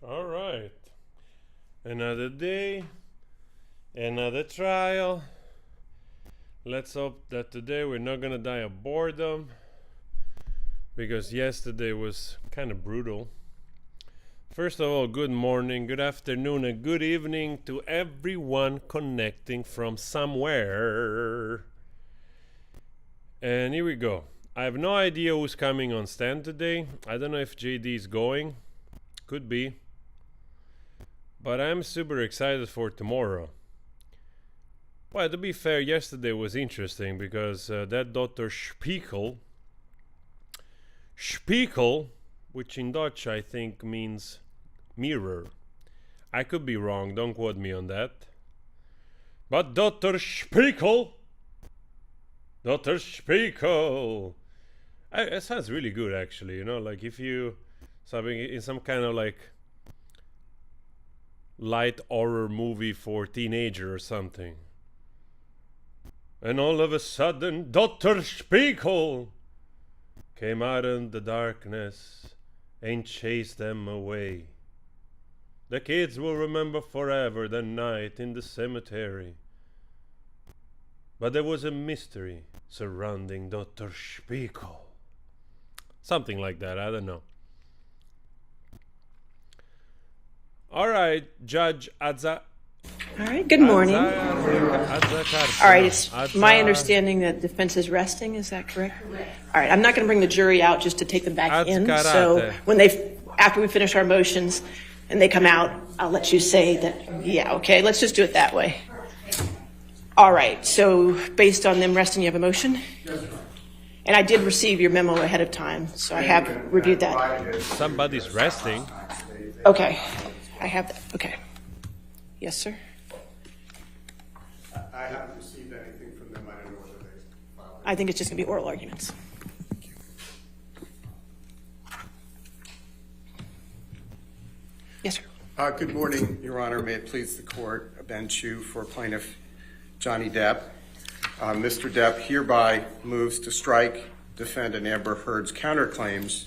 All right. Another day, another trial. Let's hope that today we're not gonna die of boredom, because yesterday was kind of brutal. First of all, good morning, good afternoon, and good evening to everyone connecting from somewhere. And here we go. I have no idea who's coming on stand today. I don't know if JD is going. Could be. But I'm super excited for tomorrow. Well, to be fair, yesterday was interesting because that Dr. Spiegel, which in Dutch I think means mirror. I could be wrong, don't quote me on that. But Dr. Spiegel, it sounds really good actually, you know, like if you something in some kind of like light horror movie for teenager or something. And all of a sudden, Dr. Spiegel came out in the darkness and chased them away. The kids will remember forever the night in the cemetery. But there was a mystery surrounding Dr. Spiegel. Something like that, I don't know. All right, Judge Adza. All right, good morning. All right, it's my understanding that defense is resting, is that correct? All right, I'm not going to bring the jury out just to take them back in. So when after we finish our motions and they come out, I'll let you say that, yeah, okay, let's just do it that way. All right, so based on them resting, you have a motion? Yes, ma'am. And I did receive your memo ahead of time, so I have reviewed that. Somebody's resting. Okay, I have that, okay. Yes, sir? I haven't received anything from them. I don't know whether they filed it. I think it's just going to be oral arguments. Yes, sir. Good morning, Your Honor. May it please the court, Ben Chu for plaintiff Johnny Depp. Mr. Depp hereby moves to strike defendant Amber Heard's counterclaims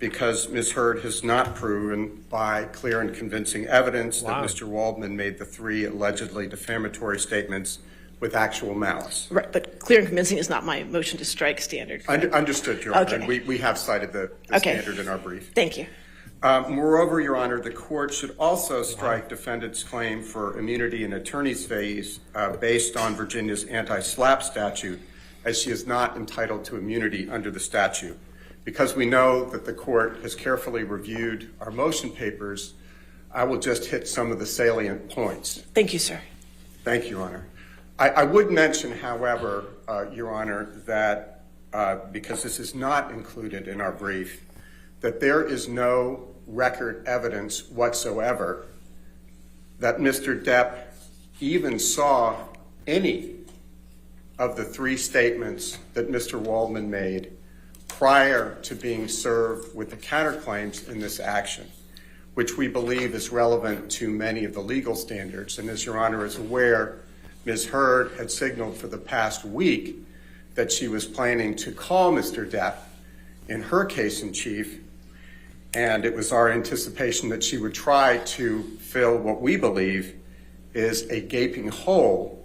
because Ms. Heard has not proven by clear and convincing evidence that Mr. Waldman made the 3 allegedly defamatory statements with actual malice. Right, but clear and convincing is not my motion to strike standard. Understood, Your Honor. Okay. And we have cited the standard in our brief. Thank you. Moreover, Your Honor, the court should also strike defendant's claim for immunity and attorney's fees based on Virginia's anti-SLAPP statute, as she is not entitled to immunity under the statute. Because we know that the court has carefully reviewed our motion papers, I will just hit some of the salient points. Thank you, sir. Thank you, Your Honor. I would mention, however, Your Honor, that because this is not included in our brief, that there is no record evidence whatsoever that Mr. Depp even saw any of the 3 statements that Mr. Waldman made prior to being served with the counterclaims in this action, which we believe is relevant to many of the legal standards. And as Your Honor is aware, Ms. Heard had signaled for the past week that she was planning to call Mr. Depp in her case in chief, and it was our anticipation that she would try to fill what we believe is a gaping hole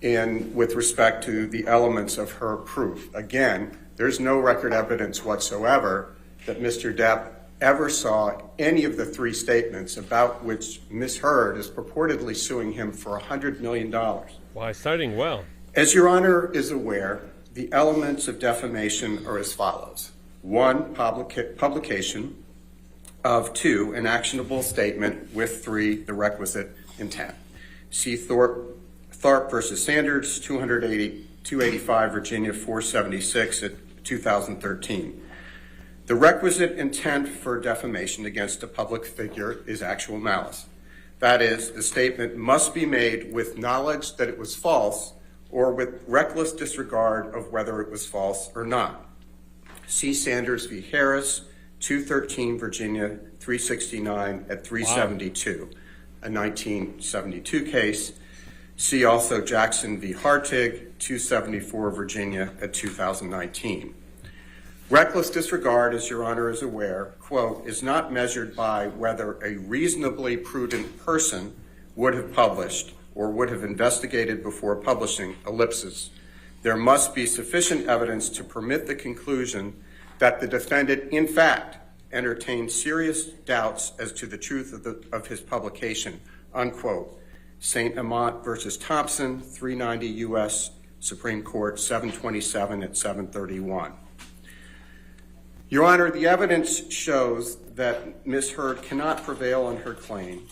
with respect to the elements of her proof. Again, there's no record evidence whatsoever that Mr. Depp ever saw any of the 3 statements about which Ms. Heard is purportedly suing him for $100 million. Why, starting well. As Your Honor is aware, the elements of defamation are as follows. 1, publication of 2, an actionable statement with 3, the requisite intent. See Thorpe versus Sanders, 285 Virginia 476 at 2013. The requisite intent for defamation against a public figure is actual malice. That is, the statement must be made with knowledge that it was false or with reckless disregard of whether it was false or not. See Sanders v. Harris, 213 Virginia 369 at 372, a 1972 case. See also Jackson v. Hartig, 274 Virginia at 2019. Reckless disregard, as Your Honor is aware, quote, is not measured by whether a reasonably prudent person would have published or would have investigated before publishing, ellipses. There must be sufficient evidence to permit the conclusion that the defendant, in fact, entertained serious doubts as to the truth of his publication, unquote. St. Amant versus Thompson, 390 U.S. Supreme Court, 727 at 731. Your Honor, the evidence shows that Ms. Heard cannot prevail on her claim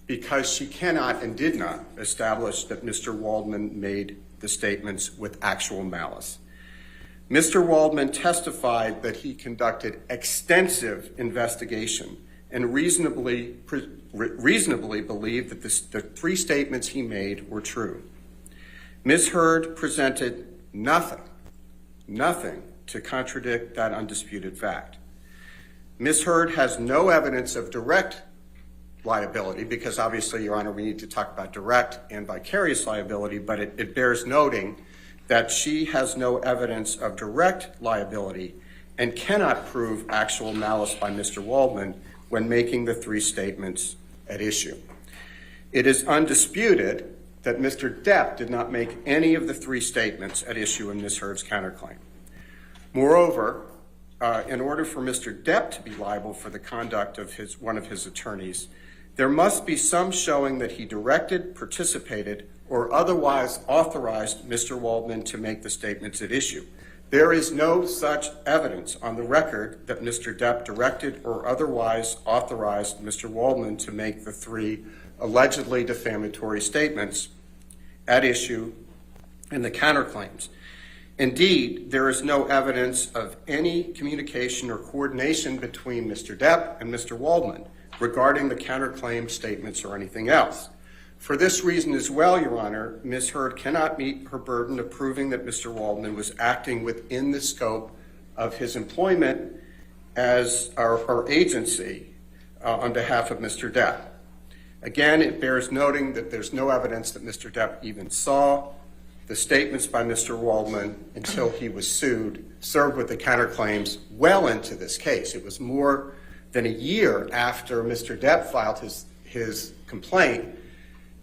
because she cannot and did not establish that Mr. Waldman made the statements with actual malice. Mr. Waldman testified that he conducted extensive investigation and reasonably believed that the three statements he made were true. Ms. Heard presented nothing to contradict that undisputed fact. Ms. Heard has no evidence of direct liability because obviously, Your Honor, we need to talk about direct and vicarious liability, but it bears noting that she has no evidence of direct liability and cannot prove actual malice by Mr. Waldman when making the three statements at issue. It is undisputed that Mr. Depp did not make any of the three statements at issue in Ms. Heard's counterclaim. Moreover, in order for Mr. Depp to be liable for the conduct of one of his attorneys, there must be some showing that he directed, participated, or otherwise authorized Mr. Waldman to make the statements at issue. There is no such evidence on the record that Mr. Depp directed or otherwise authorized Mr. Waldman to make the three allegedly defamatory statements at issue in the counterclaims. Indeed, there is no evidence of any communication or coordination between Mr. Depp and Mr. Waldman regarding the counterclaim statements or anything else. For this reason as well, Your Honor, Ms. Heard cannot meet her burden of proving that Mr. Waldman was acting within the scope of his employment as our agency on behalf of Mr. Depp. Again, it bears noting that there's no evidence that Mr. Depp even saw the statements by Mr. Waldman until he was served with the counterclaims well into this case. It was more than a year after Mr. Depp filed his complaint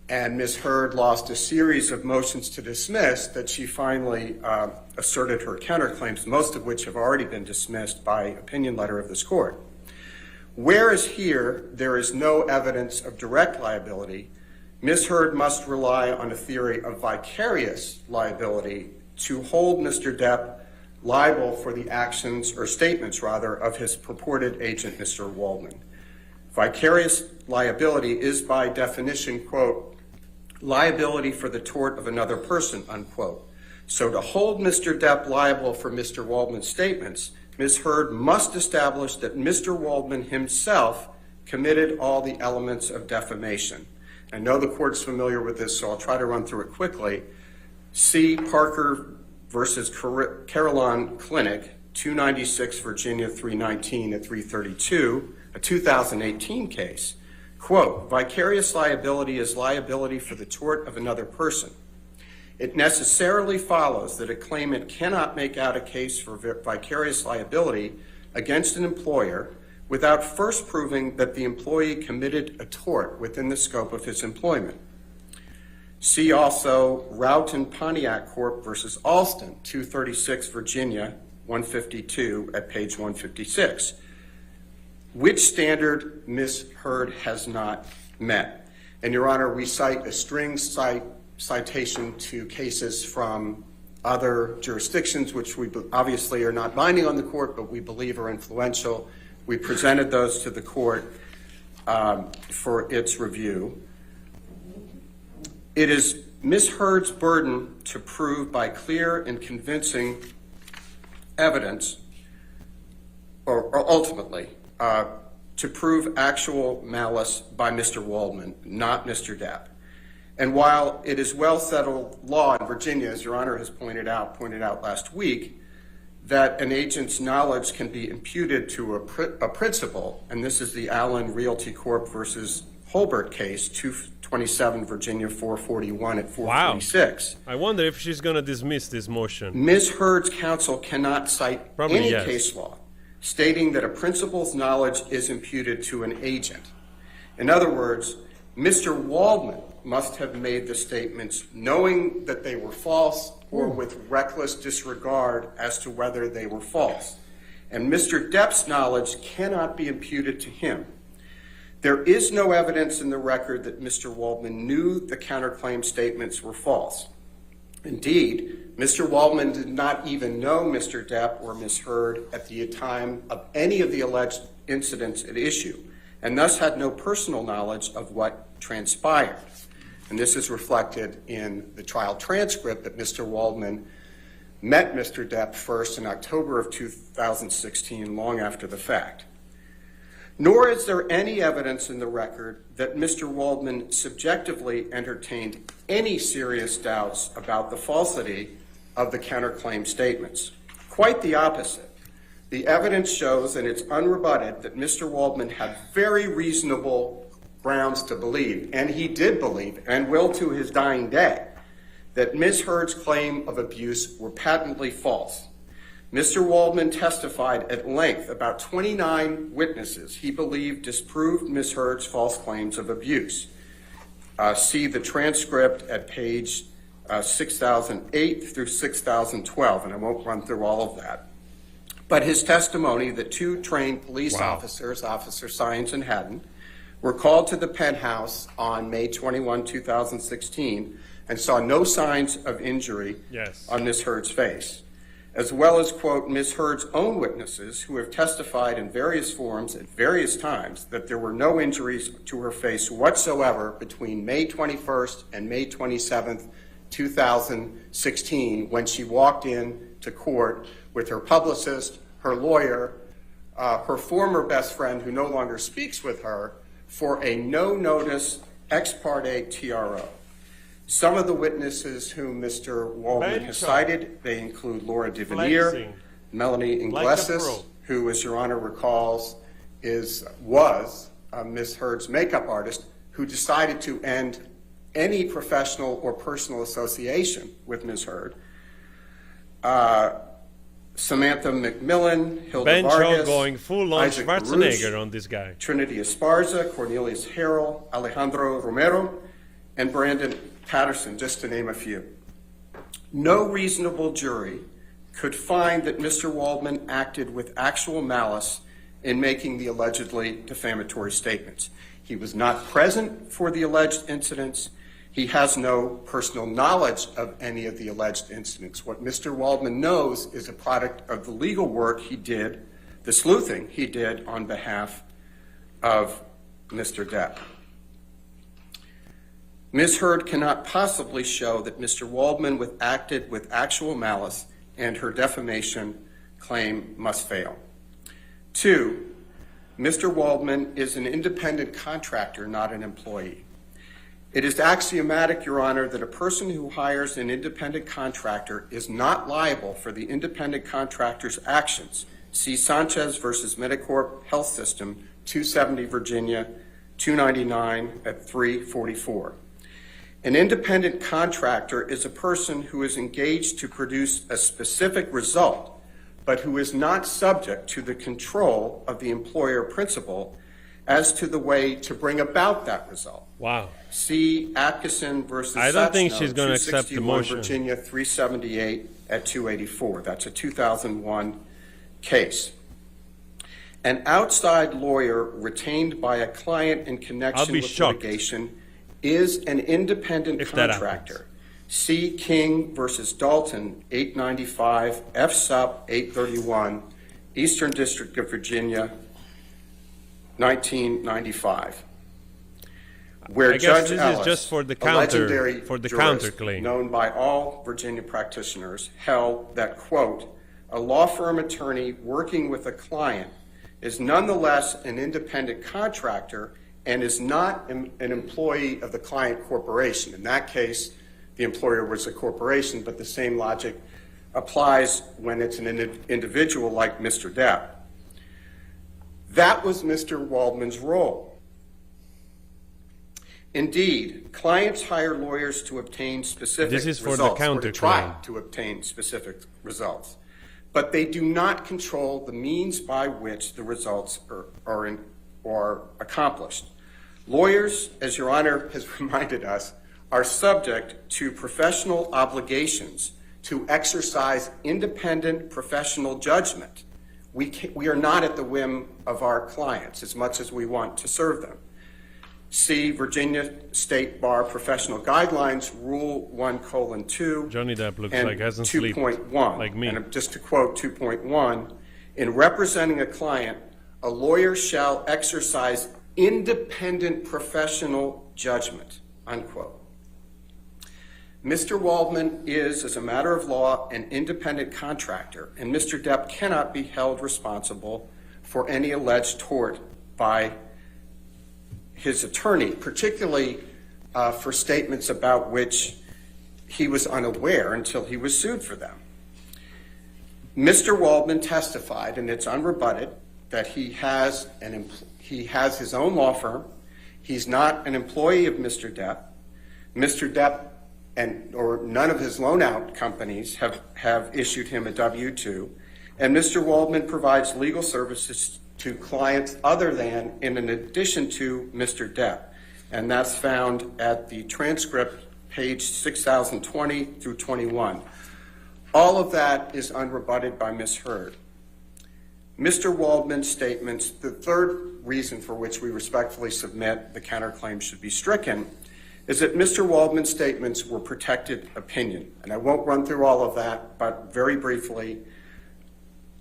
and Ms. Heard lost a series of motions to dismiss that she finally asserted her counterclaims, most of which have already been dismissed by opinion letter of this court. Whereas here there is no evidence of direct liability, Ms. Heard must rely on a theory of vicarious liability to hold Mr. Depp liable for the actions or statements, rather, of his purported agent, Mr. Waldman. Vicarious liability is by definition, quote, liability for the tort of another person, unquote. So to hold Mr. Depp liable for Mr. Waldman's statements, Ms. Heard must establish that Mr. Waldman himself committed all the elements of defamation. I know the court's familiar with this, so I'll try to run through it quickly. C. Parker versus Carillon Clinic, 296 Virginia 319 at 332, a 2018 case. Quote, vicarious liability is liability for the tort of another person. It necessarily follows that a claimant cannot make out a case for vicarious liability against an employer without first proving that the employee committed a tort within the scope of his employment. See also Roughton Pontiac Corp. Versus Alston, 236 Virginia 152 at page 156. Which standard Ms. Heard has not met? And Your Honor, we cite a string citation to cases from other jurisdictions, which we obviously are not binding on the court, but we believe are influential. We presented those to the court for its review. It is Ms. Heard's burden to prove by clear and convincing evidence, or ultimately, to prove actual malice by Mr. Waldman, not Mr. Depp. And while it is well settled law in Virginia, as Your Honor has pointed out last week, that an agent's knowledge can be imputed to a principal, and this is the Allen Realty Corp. Versus Holbert case, 27 Virginia 441 at 446. Wow. I wonder if she's going to dismiss this motion. Ms. Heard's counsel cannot cite any case law stating that a principal's knowledge is imputed to an agent. In other words, Mr. Waldman must have made the statements knowing that they were false or with reckless disregard as to whether they were false. And Mr. Depp's knowledge cannot be imputed to him. There is no evidence in the record that Mr. Waldman knew the counterclaim statements were false. Indeed, Mr. Waldman did not even know Mr. Depp or Ms. Heard at the time of any of the alleged incidents at issue, and thus had no personal knowledge of what transpired. And this is reflected in the trial transcript that Mr. Waldman met Mr. Depp first in October of 2016, long after the fact. Nor is there any evidence in the record that Mr. Waldman subjectively entertained any serious doubts about the falsity of the counterclaim statements. Quite the opposite. The evidence shows, and it's unrebutted, that Mr. Waldman had very reasonable grounds to believe, and he did believe, and will to his dying day, that Ms. Heard's claim of abuse were patently false. Mr. Waldman testified at length about 29 witnesses he believed disproved Ms. Heard's false claims of abuse. See the transcript at page 6008 through 6012, and I won't run through all of that. But his testimony that two trained police officers, Officer Science and Haddon, were called to the penthouse on May 21, 2016, and saw no signs of injury on Ms. Heard's face, as well as, quote, Ms. Heard's own witnesses who have testified in various forms at various times that there were no injuries to her face whatsoever between May 21st and May 27th, 2016, when she walked in to court with her publicist, her lawyer, her former best friend who no longer speaks with her, for a no-notice ex parte TRO. Some of the witnesses whom Mr. Waldman has cited, they include Laura DeVenier, Melanie Inglesis, who, as Your Honor recalls, was Ms. Heard's makeup artist, who decided to end any professional or personal association with Ms. Heard. Samantha McMillan, Hilda Vargas, going full on Isaac Schwarzenegger Baruch, on this guy. Trinity Esparza, Cornelius Harrell, Alejandro Romero, and Brandon Patterson, just to name a few. No reasonable jury could find that Mr. Waldman acted with actual malice in making the allegedly defamatory statements. He was not present for the alleged incidents. He has no personal knowledge of any of the alleged incidents. What Mr. Waldman knows is a product of the legal work he did, the sleuthing he did on behalf of Mr. Depp. Ms. Heard cannot possibly show that Mr. Waldman acted with actual malice, and her defamation claim must fail. 2, Mr. Waldman is an independent contractor, not an employee. It is axiomatic, Your Honor, that a person who hires an independent contractor is not liable for the independent contractor's actions. See Sanchez versus Medicorp Health System, 270 Virginia, 299 at 344. An independent contractor is a person who is engaged to produce a specific result, but who is not subject to the control of the employer principal as to the way to bring about that result. Wow. See Atkinson versus I don't think she's going to accept the motion. Virginia 378 at 284. That's a 2001 case. An outside lawyer retained by a client in connection with litigation is an independent contractor. See King versus Dalton, 895 F Sup 831, Eastern District of Virginia, 1995. Where I guess Judge this Ellis, is just for the a legendary counterclaim, known by all Virginia practitioners, held that, quote, a law firm attorney working with a client is nonetheless an independent contractor and is not an employee of the client corporation. In that case, the employer was a corporation, but the same logic applies when it's an individual like Mr. Depp. That was Mr. Waldman's role. Indeed, clients hire lawyers to obtain specific results. This is for the counterclaim. Or to try to obtain specific results. But they do not control the means by which the results are accomplished. Lawyers, as Your Honor has reminded us, are subject to professional obligations to exercise independent professional judgment. We are not at the whim of our clients as much as we want to serve them. See Virginia State Bar Professional Guidelines, Rule 1:2. Johnny Depp looks and like hasn't 2.1. like me. And just to quote 2.1, in representing a client, a lawyer shall exercise independent professional judgment, unquote. Mr. Waldman is, as a matter of law, an independent contractor, and Mr. Depp cannot be held responsible for any alleged tort by his attorney, particularly for statements about which he was unaware until he was sued for them. Mr. Waldman testified, and it's unrebutted, that he has his own law firm. He's not an employee of Mr. Depp. Mr. Depp or none of his loan-out companies have issued him a W-2, and Mr. Waldman provides legal services to clients other than and in addition to Mr. Depp, and that's found at the transcript, page 6020 through 21. All of that is unrebutted by Ms. Hurd. Mr. Waldman's statements, the third reason for which we respectfully submit the counterclaim should be stricken, is that Mr. Waldman's statements were protected opinion. And I won't run through all of that, but very briefly,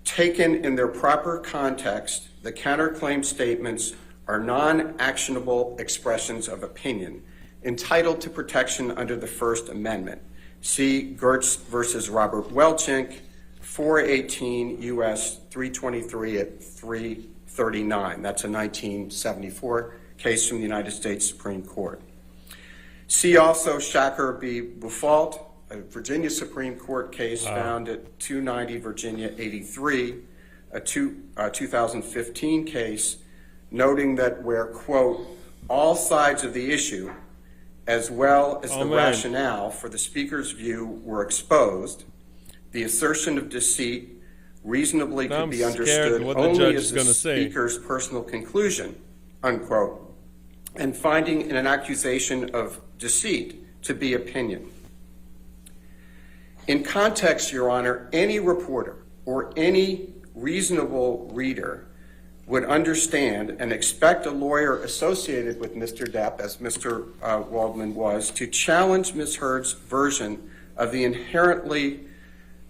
taken in their proper context, the counterclaim statements are non-actionable expressions of opinion entitled to protection under the First Amendment. See Gertz versus Robert Welchink, 418 U.S. 323 at 339. That's a 1974 case from the United States Supreme Court. See also Shacker v. Bufault, a Virginia Supreme Court case found at 290 Virginia 83, a 2015 case, noting that where, quote, all sides of the issue, as well as the rationale for the speaker's view were exposed, the assertion of deceit reasonably could be understood only as the speaker's personal conclusion, unquote, and finding an accusation of deceit to be opinion. In context, Your Honor, any reporter or any reasonable reader would understand and expect a lawyer associated with Mr. Depp, as Mr. Waldman was, to challenge Ms. Hurd's version of the inherently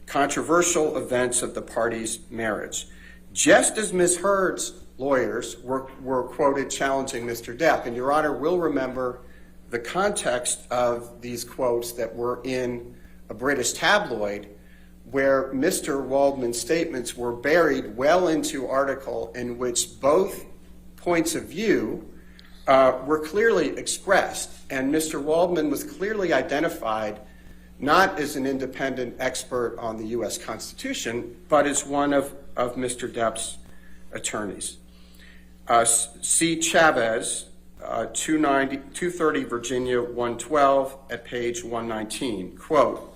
controversial events of the parties' marriage. Just as Ms. Hurd's lawyers were quoted challenging Mr. Depp, and Your Honor will remember the context of these quotes that were in a British tabloid where Mr. Waldman's statements were buried well into article in which both points of view were clearly expressed, and Mr. Waldman was clearly identified not as an independent expert on the U.S. Constitution, but as one of Mr. Depp's attorneys. C. Chavez, 230 Virginia 112 at page 119, quote,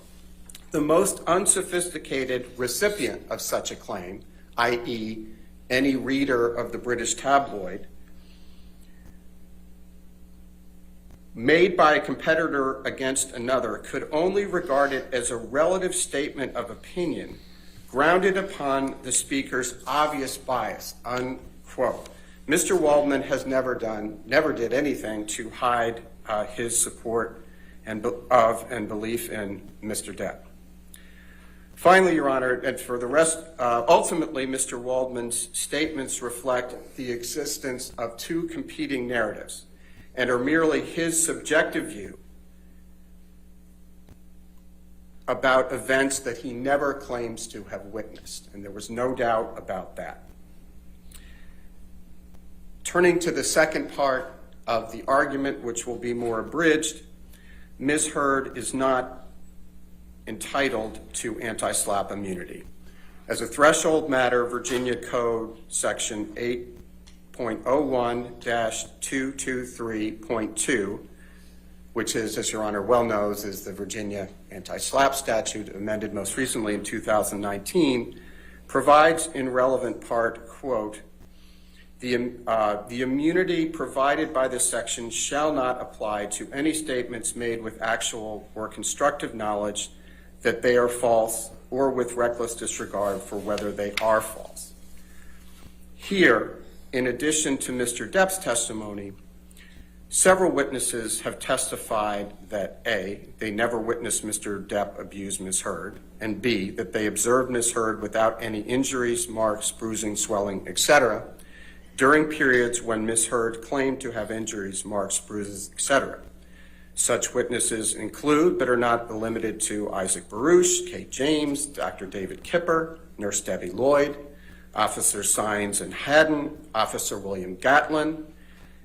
the most unsophisticated recipient of such a claim, i.e. any reader of the British tabloid, made by a competitor against another could only regard it as a relative statement of opinion grounded upon the speaker's obvious bias, unquote. Mr. Waldman has never did anything to hide his support and belief in Mr. Depp. Finally, Your Honor, and for the rest, ultimately, Mr. Waldman's statements reflect the existence of two competing narratives and are merely his subjective view about events that he never claims to have witnessed, and there was no doubt about that. Turning to the second part of the argument, which will be more abridged, Ms. Hurd is not entitled to anti-SLAPP immunity. As a threshold matter, Virginia Code Section 8.01-223.2 which is, as Your Honor well knows, is the Virginia anti-SLAPP statute, amended most recently in 2019, provides in relevant part, quote, the immunity provided by this section shall not apply to any statements made with actual or constructive knowledge that they are false or with reckless disregard for whether they are false. Here, in addition to Mr. Depp's testimony, several witnesses have testified that A, they never witnessed Mr. Depp abuse Ms. Heard, and B, that they observed Ms. Heard without any injuries, marks, bruising, swelling, etc., during periods when Ms. Heard claimed to have injuries, marks, bruises, etc. Such witnesses include, but are not limited to, Isaac Baruch, Kate James, Dr. David Kipper, Nurse Debbie Lloyd, Officer Sines and Haddon, Officer William Gatlin,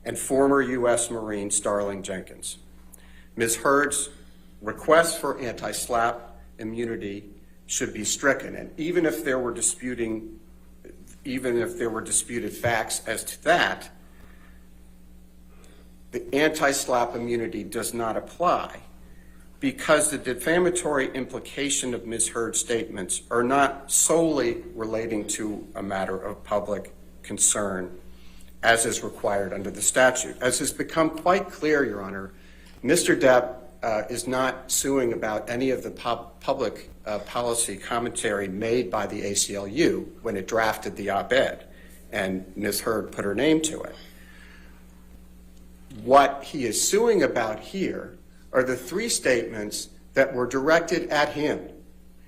and former U.S. Marine Starling Jenkins. Ms. Heard's request for anti-SLAPP immunity should be stricken, and even if there were disputed facts as to that, the anti-SLAPP immunity does not apply because the defamatory implication of Ms. Heard's statements are not solely relating to a matter of public concern, as is required under the statute. As has become quite clear, Your Honor, Mr. Depp is not suing about any of the public policy commentary made by the ACLU when it drafted the op-ed, and Ms. Heard put her name to it. What he is suing about here are the three statements that were directed at him.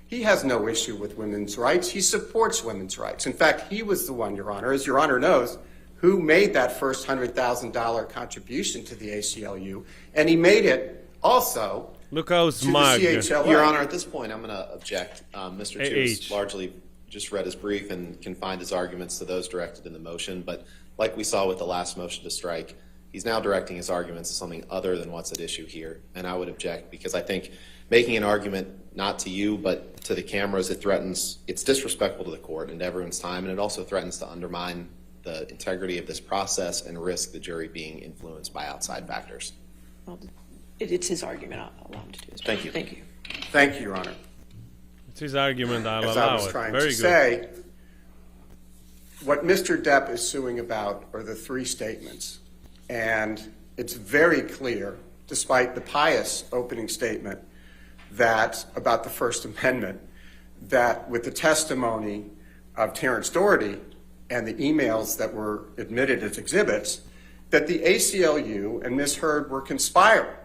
He has no issue with women's rights. He supports women's rights. In fact, he was the one, Your Honor, as Your Honor knows, who made that first $100,000 contribution to the ACLU, and he made it also Look how smug. to the CHLA. Your Honor, at this point, I'm going to object. Mr. Chu has largely just read his brief and confined his arguments to those directed in the motion, but like we saw with the last motion to strike, he's now directing his arguments to something other than what's at issue here, and I would object because I think making an argument not to you but to the cameras, it's disrespectful to the court and to everyone's time, and it also threatens to undermine the integrity of this process and risk the jury being influenced by outside factors. Well, it's his argument. I'll allow him to do his Thank you. Thank you. Thank you, Your Honor. It's his argument. I'll As I allow was it. trying Very to good. say, what Mr. Depp is suing about are the three statements. And it's very clear, despite the pious opening statement that about the First Amendment, that with the testimony of Terrence Doherty and the emails that were admitted as exhibits, that the ACLU and Ms. Heard were conspiring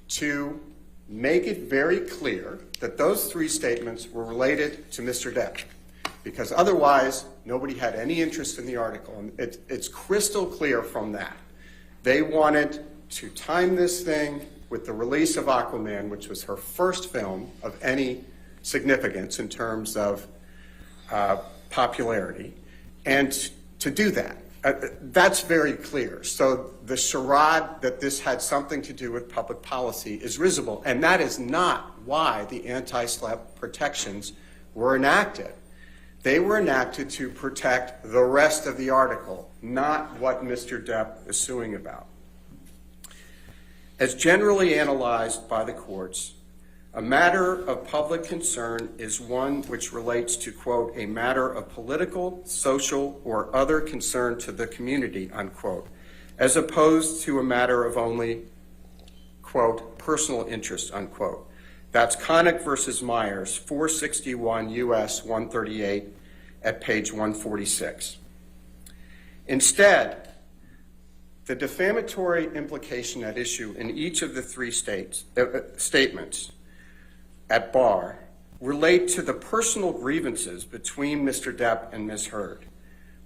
to make it very clear that those three statements were related to Mr. Depp, because otherwise nobody had any interest in the article. And it's crystal clear from that. They wanted to time this thing with the release of Aquaman, which was her first film of any significance in terms of popularity, and to do that. That's very clear. So the charade that this had something to do with public policy is risible, and that is not why the anti-SLAPP protections were enacted. They were enacted to protect the rest of the article, not what Mr. Depp is suing about. As generally analyzed by the courts, a matter of public concern is one which relates to, quote, a matter of political, social, or other concern to the community, unquote, as opposed to a matter of only, quote, personal interest, unquote. That's Connick versus Myers, 461 U.S. 138 at page 146. Instead, the defamatory implication at issue in each of the three statements at bar relate to the personal grievances between Mr. Depp and Ms. Heard,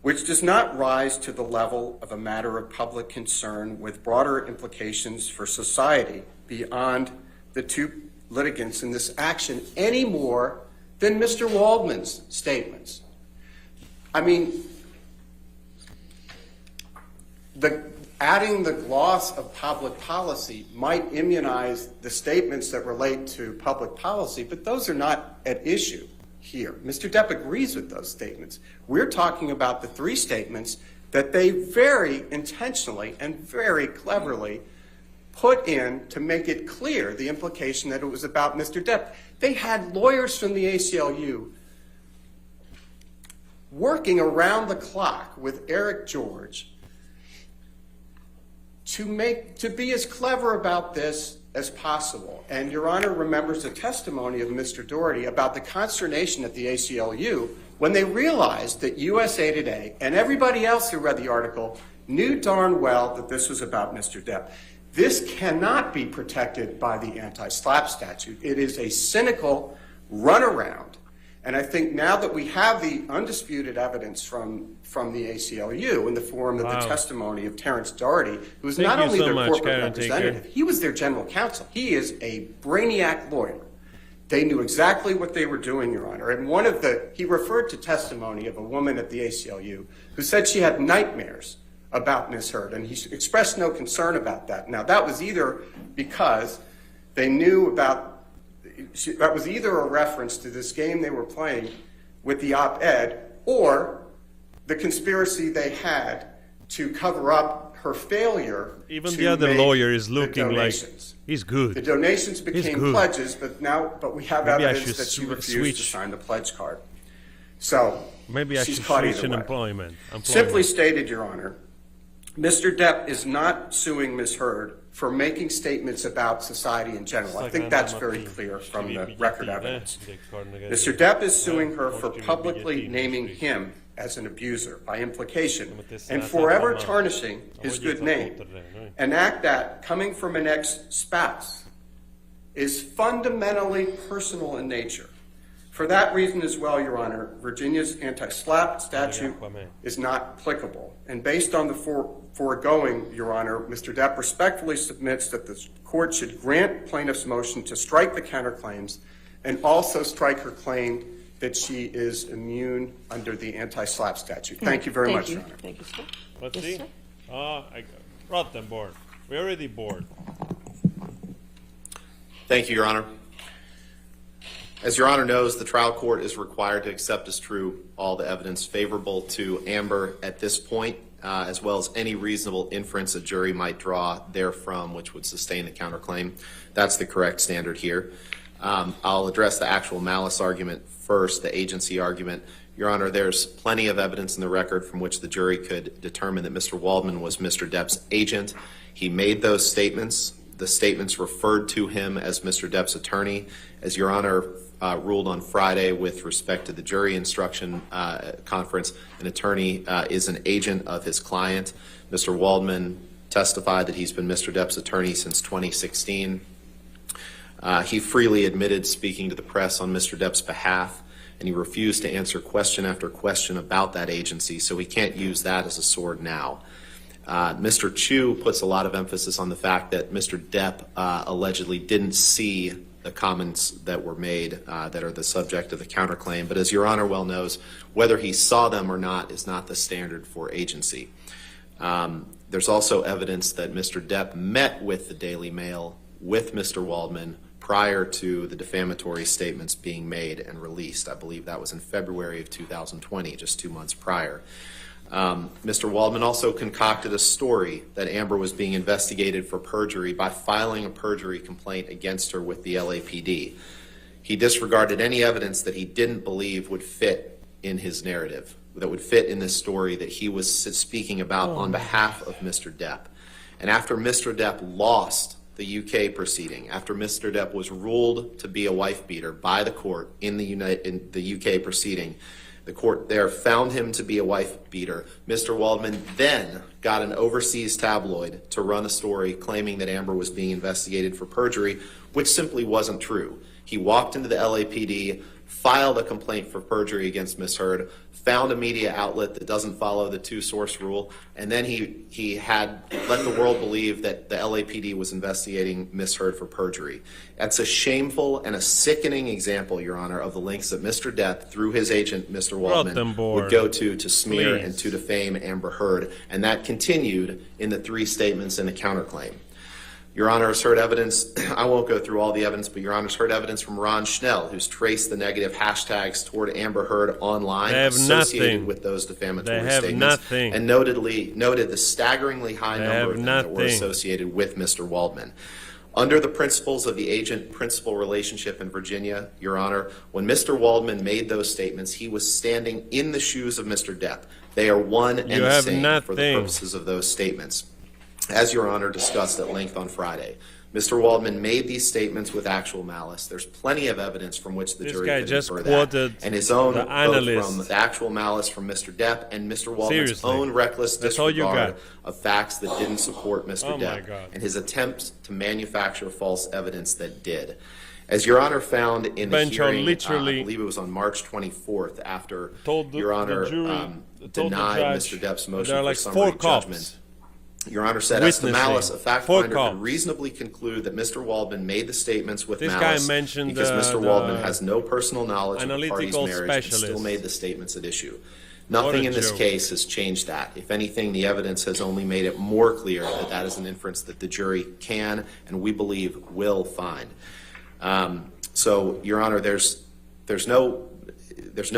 which does not rise to the level of a matter of public concern with broader implications for society beyond the two litigants in this action any more than Mr. Waldman's statements. I mean, adding the gloss of public policy might immunize the statements that relate to public policy, but those are not at issue here. Mr. Depp agrees with those statements. We're talking about the three statements that they very intentionally and very cleverly put in to make it clear the implication that it was about Mr. Depp. They had lawyers from the ACLU working around the clock with Eric George to be as clever about this as possible. And Your Honor remembers the testimony of Mr. Doherty about the consternation at the ACLU when they realized that USA Today and everybody else who read the article knew darn well that this was about Mr. Depp. This cannot be protected by the anti-SLAPP statute. It is a cynical runaround. And I think now that we have the undisputed evidence from the ACLU in the form of the testimony of Terrence Doherty, who was not only their corporate representative, he was their general counsel. He is a brainiac lawyer. They knew exactly what they were doing, Your Honor. And he referred to testimony of a woman at the ACLU who said she had nightmares about Ms. Heard, and he expressed no concern about that. Now, that was either because they knew about that was either a reference to this game they were playing with the op-ed or the conspiracy they had to cover up her failure. Even the other lawyer is looking like he's good. The donations became pledges, but we have evidence that she refused to sign the pledge card. So maybe I should switch an employment. Simply stated, Your Honor, Mr. Depp is not suing Ms. Heard for making statements about society in general. I think that's very clear from the record evidence. Mr. Depp is suing her for publicly naming him as an abuser by implication and forever tarnishing his good name, an act that, coming from an ex-spouse, is fundamentally personal in nature. For that reason as well, Your Honor, Virginia's anti-SLAPP statute is not applicable. And based on the foregoing, Your Honor, Mr. Depp respectfully submits that the court should grant plaintiff's motion to strike the counterclaims and also strike her claim that she is immune under the anti-SLAPP statute. Thank you very much, Your Honor. Thank you, sir. Let's see. I brought them board. We're already bored. Thank you, Your Honor. As Your Honor knows, the trial court is required to accept as true all the evidence favorable to Amber at this point, as well as any reasonable inference a jury might draw therefrom which would sustain the counterclaim. That's the correct standard here. I'll address the actual malice argument first, the agency argument. Your Honor, there's plenty of evidence in the record from which the jury could determine that Mr. Waldman was Mr. Depp's agent. He made those statements. The statements referred to him as Mr. Depp's attorney. As Your Honor ruled on Friday with respect to the jury instruction conference, an attorney is an agent of his client. Mr. Waldman testified that he's been Mr. Depp's attorney since 2016. He freely admitted speaking to the press on Mr. Depp's behalf, and he refused to answer question after question about that agency, so he can't use that as a sword now. Mr. Chu puts a lot of emphasis on the fact that Mr. Depp allegedly didn't see the comments that were made that are the subject of the counterclaim. But as Your Honor well knows, whether he saw them or not is not the standard for agency. There's also evidence that Mr. Depp met with the Daily Mail with Mr. Waldman prior to the defamatory statements being made and released. I believe that was in February of 2020, just 2 months prior. Mr. Waldman also concocted a story that Amber was being investigated for perjury by filing a perjury complaint against her with the LAPD. He disregarded any evidence that he didn't believe would fit in his narrative, that would fit in this story that he was speaking about on behalf of Mr. Depp. And after Mr. Depp lost the UK proceeding, after Mr. Depp was ruled to be a wife beater by the court in the UK proceeding, the court there found him to be a wife beater. Mr. Waldman then got an overseas tabloid to run a story claiming that Amber was being investigated for perjury, which simply wasn't true. He walked into the LAPD, filed a complaint for perjury against Ms. Heard, found a media outlet that doesn't follow the two-source rule, and then he had let the world believe that the LAPD was investigating Ms. Heard for perjury. That's a shameful and a sickening example, Your Honor, of the lengths that Mr. Depp, through his agent, Mr. Waldman, would go to smear and to defame Amber Heard, and that continued in the 3 statements in the counterclaim. Your Honor has heard evidence, I won't go through all the evidence, but Your Honor's heard evidence from Ron Schnell, who's traced the negative hashtags toward Amber Heard online associated with those defamatory statements, and noted the staggeringly high number of them that were associated with Mr. Waldman. Under the principles of the agent-principal relationship in Virginia, Your Honor, when Mr. Waldman made those statements, he was standing in the shoes of Mr. Depp. They are one and the same for the purposes of those statements. As Your Honor discussed at length on Friday, Mr. Waldman made these statements with actual malice. There's plenty of evidence from which the jury could infer that, and his own, both from the actual malice from Mr. Depp and Mr. Waldman's own reckless disregard of facts that didn't support Mr. Depp, and his attempts to manufacture false evidence that did. As Your Honor found in the hearing, I believe it was on March 24th, after Your Honor denied Mr. Depp's motion for summary judgment, Your Honor said, as to malice, a fact finder can reasonably conclude that Mr. Waldman made the statements with malice because Mr. Waldman has no personal knowledge of the party's marriage and still made the statements at issue. Nothing in this case has changed that. If anything, the evidence has only made it more clear that that is an inference that the jury can and we believe will find. So, Your Honor, there's no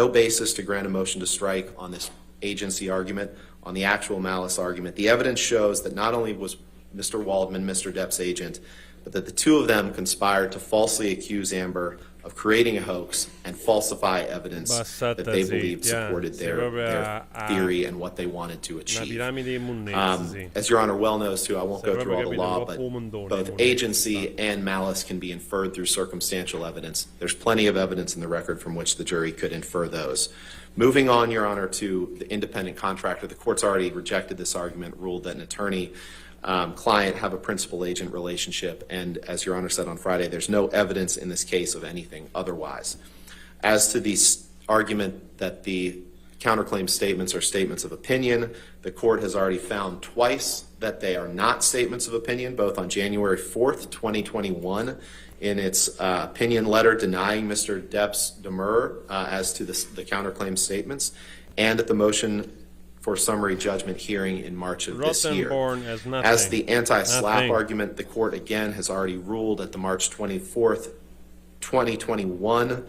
basis to grant a motion to strike on this agency argument. On the actual malice argument, the evidence shows that not only was Mr. Waldman Mr. Depp's agent, but that the two of them conspired to falsely accuse Amber of creating a hoax and falsify evidence that they believed supported their theory and what they wanted to achieve. As Your Honor well knows, too, I won't go through all the law, but both agency and malice can be inferred through circumstantial evidence. There's plenty of evidence in the record from which the jury could infer those. Moving on, Your Honor, to the independent contractor, the court's already rejected this argument, ruled that an attorney-client have a principal-agent relationship, and as Your Honor said on Friday, there's no evidence in this case of anything otherwise. As to the argument that the counterclaim statements are statements of opinion, the court has already found twice that they are not statements of opinion, both on January 4th, 2021, in its opinion letter denying Mr. Depp's demur as to the counterclaim statements, and at the motion for summary judgment hearing in March of this year. As the anti-SLAPP argument, the court again has already ruled at the March 24th, 2021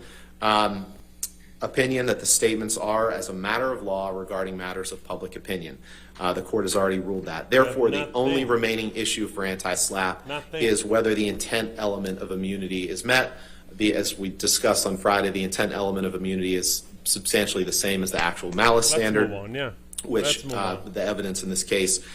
opinion that the statements are as a matter of law regarding matters of public opinion. The court has already ruled that. Therefore, the only remaining issue for anti-SLAPP is whether the intent element of immunity is met. As we discussed on Friday, the intent element of immunity is substantially the same as the actual malice standard, which the evidence in this case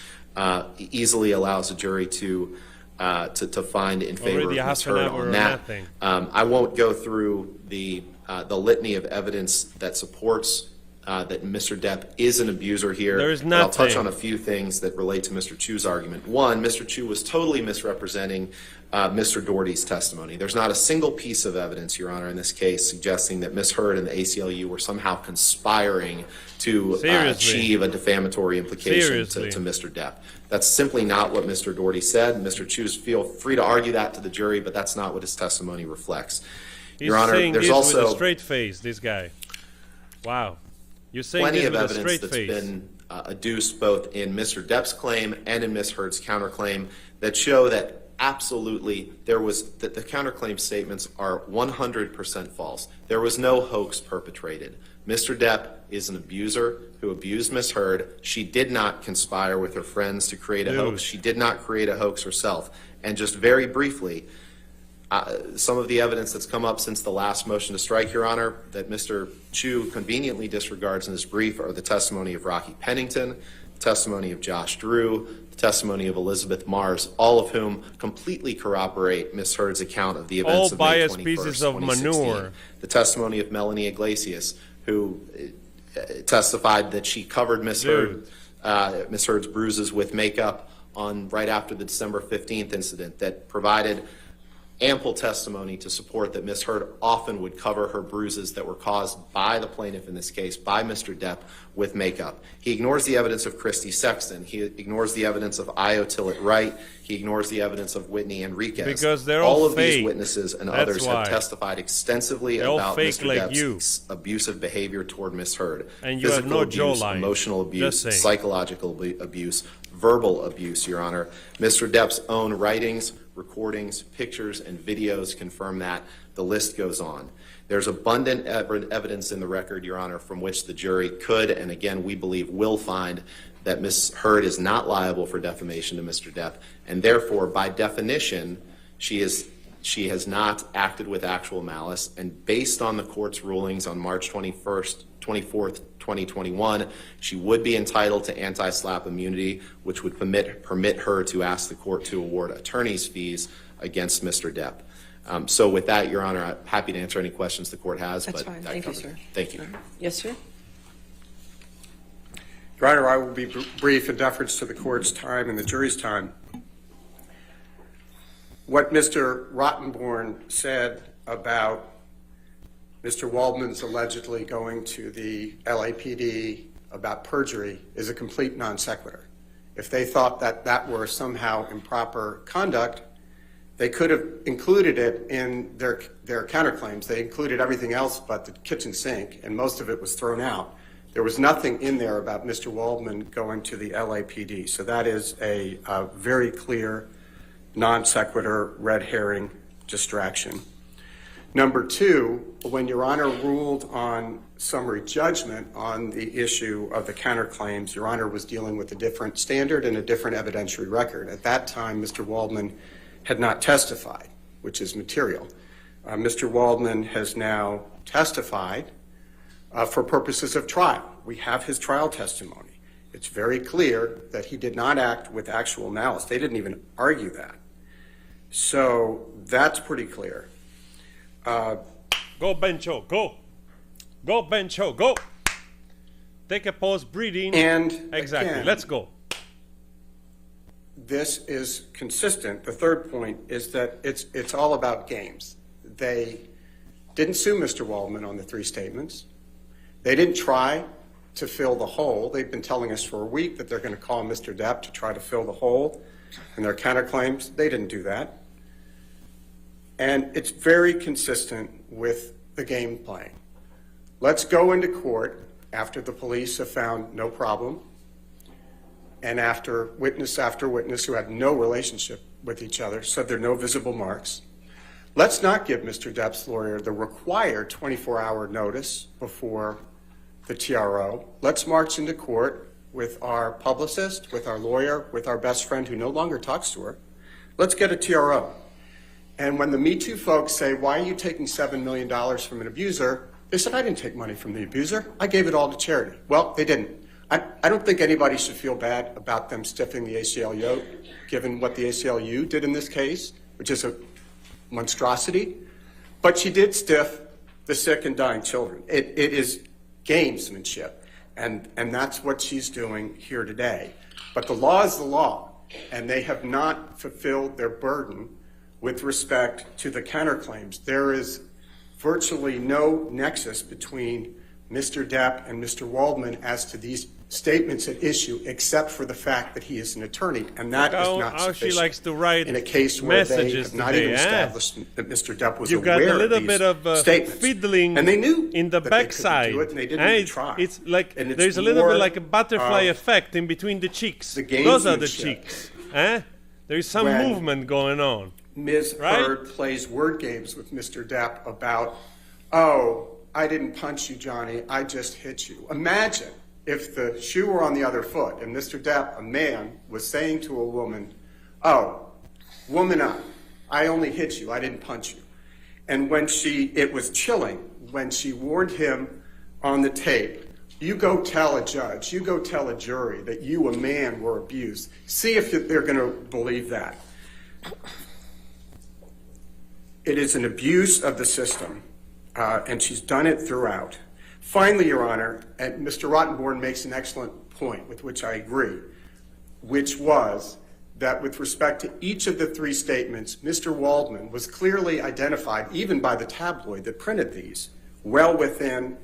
easily allows a jury to find in favor of Ms. Heard on that. I won't go through the litany of evidence that supports that Mr. Depp is an abuser here. But I'll touch on a few things that relate to Mr. Chu's argument. One, Mr. Chu was totally misrepresenting Mr. Doherty's testimony. There's not a single piece of evidence, Your Honor, in this case suggesting that Ms. Heard and the ACLU were somehow conspiring to achieve a defamatory implication to Mr. Depp. That's simply not what Mr. Doherty said. Mr. Chu's feel free to argue that to the jury, but that's not what his testimony reflects. Your Honor, there's also with a straight face, this guy. Wow. You're saying plenty of evidence that's been adduced both in Mr. Depp's claim and in Ms. Heard's counterclaim that show that absolutely that the counterclaim statements are 100% false. There was no hoax perpetrated. Mr. Depp is an abuser who abused Ms. Heard. She did not conspire with her friends to create a hoax. She did not create a hoax herself. And just very briefly, some of the evidence that's come up since the last motion to strike, Your Honor, that Mr. Chu conveniently disregards in his brief are the testimony of Rocky Pennington, the testimony of Josh Drew, the testimony of Elizabeth Mars, all of whom completely corroborate Ms. Heard's account of the events of May 21st, pieces of 2016. Manure. The testimony of Melanie Iglesias, who testified that she covered Ms. Heard's bruises with makeup right after the December 15th incident, that provided ample testimony to support that Ms. Heard often would cover her bruises that were caused by the plaintiff in this case, by Mr. Depp, with makeup. He ignores the evidence of Christy Sexton. He ignores the evidence of Io Tillett Wright. He ignores the evidence of Whitney Enriquez. Because they're all of fake. These witnesses and others have testified extensively about Mr. Depp's abusive behavior toward Ms. Heard. And you have no abuse, emotional abuse, psychological abuse, verbal abuse, Your Honor. Mr. Depp's own writings recordings, pictures, and videos confirm that. The list goes on. There's abundant evidence in the record, Your Honor, from which the jury could, and again, we believe will find that Ms. Heard is not liable for defamation to Mr. Depp, and therefore, by definition, she has not acted with actual malice, and based on the court's rulings on March 24th, 2021, she would be entitled to anti-SLAPP immunity, which would permit her to ask the court to award attorney's fees against Mr. Depp. So with that, Your Honor, I'm happy to answer any questions the court has. That's fine. Thank you, sir. Thank you. Yes, sir. Your Honor, I will be brief in deference to the court's time and the jury's time. What Mr. Rottenborn said about Mr. Waldman's allegedly going to the LAPD about perjury is a complete non sequitur. If they thought that that were somehow improper conduct, they could have included it in their counterclaims. They included everything else but the kitchen sink, and most of it was thrown out. There was nothing in there about Mr. Waldman going to the LAPD. So that is a very clear non sequitur red herring distraction. Number two, when Your Honor ruled on summary judgment on the issue of the counterclaims, Your Honor was dealing with a different standard and a different evidentiary record. At that time, Mr. Waldman had not testified, which is material. Mr. Waldman has now testified for purposes of trial. We have his trial testimony. It's very clear that he did not act with actual malice. They didn't even argue that. So that's pretty clear. Go, Bencho, go. Go, Bencho, go. Take a pause, breathing. And exactly, again, let's go. This is consistent. The third point is that it's all about games. They didn't sue Mr. Waldman on the three statements. They didn't try to fill the hole. They've been telling us for a week that they're going to call Mr. Depp to try to fill the hole in their counterclaims. They didn't do that. And it's very consistent with the game playing. Let's go into court after the police have found no problem and after witness who had no relationship with each other said there are no visible marks. Let's not give Mr. Depp's lawyer the required 24-hour notice before the TRO. Let's march into court with our publicist, with our lawyer, with our best friend who no longer talks to her. Let's get a TRO. And when the Me Too folks say, why are you taking $7 million from an abuser? They said, I didn't take money from the abuser. I gave it all to charity. Well, they didn't. I don't think anybody should feel bad about them stiffing the ACLU, given what the ACLU did in this case, which is a monstrosity. But she did stiff the sick and dying children. It is gamesmanship, and that's what she's doing here today. But the law is the law, and they have not fulfilled their burden with respect to the counterclaims. There is virtually no nexus between Mr. Depp and Mr. Waldman as to these statements at issue, except for the fact that he is an attorney, and that is not sufficient. She likes to write in a case where they have not even established that Mr. Depp was aware of these bit of statements. Fiddling and they knew in the that backside, they couldn't do it, and they didn't even try. It's like and there's a little bit like a butterfly effect in between the cheeks. Those are the cheeks. There is some movement going on. Ms. Heard plays word games with Mr. Depp about, oh, I didn't punch you, Johnny, I just hit you. Imagine if the shoe were on the other foot and Mr. Depp, a man, was saying to a woman, oh, woman up, I only hit you, I didn't punch you. And when it was chilling, when she warned him on the tape, you go tell a judge, you go tell a jury that you, a man, were abused. See if they're going to believe that. It is an abuse of the system, and she's done it throughout. Finally, Your Honor, and Mr. Rottenborn makes an excellent point with which I agree, which was that with respect to each of the three statements, Mr. Waldman was clearly identified, even by the tabloid that printed these, well within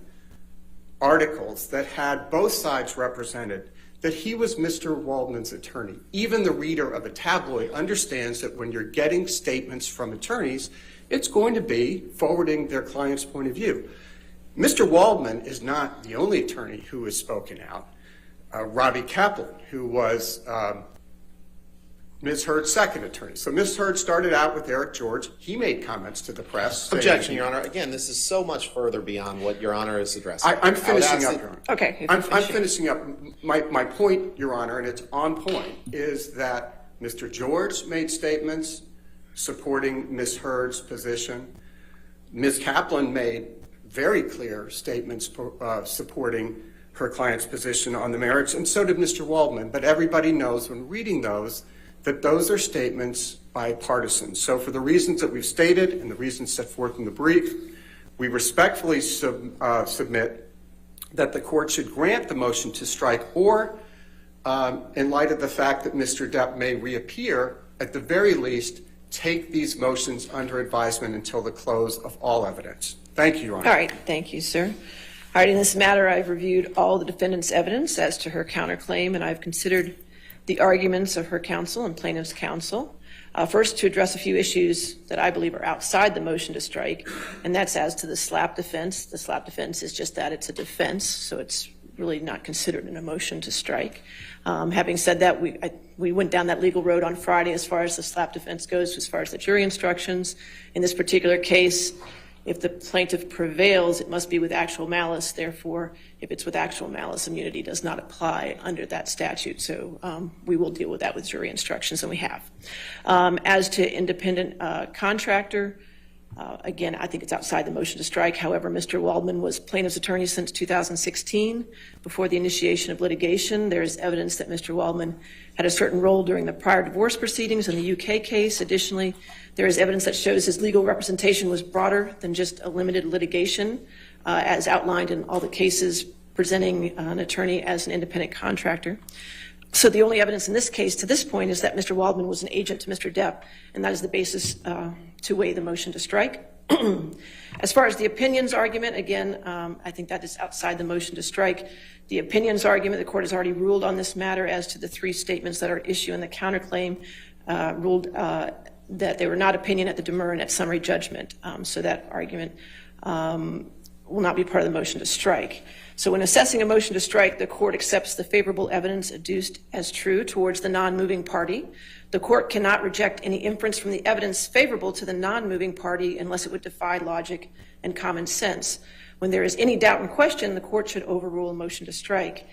articles that had both sides represented, that he was Mr. Waldman's attorney. Even the reader of a tabloid understands that when you're getting statements from attorneys, it's going to be forwarding their client's point of view. Mr. Waldman is not the only attorney who has spoken out. Robbie Kaplan, who was Ms. Heard's second attorney. So Ms. Heard started out with Eric George. He made comments to the press. Objection, Your Honor. Again, this is so much further beyond what Your Honor is addressing. I'm finishing up, Your Honor. Okay. I'm finishing up. My point, Your Honor, and it's on point, is that Mr. George made statements supporting Ms. Heard's position. Ms. Kaplan made very clear statements supporting her client's position on the merits, and so did Mr. Waldman. But everybody knows when reading those that those are statements by partisans. So for the reasons that we've stated and the reasons set forth in the brief, we respectfully submit that the court should grant the motion to strike, or in light of the fact that Mr. Depp may reappear, at the very least, take these motions under advisement until the close of all evidence. Thank you, Your Honor. All right. Thank you, sir. All right. In this matter, I've reviewed all the defendant's evidence as to her counterclaim, and I've considered the arguments of her counsel and plaintiff's counsel. First, to address a few issues that I believe are outside the motion to strike, and that's as to the SLAPP defense. The SLAPP defense is just that, it's a defense, so it's really not considered in a motion to strike. Having said that, we went down that legal road on Friday as far as the SLAPP defense goes, as far as the jury instructions. In this particular case, if the plaintiff prevails, it must be with actual malice. Therefore, if it's with actual malice, immunity does not apply under that statute. So we will deal with that with jury instructions, and we have. As to independent contractor, again, I think it's outside the motion to strike. However, Mr. Waldman was plaintiff's attorney since 2016. Before the initiation of litigation, there is evidence that Mr. Waldman had a certain role during the prior divorce proceedings in the UK case. Additionally, there is evidence that shows his legal representation was broader than just a limited litigation, as outlined in all the cases presenting an attorney as an independent contractor. So the only evidence in this case to this point is that Mr. Waldman was an agent to Mr. Depp, and that is the basis to weigh the motion to strike. As far as the opinions argument, again, I think that is outside the motion to strike. The opinions argument, the court has already ruled on this matter as to the three statements that are at issue in the counterclaim, ruled that they were not opinion at the demur and at summary judgment. So that argument will not be part of the motion to strike. So when assessing a motion to strike, the court accepts the favorable evidence adduced as true towards the non-moving party. The court cannot reject any inference from the evidence favorable to the non-moving party unless it would defy logic and common sense. When there is any doubt and question, the court should overrule a motion to strike.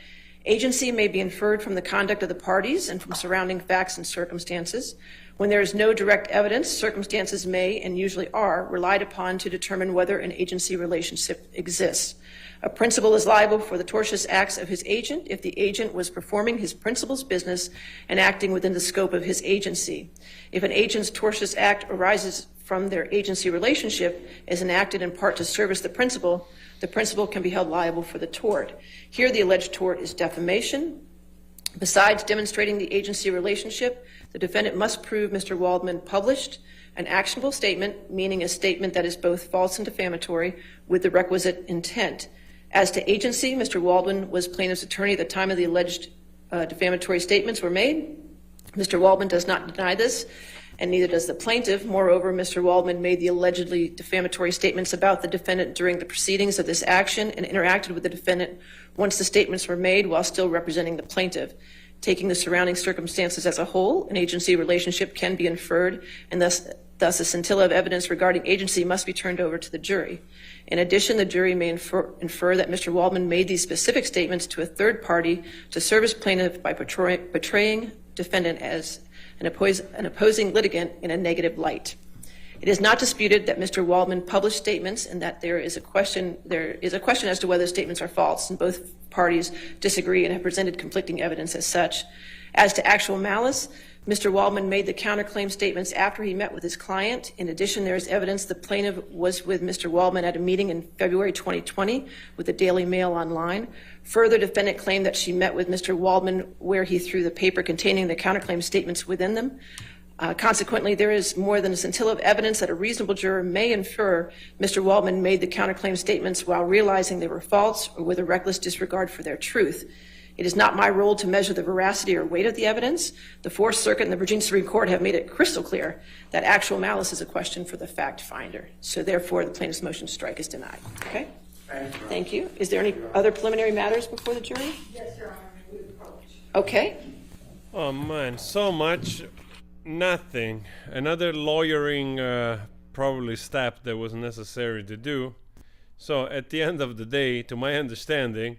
Agency may be inferred from the conduct of the parties and from surrounding facts and circumstances. When there is no direct evidence, circumstances may, and usually are, relied upon to determine whether an agency relationship exists. A principal is liable for the tortious acts of his agent if the agent was performing his principal's business and acting within the scope of his agency. If an agent's tortious act arises from their agency relationship, is enacted in part to service the principal can be held liable for the tort. Here, the alleged tort is defamation. Besides demonstrating the agency relationship, the defendant must prove Mr. Waldman published an actionable statement, meaning a statement that is both false and defamatory, with the requisite intent. As to agency, Mr. Waldman was plaintiff's attorney at the time of the alleged defamatory statements were made. Mr. Waldman does not deny this, and neither does the plaintiff. Moreover, Mr. Waldman made the allegedly defamatory statements about the defendant during the proceedings of this action and interacted with the defendant once the statements were made while still representing the plaintiff. Taking the surrounding circumstances as a whole, an agency relationship can be inferred, and thus a scintilla of evidence regarding agency must be turned over to the jury. In addition, the jury may infer that Mr. Waldman made these specific statements to a third party to serve as plaintiff by portraying defendant as an opposing litigant in a negative light. It is not disputed that Mr. Waldman published statements and that there is a question as to whether statements are false, and both parties disagree and have presented conflicting evidence as such. As to actual malice, Mr. Waldman made the counterclaim statements after he met with his client. In addition, there is evidence the plaintiff was with Mr. Waldman at a meeting in February 2020 with the Daily Mail online. Further, defendant claimed that she met with Mr. Waldman where he threw the paper containing the counterclaim statements within them. Consequently, there is more than a scintilla of evidence that a reasonable juror may infer Mr. Waldman made the counterclaim statements while realizing they were false or with a reckless disregard for their truth. It is not my role to measure the veracity or weight of the evidence. The Fourth Circuit and the Virginia Supreme Court have made it crystal clear that actual malice is a question for the fact finder. So therefore, the plaintiff's motion to strike is denied. Okay? Thank you. Is there any other preliminary matters before the jury? Yes, Your Honor. Okay. Oh man, so much. nothing. Another lawyering probably step that was necessary to do. So at the end of the day, to my understanding,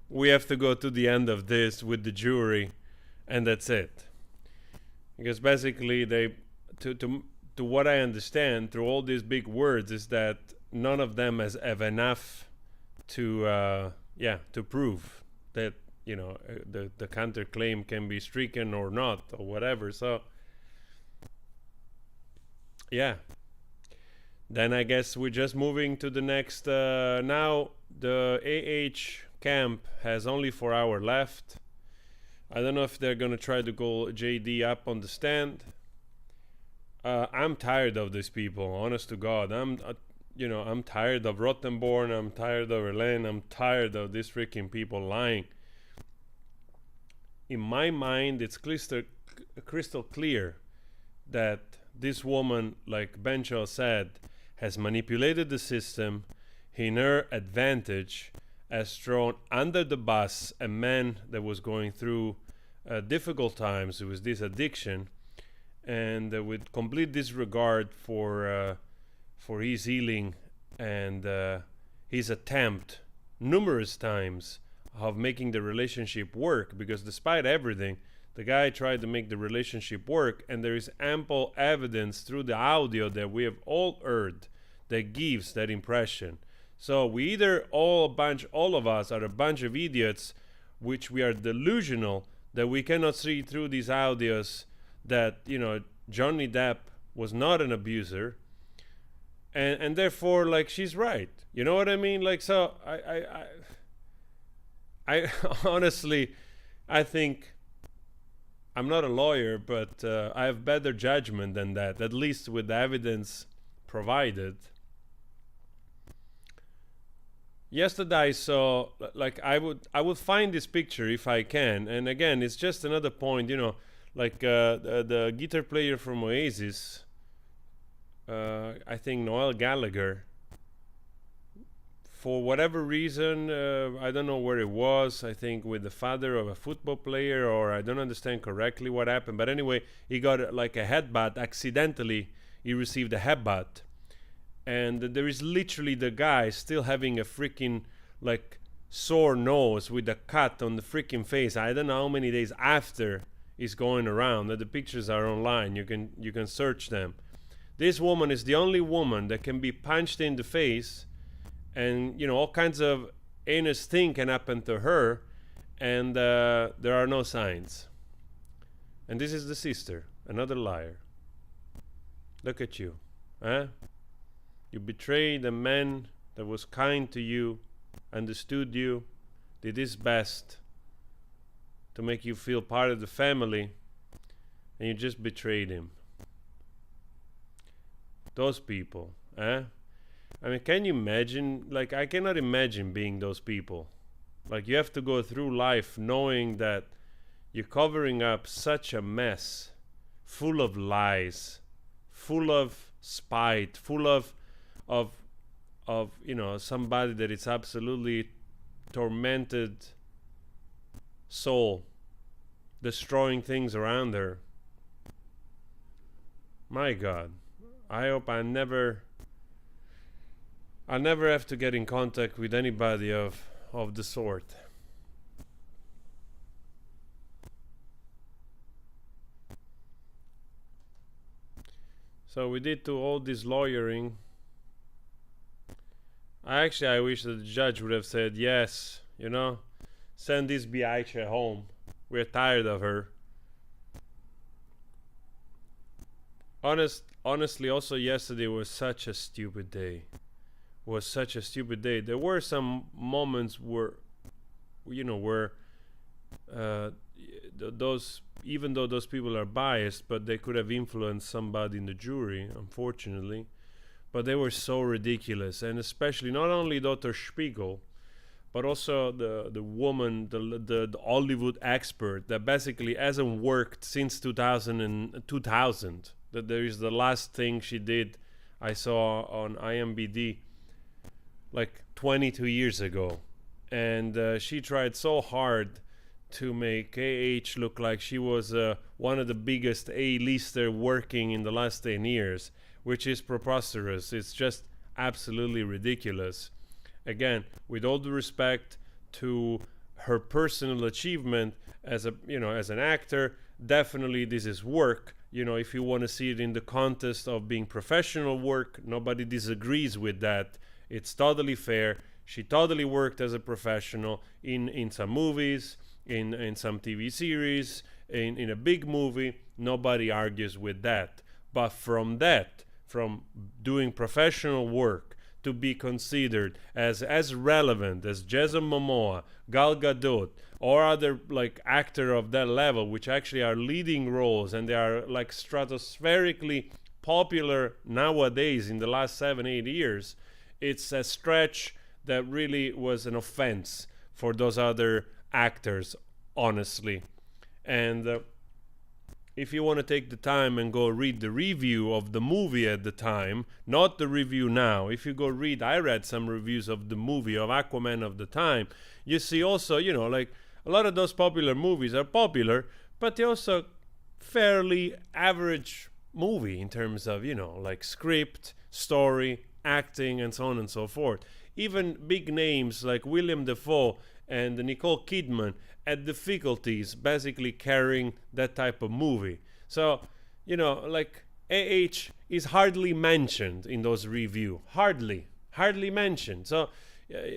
we have to go to the end of this with the jury, and that's it. Because basically, to what I understand through all these big words is that none of them have enough to prove that the counterclaim can be stricken or not or whatever. So yeah. Then I guess we're just moving to the next. Now the AH camp has only 4 hours left. I don't know if they're gonna try to call JD up on the stand. I'm tired of these people, honest to God. I'm tired of Rottenborn. I'm tired of Elaine. I'm tired of these freaking people lying. In my mind, it's crystal clear that this woman, like Bencho said, has manipulated the system in her advantage, has thrown under the bus a man that was going through difficult times with this addiction, and with complete disregard for his healing and his attempt numerous times of making the relationship work, because despite everything, the guy tried to make the relationship work, and there is ample evidence through the audio that we have all heard that gives that impression. So we either all of us are a bunch of idiots, which we are delusional that we cannot see through these audios that Johnny Depp was not an abuser, and therefore, like, she's right. You know what I mean? Like, so I honestly, I think. I'm not a lawyer, but I have better judgment than that, at least with the evidence provided. Yesterday I saw, like, I would find this picture if I can, and again, it's just another point, like the guitar player from Oasis, I think Noel Gallagher, for whatever reason, I don't know where it was, I think with the father of a football player, or I don't understand correctly what happened, but anyway, he got like a headbutt. Accidentally, he received a headbutt. And there is literally the guy still having a freaking, like, sore nose with a cut on the freaking face. I don't know how many days after is going around. The pictures are online. You can search them. This woman is the only woman that can be punched in the face, and all kinds of heinous thing can happen to her, and there are no signs. And this is the sister, another liar. Look at you, huh? You betrayed a man that was kind to you, understood you, did his best to make you feel part of the family, and you just betrayed him. Those people, huh? I mean, can you imagine? Like, I cannot imagine being those people. Like, you have to go through life knowing that you're covering up such a mess, full of lies, full of spite, full of somebody that is absolutely tormented soul, destroying things around her. My God, I hope I'll never have to get in contact with anybody of the sort. So we did do all this lawyering. I wish that the judge would have said, yes, send this biatch home. We're tired of her. Honestly, also yesterday was such a stupid day. There were some moments where, those, even though those people are biased, but they could have influenced somebody in the jury, unfortunately. But they were so ridiculous, and especially not only Dr. Spiegel, but also the woman, the Hollywood expert that basically hasn't worked since 2000. That there is the last thing she did, I saw on IMDb, like 22 years ago, and she tried so hard to make AH look like she was one of the biggest A-lister working in the last 10 years, which is preposterous. It's just absolutely ridiculous. Again, with all due respect to her personal achievement as an actor, definitely this is work. If you want to see it in the context of being professional work, nobody disagrees with that. It's totally fair. She totally worked as a professional in some movies, in some TV series, in a big movie. Nobody argues with that. But from doing professional work to be considered as relevant as Jason Momoa, Gal Gadot, or other actor of that level, which actually are leading roles, and they are stratospherically popular nowadays in the last 7-8 years, it's a stretch that really was an offense for those other actors, honestly. And if you want to take the time and go read the review of the movie at the time, not the review now, if you go read, I read some reviews of the movie of Aquaman of the time, you see also, a lot of those popular movies are popular, but they're also fairly average movie in terms of, script, story, acting, and so on and so forth. Even big names like William Dafoe and Nicole Kidman had difficulties basically carrying that type of movie. So, AH is hardly mentioned in those reviews. Hardly mentioned. So,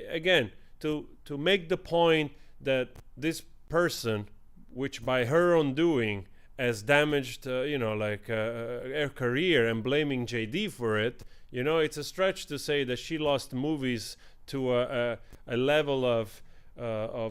again, to make the point that this person, which by her own doing has damaged, her career, and blaming JD for it, it's a stretch to say that she lost movies to a level of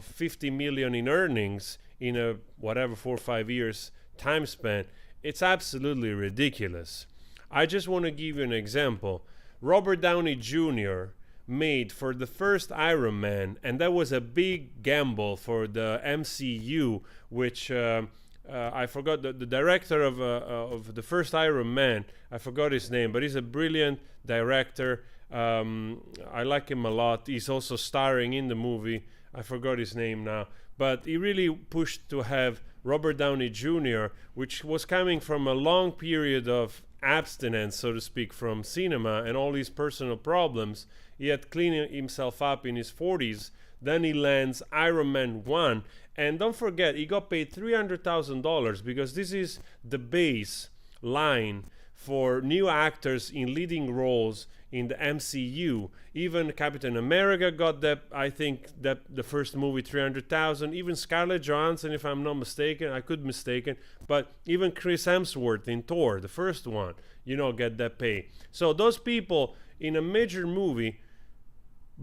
50 million in earnings in a 4 or 5 years time span. It's absolutely ridiculous. I just want to give you an example. Robert Downey Jr. made for the first Iron Man, and that was a big gamble for the MCU, which I forgot the director of the first Iron Man. I forgot his name, but he's a brilliant director. I like him a lot. He's also starring in the movie. I forgot his name now. But he really pushed to have Robert Downey Jr., which was coming from a long period of abstinence, so to speak, from cinema and all his personal problems. He had cleaned himself up in his 40s. Then he lands Iron Man 1. And don't forget, he got paid $300,000 because this is the base line for new actors in leading roles in the MCU. Even Captain America got that, I think, that the first movie, $300,000. Even Scarlett Johansson, if I'm not mistaken, I could be mistaken, but even Chris Hemsworth in Thor, the first one, get that pay. So those people in a major movie,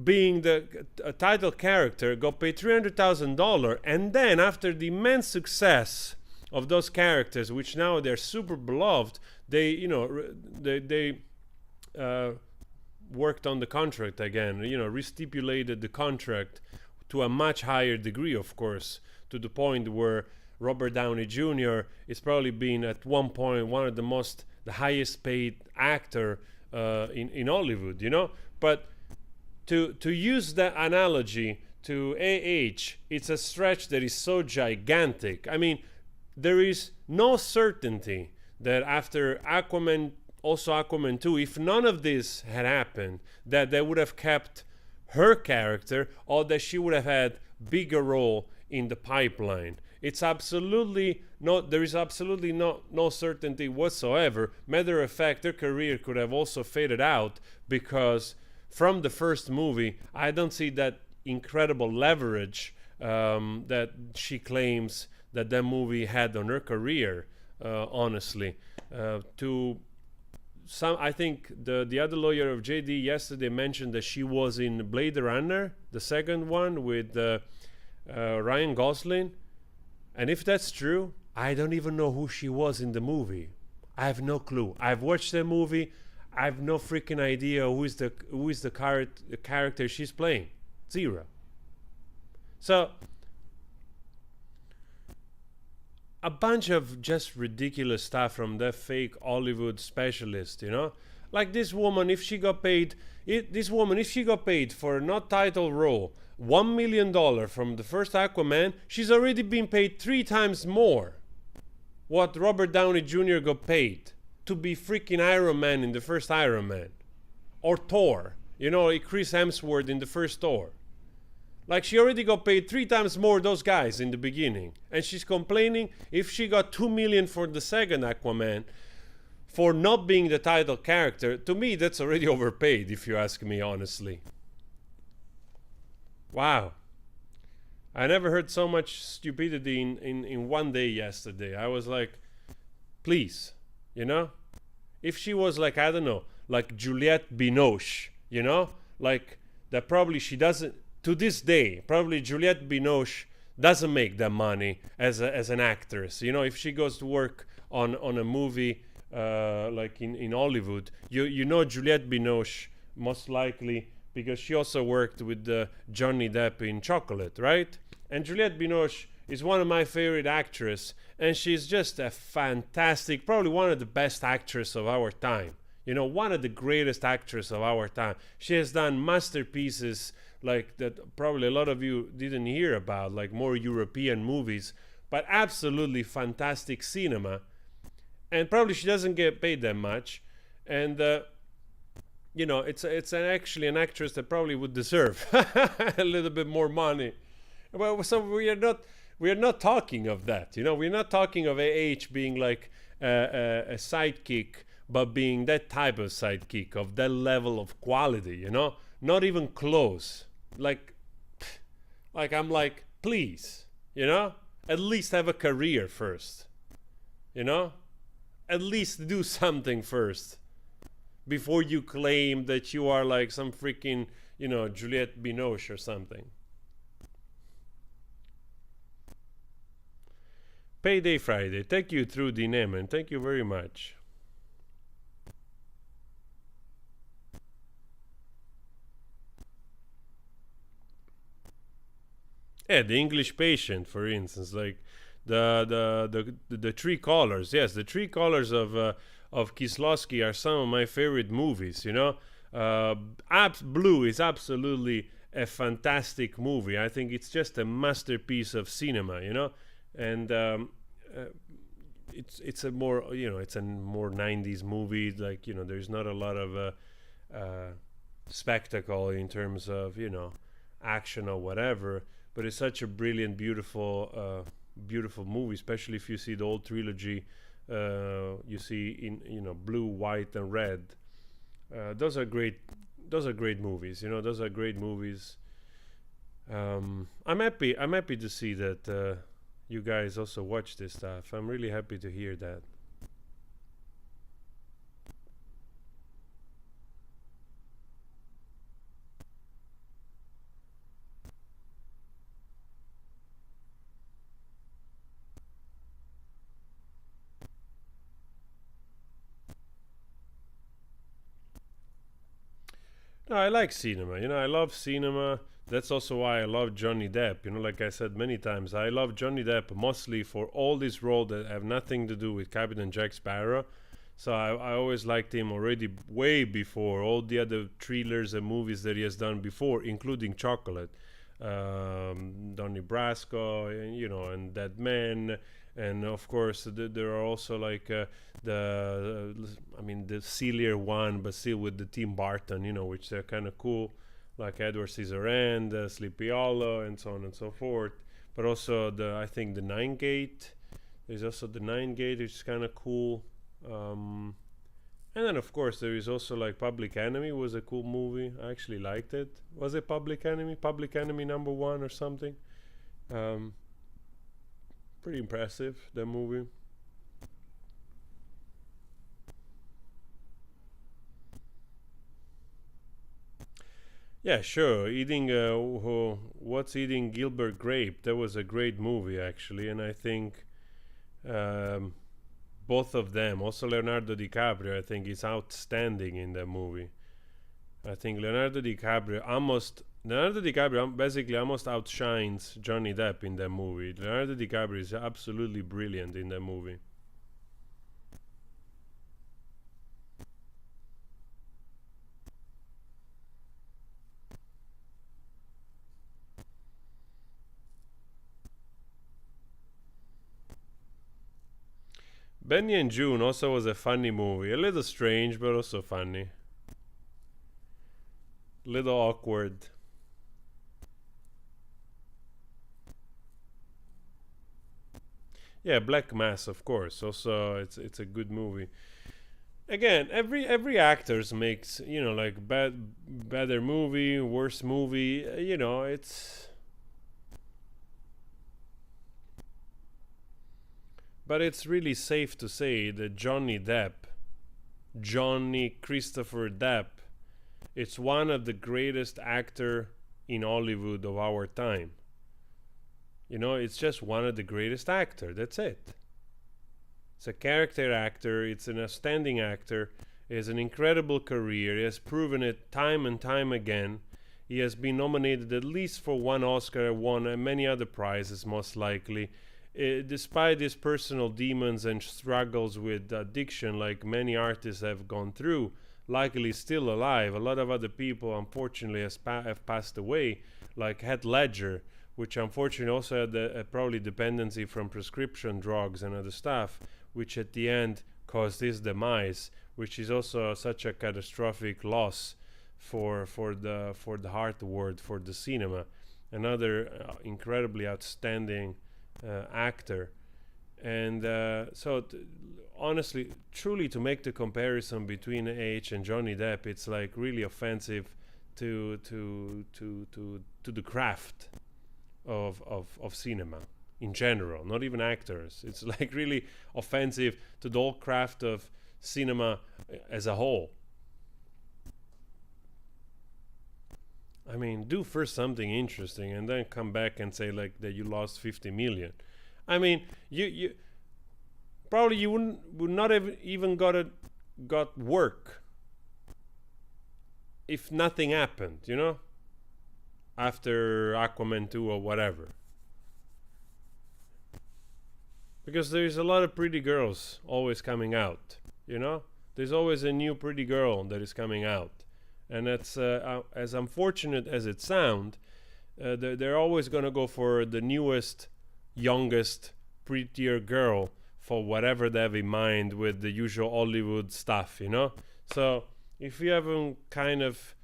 being a title character, got paid $300,000, and then after the immense success of those characters, which now they're super beloved, they worked on the contract again, restipulated the contract to a much higher degree, of course, to the point where Robert Downey Jr. is probably been at one point one of the highest paid actor in Hollywood, But to use that analogy to AH, it's a stretch that is so gigantic. I mean, there is no certainty that after Aquaman 2, if none of this had happened, that they would have kept her character, or that she would have had bigger role in the pipeline. It's absolutely there is absolutely no certainty whatsoever. Matter of fact, her career could have also faded out, because from the first movie, I don't see that incredible leverage that she claims that movie had on her career, honestly. I think the other lawyer of JD yesterday mentioned that she was in Blade Runner, the second one with Ryan Gosling. And if that's true, I don't even know who she was in the movie. I have no clue. I've watched the movie. I have no freaking idea who is the character she's playing. Zero. So a bunch of just ridiculous stuff from that fake Hollywood specialist, Like this woman, if she got paid, if she got paid for a not title role $1 million from the first Aquaman, she's already been paid 3 times more what Robert Downey Jr. got paid to be freaking Iron Man in the first Iron Man. Or Thor, you know, Chris Hemsworth in the first Thor. Like, she already got paid 3 times more those guys in the beginning. And she's complaining if she got $2 million for the second Aquaman for not being the title character. To me, that's already overpaid, if you ask me honestly. Wow. I never heard so much stupidity in one day yesterday. I was like, please, you know? If she was like, I don't know, like Juliette Binoche, you know? Like, that probably she doesn't, to this day, probably Juliette Binoche doesn't make that money as an actress. You know, if she goes to work on a movie like in Hollywood, you know Juliette Binoche most likely because she also worked with Johnny Depp in Chocolate, right? And Juliette Binoche is one of my favorite actresses, and she's just a fantastic, probably one of the best actresses of our time. You know, one of the greatest actresses of our time. She has done masterpieces like that probably a lot of you didn't hear about, like more European movies, but absolutely fantastic cinema. And probably she doesn't get paid that much. And, you know, it's actually an actress that probably would deserve a little bit more money. Well, so we are not talking of that, you know. We're not talking of AH being like a sidekick, but being that type of sidekick of that level of quality, you know. Not even close. Like I'm like, please, you know, at least have a career first, you know. At least do something first before you claim that you are like some freaking, you know, Juliette Binoche or something. Payday Friday. Thank you, through the Neiman. Thank you very much. Yeah, the English Patient, for instance, like the Three Colors. Yes, the Three Colors of Kieslowski are some of my favorite movies. You know, Blue is absolutely a fantastic movie. I think it's just a masterpiece of cinema. You know, and it's a more, you know, it's a more 90s movie. Like, you know, there's not a lot of spectacle in terms of, you know, action or whatever. But it's such a brilliant, beautiful movie, especially if you see the old trilogy. You see in, you know, blue, white, and red. Those are great movies. You know, those are great movies. I'm happy to see that you guys also watch this stuff. I'm really happy to hear that. No, I like cinema. You know, I love cinema. That's also why I love Johnny Depp. You know, like I said many times, I love Johnny Depp mostly for all these roles that have nothing to do with Captain Jack Sparrow. So I always liked him already way before all the other thrillers and movies that he has done before, including Chocolate, Donnie Brasco, and, you know, and Dead Man. And of course, there are also like the sillier one, but still with the Tim Burton, you know, which are kind of cool, like Edward Scissorhands, Sleepy Hollow, and so on and so forth. But also I think the Nine Gate. There's also the Nine Gate, which is kind of cool. And then of course there is also like Public Enemy was a cool movie. I actually liked it. Was it Public Enemy? Public Enemy #1 or something. Pretty impressive, that movie. Yeah, sure. What's Eating Gilbert Grape? That was a great movie, actually, and I think both of them, also Leonardo DiCaprio, I think is outstanding in that movie. I think Leonardo DiCaprio basically almost outshines Johnny Depp in that movie. Leonardo DiCaprio is absolutely brilliant in that movie. Benny and June also was a funny movie. A little strange, but also funny. Little awkward. Yeah, Black Mass, of course. Also, it's a good movie. Again, every actors makes, you know, like better movie, worse movie. You know, it's. But it's really safe to say that Johnny Christopher Depp, it's one of the greatest actor in Hollywood of our time. You know, it's just one of the greatest actor. That's it. It's a character actor. It's an outstanding actor. He has an incredible career. He has proven it time and time again. He has been nominated at least for one Oscar, won many other prizes, most likely. Despite his personal demons and struggles with addiction, like many artists have gone through, luckily still alive. A lot of other people, unfortunately, have passed away, like Heath Ledger, which unfortunately also had probably dependency from prescription drugs and other stuff, which at the end caused his demise, which is also such a catastrophic loss for the art world, for the cinema. Another incredibly outstanding actor. And honestly, truly, to make the comparison between H and Johnny Depp, it's like really offensive to the craft of cinema in general, not even actors. It's like really offensive to the whole craft of cinema as a whole. I mean, do first something interesting and then come back and say like that you lost 50 million. I mean, you probably you would not have even got work if nothing happened, you know, after Aquaman 2 or whatever. Because there's a lot of pretty girls always coming out, you know? There's always a new pretty girl that is coming out. And that's, as unfortunate as it sounds, they're always going to go for the newest, youngest, prettier girl for whatever they have in mind with the usual Hollywood stuff, you know? So if you haven't kind of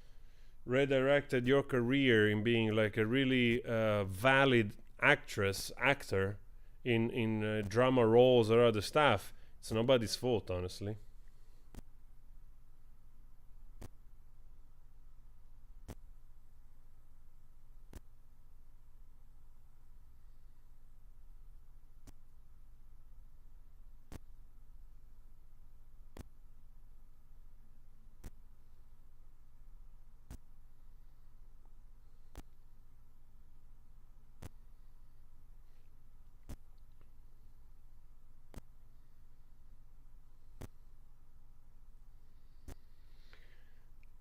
redirected your career in being like a really valid actor in drama roles or other stuff, it's nobody's fault, honestly.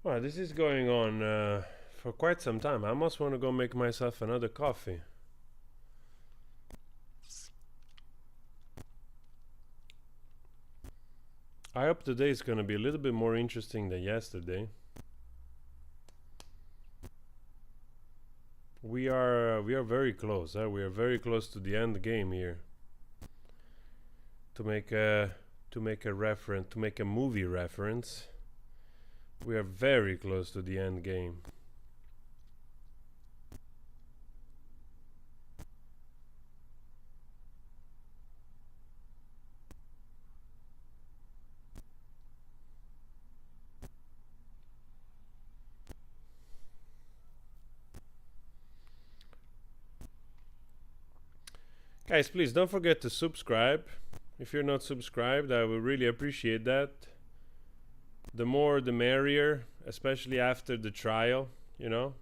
Well, this is going on for quite some time. I almost want to go make myself another coffee. I hope today is going to be a little bit more interesting than yesterday. We are very close. We are very close to the end game here. To make a movie reference. We are very close to the end game. Guys, please don't forget to subscribe. If you're not subscribed, I would really appreciate that. The more the merrier, especially after the trial, you know.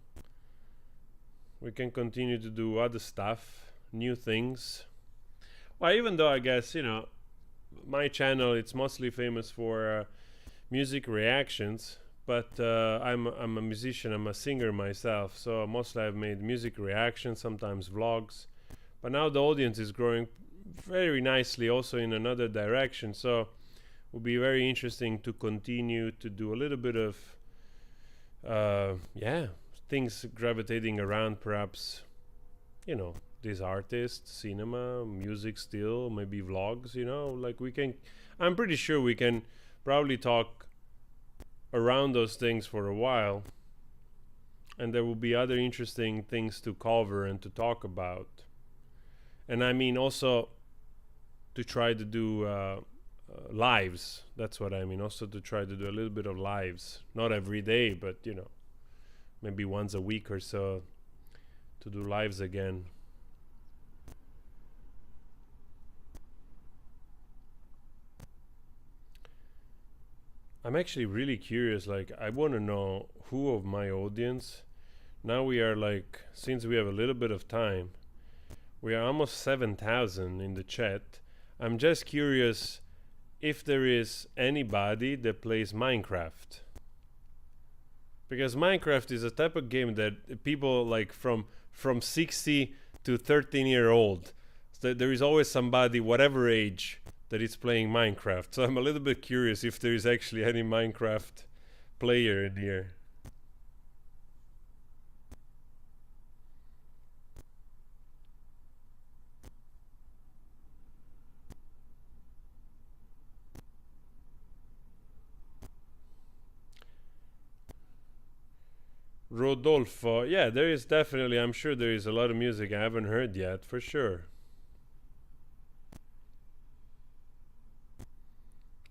We can continue to do other stuff, new things. Well, even though I guess, you know, my channel, it's mostly famous for music reactions, but I'm a musician, I'm a singer myself, so mostly I've made music reactions, sometimes vlogs. But now the audience is growing very nicely also in another direction, so will be very interesting to continue to do a little bit of things gravitating around, perhaps, you know, these artists, cinema, music still, maybe vlogs, you know, like we can, I'm pretty sure we can probably talk around those things for a while, and there will be other interesting things to cover and to talk about. And I mean also to try to do lives. That's what I mean. Also to try to do a little bit of lives, not every day, but you know, maybe once a week or so, to do lives again. I'm actually really curious, like I want to know who of my audience, now we are like, since we have a little bit of time, we are almost 7,000 in the chat. I'm just curious if there is anybody that plays Minecraft. Because Minecraft is a type of game that people like from 60 to 13-year-old. So there is always somebody, whatever age, that is playing Minecraft. So I'm a little bit curious if there is actually any Minecraft player in here. Rodolfo, yeah, there is definitely, I'm sure there is a lot of music I haven't heard yet, for sure.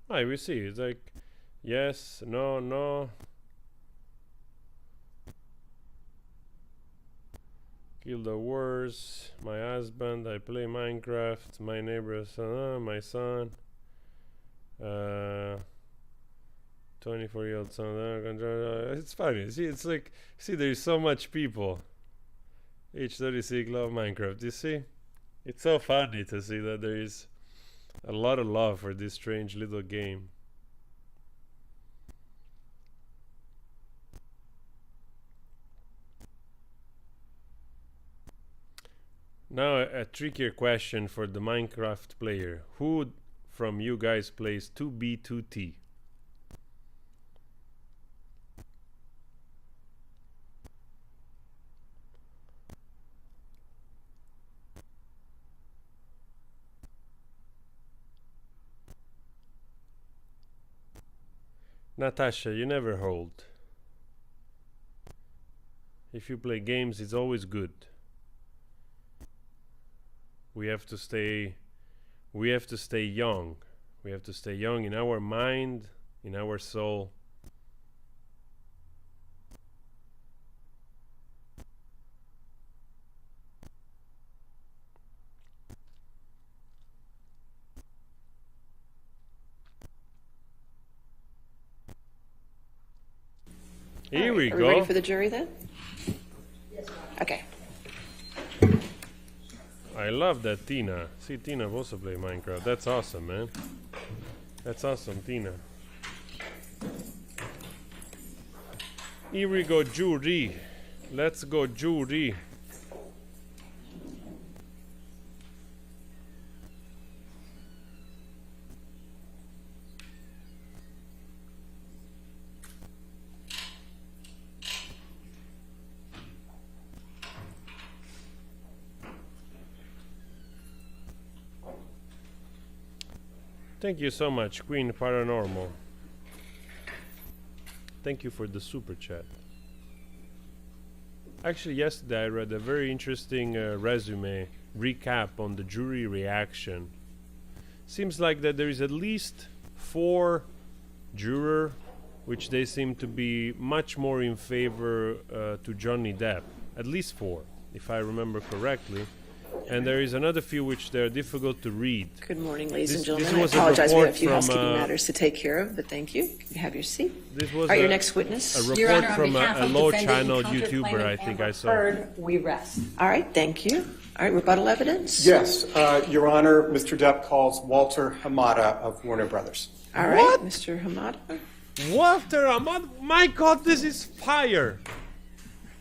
Ah, we see, it's like, yes, no, no. Kill the worst, my husband, I play Minecraft, my neighbor's son, my son. 24-year-old son, it's funny, see, it's like, see, there's so much people. Age 36 love Minecraft, you see? It's so funny to see that there is a lot of love for this strange little game. Now a trickier question for the Minecraft player. Who from you guys plays 2B2T? Natasha, you never hold. If you play games, it's always good. We have to stay young. We have to stay young in our mind, in our soul. Here we go. Are we ready for the jury then? Yes. Okay. I love that Tina. See, Tina also play Minecraft. That's awesome, man. That's awesome, Tina. Here we go, jury. Let's go, jury. Thank you so much, Queen Paranormal. Thank you for the super chat. Actually, yesterday I read a very interesting resume recap on the jury reaction. Seems like that there is at least 4 jurors, which they seem to be much more in favor to Johnny Depp. At least 4, if I remember correctly. And there is another few which they're difficult to read. Good morning, ladies and gentlemen. I apologize, we have a few housekeeping matters to take care of, but thank you. You can have your seat. This was your next witness. A report from a low-channel YouTuber, I think I saw. Heard, we rest. All right, thank you. All right, rebuttal evidence? Yes, Your Honor, Mr. Depp calls Walter Hamada of Warner Brothers. All right, what? Mr. Hamada. Walter Hamada? My God, this is fire.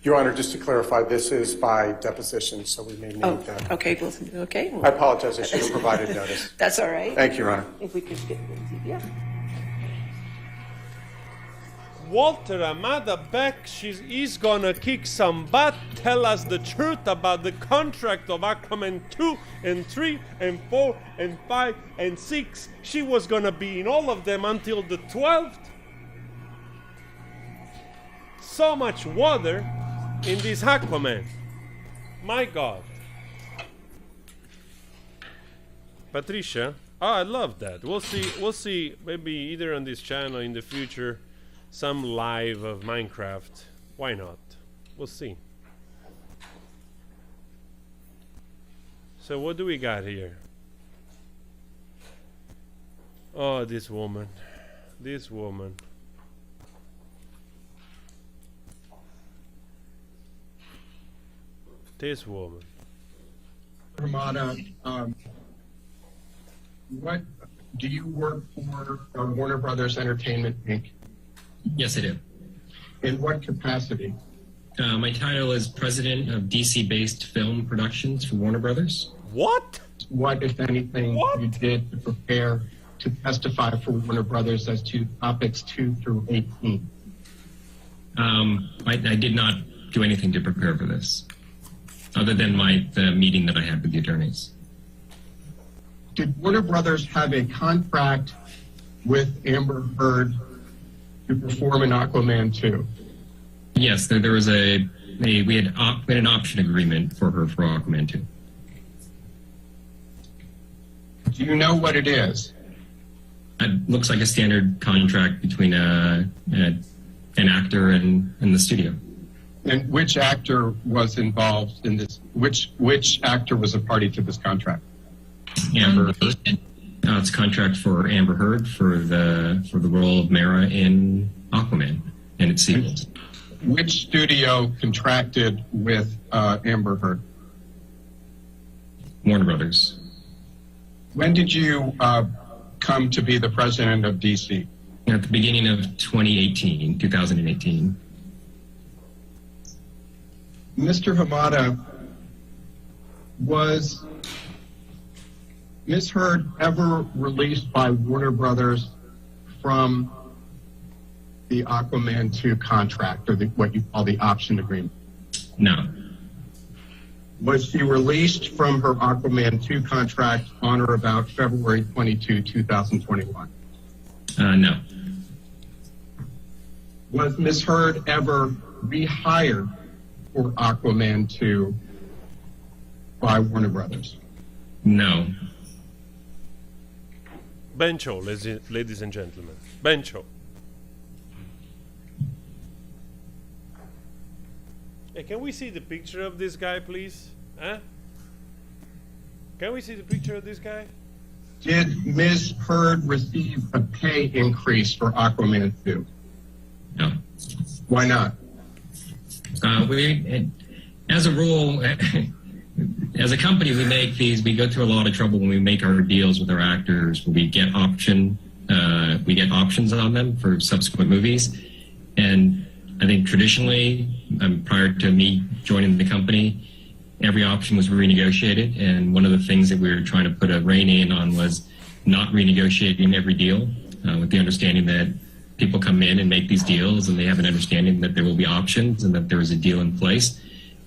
Your Honor, just to clarify, this is by deposition, so we may need that. Okay, okay. I apologize, I should have provided notice. That's all right. Thank you, Your Honor. If we could get Lindsay, yeah. Walter Hamada back. He's gonna kick some butt, tell us the truth about the contract of Aquaman 2 and 3 and 4 and 5 and 6. She was gonna be in all of them until the 12th. So much water in this Aquaman. My God. Patricia. Oh, I love that. We'll see maybe either on this channel in the future some live of Minecraft. Why not? We'll see. So what do we got here? Oh, this woman. This woman. This woman. Hamada, what do you work for Warner Brothers Entertainment Inc.? Yes, I do. In what capacity? My title is President of DC-based film productions for Warner Brothers. What? What, if anything, you did to prepare to testify for Warner Brothers as to topics 2 through 18? I did not do anything to prepare for this, other than the meeting that I had with the attorneys. Did Warner Brothers have a contract with Amber Heard to perform in Aquaman 2? Yes, there was we had an option agreement for her for Aquaman 2. Do you know what it is? It looks like a standard contract between an actor and the studio. And which actor was involved in this? Which actor was a party to this contract? Amber Heard. It's a contract for Amber Heard for the role of Mara in Aquaman and its sequels. Which studio contracted with Amber Heard? Warner Brothers. When did you come to be the president of DC? At the beginning of 2018. Mr. Hamada, was Ms. Heard ever released by Warner Brothers from the Aquaman 2 contract, or what you call the option agreement? No. Was she released from her Aquaman 2 contract on or about February 22, 2021? No. Was Ms. Heard ever rehired for Aquaman 2 by Warner Brothers? No. Bencho, ladies and gentlemen. Bencho. Hey, can we see the picture of this guy, please? Huh? Can we see the picture of this guy? Did Ms. Heard receive a pay increase for Aquaman 2? No. Why not? As a rule, as a company, we go through a lot of trouble when we make our deals with our actors. We get options on them for subsequent movies. And I think traditionally, prior to me joining the company, every option was renegotiated. And one of the things that we were trying to put a rein in on was not renegotiating every deal, with the understanding that people come in and make these deals and they have an understanding that there will be options and that there is a deal in place.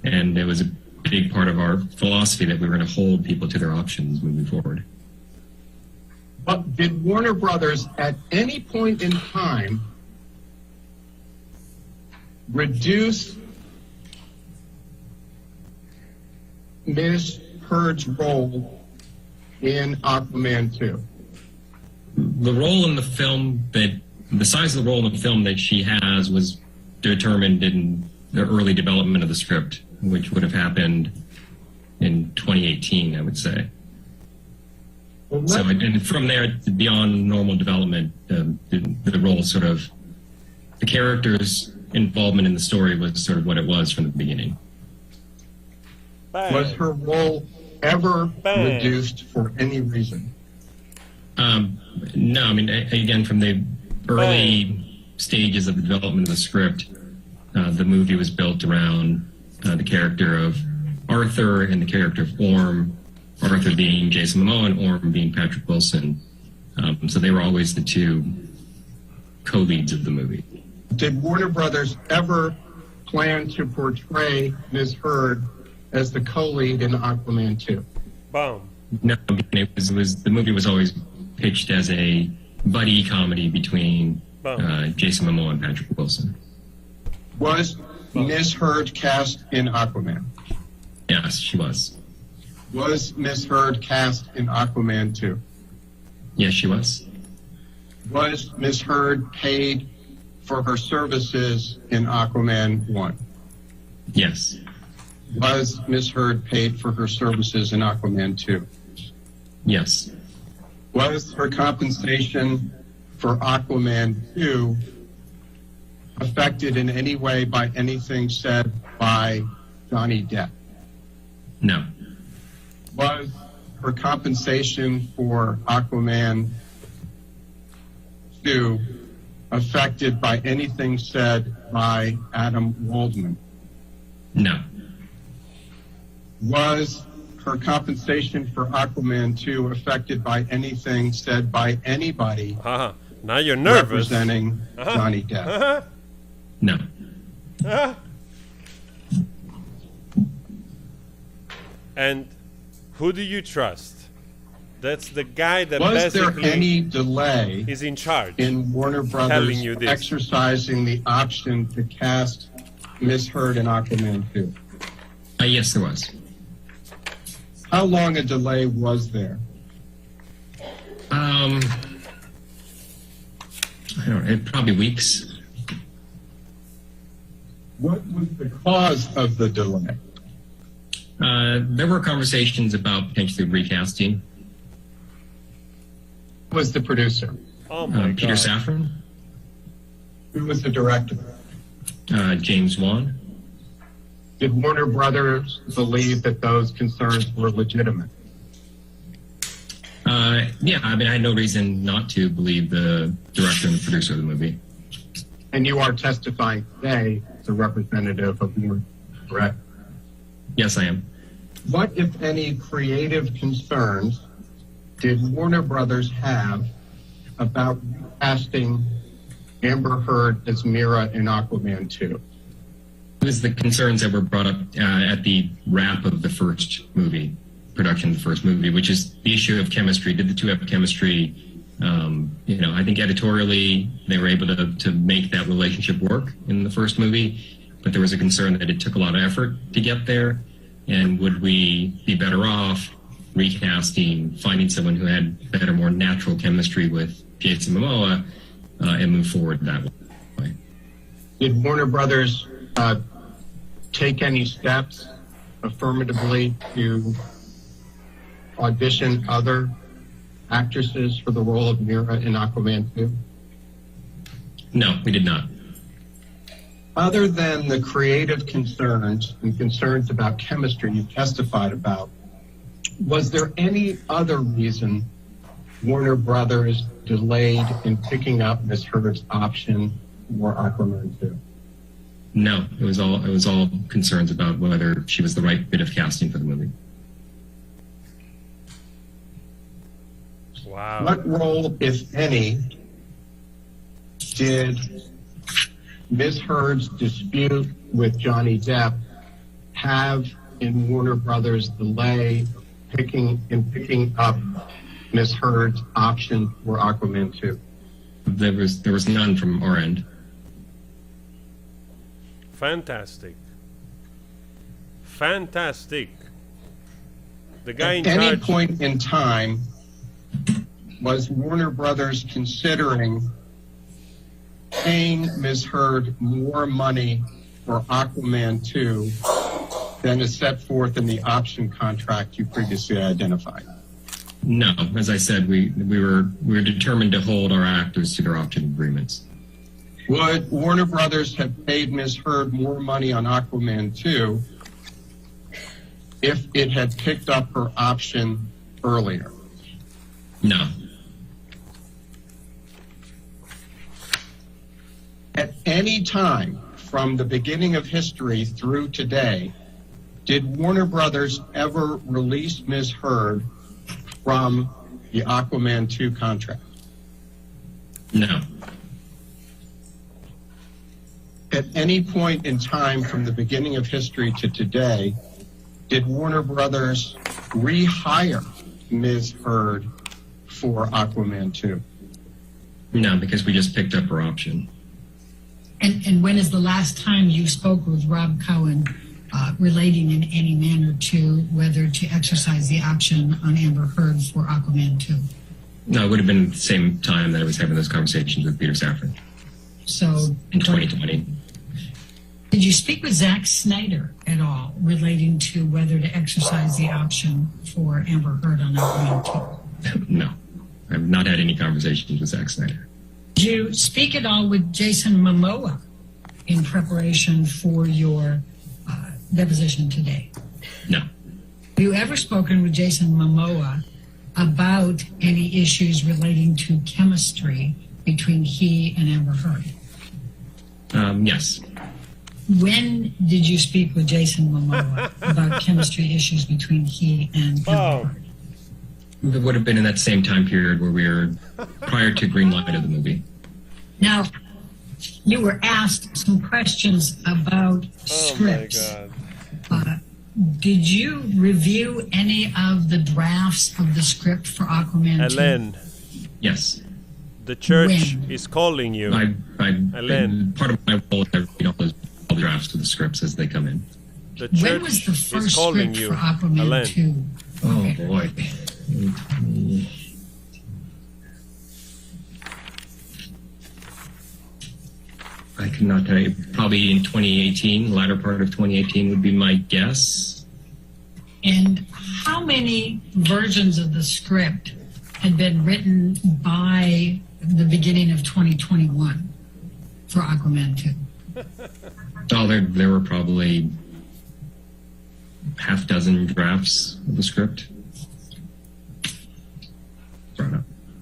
And it was a big part of our philosophy that we were going to hold people to their options moving forward. But did Warner Brothers at any point in time reduce Ms. Heard's role in Aquaman 2? The role in the film the size of the role in the film that she has was determined in the early development of the script, which would have happened in 2018, I would say. Well, so, and from there, beyond normal development, the role sort of, the character's involvement in the story was sort of what it was from the beginning. Bang. Was her role ever reduced for any reason? No, I mean, again, from the early stages of the development of the script, the movie was built around the character of Arthur and the character of Orm, Arthur being Jason Momoa and Orm being Patrick Wilson. So they were always the two co-leads of the movie. Did Warner Brothers ever plan to portray Ms. Heard as the co-lead in Aquaman 2? Boom. No, it was the movie was always pitched as a buddy comedy between Jason Momoa and Patrick Wilson. Was Ms. Heard cast in Aquaman? Yes, she was. Was Ms. Heard cast in Aquaman 2? Yes, she was. Was Ms. Heard paid for her services in Aquaman 1? Yes. Was Ms. Heard paid for her services in Aquaman 2? Yes. Was her compensation for Aquaman 2 affected in any way by anything said by Johnny Depp? No. Was her compensation for Aquaman 2 affected by anything said by Adam Waldman? No. Was her compensation for Aquaman 2 affected by anything said by anybody Now you're nervous. representing Johnny Depp? No. And who do you trust? That's the guy that Was basically there any delay is in charge. in Warner telling Brothers you this. exercising the option to cast Ms. Heard in Aquaman 2? Yes, there was. How long a delay was there? I don't know, probably weeks. What was the cause of the delay? There were conversations about potentially recasting. Who was the producer? Oh my Peter God. Safran, Who was the director? James Wan. Did Warner Brothers believe that those concerns were legitimate? Yeah, I mean, I had no reason not to believe the director and the producer of the movie. And you are testifying today as a representative of Warner, correct? Yes, I am. What, if any, creative concerns did Warner Brothers have about casting Amber Heard as Mira in Aquaman 2? It was the concerns that were brought up at the wrap of the first movie, production of the first movie, which is the issue of chemistry. Did the two have chemistry? I think editorially they were able to make that relationship work in the first movie, but there was a concern that it took a lot of effort to get there. And would we be better off recasting, finding someone who had better, more natural chemistry with Jason Momoa and move forward that way? Did Warner Brothers take any steps affirmatively to audition other actresses for the role of Mira in Aquaman 2? No, we did not. Other than the creative concerns and concerns about chemistry you testified about, was there any other reason Warner Brothers delayed in picking up Ms. Heard's option for Aquaman 2? No, it was all concerns about whether she was the right bit of casting for the movie. Wow. What role, if any, did Ms. Heard's dispute with Johnny Depp have in Warner Brothers' delay picking up Ms. Heard's option for Aquaman 2? There was none from our end. Fantastic. Fantastic. The guy in At any charge. point in time, was Warner Brothers considering paying Ms. Heard more money for Aquaman 2 than is set forth in the option contract you previously identified? No, as I said, we were determined to hold our actors to their option agreements. Would Warner Brothers have paid Ms. Heard more money on Aquaman 2 if it had picked up her option earlier? No. At any time from the beginning of history through today, did Warner Brothers ever release Ms. Heard from the Aquaman 2 contract? No. at any point in time from the beginning of history to today, did Warner Brothers rehire Ms. Heard for Aquaman 2? No, because we just picked up her option. And when is the last time you spoke with Rob Cohen relating in any manner to whether to exercise the option on Amber Heard for Aquaman 2? No, it would have been at the same time that I was having those conversations with Peter Safran. So in 2020. Did you speak with Zack Snyder at all relating to whether to exercise the option for Amber Heard on Aquaman 2? No, I've not had any conversations with Zack Snyder. Did you speak at all with Jason Momoa in preparation for your deposition today? No. Have you ever spoken with Jason Momoa about any issues relating to chemistry between he and Amber Heard? Yes. When did you speak with Jason Momoa about chemistry issues between he and Amber Heard? It would have been in that same time period where we were prior to green light of the movie. Now, you were asked some questions about scripts. Did you review any of the drafts of the script for Aquaman 2? Ellen, Yes. the church is calling you. Ellen. Part of my role is I read all the drafts of the scripts as they come in. The church When was the is first calling script you. for Aquaman Ellen. 2? Oh, Okay. boy. I cannot tell you. Probably in 2018, latter part of 2018 would be my guess. And how many versions of the script had been written by the beginning of 2021 for Aquaman 2? Oh, there were probably half dozen drafts of the script. All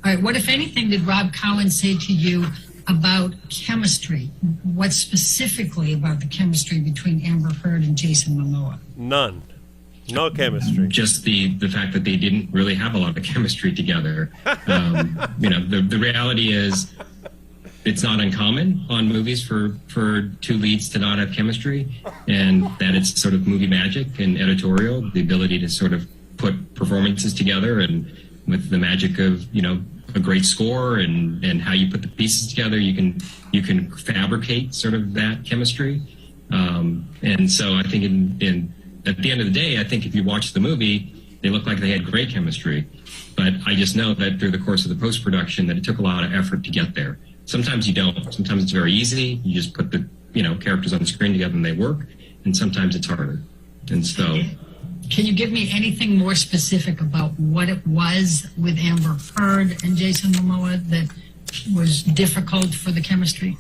right, what, if anything, did Rob Cohen say to you about chemistry? What specifically about the chemistry between Amber Heard and Jason Momoa? None. No chemistry. Just the fact that they didn't really have a lot of chemistry together. The reality is it's not uncommon on movies for two leads to not have chemistry, and that it's sort of movie magic and editorial, the ability to sort of put performances together, and with the magic of, a great score and how you put the pieces together, you can fabricate sort of that chemistry. And so I think at the end of the day, I think if you watch the movie, they look like they had great chemistry. But I just know that through the course of the post-production that it took a lot of effort to get there. Sometimes you don't. Sometimes it's very easy. You just put the characters on the screen together and they work. And sometimes it's harder. And so... Can you give me anything more specific about what it was with Amber Heard and Jason Momoa that was difficult for the chemistry?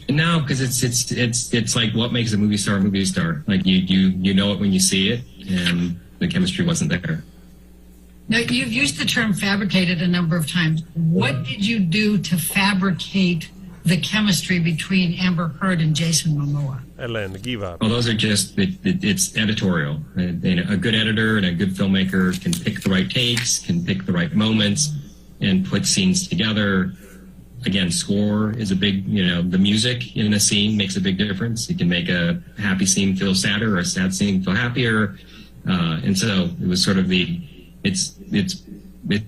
No, because it's like what makes a movie star a movie star. Like you know it when you see it, and the chemistry wasn't there. Now, you've used the term fabricated a number of times. What did you do to fabricate the chemistry between Amber Heard and Jason Momoa? Ellen, give up. Well, those are just, it's editorial. A good editor and a good filmmaker can pick the right takes, can pick the right moments, and put scenes together. Again, score is a big, the music in a scene makes a big difference. It can make a happy scene feel sadder or a sad scene feel happier. And so it was sort of it's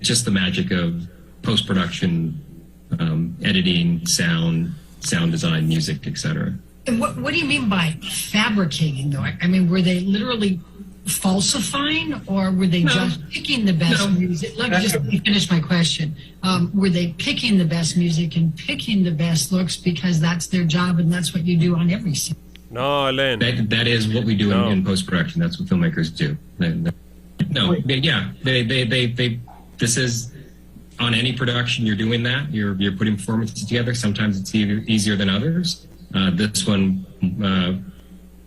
just the magic of post-production, editing, sound design, music, etc. And what do you mean by fabricating, though? I mean, were they literally falsifying, or were they just picking the best music? Let me finish my question. Were they picking the best music and picking the best looks because that's their job and that's what you do on every scene? No, Ellen. That is what we do in post-production. That's what filmmakers do. This is, on any production, you're doing that. You're putting performances together. Sometimes it's easier than others. This one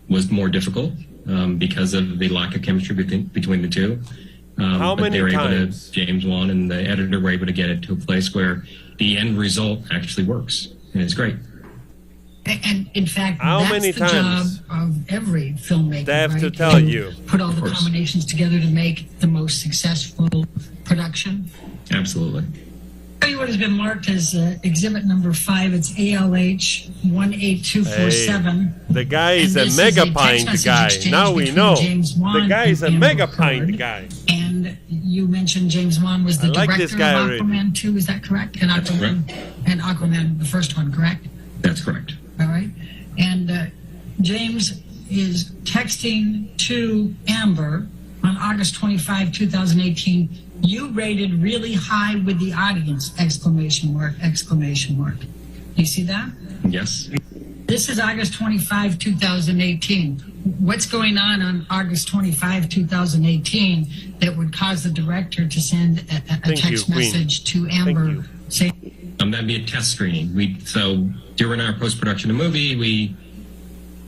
was more difficult because of the lack of chemistry between the two. How many times? James Wan and the editor were able to get it to a place where the end result actually works, and it's great. And in fact, How that's many the times? job of every filmmaker. They have to right? tell you. Put all the combinations together to make the most successful production. Absolutely. Tell you what has been marked as exhibit number 5. It's ALH 18247. The guy is a megapint guy. Now we know. The guy is a megapint guy. And you mentioned James Wan was the director of Aquaman 2. Is that correct? And Aquaman, the first one, correct? That's correct. All right. And James is texting to Amber on August 25, 2018. You rated really high with the audience, exclamation mark, exclamation mark. Do you see that? Yes. This is August 25, 2018. What's going on August 25, 2018 that would cause the director to send a text message to Amber saying... That'd be a test screening. So during our post-production of movie, we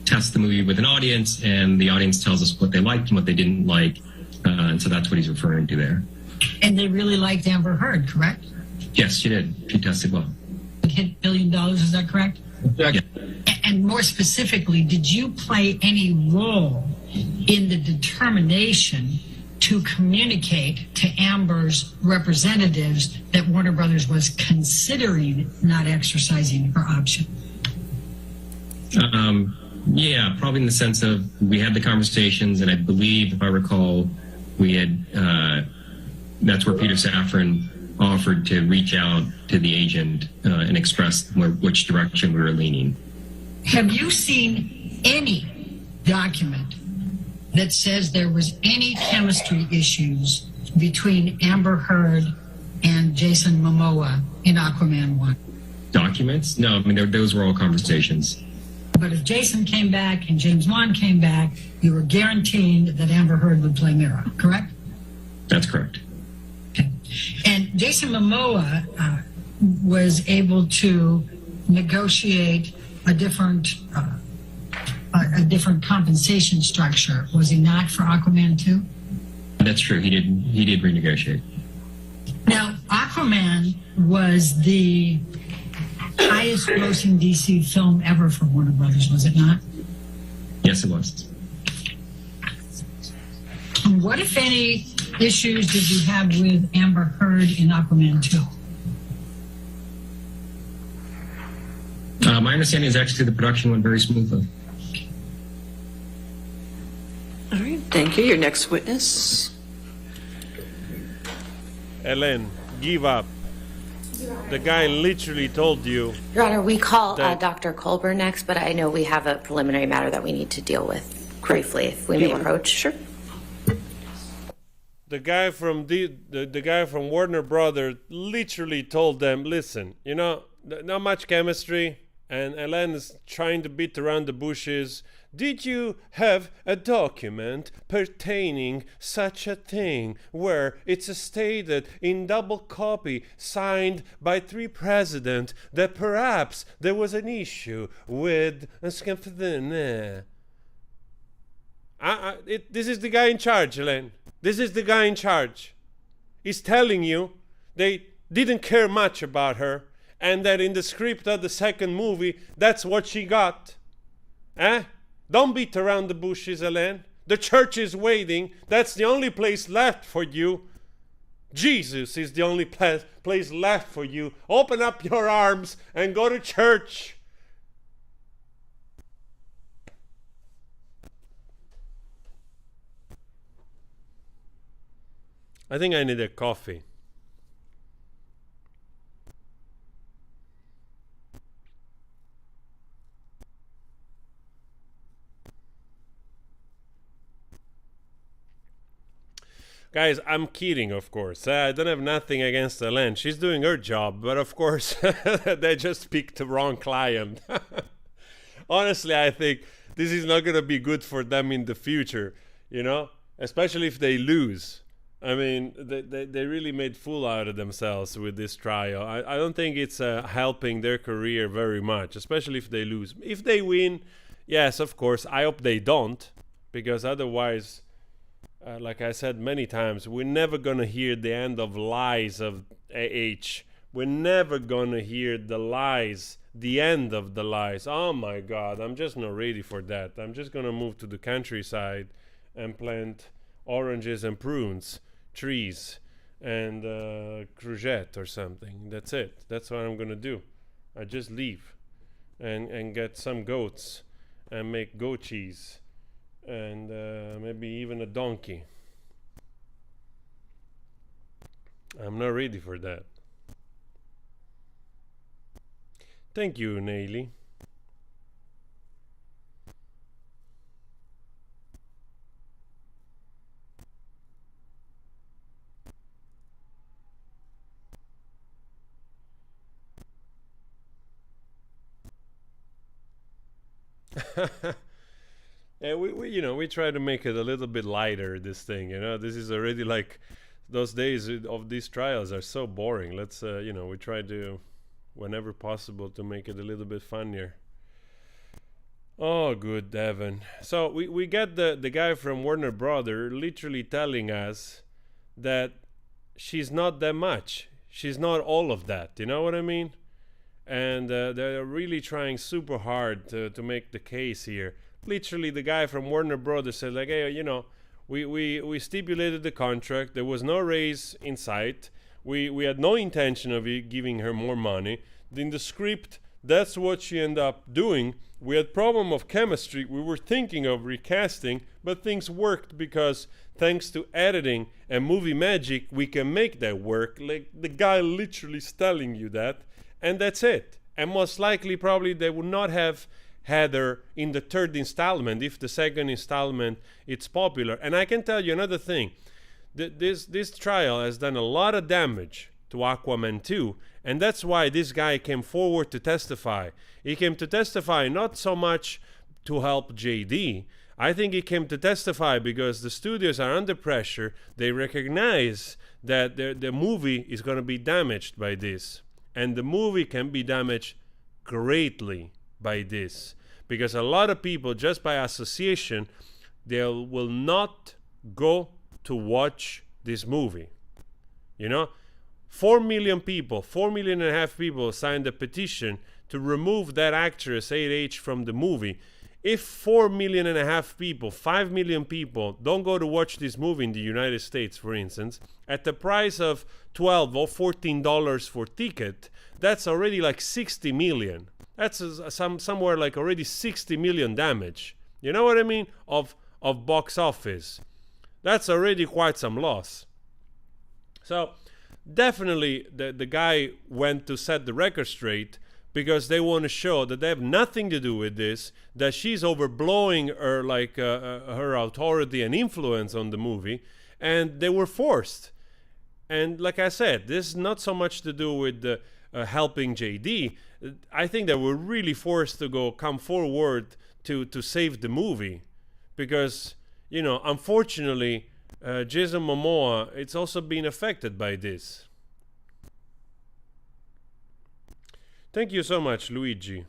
test the movie with an audience, and the audience tells us what they liked and what they didn't like. And so that's what he's referring to there. And they really liked Amber Heard, correct? Yes, she did. She tested well. It hit $1 billion, is that correct? Yeah. And more specifically, did you play any role in the determination to communicate to Amber's representatives that Warner Brothers was considering not exercising her option? Yeah, probably in the sense of we had the conversations, and I believe, if I recall, we had... that's where Peter Safran offered to reach out to the agent and express which direction we were leaning. Have you seen any document that says there was any chemistry issues between Amber Heard and Jason Momoa in Aquaman 1? Documents? No, I mean, those were all conversations. But if Jason came back and James Wan came back, you were guaranteeing that Amber Heard would play Mira, correct? That's correct. And Jason Momoa was able to negotiate a different compensation structure, was he not, for Aquaman 2? That's true. He did renegotiate. Now, Aquaman was the highest grossing DC film ever for Warner Brothers, was it not? Yes, it was. What, if any, issues did you have with Amber Heard in Aquaman 2? My understanding is actually the production went very smoothly. All right, thank you. Your next witness. Ellen, give up. The guy literally told you. Your Honor, we call Dr. Goldwater next, but I know we have a preliminary matter that we need to deal with briefly, if we may approach. Sure. The guy from the guy from Warner Brothers literally told them, listen, you know, not much chemistry, and Ellen is trying to beat around the bushes. Did you have a document pertaining such a thing where it's stated in double copy signed by 3 presidents that perhaps there was an issue with this is the guy in charge, Ellen. This is the guy in charge. He's telling you they didn't care much about her, and that in the script of the second movie, that's what she got. Don't beat around the bushes, Ellen. The church is waiting. That's the only place left for you. Jesus is the only place left for you. Open up your arms and go to church. I think I need a coffee. Guys, I'm kidding, of course. I don't have nothing against Ellen. She's doing her job, but of course, they just picked the wrong client. Honestly, I think this is not going to be good for them in the future, you know? Especially if they lose. I mean, they really made fool out of themselves with this trial. I don't think it's helping their career very much, especially if they lose. If they win, yes, of course. I hope they don't, because otherwise, like I said many times, we're never going to hear the end of lies of AH. We're never going to hear the lies, the end of the lies. Oh my God, I'm just not ready for that. I'm just going to move to the countryside and plant oranges and prunes trees and courgette or something. That's it. That's what I'm gonna do. I just leave and get some goats and make goat cheese and maybe even a donkey. I'm not ready for that. Thank you, Naily. Yeah, we try to make it a little bit lighter, this thing, this is already like those days of these trials are so boring. Let's we try to, whenever possible, to make it a little bit funnier. Oh, good Devin. So we get the guy from Warner Brother literally telling us that she's not that much, she's not all of that, you know what I mean? And they're really trying super hard to make the case here. Literally, the guy from Warner Brothers said, like, hey, we stipulated the contract. There was no raise in sight. We had no intention of giving her more money. In the script, that's what she ended up doing. We had problem of chemistry. We were thinking of recasting, but things worked because thanks to editing and movie magic, we can make that work. Like, the guy literally is telling you that. And that's it. And most likely, probably, they would not have had her in the third installment if the second installment it's popular. And I can tell you another thing. This trial has done a lot of damage to Aquaman 2. And that's why this guy came forward to testify. He came to testify not so much to help JD. I think he came to testify because the studios are under pressure. They recognize that the movie is going to be damaged by this. And the movie can be damaged greatly by this. Because a lot of people, just by association, they will not go to watch this movie. 4 million people, 4.5 million people signed a petition to remove that actress 8H from the movie. If 4.5 million people, 5 million people don't go to watch this movie in the United States, for instance, at the price of $12 or $14 for ticket, that's already like 60 million. That's somewhere like already 60 million damage. You know what I mean? Of box office. That's already quite some loss. So definitely the guy went to set the record straight because they want to show that they have nothing to do with this, that she's overblowing her her authority and influence on the movie, and they were forced. And like I said, this is not so much to do with helping JD. I think they were really forced to come forward to save the movie, because unfortunately, Jason Momoa, it's also been affected by this. Thank you so much, Luigi.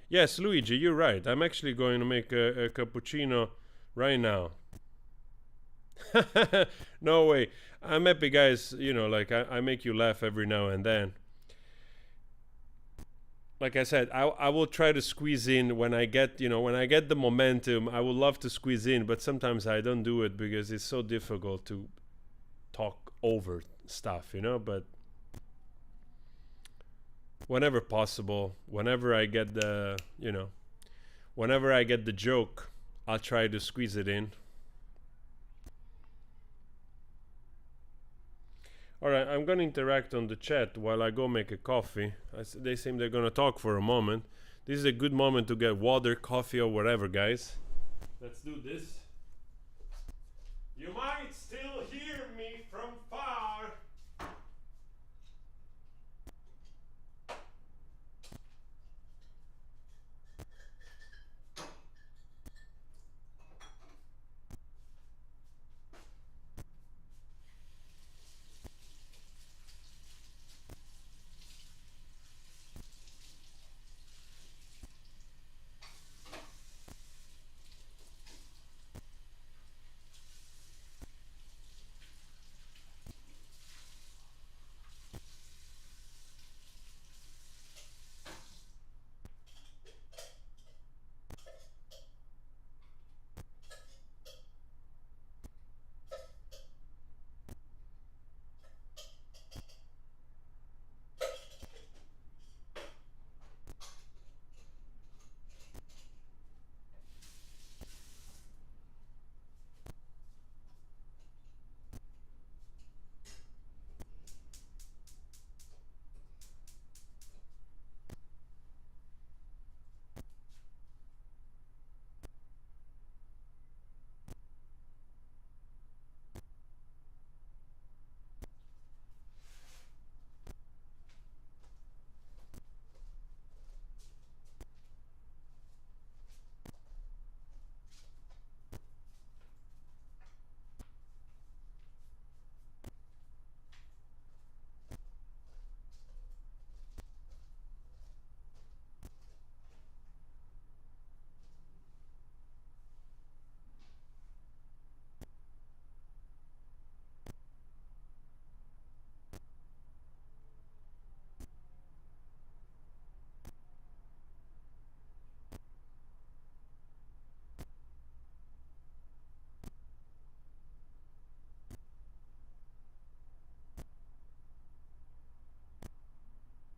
Yes, Luigi, you're right. I'm actually going to make a cappuccino right now. No way. I'm happy, guys. I make you laugh every now and then. Like I said, I will try to squeeze in when I get the momentum. I would love to squeeze in, but sometimes I don't do it because it's so difficult to talk over stuff, but whenever possible, whenever I get the joke, I'll try to squeeze it in. Alright, I'm going to interact on the chat while I go make a coffee. They seem they're going to talk for a moment. This is a good moment to get water, coffee, or whatever, guys. Let's do this. You might still hear me from far.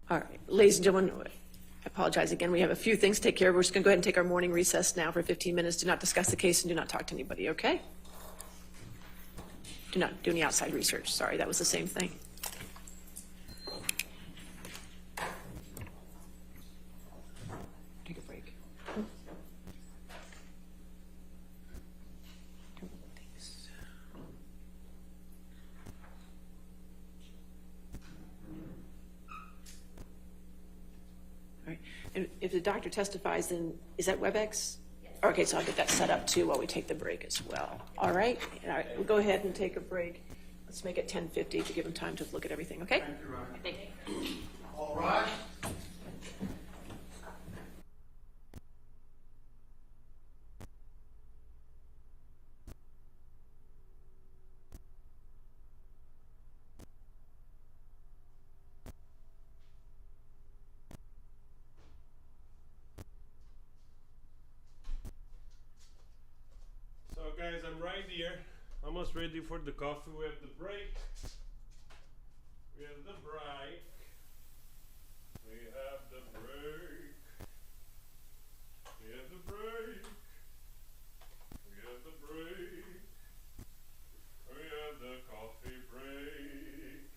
All right, ladies and gentlemen, I apologize again. We have a few things to take care of. We're just going to go ahead and take our morning recess now for 15 minutes. Do not discuss the case and do not talk to anybody, okay? Do not do any outside research. Sorry, that was the same thing. Take a break. All right. And if the doctor testifies, then is that WebEx? Yes. Okay, so I'll get that set up too while we take the break as well. All right. All right. We'll go ahead and take a break. Let's make it 10:50 to give them time to look at everything. Okay. Thank you, Ryan. Thank you. All right. So guys, I'm right here. Almost ready for the coffee. We have the break. We have the break. We have the break. We have the break. We have the break. We have the coffee break.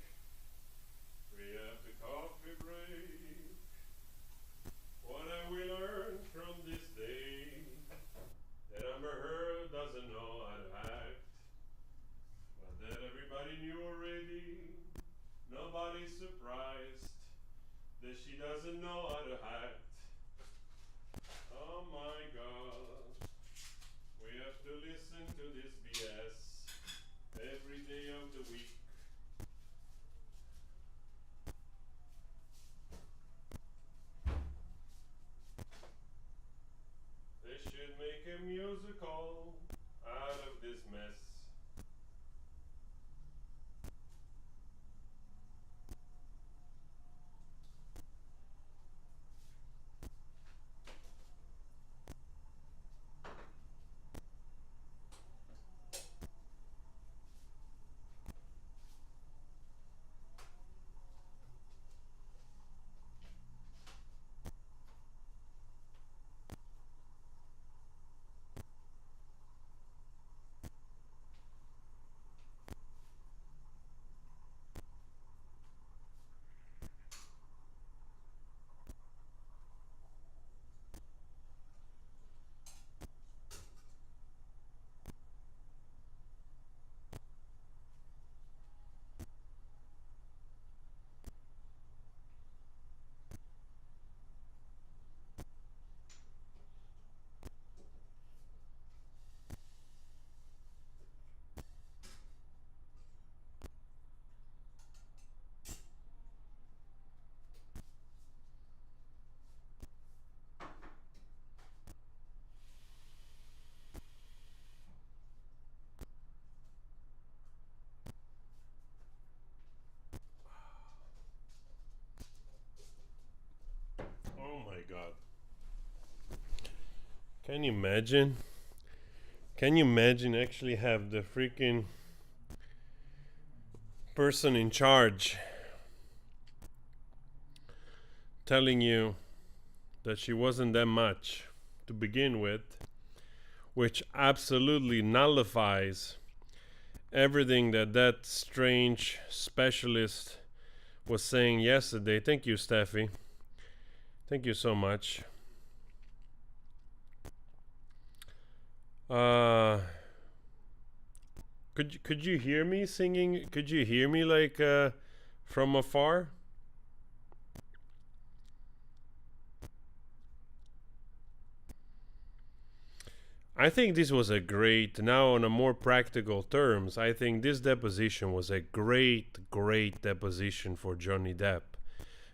We have the coffee break. What have we learned from this day? That Amber Heard doesn't know how to act, but that everybody knew already. Nobody's surprised that she doesn't know how to act. Oh my God, we have to listen to this BS every day of the week. They should make a musical out of this mess. Oh my God. Can you imagine? Can you imagine actually have the freaking person in charge telling you that she wasn't that much to begin with, which absolutely nullifies everything that that strange specialist was saying yesterday. Thank you, Steffi. Thank you so much. Could you hear me singing? Could you hear me like from afar? I think this was a great, now on a more practical terms, I think this deposition was a great deposition for Johnny Depp.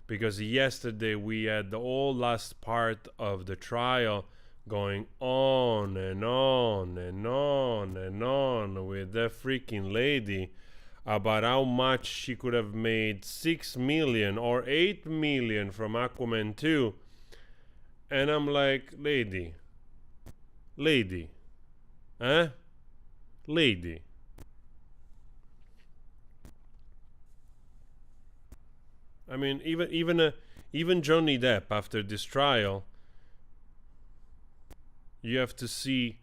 Because yesterday we had the whole last part of the trial going on and on and on and on with that freaking lady about how much she could have made 6 million or 8 million from Aquaman 2. And I'm like, lady, huh? Lady. I mean, even even Johnny Depp, after this trial, you have to see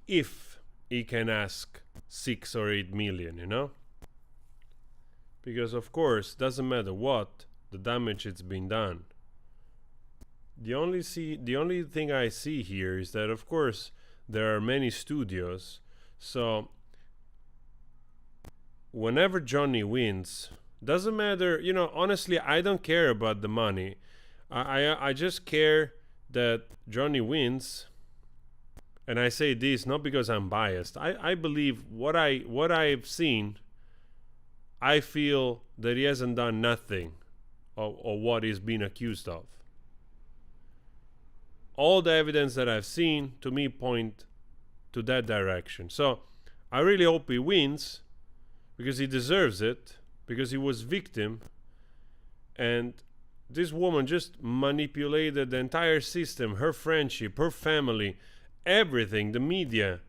if he can ask 6 or 8 million, you know? Because of course, doesn't matter what, the damage it's been done. The only thing I see here is that of course there are many studios, so whenever Johnny wins, doesn't matter, you know, honestly I don't care about the money. I just care that Johnny wins. And I say this not because I'm biased. I believe what I've seen, I feel that he hasn't done nothing or what he's been accused of. All the evidence that I've seen to me point to that direction. So I really hope he wins because he deserves it, because he was victim, and this woman just manipulated the entire system, her friendship, her family, everything, the media,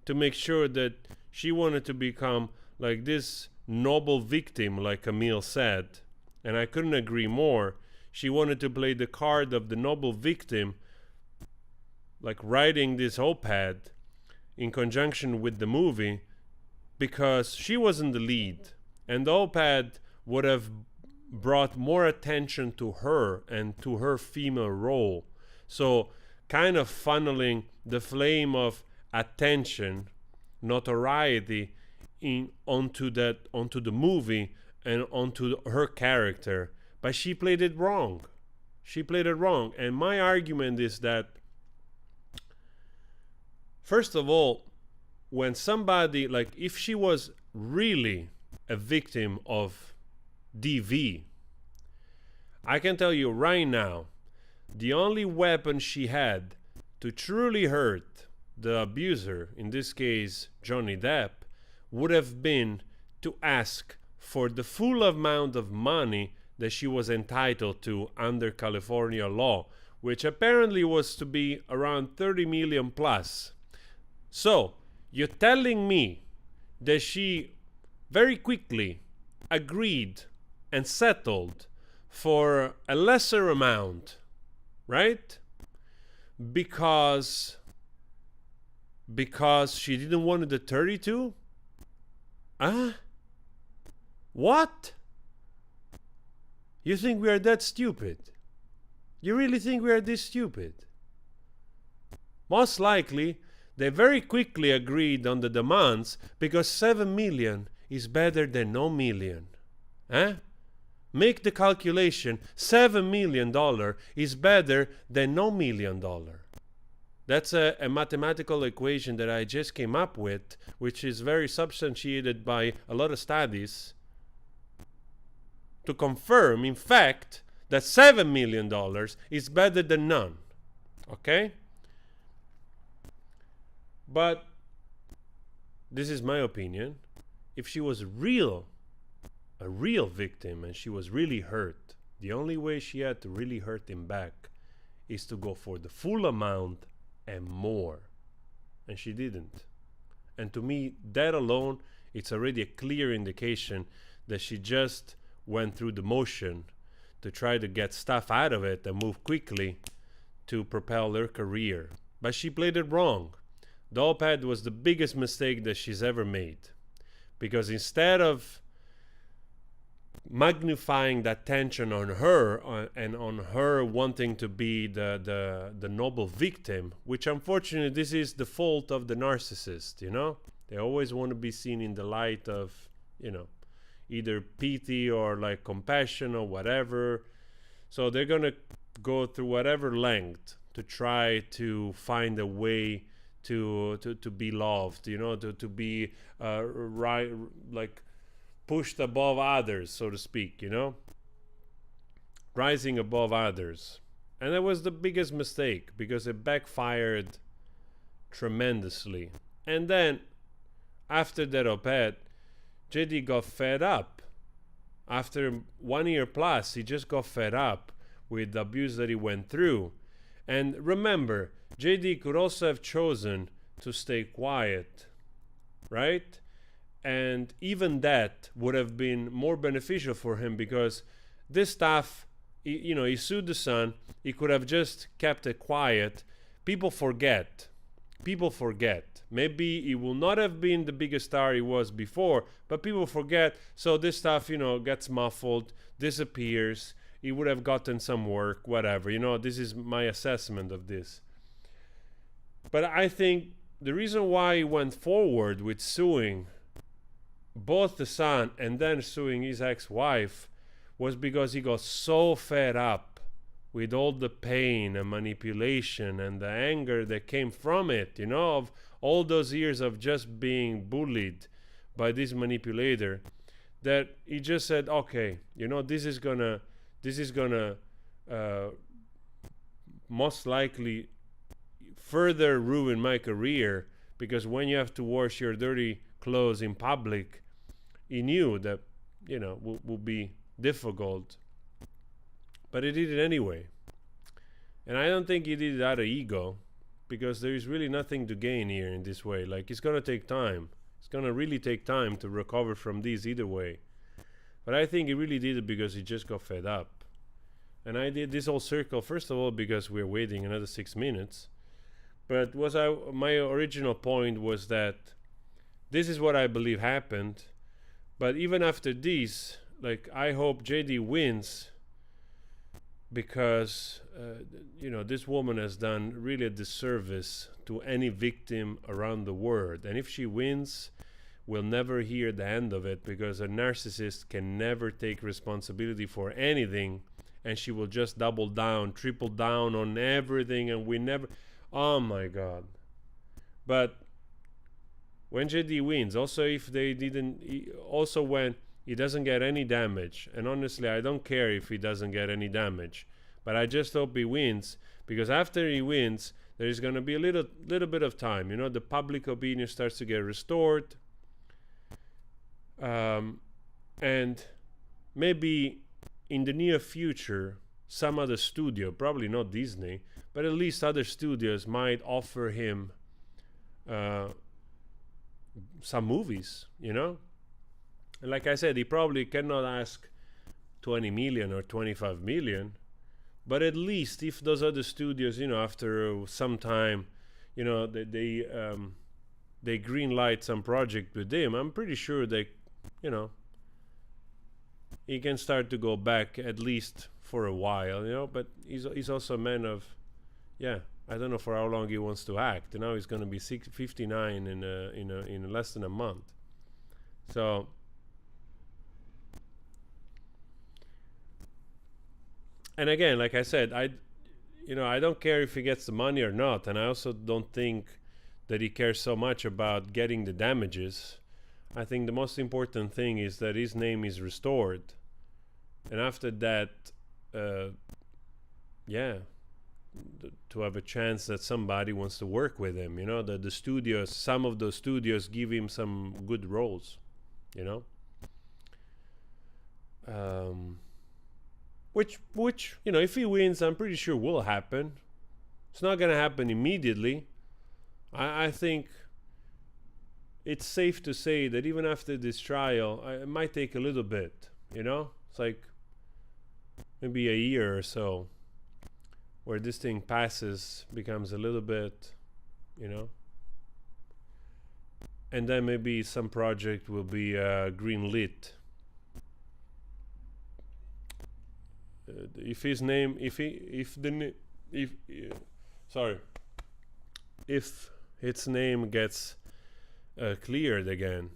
to make sure that she wanted to become like this noble victim, like Camille said. And I couldn't agree more. She wanted to play the card of the noble victim, like writing this op-ed in conjunction with the movie, because she wasn't the lead. And the op-ed would have brought more attention to her and to her female role. So kind of funneling the flame of attention, notoriety onto the movie and onto her character. But she played it wrong. She played it wrong. And my argument is that, first of all, when somebody, like if she was really a victim of DV, I can tell you right now, the only weapon she had to truly hurt the abuser, in this case Johnny Depp, would have been to ask for the full amount of money that she was entitled to under California law, which apparently was to be around 30 million plus. So you're telling me that she very quickly agreed and settled for a lesser amount, right? Because she didn't want the 32? What? You think we are that stupid? You really think we are this stupid? Most likely, they very quickly agreed on the demands because 7 million is better than no million. Make the calculation. $7 million is better than no $1 million. That's a mathematical equation that I just came up with, which is very substantiated by a lot of studies to confirm, in fact, that $7 million is better than none. Okay? But this is my opinion. If she was a real victim and she was really hurt, the only way she had to really hurt him back is to go for the full amount and more. And she didn't. And to me, that alone, it's already a clear indication that she just went through the motion to try to get stuff out of it and move quickly to propel her career. But she played it wrong. The op-ed was the biggest mistake that she's ever made. Because instead of magnifying that tension on her and on her wanting to be the noble victim, which unfortunately this is the fault of the narcissist, you know? They always want to be seen in the light of, you know, either pity or like compassion or whatever. So they're going to go through whatever length to try to find a way to be loved, you know, to be right, like pushed above others, so to speak, you know, rising above others. And that was the biggest mistake because it backfired tremendously. And then after that op-ed, JD got fed up. After 1 year plus, he just got fed up with the abuse that he went through. And remember, JD could also have chosen to stay quiet, right? And even that would have been more beneficial for him because this stuff he sued the son. He could have just kept it quiet. People forget. Maybe he will not have been the biggest star he was before, but people forget. So this stuff, gets muffled, disappears. He would have gotten some work, whatever. This is my assessment of this. But I think the reason why he went forward with suing both the son and then suing his ex-wife was because he got so fed up with all the pain and manipulation and the anger that came from it, of all those years of just being bullied by this manipulator, that he just said, okay, this is gonna most likely further ruin my career, because when you have to wash your dirty clothes in public, he knew that, would be difficult. But he did it anyway. And I don't think he did it out of ego, because there is really nothing to gain here in this way. Like, it's going to take time. It's going to really take time to recover from this either way. But I think he really did it because he just got fed up. And I did this whole circle, first of all, because we're waiting another 6 minutes. But my original point was that this is what I believe happened. But even after this, I hope JD wins, because this woman has done really a disservice to any victim around the world. And if she wins, we'll never hear the end of it, because a narcissist can never take responsibility for anything, and she will just double down, triple down on everything, and we never... Oh my God. But when JD wins, also if they didn't... Also when he doesn't get any damage, and honestly I don't care if he doesn't get any damage, but I just hope he wins, because after he wins there is going to be a little bit of time, the public opinion starts to get restored, and maybe in the near future some other studio, probably not Disney, but at least other studios might offer him some movies, And like I said, he probably cannot ask 20 million or 25 million, but at least if those other studios, after some time, they green light some project with him, I'm pretty sure they, he can start to go back at least for a while, but he's also a man of, I don't know for how long he wants to act. Now he's going to be 59 in less than a month. So and again, like I said, I don't care if he gets the money or not, and I also don't think that he cares so much about getting the damages. I think the most important thing is that his name is restored, and after that, to have a chance that somebody wants to work with him, that the studios, some of those studios give him some good roles, Which if he wins, I'm pretty sure will happen. It's not going to happen immediately. I think it's safe to say that even after this trial, it might take a little bit, It's like maybe a year or so where this thing passes, becomes a little bit, and then maybe some project will be green lit. If its name gets cleared again,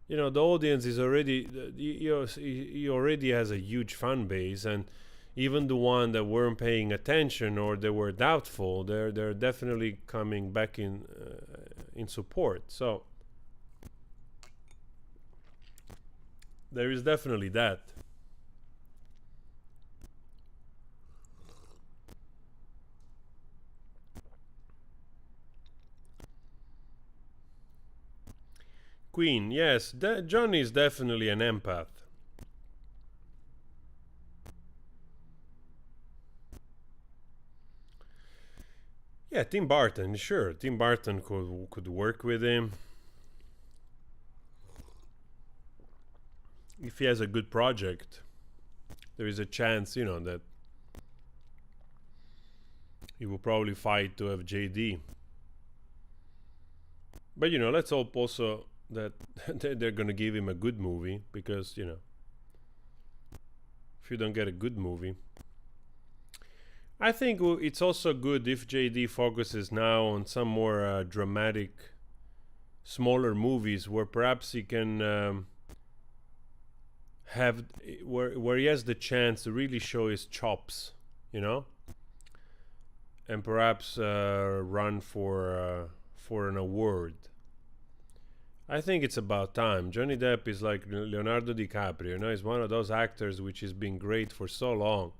the audience is already, he already has a huge fan base, and even the one that weren't paying attention or they were doubtful, they're definitely coming back in support. So there is definitely that. Queen, yes, Johnny is definitely an empath. Yeah, Tim Burton, sure. Tim Burton could work with him if he has a good project. there is a chance, you know, that he will probably fight to have JD. But, you know, let's hope also that they're going to give him a good movie, because, you know, if you don't get a good movie. I think it's also good if JD focuses now on some more dramatic, smaller movies where perhaps he can have, where he has the chance to really show his chops, you know, and perhaps run for an award. I think it's about time. Johnny Depp is like Leonardo DiCaprio, you know, he's one of those actors which has been great for so long.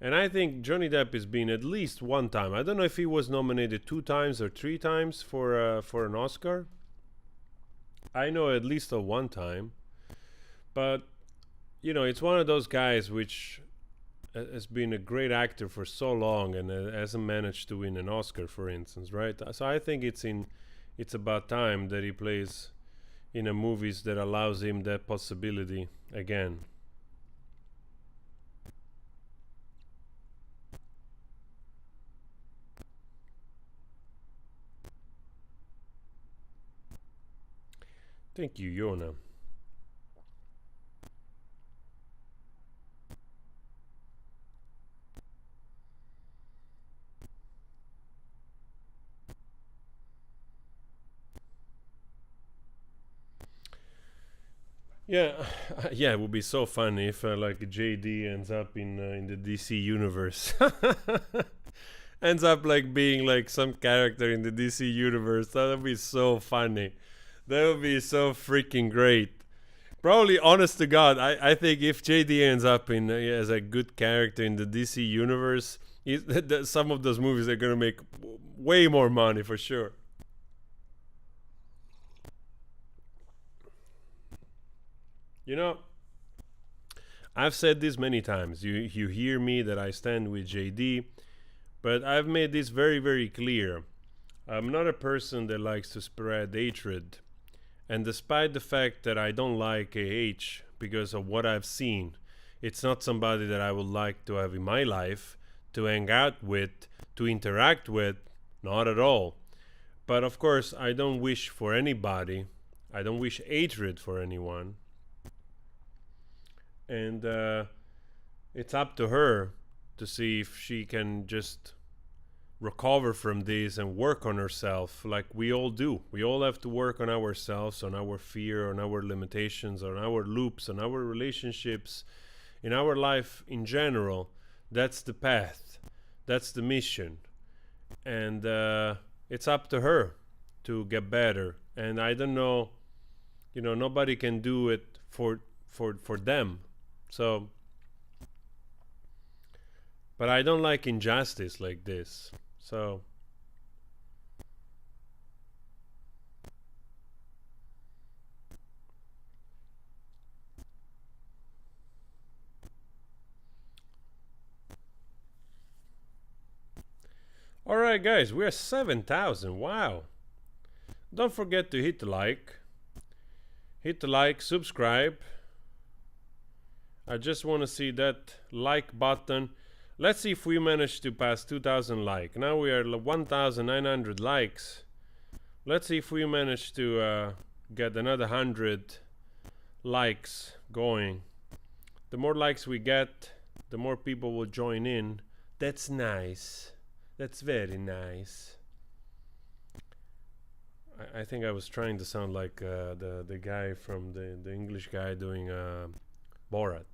And I think Johnny Depp has been at least one time. I don't know if he was nominated 2 times or 3 times for an Oscar. I know at least of 1 time. But, you know, it's one of those guys which has been a great actor for so long and hasn't managed to win an Oscar, for instance, right? So I think it's about time that he plays in a movies that allows him that possibility again. Thank you, Yona. Yeah, yeah, it would be so funny if like JD ends up in the DC universe. Ends up like being like some character in the DC universe. That would be so funny. That would be so freaking great. Probably, honest to God, I think if JD ends up in as a good character in the DC universe, some of those movies are gonna make way more money for sure. You know, I've said this many times. You hear me that I stand with JD, but I've made this very, very clear. I'm not a person that likes to spread hatred. And despite the fact that I don't like AH because of what I've seen, it's not somebody that I would like to have in my life, to hang out with, to interact with, not at all. But of course, I don't wish for anybody. I don't wish hatred for anyone. And it's up to her to see if she can just recover from this and work on herself like we all do. We all have to work on ourselves, on our fear, on our limitations, on our loops, on our relationships, in our life in general. That's the path. That's the mission. And it's up to her to get better. And I don't know, you know, nobody can do it for them. So, but I don't like injustice like this. So, all right, guys, we're 7,000. Wow! Don't forget to hit the like, subscribe. I just want to see that like button. Let's see if we manage to pass 2,000 likes. Now we are 1,900 likes. Let's see if we manage to get another 100 likes going. The more likes we get, the more people will join in. That's nice. That's very nice. I think I was trying to sound like the guy from the English guy doing Borat.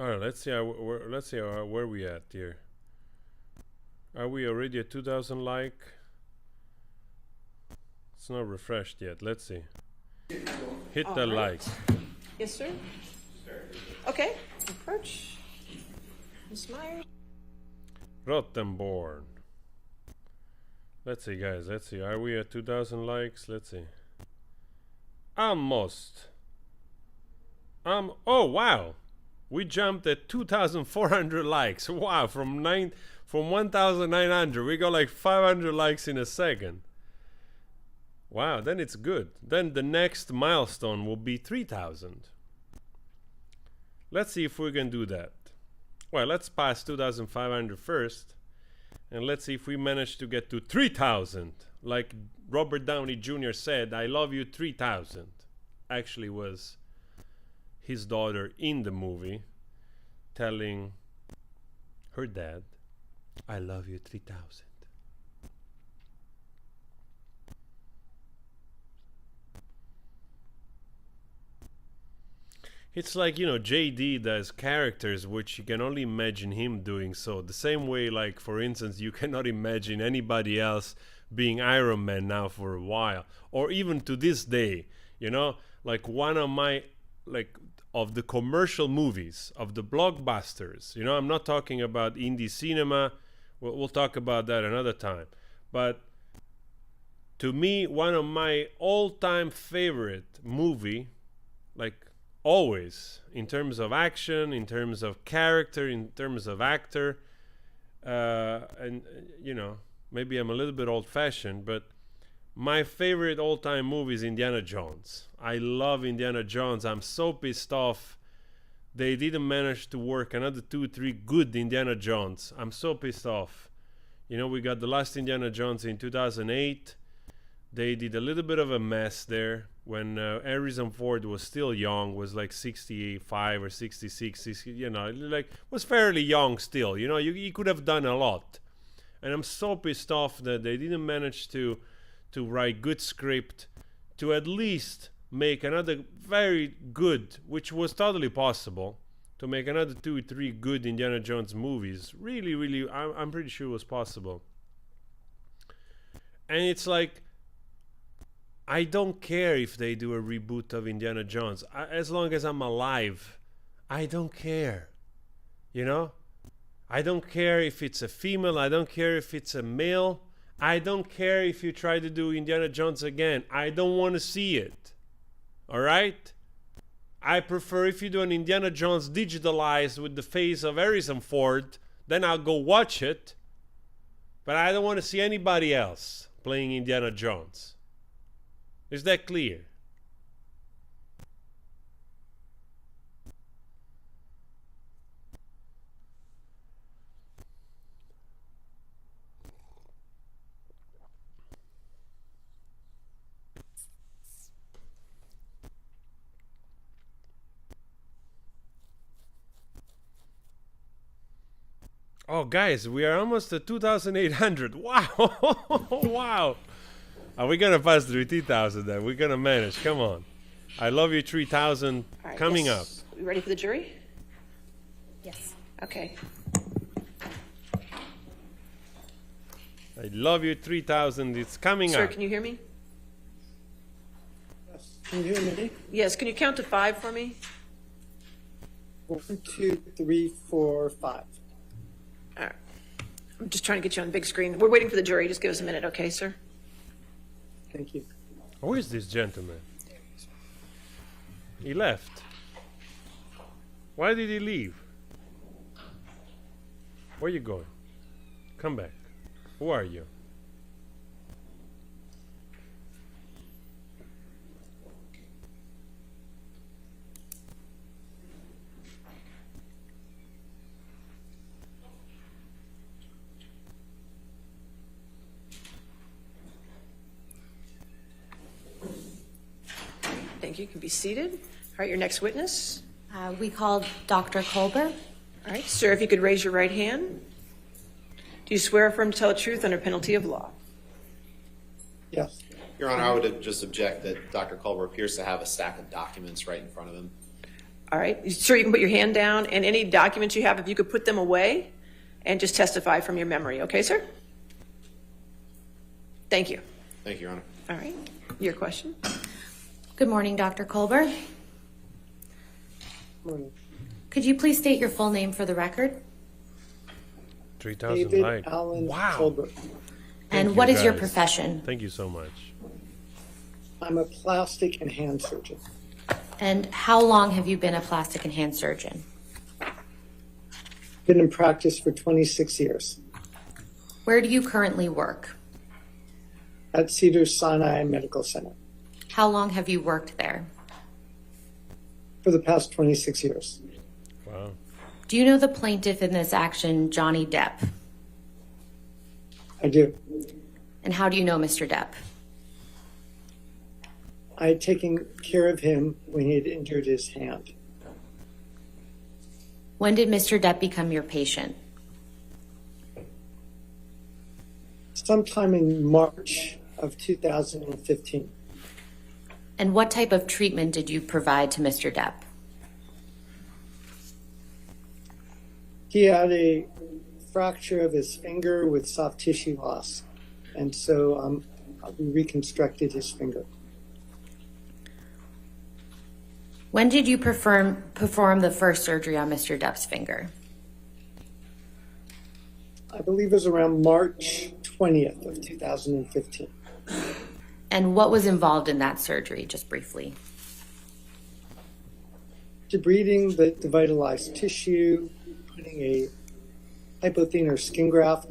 All right, let's see where we at here. Are we already at 2,000 like? It's not refreshed yet. Let's see. Hit the like. Yes, sir. Okay. Approach. Ms. Myers. Rottenborn. Let's see, guys. Let's see. Are we at 2,000 likes? Let's see. Almost. Oh, wow. We jumped at 2,400 likes. Wow, from 1,900, we got like 500 likes in a second. Wow, then it's good. Then the next milestone will be 3,000. Let's see if we can do that. Well, let's pass 2,500 first, and let's see if we manage to get to 3,000. Like Robert Downey Jr. said, I love you 3,000. Actually was his daughter in the movie telling her dad, I love you 3,000. It's like, you know, JD does characters which you can only imagine him doing so. The same way, like, for instance, you cannot imagine anybody else being Iron Man now for a while. Or even to this day, you know, like one of my, like, of the commercial movies, of the blockbusters. You know, I'm not talking about indie cinema. We'll talk about that another time. But to me, one of my all-time favorite movie, like, always, in terms of action, in terms of character, in terms of actor, and you know, maybe I'm a little bit old-fashioned, but my favorite all-time movie is Indiana Jones. I love Indiana Jones. I'm so pissed off they didn't manage to work another 2-3 good Indiana Jones. I'm so pissed off. You know, we got the last Indiana Jones in 2008. They did a little bit of a mess there when Harrison Ford was still young, was like 65 or 66, 60, you know, like was fairly young still. You know, he could have done a lot. And I'm so pissed off that they didn't manage to write good script, to at least make another very good, which was totally possible, to make another 2-3 good Indiana Jones movies. Really, really, I'm pretty sure it was possible. And it's like, I don't care if they do a reboot of Indiana Jones. As long as I'm alive, I don't care. You know? I don't care if it's a female. I don't care if it's a male. I don't care if you try to do Indiana Jones again. I don't want to see it. All right? I prefer if you do an Indiana Jones digitalized with the face of Harrison Ford, then I'll go watch it. But I don't want to see anybody else playing Indiana Jones. Is that clear? Oh, guys, we are almost at 2,800. Wow. Wow. Are we going to pass through 3,000 then? We're going to manage. Come on. I love you 3,000 right, coming yes. up. You ready for the jury? Yes. Okay. I love you 3,000. It's coming Sir, up. Sir, can you hear me? Yes. Can you hear me? Yes. Can you count to 5 for me? 1, 2, 3, 4, 5. All right. I'm just trying to get you on the big screen. We're waiting for the jury. Just give us a minute, okay, sir? Thank you. Who is this gentleman? He left. Why did he leave? Where are you going? Come back. Who are you? Thank you. You can be seated. All right, your next witness. We called Dr. Kolber. All right, sir, if you could raise your right hand. Do you swear affirm to tell the truth under penalty of law? Yes. Your Honor, I would just object that Dr. Kolber appears to have a stack of documents right in front of him. All right, sir, you can put your hand down, and any documents you have, if you could put them away and just testify from your memory. Okay, sir? Thank you. Thank you, Your Honor. All right, your question. Good morning, Dr. Kolber. Morning. Could you please state your full name for the record? 3,000 David likes. Allen Wow. Colbert. And you, what is your guys. profession? Thank you so much. I'm a plastic and hand surgeon. And how long have you been a plastic and hand surgeon? Been in practice for 26 years. Where do you currently work? At Cedars-Sinai Medical Center. How long have you worked there? For the past 26 years. Wow. Do you know the plaintiff in this action, Johnny Depp? I do. And how do you know Mr. Depp? I had taken care of him when he had injured his hand. When did Mr. Depp become your patient? Sometime in March of 2015. And what type of treatment did you provide to Mr. Depp? He had a fracture of his finger with soft tissue loss. And so we reconstructed his finger. When did you perform the first surgery on Mr. Depp's finger? I believe it was around March 20th of 2015. And what was involved in that surgery, just briefly? Debriding the devitalized tissue, putting a hypothenar skin graft,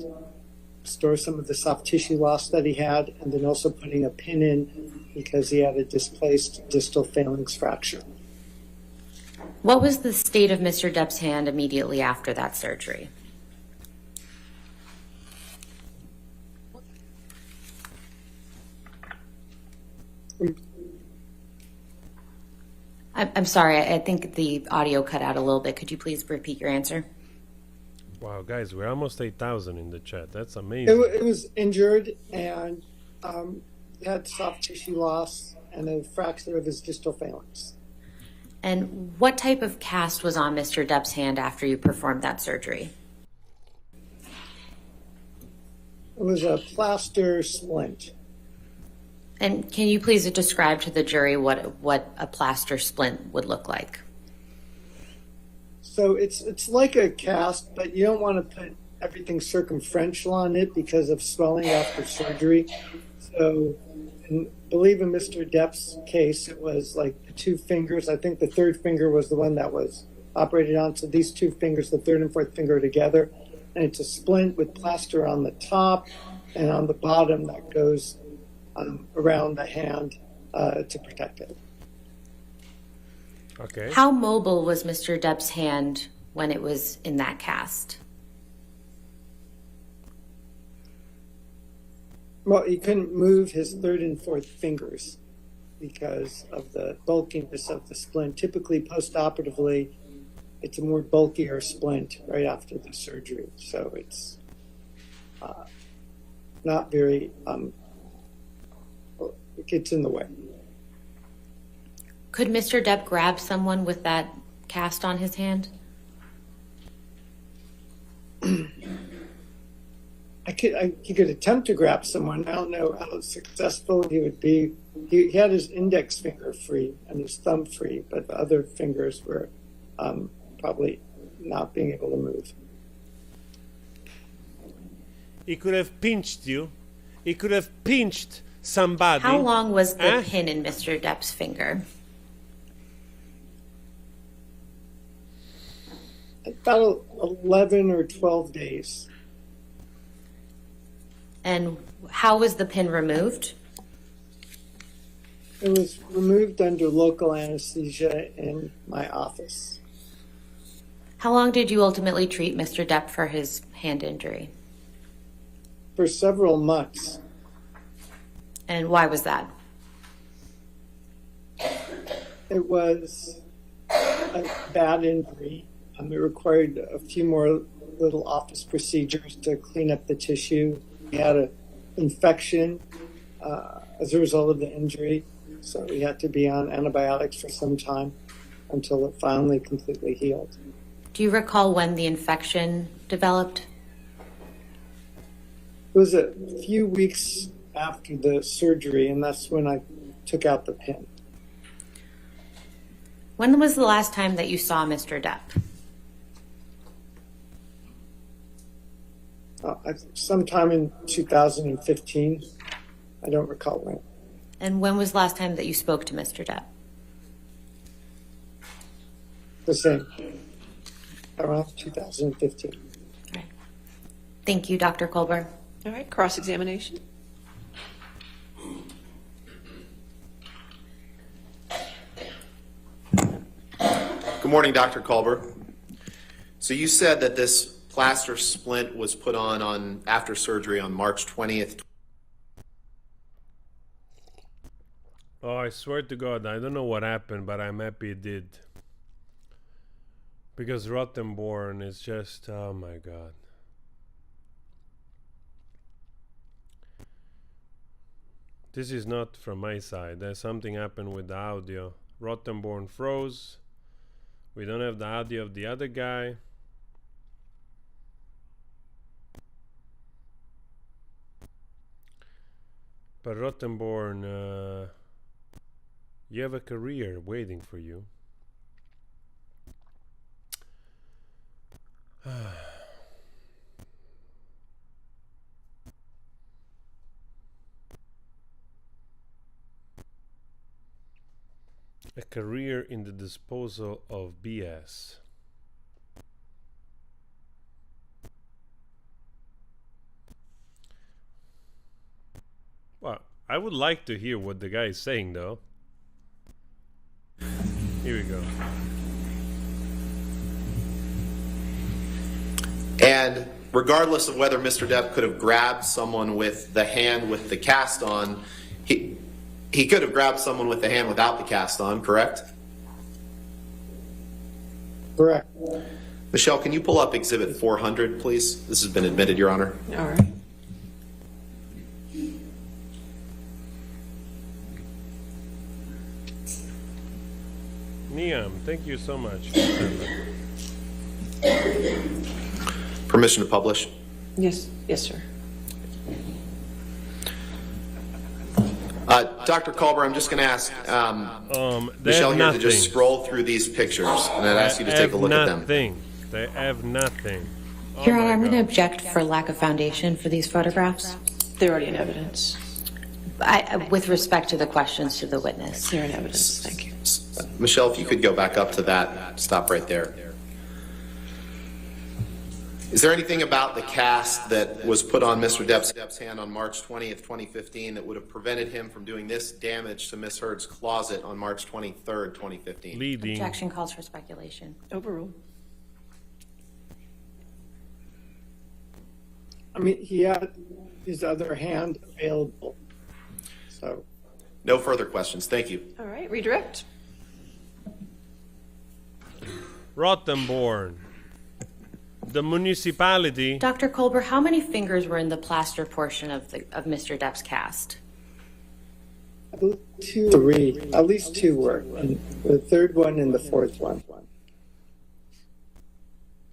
restore some of the soft tissue loss that he had, and then also putting a pin in because he had a displaced distal phalanx fracture. What was the state of Mr. Depp's hand immediately after that surgery? I'm sorry, I think the audio cut out a little bit. Could you please repeat your answer? Wow, guys, we're almost 8,000 in the chat. That's amazing. It was injured and had soft tissue loss and a fracture of his distal phalanx. And what type of cast was on Mr. Depp's hand after you performed that surgery? It was a plaster splint. And can you please describe to the jury what a plaster splint would look like? So it's like a cast, but you don't want to put everything circumferential on it because of swelling after surgery. So I believe in Mr. Depp's case, it was like the two fingers. I think the third finger was the one that was operated on. So these two fingers, the third and fourth finger, are together. And it's a splint with plaster on the top and on the bottom that goes around the hand to protect it. Okay. How mobile was Mr. Depp's hand when it was in that cast? Well, he couldn't move his third and fourth fingers because of the bulkiness of the splint. Typically, post-operatively, it's a more bulkier splint right after the surgery. So it's not very, it gets in the way. Could Mr. Depp grab someone with that cast on his hand? He could attempt to grab someone. I don't know how successful he would be. He had his index finger free and his thumb free, but the other fingers were probably not being able to move. He could have pinched you. He could have pinched somebody. How long was the pin in Mr. Depp's finger? About 11 or 12 days. And how was the pin removed? It was removed under local anesthesia in my office. How long did you ultimately treat Mr. Depp for his hand injury? For several months. And why was that? It was a bad injury. It required a few more little office procedures to clean up the tissue. He had an infection as a result of the injury, so he had to be on antibiotics for some time until it finally completely healed. Do you recall when the infection developed? It was a few weeks after the surgery, and that's when I took out the pin. When was the last time that you saw Mr. Depp? Sometime in 2015. I don't recall when. And when was the last time that you spoke to Mr. Depp? The same. around 2015. Right. Thank you, Dr. Goldberg. All right, cross-examination. Good morning, Dr. Culber. So you said that this plaster splint was put on after surgery on March 20th. Oh, I swear to God, I don't know what happened, but I'm happy it did. Because Rottenborn is just, oh my God. This is not from my side. There's something happened with the audio. Rottenborn froze. We don't have the audio of the other guy. But Rottenborn, you have a career waiting for you. A career in the disposal of BS. Well, I would like to hear what the guy is saying, though. Here we go. And regardless of whether Mr. Depp could have grabbed someone with the hand with the cast on, he could have grabbed someone with the hand without the cast on, correct? Correct. Michelle, can you pull up Exhibit 400, please? This has been admitted, Your Honor. All right. Niam, thank you so much. Permission to publish? Yes, yes, sir. Dr. Culber, I'm just going to ask Michelle here to just scroll through these pictures, and I'd ask you to take a look at them. They have nothing. Your Honor, I'm going to object for lack of foundation for these photographs. They're already in evidence. With respect to the questions to the witness. They're in evidence. Thank you. Michelle, if you could go back up to that, stop right there. Is there anything about the cast that was put on Mr. Depp's hand on March 20th, 2015 that would have prevented him from doing this damage to Ms. Heard's closet on March 23rd, 2015? Leading. Objection calls for speculation. Overruled. I mean, he had his other hand available, so. No further questions. Thank you. All right, redirect. Rottenborn. The municipality. Dr. Culber, how many fingers were in the plaster portion of Mr. Depp's cast? I believe 2, 3, at least 2 were, and the third one and the fourth one.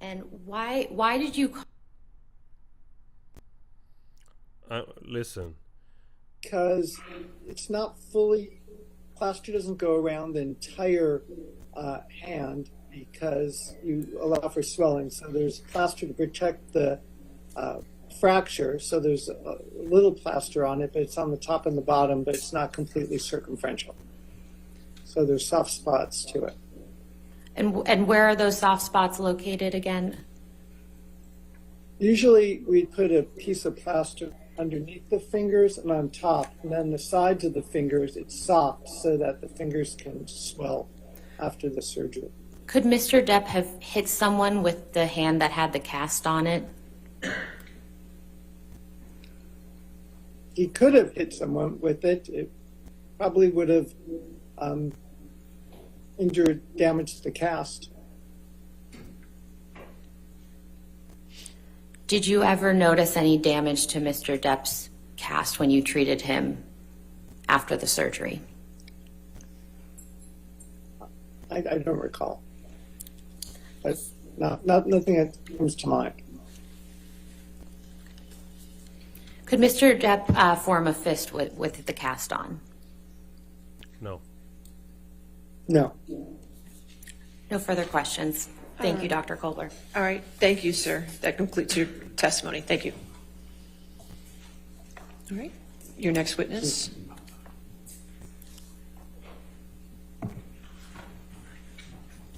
And why did you? Listen. Because it's not fully, plaster doesn't go around the entire hand, because you allow for swelling. So there's plaster to protect the fracture. So there's a little plaster on it, but it's on the top and the bottom, but it's not completely circumferential. So there's soft spots to it. And where are those soft spots located again? Usually we'd put a piece of plaster underneath the fingers and on top, and then the sides of the fingers, it's soft so that the fingers can swell after the surgery. Could Mr. Depp have hit someone with the hand that had the cast on it? He could have hit someone with it. It probably would have damaged the cast. Did you ever notice any damage to Mr. Depp's cast when you treated him after the surgery? I don't recall. But nothing that comes to mind. Could Mr. Depp form a fist with the cast on? No. No. No further questions. Thank you, Dr. Culber. All right. Thank you, sir. That completes your testimony. Thank you. All right. Your next witness.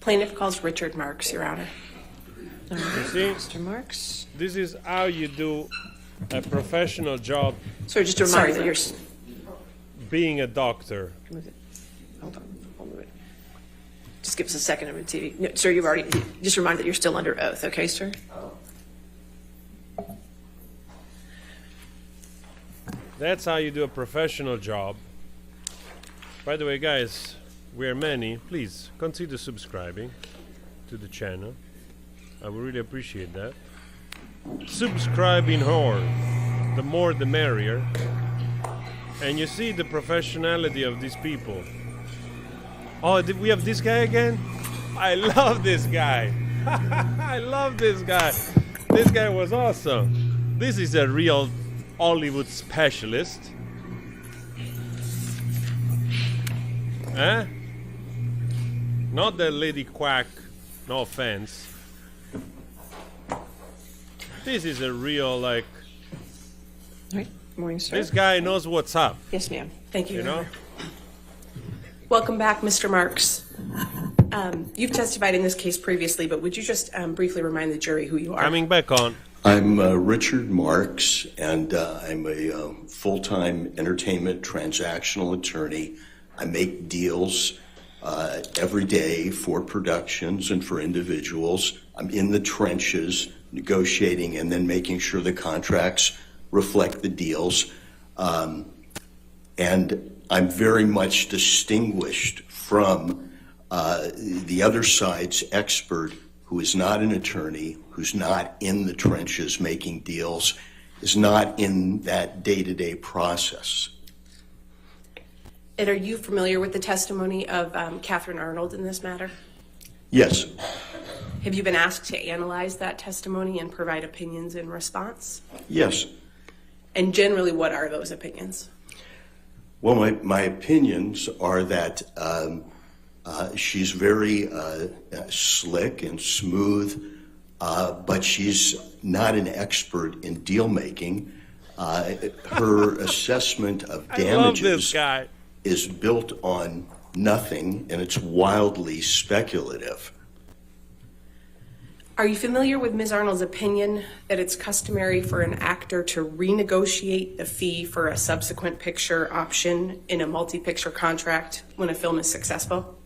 Plaintiff calls Richard Marks, Your Honor. All right, You see? Mr. Marks. This is how you do a professional job So just a reminder that you're. being a doctor. Move it. Hold on. I'll move it. Just give us a second of TV. No, sir, you've already. Just remind that you're still under oath. Okay, sir. That's how you do a professional job. By the way, guys, we are many. Please consider subscribing to the channel. I would really appreciate that. Subscribing hard. The more the merrier. And you see the professionality of these people. Oh, did we have this guy again? I love this guy. I love this guy. This guy was awesome. This is a real Hollywood specialist. Eh? Not the lady quack, no offense. This is a real, like... All right. Morning, sir. This guy knows what's up. Yes, ma'am. Thank you. You know? Welcome back, Mr. Marks. You've testified in this case previously, but would you just briefly remind the jury who you are? Coming back on. I'm Richard Marks, and I'm a full-time entertainment transactional attorney. I make deals every day for productions and for individuals. I'm in the trenches negotiating and then making sure the contracts reflect the deals. And I'm very much distinguished from the other side's expert who is not an attorney, who's not in the trenches making deals, is not in that day-to-day process. And are you familiar with the testimony of Catherine Arnold in this matter? Yes. Have you been asked to analyze that testimony and provide opinions in response? Yes. And generally, what are those opinions? Well, my opinions are that she's very slick and smooth, but she's not an expert in deal making. Her assessment of damages is built on nothing, and it's wildly speculative. Are you familiar with Ms. Arnold's opinion that it's customary for an actor to renegotiate the fee for a subsequent picture option in a multi-picture contract when a film is successful?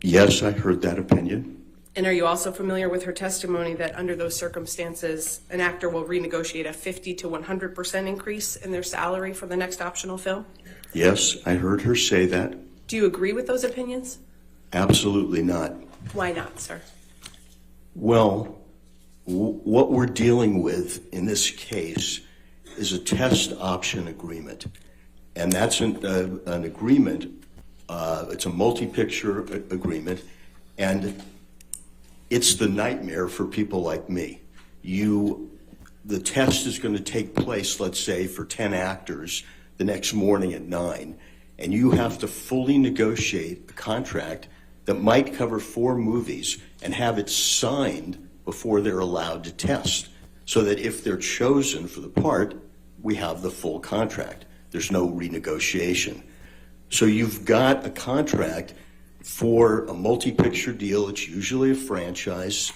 Yes, I heard that opinion. And are you also familiar with her testimony that under those circumstances, an actor will renegotiate a 50 to 100% increase in their salary for the next optional film? Yes, I heard her say that. Do you agree with those opinions? Absolutely not. Why not, sir? Well, what we're dealing with in this case is a test option agreement. And that's an agreement, it's a multi-picture agreement, and it's the nightmare for people like me. The test is going to take place, let's say, for 10 actors the next morning at 9, and you have to fully negotiate a contract that might cover 4 movies and have it signed before they're allowed to test, so that if they're chosen for the part, we have the full contract. There's no renegotiation. So you've got a contract for a multi-picture deal. It's usually a franchise,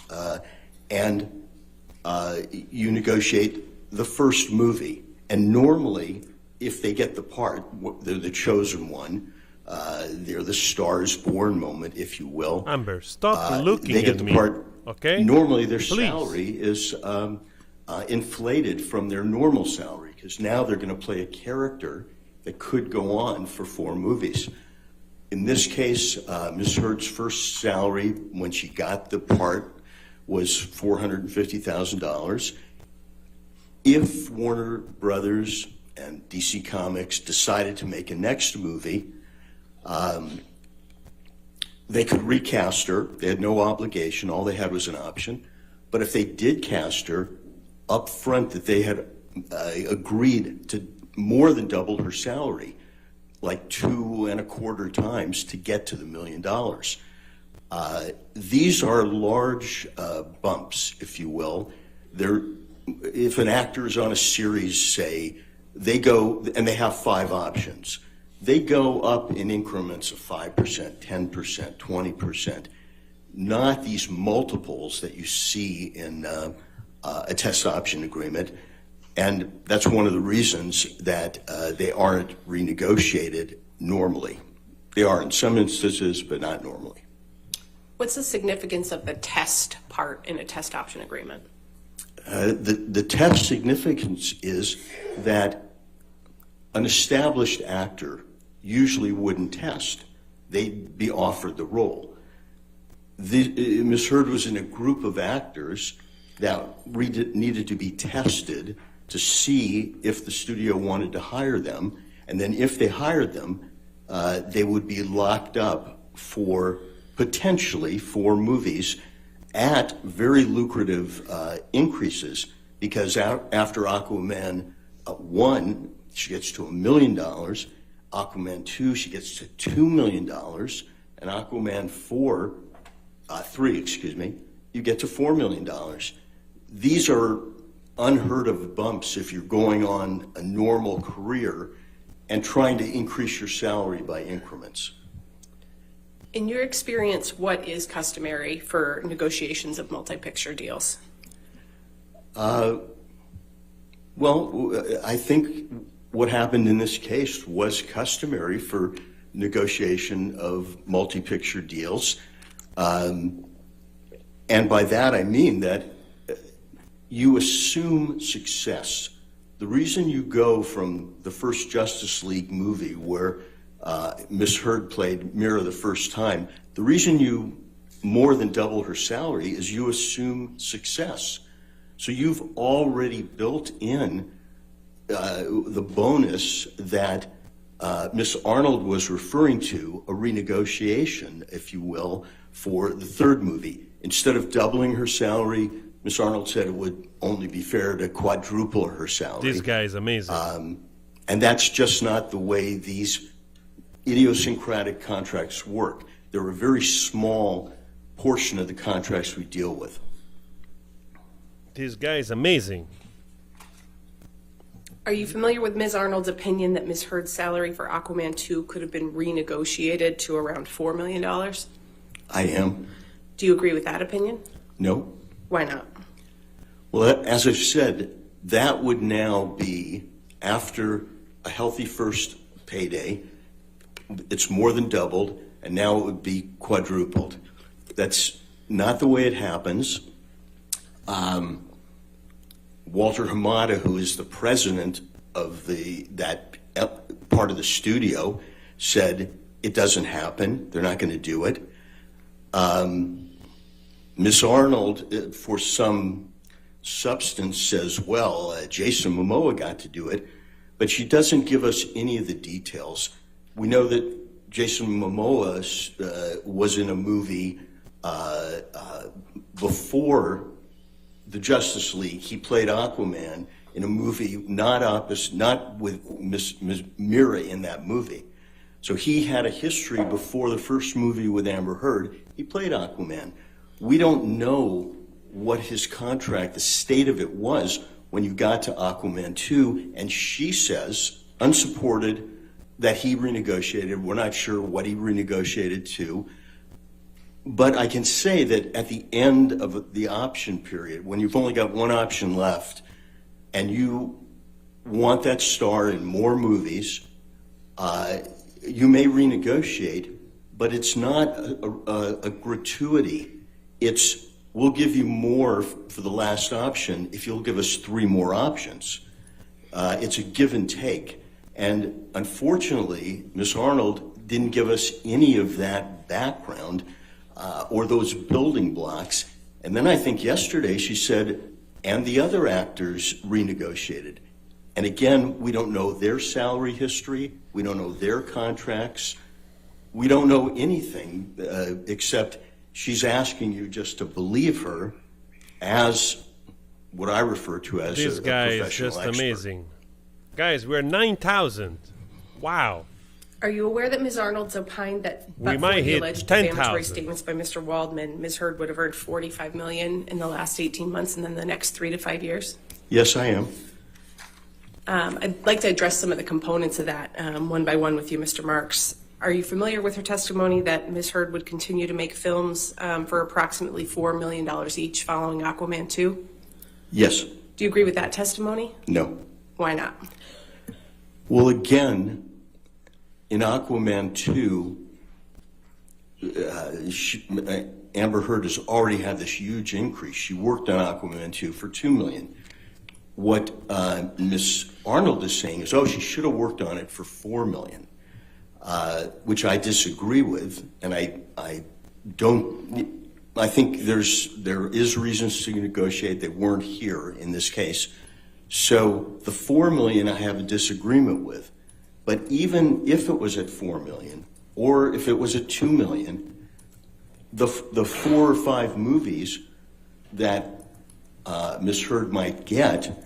and you negotiate the first movie. And normally, if they get the part, they're the chosen one. They're the Stars Born moment, if you will. Amber, stop looking they get at the me. Part, okay? Normally, their Please. salary is inflated from their normal salary, because now they're going to play a character that could go on for 4 movies. In this case, Ms. Heard's first salary when she got the part was $450,000. If Warner Brothers and DC Comics decided to make a next movie, they could recast her. They had no obligation. All they had was an option. But if they did cast her up front, that they had agreed to more than double her salary, like 2.25 times to get to the $1 million. These are large bumps, if you will. If an actor is on a series, say, they go, and they have 5 options. They go up in increments of 5%, 10%, 20%. not these multiples that you see in a test option agreement. And that's one of the reasons that they aren't renegotiated normally. They are in some instances, but not normally. What's the significance of the test part in a test option agreement? The test significance is that an established actor usually wouldn't test. They'd be offered the role. Ms. Heard was in a group of actors that needed to be tested to see if the studio wanted to hire them, and then if they hired them, they would be locked up for potentially 4 movies at very lucrative increases, because after Aquaman 1, she gets to $1 million, Aquaman 2, she gets to $2 million, and Aquaman 3, you get to $4 million. These are unheard of bumps if you're going on a normal career and trying to increase your salary by increments. In your experience, what is customary for negotiations of multi-picture deals? Well, I think what happened in this case was customary for negotiation of multi-picture deals. And by that I mean that you assume success. The reason you go from the first Justice League movie where Ms. Heard played Mira the first time, the reason you more than double her salary is you assume success. So you've already built in the bonus that Ms. Arnold was referring to, a renegotiation, if you will, for the third movie. Instead of doubling her salary, Ms. Arnold said it would only be fair to quadruple her salary. This guy is amazing. And that's just not the way these idiosyncratic contracts work. They're a very small portion of the contracts we deal with. This guy is amazing. Are you familiar with Ms. Arnold's opinion that Ms. Heard's salary for Aquaman 2 could have been renegotiated to around $4 million? I am. Do you agree with that opinion? No. Why not? Well, as I've said, that would now be, after a healthy first payday, it's more than doubled, and now it would be quadrupled. That's not the way it happens. Walter Hamada, who is the president of that part of the studio, said it doesn't happen. They're not going to do it. Miss Arnold, for some substance, says, well, Jason Momoa got to do it, but she doesn't give us any of the details. We know that Jason Momoa was in a movie before the Justice League. He played Aquaman in a movie not with Miss Mira in that movie. So he had a history before the first movie with Amber Heard. He played Aquaman. We don't know what his contract, the state of it was when you got to Aquaman 2, and she says, unsupported, that he renegotiated. We're not sure what he renegotiated to. But I can say that at the end of the option period, when you've only got one option left, and you want that star in more movies, you may renegotiate, but it's not a gratuity. It's, we'll give you more for the last option if you'll give us 3 more options. It's a give and take. And unfortunately, Ms. Arnold didn't give us any of that background or those building blocks. And then I think yesterday she said, and the other actors renegotiated. And again, we don't know their salary history. We don't know their contracts. We don't know anything except she's asking you just to believe her as what I refer to as this a guy is professional just expert. amazing. Guys, we're 9,000. Wow. Are you aware that Ms. Arnold's opined that We but might for the hit alleged 10,000. defamatory statements by Mr. Waldman, Ms. Heard would have earned $45 million in the last 18 months and then the next 3 to 5 years? Yes, I am. I'd like to address some of the components of that one by one with you, Mr. Marks. Are you familiar with her testimony that Ms. Heard would continue to make films for approximately $4 million each following Aquaman 2? Yes. Do you agree with that testimony? No. Why not? Well, again, in Aquaman 2, Amber Heard has already had this huge increase. She worked on Aquaman 2 for $2 million. What Ms. Arnold is saying is, oh, she should have worked on it for $4 million, which I disagree with, and I think there is reasons to negotiate. They weren't here in this case. So the $4 million I have a disagreement with, but even if it was at $4 million or if it was at $2 million, the 4 or 5 movies that Ms. Heard might get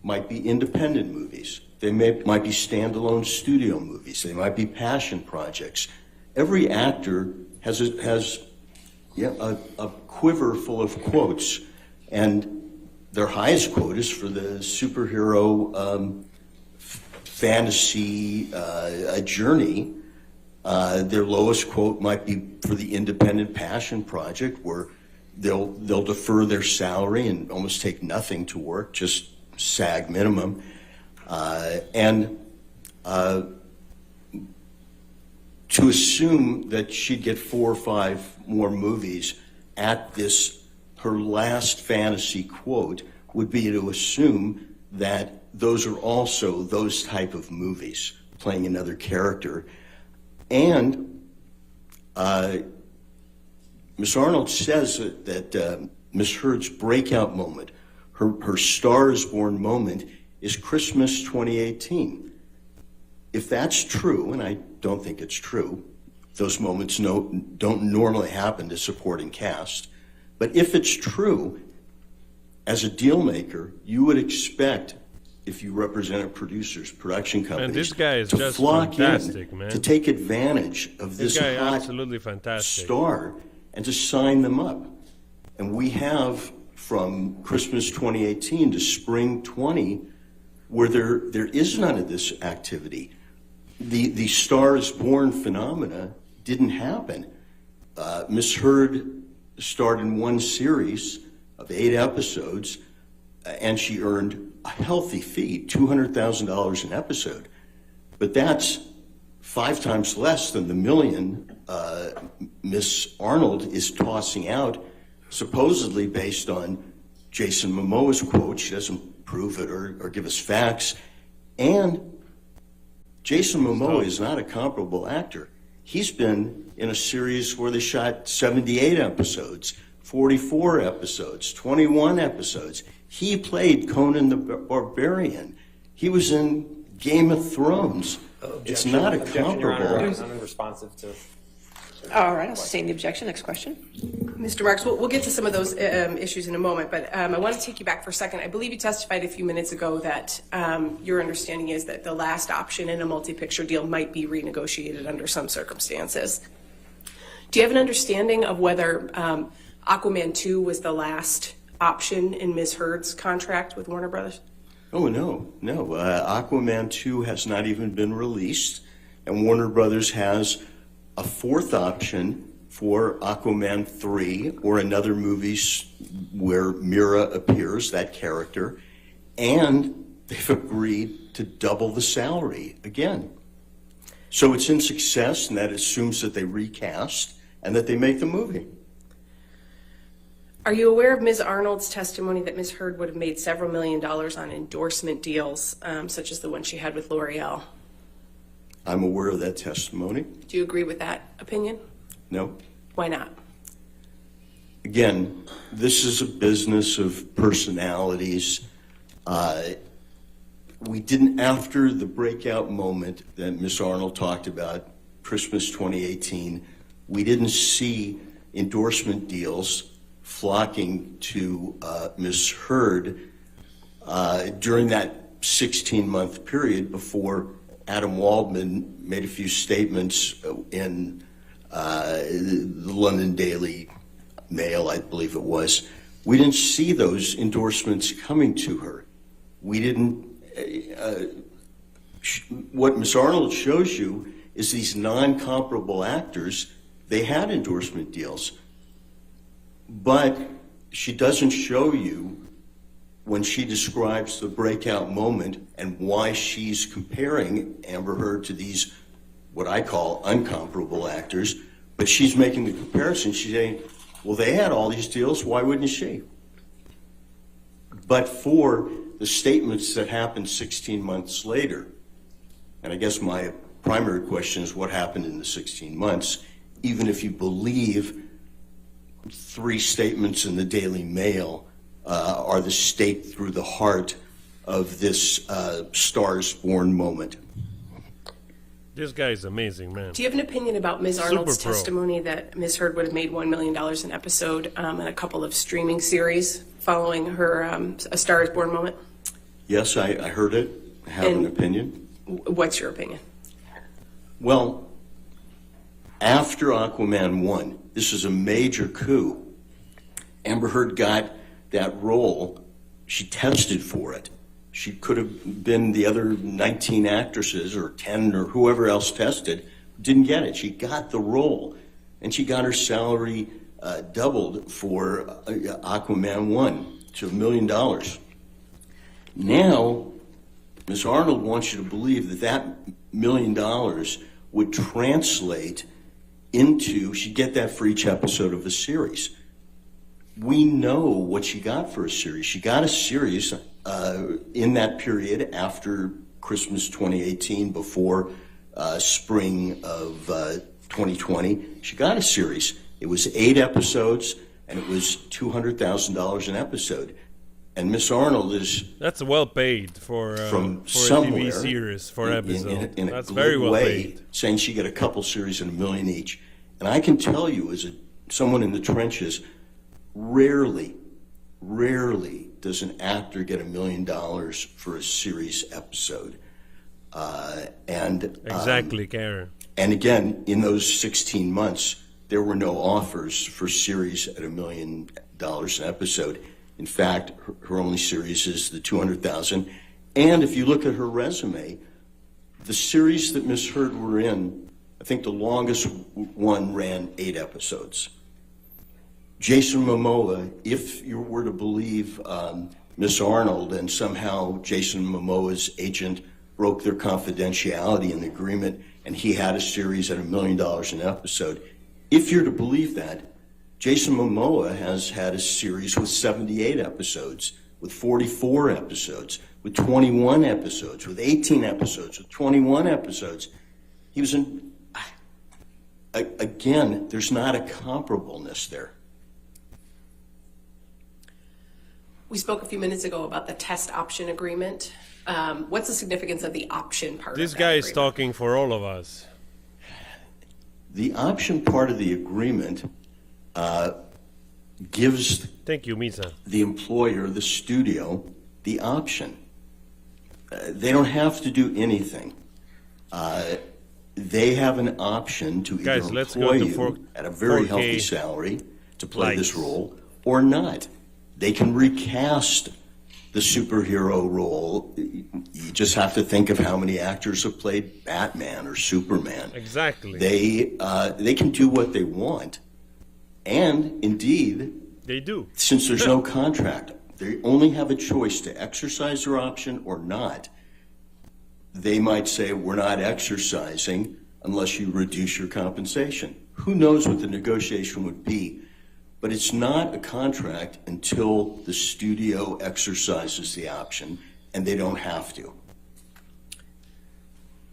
might be independent movies. They might be standalone studio movies. They might be passion projects. Every actor has a quiver full of quotes, and their highest quote is for the superhero fantasy journey. Their lowest quote might be for the independent passion project, where they'll defer their salary and almost take nothing to work, just SAG minimum. To assume that she'd get 4 or 5 more movies at this, her last fantasy quote, would be to assume that those are also those type of movies, playing another character. And Ms. Arnold says that Ms. Heard's breakout moment, her Star is Born moment, is Christmas 2018. If that's true, and I don't think it's true, those moments don't normally happen to supporting cast, but if it's true, as a deal maker, you would expect, if you represented producers, production companies, and this guy is to just flock fantastic, in, man. to take advantage of this guy hot absolutely fantastic star and to sign them up. And we have from Christmas 2018 to spring 20, where there is none of this activity. The Star is Born phenomena didn't happen. Ms. Heard starred in one series of 8 episodes, and she earned a healthy fee, $200,000 an episode. But that's 5 times less than the $1 million Miss Arnold is tossing out, supposedly based on Jason Momoa's quote. She doesn't prove it or give us facts. And Jason Momoa is not a comparable actor. He's been in a series where they shot 78 episodes, 44 episodes, 21 episodes. He played Conan the Barbarian. He was in Game of Thrones. It's not a comparable. Your Honor, I'm unresponsive to. All right, I'll sustain the objection. Next question. Mr. Marks, we'll get to some of those issues in a moment, but I want to take you back for a second. I believe you testified a few minutes ago that your understanding is that the last option in a multi-picture deal might be renegotiated under some circumstances. Do you have an understanding of whether Aquaman 2 was the last option in Ms. Heard's contract with Warner Brothers? Oh, no. Aquaman 2 has not even been released, and Warner Brothers has a 4th option for Aquaman 3 or another movie where Mira appears, that character, and they've agreed to double the salary again. So it's in success, and that assumes that they recast and that they make the movie. Are you aware of Ms. Arnold's testimony that Ms. Heard would have made several $1 million on endorsement deals, such as the one she had with L'Oreal? I'm aware of that testimony. Do you agree with that opinion? No. Why not? Again, this is a business of personalities. We didn't, after the breakout moment that Ms. Arnold talked about, Christmas 2018, we didn't see endorsement deals flocking to Ms. Heard during that 16-month period before Adam Waldman made a few statements in the London Daily Mail, I believe it was. We didn't see those endorsements coming to her. We didn't. What Ms. Arnold shows you is these non-comparable actors, they had endorsement deals. But she doesn't show you, when she describes the breakout moment and why she's comparing Amber Heard to these, what I call uncomparable actors, but she's making the comparison. She's saying, well, they had all these deals, why wouldn't she? But for the statements that happened 16 months later, and I guess my primary question is what happened in the 16 months, even if you believe 3 statements in the Daily Mail are the stake through the heart of this Stars Born moment. This guy is amazing, man. Do you have an opinion about Ms. Arnold's testimony that Ms. Heard would have made $1 million an episode in a couple of streaming series following her A Star is Born moment? Yes, I heard it. I have an opinion. What's your opinion? Well, after Aquaman 1, this is a major coup. Amber Heard got that role. She tested for it. She could have been the other 19 actresses or 10 or whoever else tested, didn't get it. She got the role, and she got her salary doubled for Aquaman 1 to $1 million. Now, Ms. Arnold wants you to believe that that $1 million would translate into, she'd get that for each episode of a series. We know what she got for a series. She got a series in that period after Christmas 2018, before spring of 2020. She got a series. It was 8 episodes, and it was $200,000 an episode. And Miss Arnold is... That's well paid for a TV series, for episode. In That's a very well way, paid. saying she got a couple series and $1 million each. And I can tell you, as someone in the trenches, rarely does an actor get $1 million for a series episode. Exactly, Karen. And again, in those 16 months, there were no offers for series at $1 million an episode. In fact, her only series is the $200,000. And if you look at her resume, the series that Miss Heard were in, I think the longest one ran 8 episodes. Jason Momoa, if you were to believe Miss Arnold, and somehow Jason Momoa's agent broke their confidentiality in the agreement, and he had a series at $1 million an episode, if you're to believe that, Jason Momoa has had a series with 78 episodes, with 44 episodes, with 21 episodes, with 18 episodes, with 21 episodes. He was in... Again, there's not a comparableness there. We spoke a few minutes ago about the test option agreement. What's the significance of the option part? This guy is talking for all of us. The option part of the agreement gives Thank you, Misa. the employer, the studio, the option. They don't have to do anything. They have an option to either employ you at a very healthy salary to play this role or not. They can recast the superhero role. You just have to think of how many actors have played Batman or Superman. Exactly. They can do what they want. And indeed, they do. Since there's no contract, they only have a choice to exercise their option or not. They might say, we're not exercising unless you reduce your compensation. Who knows what the negotiation would be? But it's not a contract until the studio exercises the option, and they don't have to.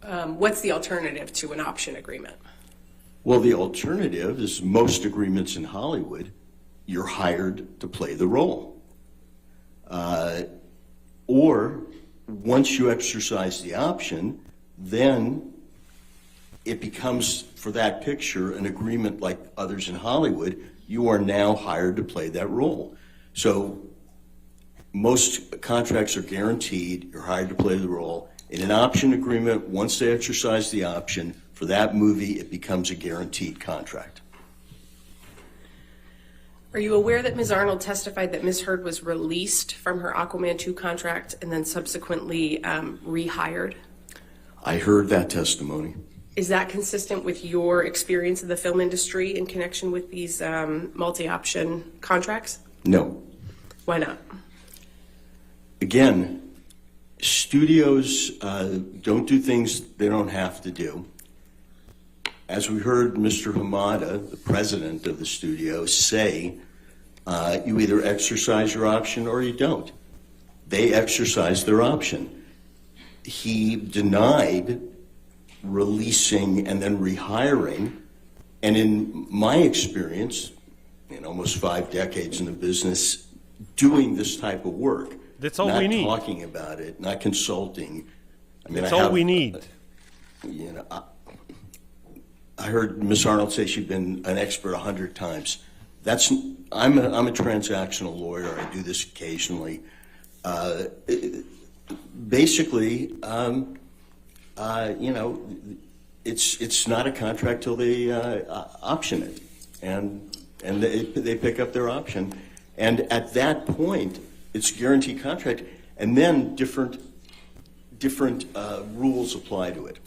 What's the alternative to an option agreement? Well, the alternative is most agreements in Hollywood, you're hired to play the role. Or once you exercise the option, then it becomes, for that picture, an agreement like others in Hollywood. You are now hired to play that role. So most contracts are guaranteed, you're hired to play the role. In an option agreement, once they exercise the option, for that movie, it becomes a guaranteed contract. Are you aware that Ms. Arnold testified that Ms. Heard was released from her Aquaman 2 contract and then subsequently rehired? I heard that testimony. Is that consistent with your experience of the film industry in connection with these multi-option contracts? No. Why not? Again, studios don't do things they don't have to do. As we heard Mr. Hamada, the president of the studio, say, you either exercise your option or you don't. They exercise their option. He denied releasing and then rehiring, and in my experience, in almost 5 decades in the business, doing this type of work, that's all we need. Not talking about it, not consulting. I mean, that's all we need. You know, I heard Ms. Arnold say she'd been an expert 100 times. I'm a transactional lawyer. I do this occasionally. Basically, you know, it's not a contract till they option it, and they pick up their option, and at that point, it's a guaranteed contract, and then different rules apply to it.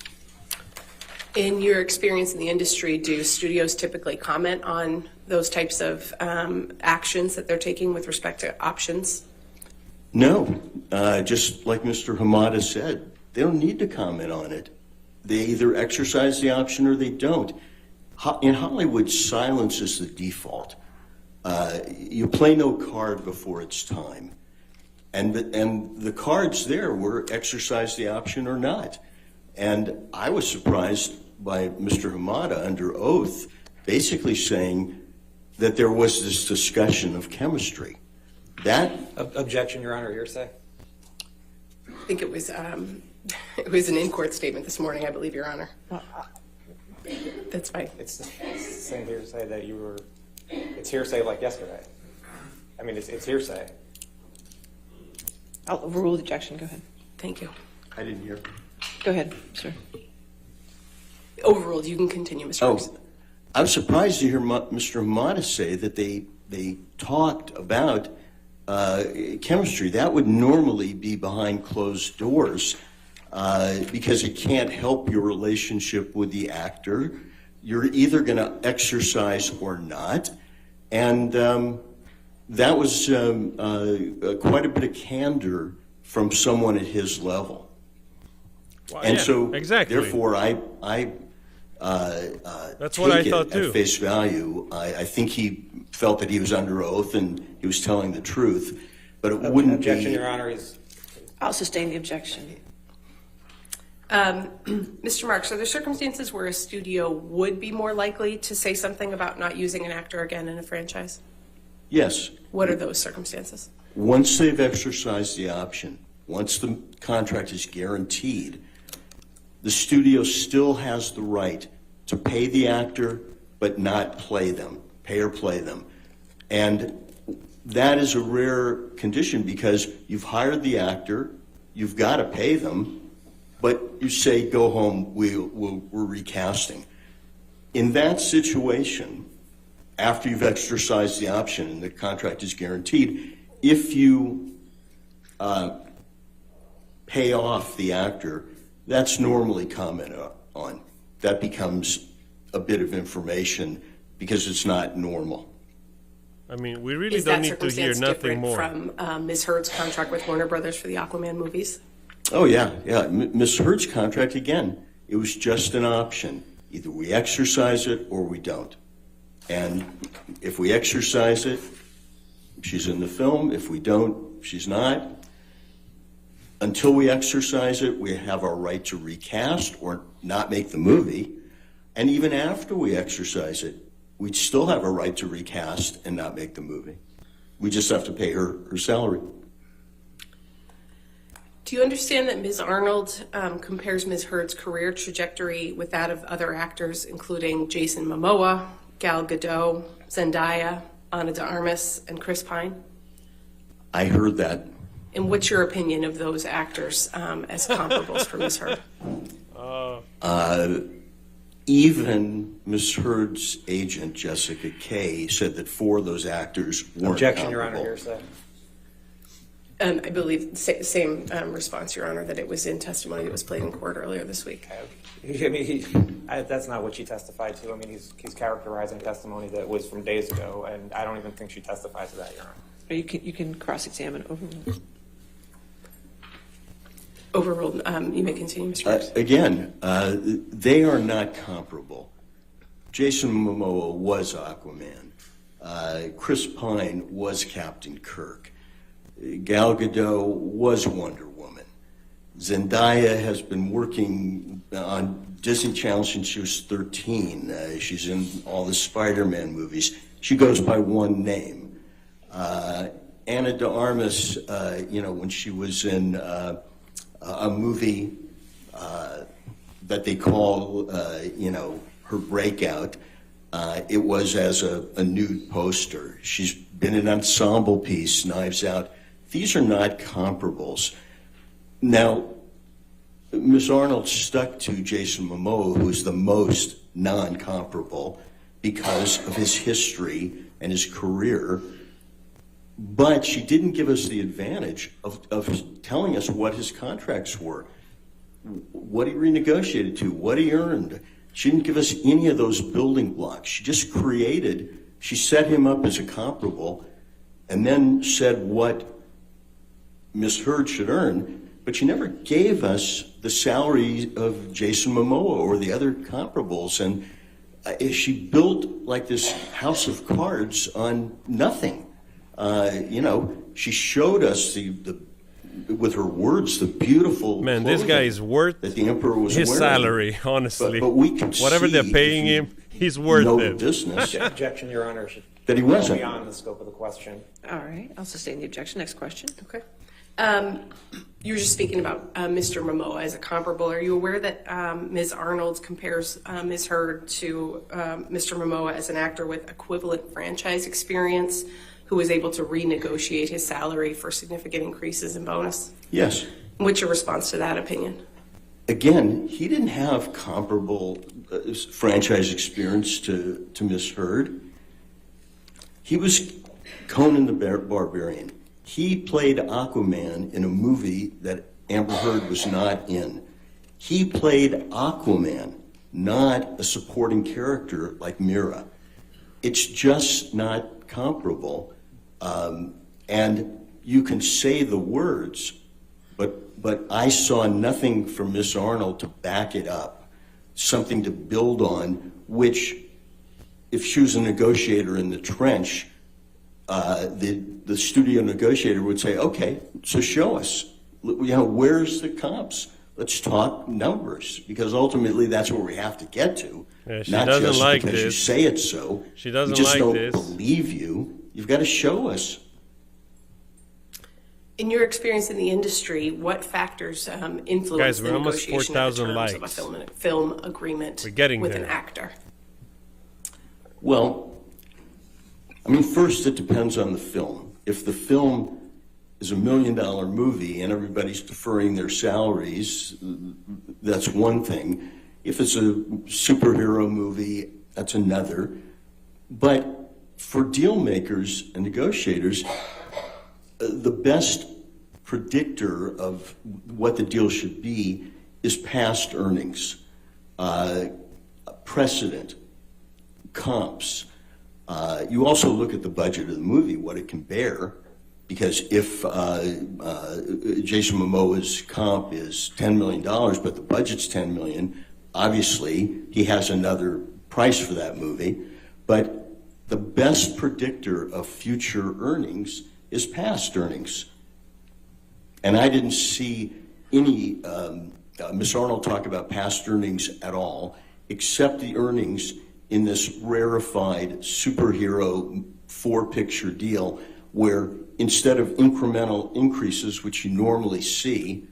In your experience in the industry, do studios typically comment on those types of actions that they're taking with respect to options? No, just like Mr. Hamada said, they don't need to comment on it. They either exercise the option or they don't. In Hollywood, silence is the default. You play no card before it's time. And the cards there were exercise the option or not. And I was surprised by Mr. Hamada under oath basically saying that there was this discussion of chemistry. That objection, Your Honor, hearsay. I think it was an in-court statement this morning, I believe, Your Honor. That's fine. It's the same hearsay that you were. It's hearsay like yesterday. I mean, it's hearsay. I'll overrule the objection. Go ahead. Thank you. I didn't hear. Go ahead, sir. Overruled. You can continue, Mr. Brooks. I was surprised to hear Mr. Hamada say that they talked about chemistry. That would normally be behind closed doors because it can't help your relationship with the actor. You're either going to exercise or not. And that was quite a bit of candor from someone at his level. Well, and yeah, so, exactly. Therefore, I that's take what I it thought too. At face value. I think he felt that he was under oath and he was telling the truth, but it wouldn't objection, be. Your Honor, is. I'll sustain the objection. Mr. Marks, are there circumstances where a studio would be more likely to say something about not using an actor again in a franchise? Yes. What are those circumstances? Once they've exercised the option, once the contract is guaranteed, the studio still has the right to pay the actor but not play them, pay or play them. And that is a rare condition because you've hired the actor, you've got to pay them, but you say, go home, we're recasting. In that situation, after you've exercised the option and the contract is guaranteed, if you pay off the actor, that's normally commented on. That becomes a bit of information because it's not normal. I mean, we really don't need to hear nothing more. Is that circumstance different from Ms. Heard's contract with Warner Brothers for the Aquaman movies? Oh, yeah. Ms. Heard's contract, again, it was just an option. Either we exercise it or we don't. And if we exercise it, she's in the film. If we don't, she's not. Until we exercise it, we have our right to recast or not make the movie. And even after we exercise it, we still have a right to recast and not make the movie. We just have to pay her salary. Do you understand that Ms. Arnold compares Ms. Heard's career trajectory with that of other actors, including Jason Momoa, Gal Gadot, Zendaya, Ana de Armas, and Chris Pine? I heard that. And what's your opinion of those actors as comparables for Ms. Heard? Even Ms. Heard's agent, Jessica Kay, said that 4 of those actors weren't Objection, Your Honor, comparable. hearsay. I believe same response, Your Honor, that it was in testimony that was played in court earlier this week. I mean, that's not what she testified to. I mean, he's characterizing testimony that was from days ago, and I don't even think she testified to that, Your Honor. You can cross-examine, overrule. Overruled. You may continue, Mr. Rose. Again, they are not comparable. Jason Momoa was Aquaman. Chris Pine was Captain Kirk. Gal Gadot was Wonder Woman. Zendaya has been working on Disney Channel since she was 13. She's in all the Spider-Man movies. She goes by one name. Ana de Armas, when she was in a movie that they call, her breakout, it was as a nude poster. She's been an ensemble piece, Knives Out. These are not comparables. Now, Ms. Arnold stuck to Jason Momoa, who's the most non-comparable because of his history and his career, but she didn't give us the advantage of telling us what his contracts were, what he renegotiated to, what he earned. She didn't give us any of those building blocks. She just she set him up as a comparable and then said what Ms. Heard should earn, but she never gave us the salary of Jason Momoa or the other comparables. And she built like this house of cards on nothing. She showed us with her words the beautiful this guy is worth that the emperor was his wearing. Salary, honestly. But we can whatever they're paying him, he's worth it. Business. Objection, Your Honor. That he wasn't. Beyond the scope of the question. All right, I'll sustain the objection. Next question. Okay. You were just speaking about Mr. Momoa as a comparable. Are you aware that Ms. Arnold compares Ms. Heard to Mr. Momoa as an actor with equivalent franchise experience who was able to renegotiate his salary for significant increases in bonus? Yes. What's your response to that opinion? Again, he didn't have comparable franchise experience to Ms. Heard. He was Conan the Barbarian. He played Aquaman in a movie that Amber Heard was not in. He played Aquaman, not a supporting character like Mira. It's just not comparable. And you can say the words, but I saw nothing from Miss Arnold to back it up, something to build on, which if she was a negotiator in the trench, the studio negotiator would say, okay, so show us, where's the comps? Let's talk numbers, because ultimately that's where we have to get to. Yeah, she not doesn't just like because this. You say it so. She doesn't we just like don't this. believe you. You've got to show us. In your experience in the industry, what factors influence Guys, the we're almost negotiation of the 4,000 terms of a likes. film agreement We're getting with there. an actor? Well, first it depends on the film. If the film is $1 million movie and everybody's deferring their salaries, that's one thing. If it's a superhero movie, that's another. But for deal makers and negotiators, the best predictor of what the deal should be is past earnings, precedent, comps. You also look at the budget of the movie, what it can bear, because if Jason Momoa's comp is $10 million, but the budget's $10 million, obviously he has another price for that movie. But the best predictor of future earnings is past earnings. And I didn't see any Ms. Arnold talk about past earnings at all, except the earnings in this rarefied superhero 4-picture deal where instead of incremental increases, which you normally see,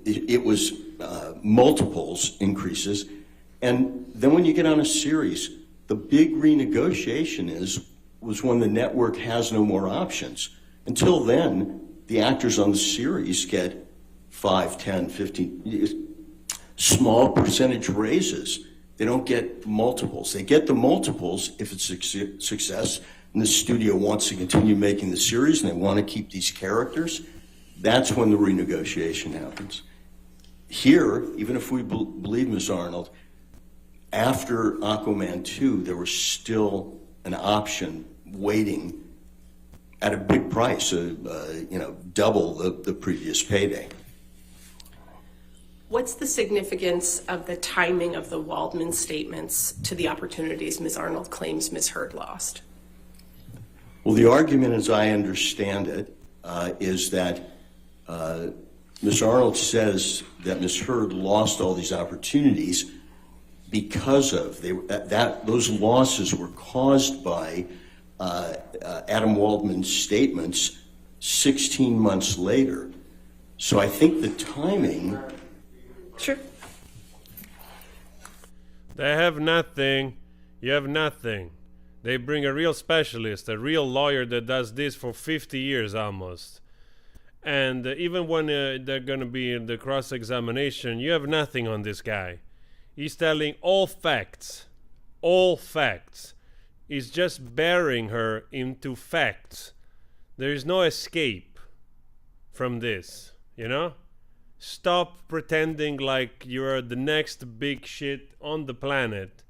it was multiples increases. And then when you get on a series, the big renegotiation was when the network has no more options. Until then, the actors on the series get 5, 10, 15 small percentage raises. They don't get multiples. They get the multiples if it's a success and the studio wants to continue making the series and they want to keep these characters. That's when the renegotiation happens. here, even if we believe Ms. Arnold, after Aquaman 2, there was still an option waiting at a big price, double the previous payday. What's the significance of the timing of the Waldman statements to the opportunities Ms. Arnold claims Ms. Heard lost? Well, the argument, as I understand it, is that Ms. Arnold says that Ms. Heard lost all these opportunities because of those losses were caused by Adam Waldman's statements 16 months later. So I think the timing. Sure. They have nothing. You have nothing. They bring a real specialist, a real lawyer that does this for 50 years almost. And even when they're going to be in the cross-examination, you have nothing on this guy. He's telling all facts. All facts. He's just burying her into facts. There is no escape from this, you know? Stop pretending like you're the next big shit on the planet.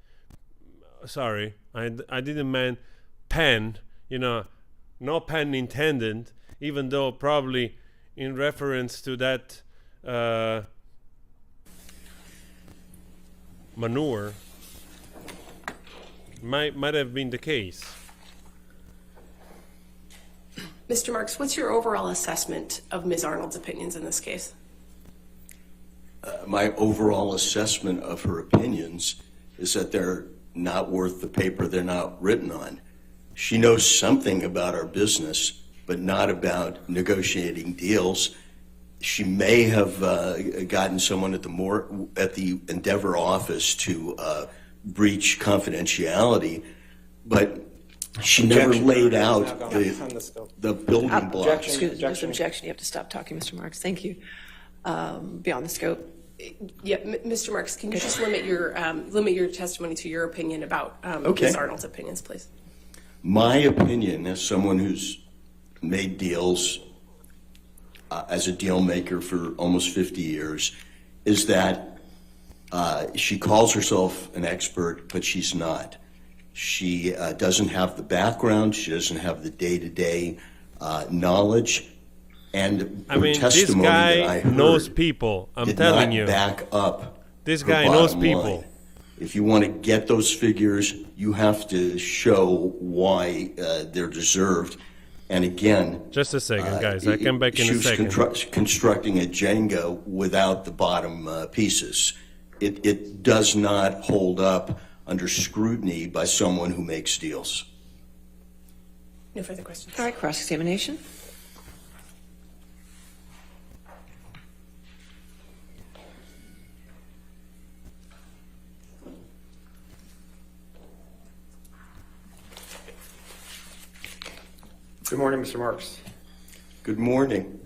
Sorry, I didn't mean pen, no pun intended, even though probably in reference to that manure might have been the case. Mr. Marks, what's your overall assessment of Ms. Arnold's opinions in this case? My overall assessment of her opinions is that they're not worth the paper they're not written on. She knows something about our business, but not about negotiating deals. She may have gotten someone at the Endeavor office to breach confidentiality, but she never laid out the building blocks. Excuse me, objection. You have to stop talking, Mr. Marks. Thank you. Beyond the scope. Yeah, Mr. Marks, can you just limit your testimony to your opinion about Ms. Arnold's opinions, please? My opinion, as someone who's made deals as a deal maker for almost 50 years, is that she calls herself an expert, but she's not. She doesn't have the background. She doesn't have the day-to-day knowledge. And this guy knows people. I'm telling you. Back up. This guy knows people. Line. If you want to get those figures, you have to show why they're deserved. And again, just a second, guys. I come back in a second. She was constructing a Jenga without the bottom pieces. It does not hold up under scrutiny by someone who makes deals. No further questions. All right, cross-examination. Good morning, Mr. Marks. Good morning.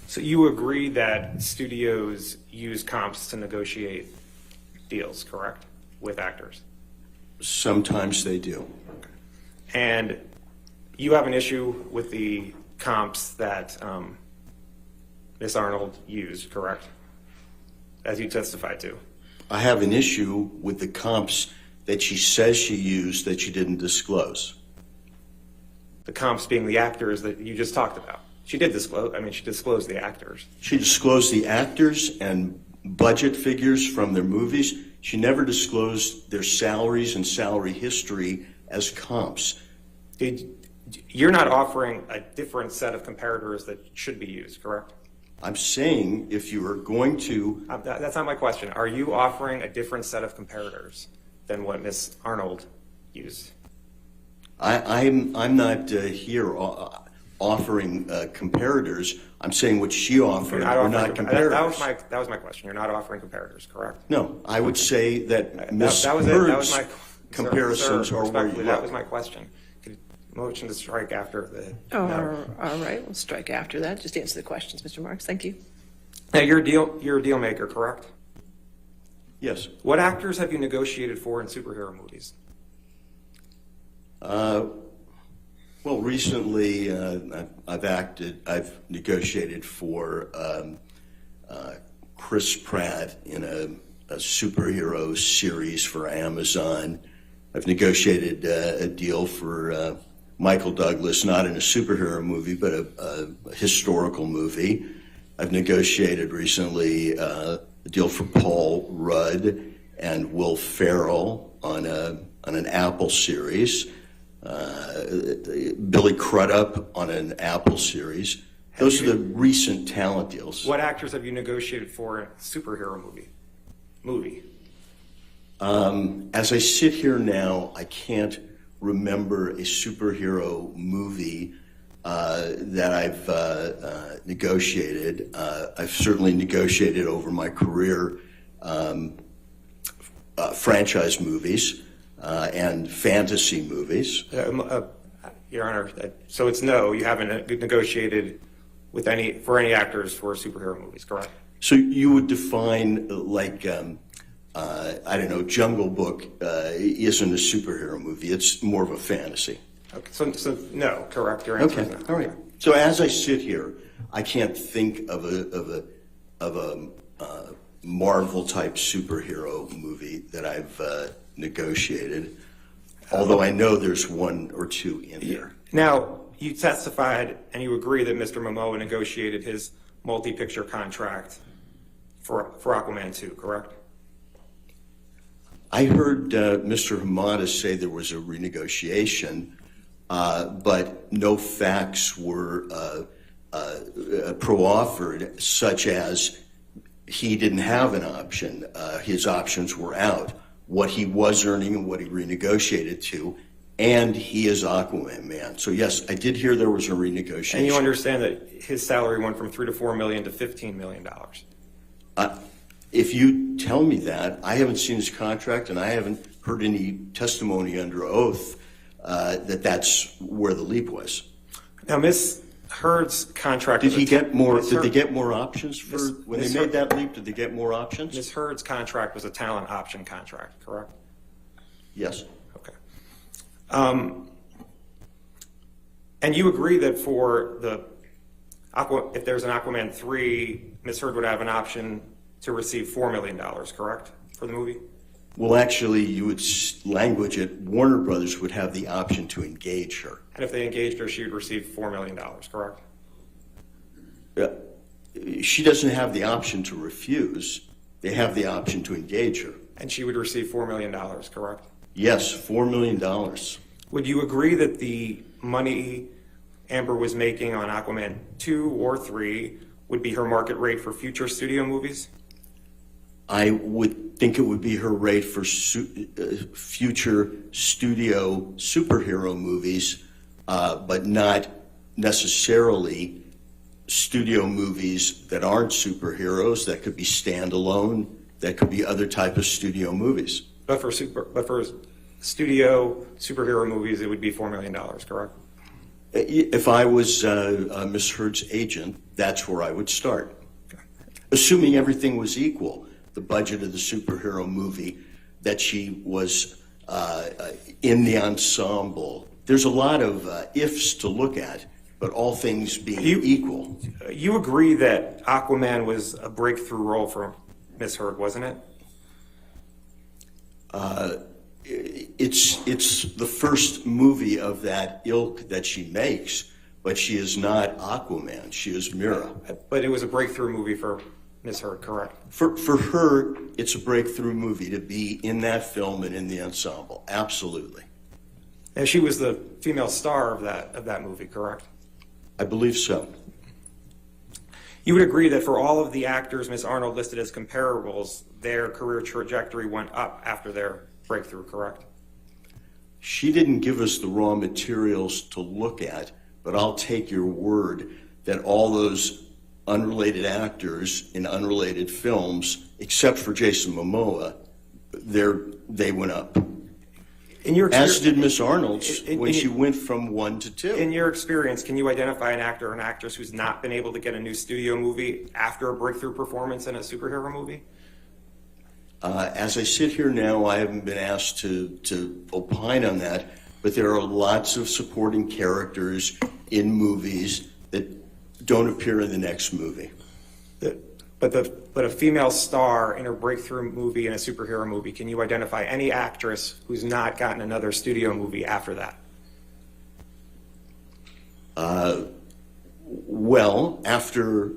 So you agree that studios use comps to negotiate deals, correct, with actors? Sometimes they do. Okay. And you have an issue with the comps that Ms. Arnold used, correct, as you testified to? I have an issue with the comps that she says she used that she didn't disclose. The comps being the actors that you just talked about. She did disclose, she disclosed the actors. She disclosed the actors and budget figures from their movies. She never disclosed their salaries and salary history as comps. You're not offering a different set of comparators that should be used, correct? I'm saying if you are going to... That's not my question. Are you offering a different set of comparators than what Ms. Arnold used? I'm not here offering comparators. I'm saying what she offered are not comparators. That was my question. You're not offering comparators, correct? No, I would say that Ms. Heard's comparisons are where you look. That was my question. Motion to strike after the... All right, we'll strike after that. Just answer the questions, Mr. Marks. Thank you. Now, you're a deal maker, correct? Yes. What actors have you negotiated for in superhero movies? Well, recently I've negotiated for Chris Pratt in a superhero series for Amazon. I've negotiated a deal for Michael Douglas, not in a superhero movie, but a historical movie. I've negotiated recently a deal for Paul Rudd and Will Ferrell on an Apple series. Billy Crudup on an Apple series. Those are the recent talent deals. What actors have you negotiated for a superhero movie? As I sit here now, I can't remember a superhero movie that I've negotiated. I've certainly negotiated over my career franchise movies and fantasy movies. Your Honor, so it's no, you haven't negotiated with for any actors for superhero movies, correct? So you would define like, I don't know, Jungle Book isn't a superhero movie. It's more of a fantasy. Okay, so no, correct. Your answer is no. All right. So as I sit here, I can't think of a Marvel type superhero movie that I've negotiated. Although I know there's one or two in there. Now, you testified and you agree that Mr. Momoa negotiated his multi-picture contract for Aquaman 2, correct? I heard Mr. Hamada say there was a renegotiation, but no facts were pro-offered, such as he didn't have an option. His options were out. What he was earning and what he renegotiated to, and he is Aquaman Man. So yes, I did hear there was a renegotiation. And you understand that his salary went from $3 to $4 million to $15 million. If you tell me that, I haven't seen his contract and I haven't heard any testimony under oath that that's where the leap was. Now, Ms. Heard's contract. Did he get more? Did they get more options for when they made that leap? Did they get more options? Ms. Heard's contract was a talent option contract, correct? Yes. Okay. And you agree that for if there's an Aquaman 3, Ms. Heard would have an option to receive $4 million, correct, for the movie? Well, actually, you would language it. Warner Brothers would have the option to engage her. And if they engaged her, she would receive $4 million, correct? She doesn't have the option to refuse. They have the option to engage her. And she would receive $4 million, correct? Yes, $4 million. Would you agree that the money Amber was making on Aquaman 2 or 3 would be her market rate for future studio movies? I would think it would be her rate for future studio superhero movies, but not necessarily studio movies that aren't superheroes. That could be standalone. That could be other type of studio movies. But for studio superhero movies, it would be $4 million, correct? If I was Ms. Heard's agent, that's where I would start. Okay. Assuming everything was equal. The budget of the superhero movie, that she was in the ensemble. There's a lot of ifs to look at, but all things being equal. You agree that Aquaman was a breakthrough role for Ms. Heard, wasn't it? It's the first movie of that ilk that she makes, but she is not Aquaman. She is Mira. But it was a breakthrough movie for Ms. Heard, correct? For her, it's a breakthrough movie to be in that film and in the ensemble. Absolutely. And she was the female star of that movie, correct? I believe so. You would agree that for all of the actors Ms. Arnold listed as comparables, their career trajectory went up after their breakthrough, correct? She didn't give us the raw materials to look at, but I'll take your word that all those unrelated actors in unrelated films, except for Jason Momoa, they went up. As did Miss Arnold when she went from 1 to 2. In your experience, can you identify an actor or an actress who's not been able to get a new studio movie after a breakthrough performance in a superhero movie? As I sit here now, I haven't been asked to opine on that, but there are lots of supporting characters in movies that don't appear in the next movie. But a female star in a breakthrough movie, in a superhero movie, can you identify any actress who's not gotten another studio movie after that? Well, after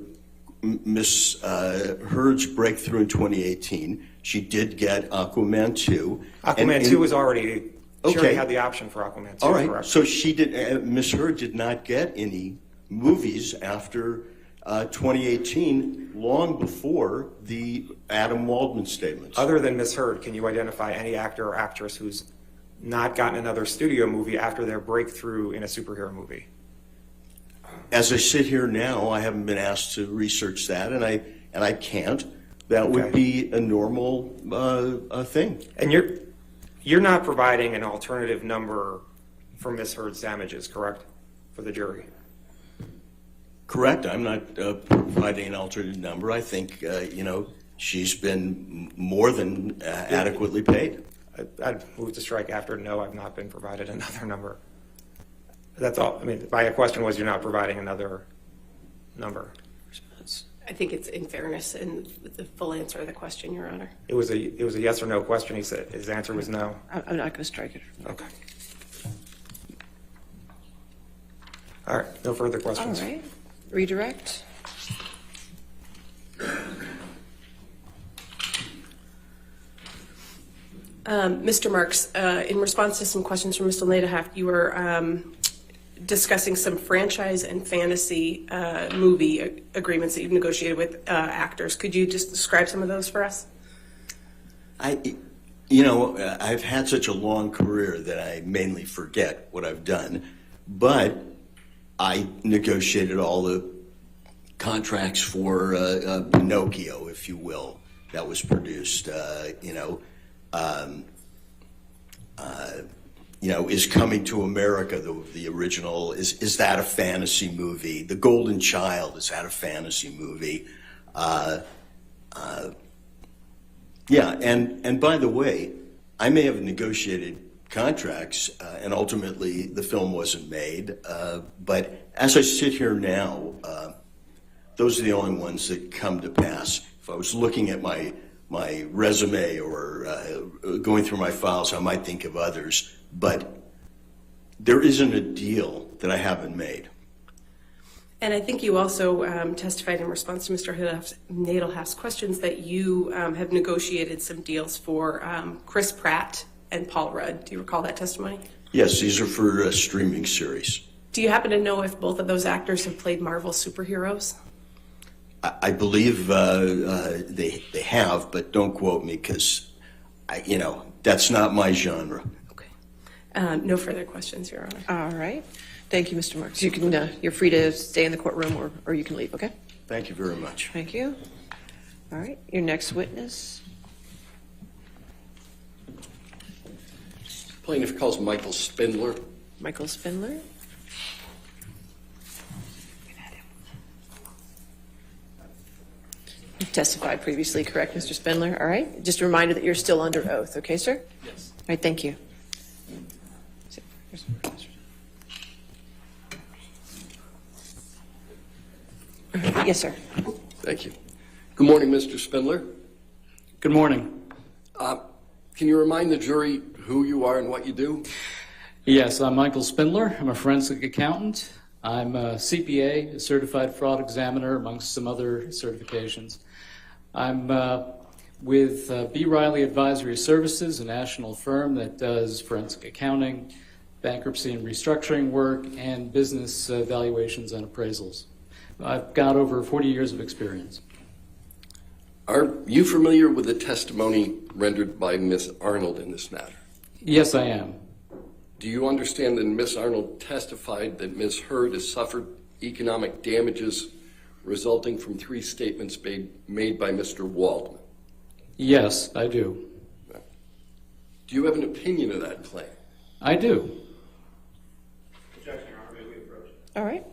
Miss Heard's breakthrough in 2018, she did get Aquaman 2. Aquaman 2 was already, she already had the option for Aquaman 2, all right. correct? So she did, Miss Heard did not get any movies after 2018, long before the Adam Waldman statements. Other than Miss Heard, can you identify any actor or actress who's not gotten another studio movie after their breakthrough in a superhero movie? As I sit here now, I haven't been asked to research that, and I can't. That would be a normal thing. And you're not providing an alternative number for Miss Heard's damages, correct, for the jury? Correct. I'm not providing an alternate number. I think, she's been more than adequately paid. I'd move to strike after no, I've not been provided another number. That's all. I mean, my question was you're not providing another number. I think it's in fairness and the full answer to the question, Your Honor. It was a yes or no question. He said his answer was no. I'm not going to strike it. Okay. All right. No further questions. All right. Redirect. Mr. Marks, in response to some questions from Mr. Lederhaft, you were discussing some franchise and fantasy movie agreements that you've negotiated with actors. Could you just describe some of those for us? I've had such a long career that I mainly forget what I've done, but I negotiated all the contracts for Pinocchio, if you will, that was produced. Is Coming to America the original? Is that a fantasy movie? The Golden Child, is that a fantasy movie? And by the way, I may have negotiated contracts, and ultimately the film wasn't made. But as I sit here now, those are the only ones that come to pass. If I was looking at my resume or going through my files, I might think of others. But there isn't a deal that I haven't made. And I think you also testified in response to Mr. Nadelhaft's questions that you have negotiated some deals for Chris Pratt and Paul Rudd. Do you recall that testimony? Yes, these are for streaming series. Do you happen to know if both of those actors have played Marvel superheroes? I believe they have, but don't quote me because, that's not my genre. No further questions, Your Honor. All right. Thank you, Mr. Marks. You can, you're free to stay in the courtroom or you can leave, okay? Thank you very much. Thank you. All right. Your next witness. Plaintiff calls Michael Spindler. Michael Spindler. You testified previously, correct, Mr. Spindler? All right. Just a reminder that you're still under oath, okay, sir? Yes. All right. Thank you. Yes, sir. Thank you. Good morning, Mr. Spindler. Good morning. Can you remind the jury who you are and what you do? Yes, I'm Michael Spindler. I'm a forensic accountant. I'm a CPA, a certified fraud examiner, amongst some other certifications. I'm with B. Riley Advisory Services, a national firm that does forensic accounting, bankruptcy and restructuring work, and business valuations and appraisals. I've got over 40 years of experience. Are you familiar with the testimony rendered by Miss Arnold in this matter? Yes, I am. Do you understand that Miss Arnold testified that Miss Heard has suffered economic damages resulting from 3 statements made by Mr. Waldman? Yes, I do. Do you have an opinion of that claim? I do. Objection, Your Honor. May we approach? All right.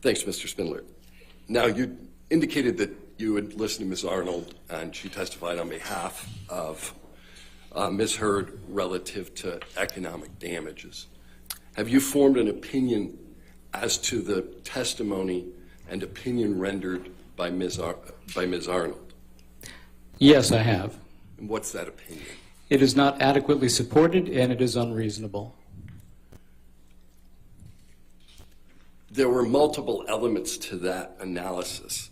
Thanks, Mr. Spindler. Now, you indicated that you had listened to Ms. Arnold, and she testified on behalf of Ms. Heard relative to economic damages. Have you formed an opinion as to the testimony and opinion rendered by Ms. Arnold? Yes, I have. And what's that opinion? It is not adequately supported, and it is unreasonable. There were multiple elements to that analysis,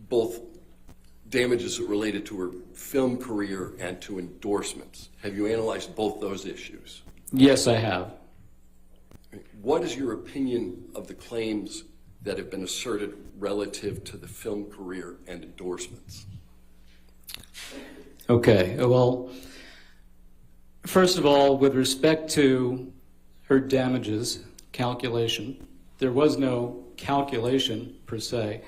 both damages related to her film career and to endorsements. Have you analyzed both those issues? Yes, I have. What is your opinion of the claims that have been asserted relative to the film career and endorsements? Okay, well, first of all, with respect to her damages calculation, there was no calculation per se.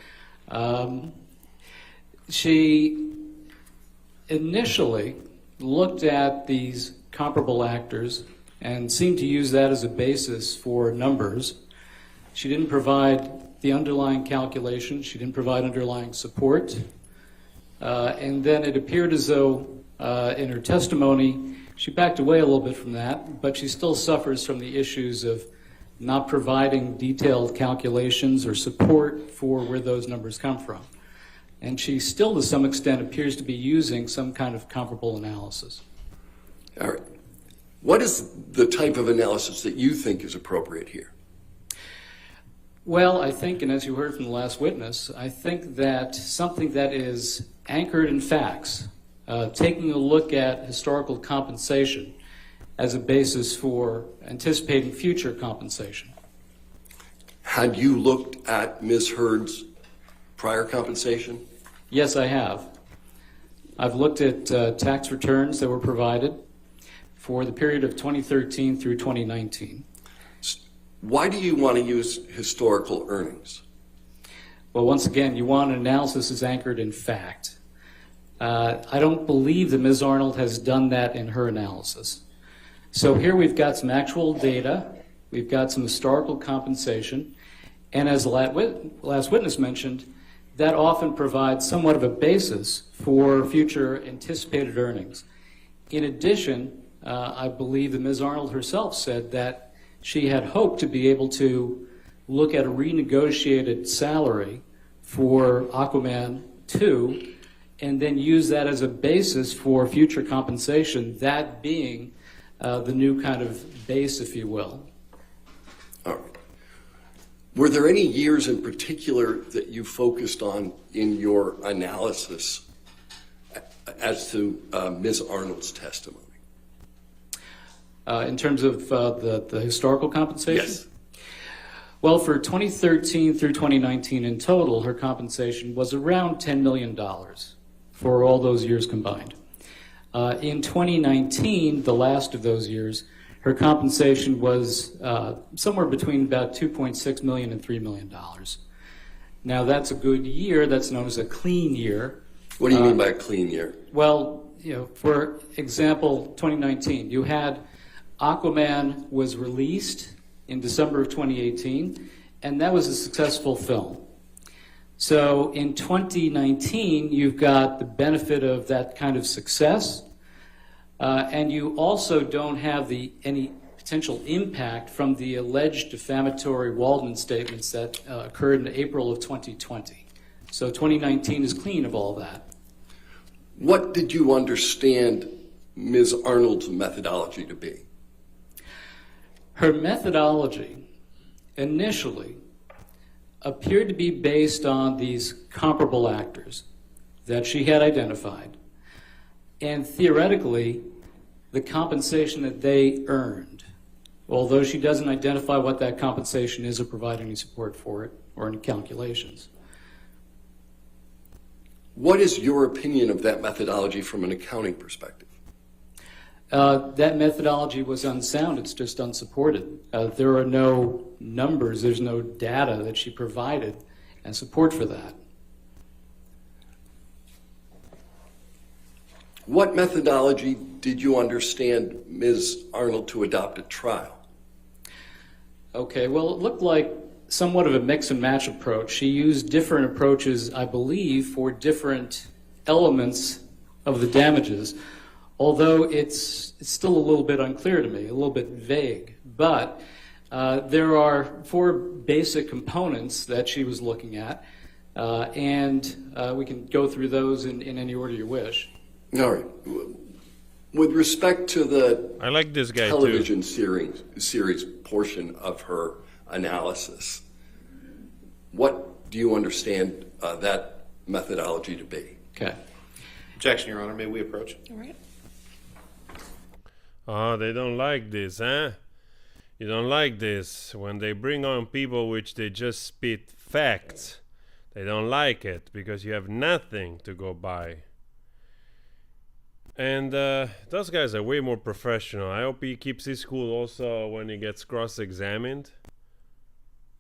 She initially looked at these comparable actors and seemed to use that as a basis for numbers. She didn't provide the underlying calculation. She didn't provide underlying support. And then it appeared as though in her testimony, she backed away a little bit from that, but she still suffers from the issues of not providing detailed calculations or support for where those numbers come from. And she still, to some extent, appears to be using some kind of comparable analysis. All right. What is the type of analysis that you think is appropriate here? Well, I think, and as you heard from the last witness, I think that something that is anchored in facts, taking a look at historical compensation as a basis for anticipating future compensation. Had you looked at Ms. Heard's prior compensation? Yes, I have. I've looked at tax returns that were provided for the period of 2013 through 2019. Why do you want to use historical earnings? Well, once again, you want an analysis that's anchored in fact. I don't believe that Ms. Arnold has done that in her analysis. So here we've got some actual data, we've got some historical compensation, and as the last witness mentioned, that often provides somewhat of a basis for future anticipated earnings. In addition, I believe that Ms. Arnold herself said that she had hoped to be able to look at a renegotiated salary for Aquaman 2 and then use that as a basis for future compensation, that being the new kind of base, if you will. All right. Were there any years in particular that you focused on in your analysis as to Ms. Arnold's testimony? In terms of the historical compensation? Yes. Well, for 2013 through 2019 in total, her compensation was around $10 million for all those years combined. In 2019, the last of those years, her compensation was somewhere between about $2.6 million and $3 million. Now, that's a good year. That's known as a clean year. What do you mean by a clean year? Well, for example, 2019, you had Aquaman was released in December of 2018, and that was a successful film. So in 2019, you've got the benefit of that kind of success, and you also don't have any potential impact from the alleged defamatory Waldman statements that occurred in April of 2020. So 2019 is clean of all that. What did you understand Ms. Arnold's methodology to be? Her methodology initially appeared to be based on these comparable actors that she had identified, and theoretically, the compensation that they earned, although she doesn't identify what that compensation is or provide any support for it or any calculations. What is your opinion of that methodology from an accounting perspective? That methodology was unsound. It's just unsupported. There are no numbers. There's no data that she provided and support for that. What methodology did you understand Ms. Arnold to adopt at trial? Okay, well, it looked like somewhat of a mix and match approach. She used different approaches, I believe, for different elements of the damages, although it's still a little bit unclear to me, a little bit vague. But there are 4 basic components that she was looking at, and we can go through those in any order you wish. All right. With respect to the I like this guy television series portion of her analysis, what do you understand that methodology to be? Okay. Objection, Your Honor. May we approach? All right. Oh, they don't like this, huh? You don't like this. When they bring on people which they just spit facts, they don't like it because you have nothing to go by. And those guys are way more professional. I hope he keeps his cool also when he gets cross-examined.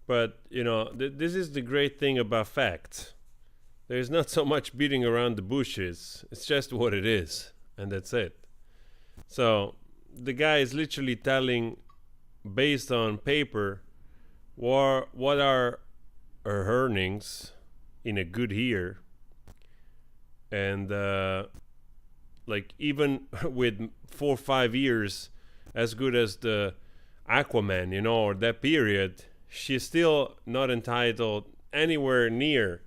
But, you know, this is the great thing about facts. There's not so much beating around the bushes. It's just what it is. And that's it. So, the guy is literally telling, based on paper, what are her earnings in a good year. And, like, even with 4 or 5 years as good as the Aquaman, you know, or that period, she's still not entitled anywhere near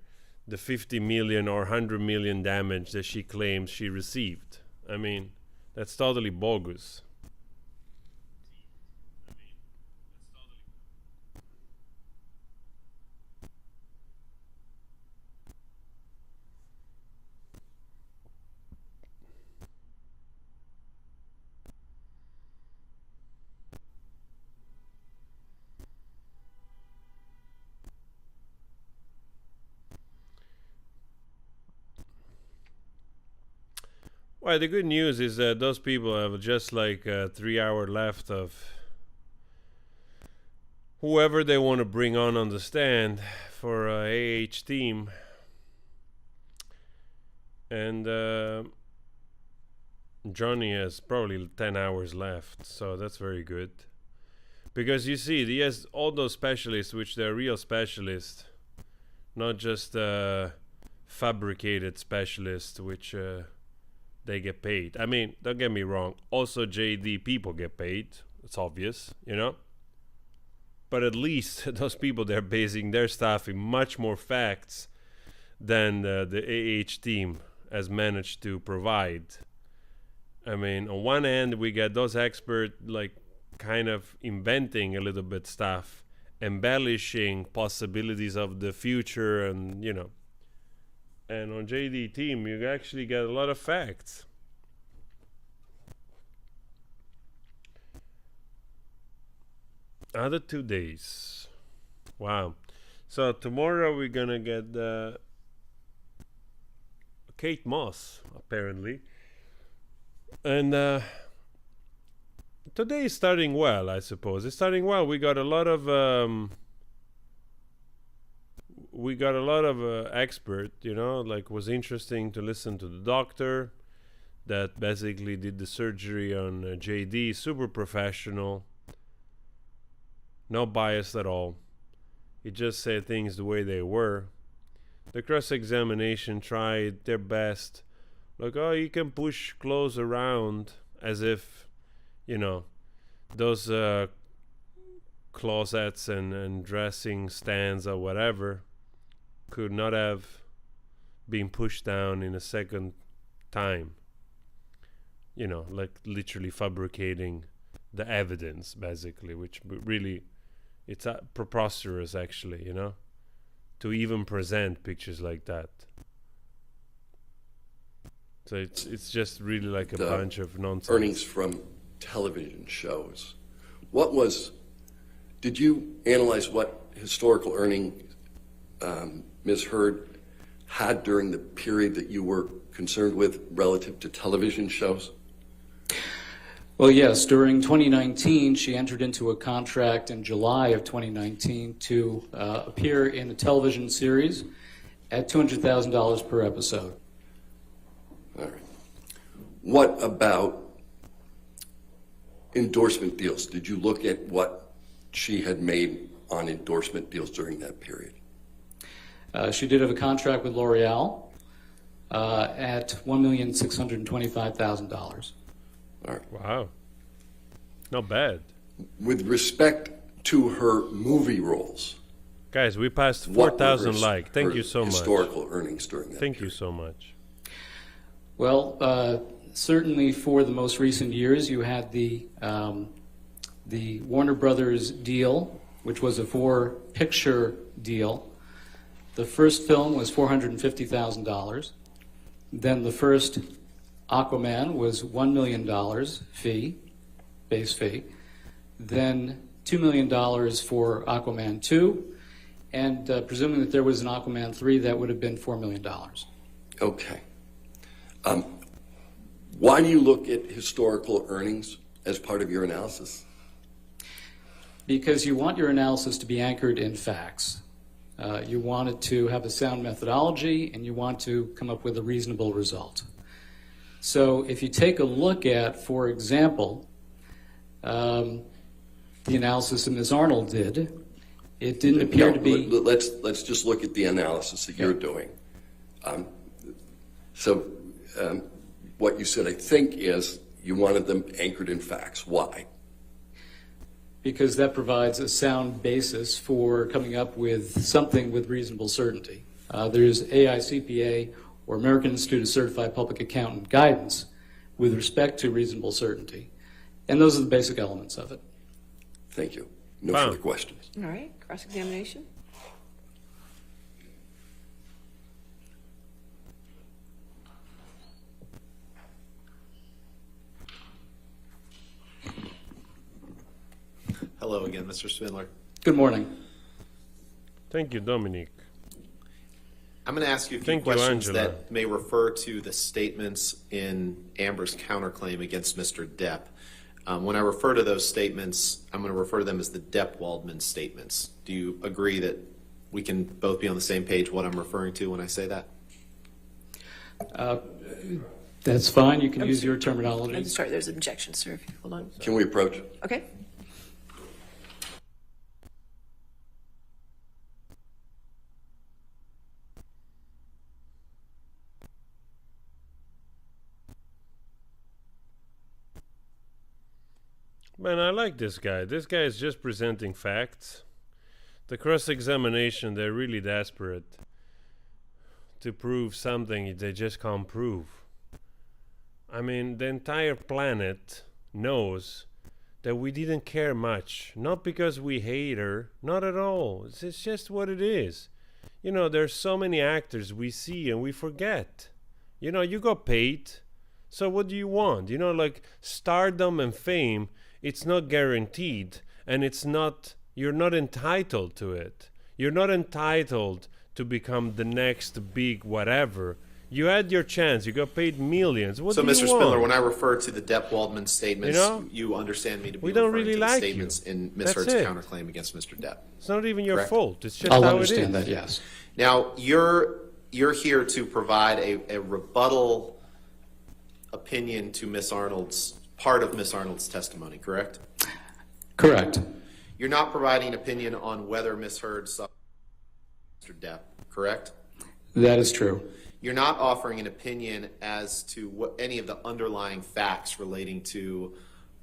the 50 million or 100 million damage that she claims she received. I mean, that's totally bogus. Well, the good news is that those people have just like 3 hours left of whoever they want to bring on the stand for AH team. And Johnny has probably 10 hours left, so that's very good. Because you see, he has all those specialists, which they're real specialists, not just fabricated specialists, which they get paid. I mean, don't get me wrong. Also, JD people get paid. It's obvious, you know. But at least those people, they're basing their stuff in much more facts than the AH team has managed to provide. I mean, on one hand, we get those experts like kind of inventing a little bit stuff, embellishing possibilities of the future, and you know. And on JD team, you actually get a lot of facts. Other 2 days. Wow. So tomorrow we're gonna get Kate Moss, apparently. And today is starting well, I suppose. It's starting well. We got a lot of expert, you know, like was interesting to listen to the doctor that basically did the surgery on JD, super professional, no bias at all. He just said things the way they were. The cross-examination tried their best, like, oh, you can push clothes around as if, you know, those closets and dressing stands or whatever could not have been pushed down in a second time. You know, like literally fabricating the evidence, basically, which really, it's preposterous, actually, you know, to even present pictures like that. So it's just really like a bunch of nonsense. Earnings from television shows. Did you analyze what historical earning Ms. Heard had during the period that you were concerned with relative to television shows? Well, yes. During 2019, she entered into a contract in July of 2019 to appear in a television series at $200,000 per episode. All right. What about endorsement deals? Did you look at what she had made on endorsement deals during that period? She did have a contract with L'Oreal at $1,625,000. All right. Wow. Not bad. With respect to her movie roles, guys, we passed what were 4,000 likes. Thank you so much. Historical earnings during that Thank period? you so much. Well, certainly for the most recent years, you had the Warner Brothers deal, which was a 4-picture deal. The first film was $450,000. Then the first Aquaman was $1 million base fee. Then $2 million for Aquaman 2. And presuming that there was an Aquaman 3, that would have been $4 million. Okay. Why do you look at historical earnings as part of your analysis? Because you want your analysis to be anchored in facts. You want it to have a sound methodology, and you want to come up with a reasonable result. So if you take a look at, for example, the analysis that Ms. Arnold did, it didn't appear to be... Let's just look at the analysis that you're doing. What you said, I think, is you wanted them anchored in facts. Why? Because that provides a sound basis for coming up with something with reasonable certainty. There's AICPA, or American Institute of Certified Public Accountant guidance with respect to reasonable certainty. And those are the basic elements of it. Thank you. No further questions. All right, cross-examination. Hello again, Mr. Spindler. Good morning. Thank you, Dominic. I'm going to ask you a few questions that may refer to the statements in Amber's counterclaim against Mr. Depp. When I refer to those statements, I'm going to refer to them as the Depp-Waldman statements. Do you agree that we can both be on the same page what I'm referring to when I say that? That's fine. You can use your terminology. I'm sorry, there's an objection, sir. If you hold on. Can we approach? Okay. Man, I like this guy. This guy is just presenting facts. The cross-examination, they're really desperate to prove something they just can't prove. I mean, the entire planet knows that we didn't care much. Not because we hate her. Not at all. It's just what it is. You know, there's so many actors we see and we forget. You know, you got paid. So what do you want? You know, like stardom and fame, it's not guaranteed, and you're not entitled to it. You're not entitled to become the next big whatever. You had your chance. You got paid millions. What do you want? So, Mr. Spindler, when I refer to the Depp-Waldman statements, you understand me to be referring to the statements in Ms. Hurd's counterclaim against Mr. Depp. It's not even your fault. It's just I'll how understand it is. that, yes. Now, you're here to provide a rebuttal opinion to Ms. Arnold's part of Ms. Arnold's testimony, correct? Correct. You're not providing an opinion on whether Ms. Hurd saw Mr. Depp, correct? That is true. You're not offering an opinion as to any of the underlying facts relating to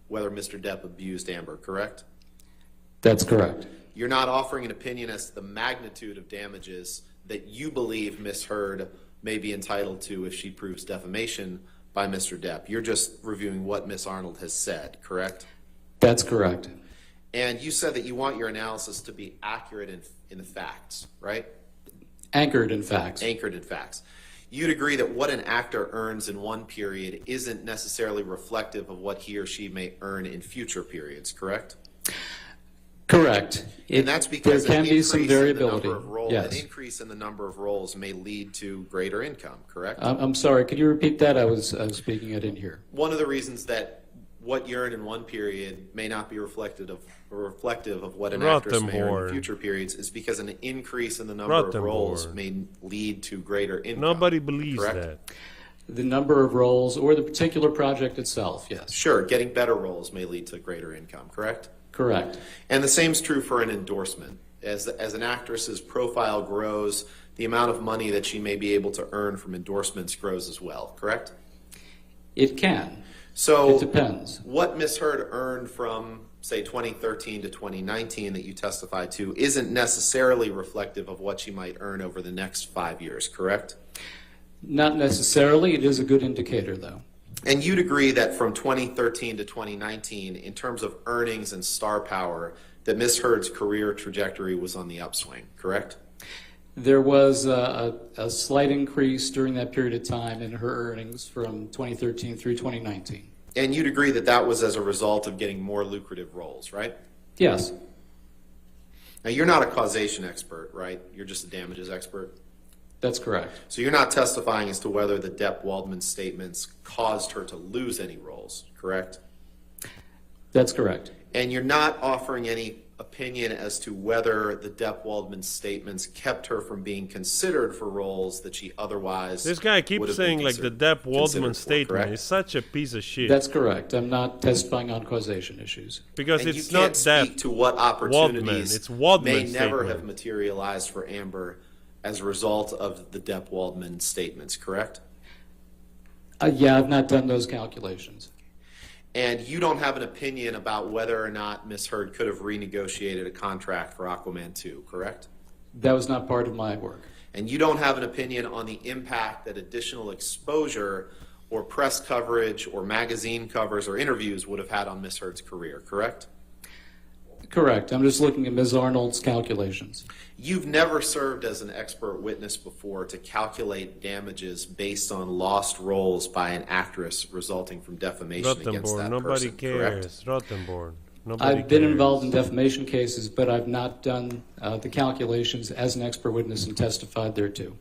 whether Mr. Depp abused Amber, correct? That's correct. You're not offering an opinion as to the magnitude of damages that you believe Ms. Hurd may be entitled to if she proves defamation by Mr. Depp. You're just reviewing what Ms. Arnold has said, correct? That's correct. And you said that you want your analysis to be accurate in the facts, right? Anchored in facts. Anchored in facts. You'd agree that what an actor earns in one period isn't necessarily reflective of what he or she may earn in future periods, correct? Correct. And that's because there can be some variability. An increase in the number of roles may lead to greater income, correct? I'm sorry, could you repeat that? I was speaking, I didn't hear. One of the reasons that what you earn in one period may not be reflective of what an actress may earn in future periods is because an increase in the number of roles may lead to greater income. Nobody believes that. The number of roles or the particular project itself, yes. Sure, getting better roles may lead to greater income, correct? Correct. And the same is true for an endorsement. As an actress's profile grows, the amount of money that she may be able to earn from endorsements grows as well, correct? It can. So it depends. What Ms. Heard earned from, say, 2013 to 2019 that you testified to isn't necessarily reflective of what she might earn over the next 5 years, correct? Not necessarily. It is a good indicator, though. And you'd agree that from 2013 to 2019, in terms of earnings and star power, that Ms. Heard's career trajectory was on the upswing, correct? There was a slight increase during that period of time in her earnings from 2013 through 2019. And you'd agree that that was as a result of getting more lucrative roles, right? Yes. Now, you're not a causation expert, right? You're just a damages expert? That's correct. So you're not testifying as to whether the Depp-Waldman statements caused her to lose any roles, correct? That's correct. And you're not offering any opinion as to whether the Depp-Waldman statements kept her from being considered for roles that she otherwise This guy keeps saying like the Depp-Waldman statement is such a piece of shit. That's correct. I'm not testifying on causation issues. Because and it's you can't not speak Depp. to what opportunities It's Waldman may never statement. have materialized for Amber as a result of the Depp-Waldman statements, correct? Yeah, I've not done those calculations. And you don't have an opinion about whether or not Ms. Heard could have renegotiated a contract for Aquaman 2, correct? That was not part of my work. And you don't have an opinion on the impact that additional exposure or press coverage or magazine covers or interviews would have had on Ms. Heard's career, correct? Correct. I'm just looking at Ms. Arnold's calculations. You've never served as an expert witness before to calculate damages based on lost roles by an actress resulting from defamation against that nobody person, cares. correct? Rottenborn. I've been involved in defamation cases, but I've not done the calculations as an expert witness and testified there too.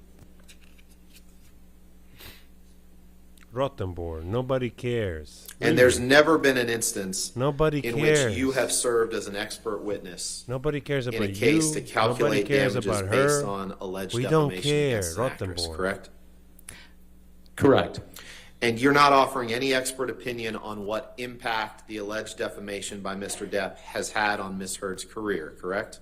Rottenborn. Nobody cares. And there's never been an instance Nobody in cares. which you have served as an expert witness Nobody cares about in a case you. to calculate Nobody cares damages about based her. on alleged We don't defamation care. against an actress, Rottenborn. correct? Correct. And you're not offering any expert opinion on what impact the alleged defamation by Mr. Depp has had on Ms. Heard's career, correct?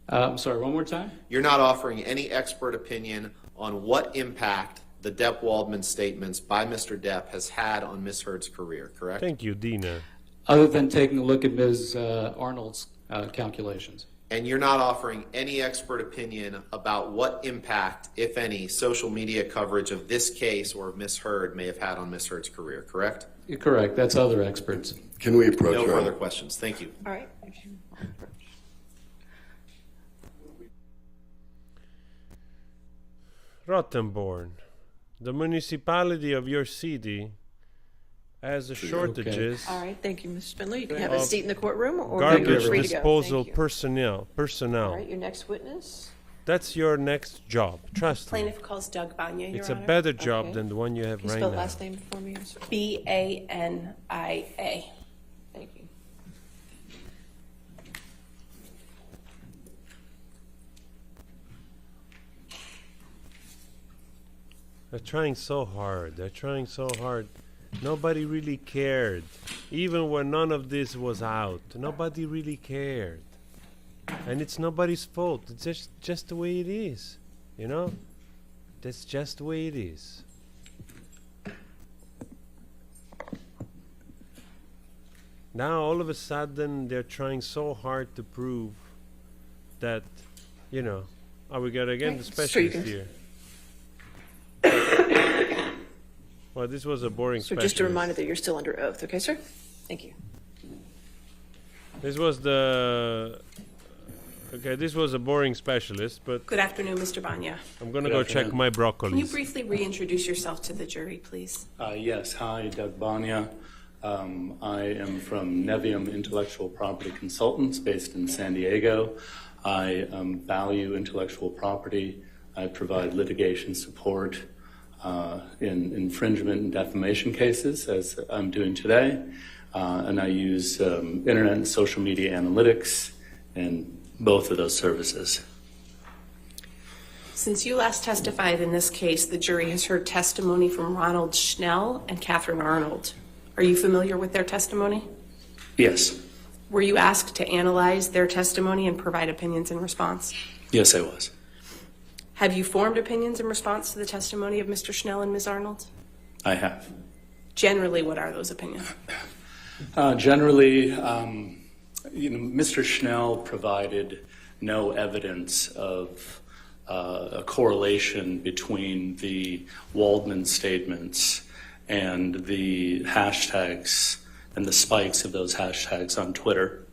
I'm sorry, one more time? You're not offering any expert opinion on what impact the Depp-Waldman statements by Mr. Depp has had on Ms. Heard's career, correct? Thank you, Dina. Other than taking a look at Ms. Arnold's calculations. And you're not offering any expert opinion about what impact, if any, social media coverage of this case or of Ms. Heard may have had on Ms. Heard's career, correct? You're correct. That's other experts. Can we approach No her? further questions. Thank you. All right. Rottenborn. The municipality of your city has the shortages. All right, thank you, Mr. Spindler. You can have a seat in the courtroom or Garbage you're free to go. disposal Thank you. personnel. All right, your next witness. That's your next job. Trust me. Plaintiff calls Doug Banya, Your It's a Honor. better job Okay. than the one you have Can you right spell now. the last name for me? I'm sorry. Bania. Thank you. They're trying so hard. They're trying so hard. Nobody really cared. Even when none of this was out, nobody really cared. And it's nobody's fault. It's just the way it is. You know? That's just the way it is. Now, all of a sudden, they're trying so hard to prove that, you know, we got again the Right, so you specialist can- here. Well, this was a boring So specialist. just a reminder that you're still under oath, okay, sir? Thank you. This was the... Okay, this was a boring specialist, but Good afternoon, Mr. Banya. I'm going to go check my Can you broccolis. briefly reintroduce yourself to the jury, please? Yes, hi, Doug Banya. I am from Nevium Intellectual Property Consultants based in San Diego. I value intellectual property. I provide litigation support in infringement and defamation cases, as I'm doing today. And I use internet and social media analytics in both of those services. Since you last testified in this case, the jury has heard testimony from Ronald Schnell and Catherine Arnold. Are you familiar with their testimony? Yes. Were you asked to analyze their testimony and provide opinions in response? Yes, I was. Have you formed opinions in response to the testimony of Mr. Schnell and Ms. Arnold? I have. Generally, what are those opinions? Generally, Mr. Schnell provided no evidence of a correlation between the Waldman statements and the hashtags and the spikes of those hashtags on Twitter.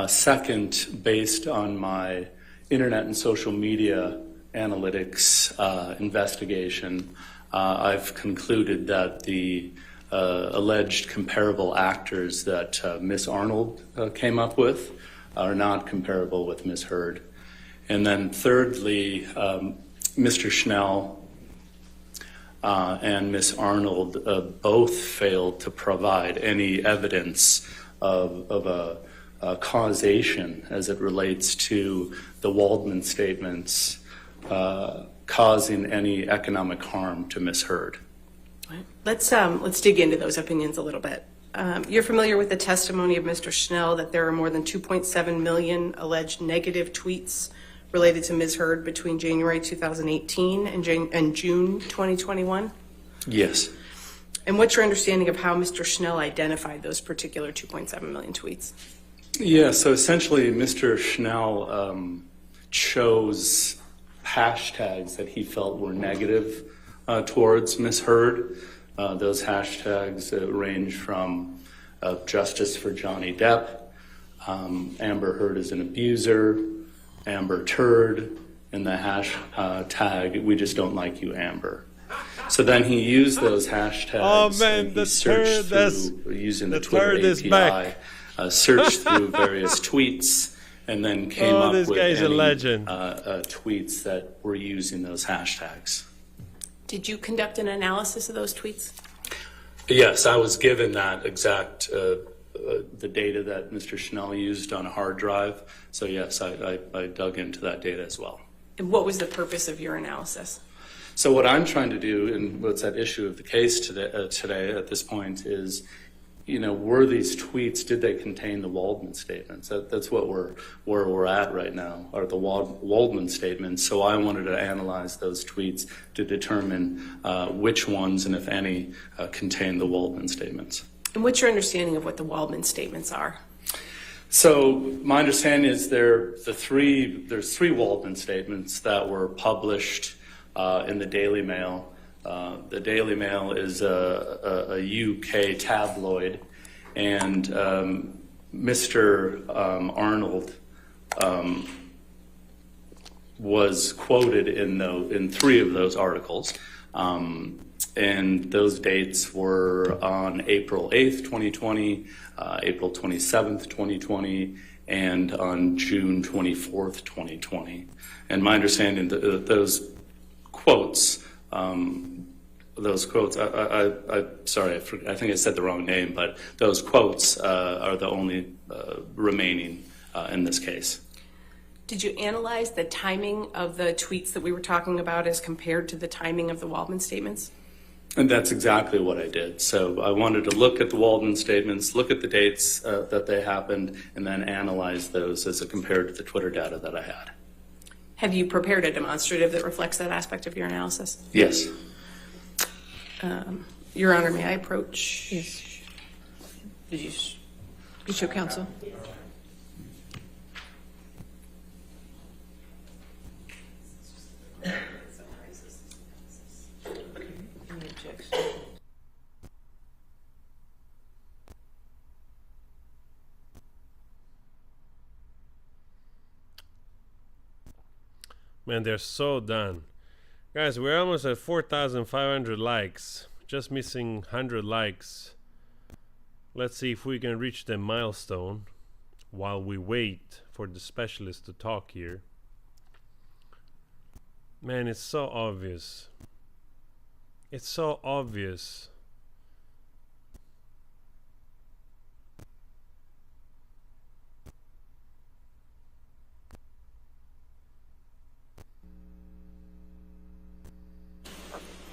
Second, based on my internet and social media analytics investigation, I've concluded that the alleged comparable actors that Ms. Arnold came up with are not comparable with Ms. Heard. And then thirdly, Mr. Schnell and Ms. Arnold both failed to provide any evidence of a causation as it relates to the Waldman statements causing any economic harm to Ms. Heard. Let's dig into those opinions a little bit. You're familiar with the testimony of Mr. Schnell that there are more than 2.7 million alleged negative tweets related to Ms. Heard between January 2018 and June 2021? Yes. And what's your understanding of how Mr. Schnell identified those particular 2.7 million tweets? Yeah, so essentially Mr. Schnell chose hashtags that he felt were negative towards Ms. Heard. Those hashtags range from justice for Johnny Depp, Amber Heard is an abuser, Amber Turd, and the hashtag we just don't like you, Amber. So then he used those hashtags. Oh man, and he searched through using the Twitter API, searched through various tweets, and then came up with tweets that were using those hashtags. Did you conduct an analysis of those tweets? Yes, I was given that exact the data that Mr. Schnell used on a hard drive. So yes, I dug into that data as well. And what was the purpose of your analysis? So what I'm trying to do, and what's at issue of the case today at this point is, were these tweets, did they contain the Waldman statements? That's what where we're at right now, are the Waldman statements. So I wanted to analyze those tweets to determine which ones, and if any, contain the Waldman statements. And what's your understanding of what the Waldman statements are? So my understanding is there's three Waldman statements that were published in the Daily Mail. The Daily Mail is a UK tabloid, and Mr. Arnold was quoted in three of those articles. And those dates were on April 8th, 2020, April 27th, 2020, and on June 24th, 2020. And my understanding that those quotes, sorry, I think I said the wrong name, but those quotes are the only remaining in this case. Did you analyze the timing of the tweets that we were talking about as compared to the timing of the Waldman statements? And that's exactly what I did. So I wanted to look at the Waldman statements, look at the dates that they happened, and then analyze those as compared to the Twitter data that I had. Have you prepared a demonstrative that reflects that aspect of your analysis? Yes. Your Honor, may I approach? Yes. Did you show counsel? Man, they're so done. Guys, we're almost at 4,500 likes. Just missing 100 likes. Let's see if we can reach the milestone while we wait for the specialist to talk here. Man, it's so obvious. It's so obvious.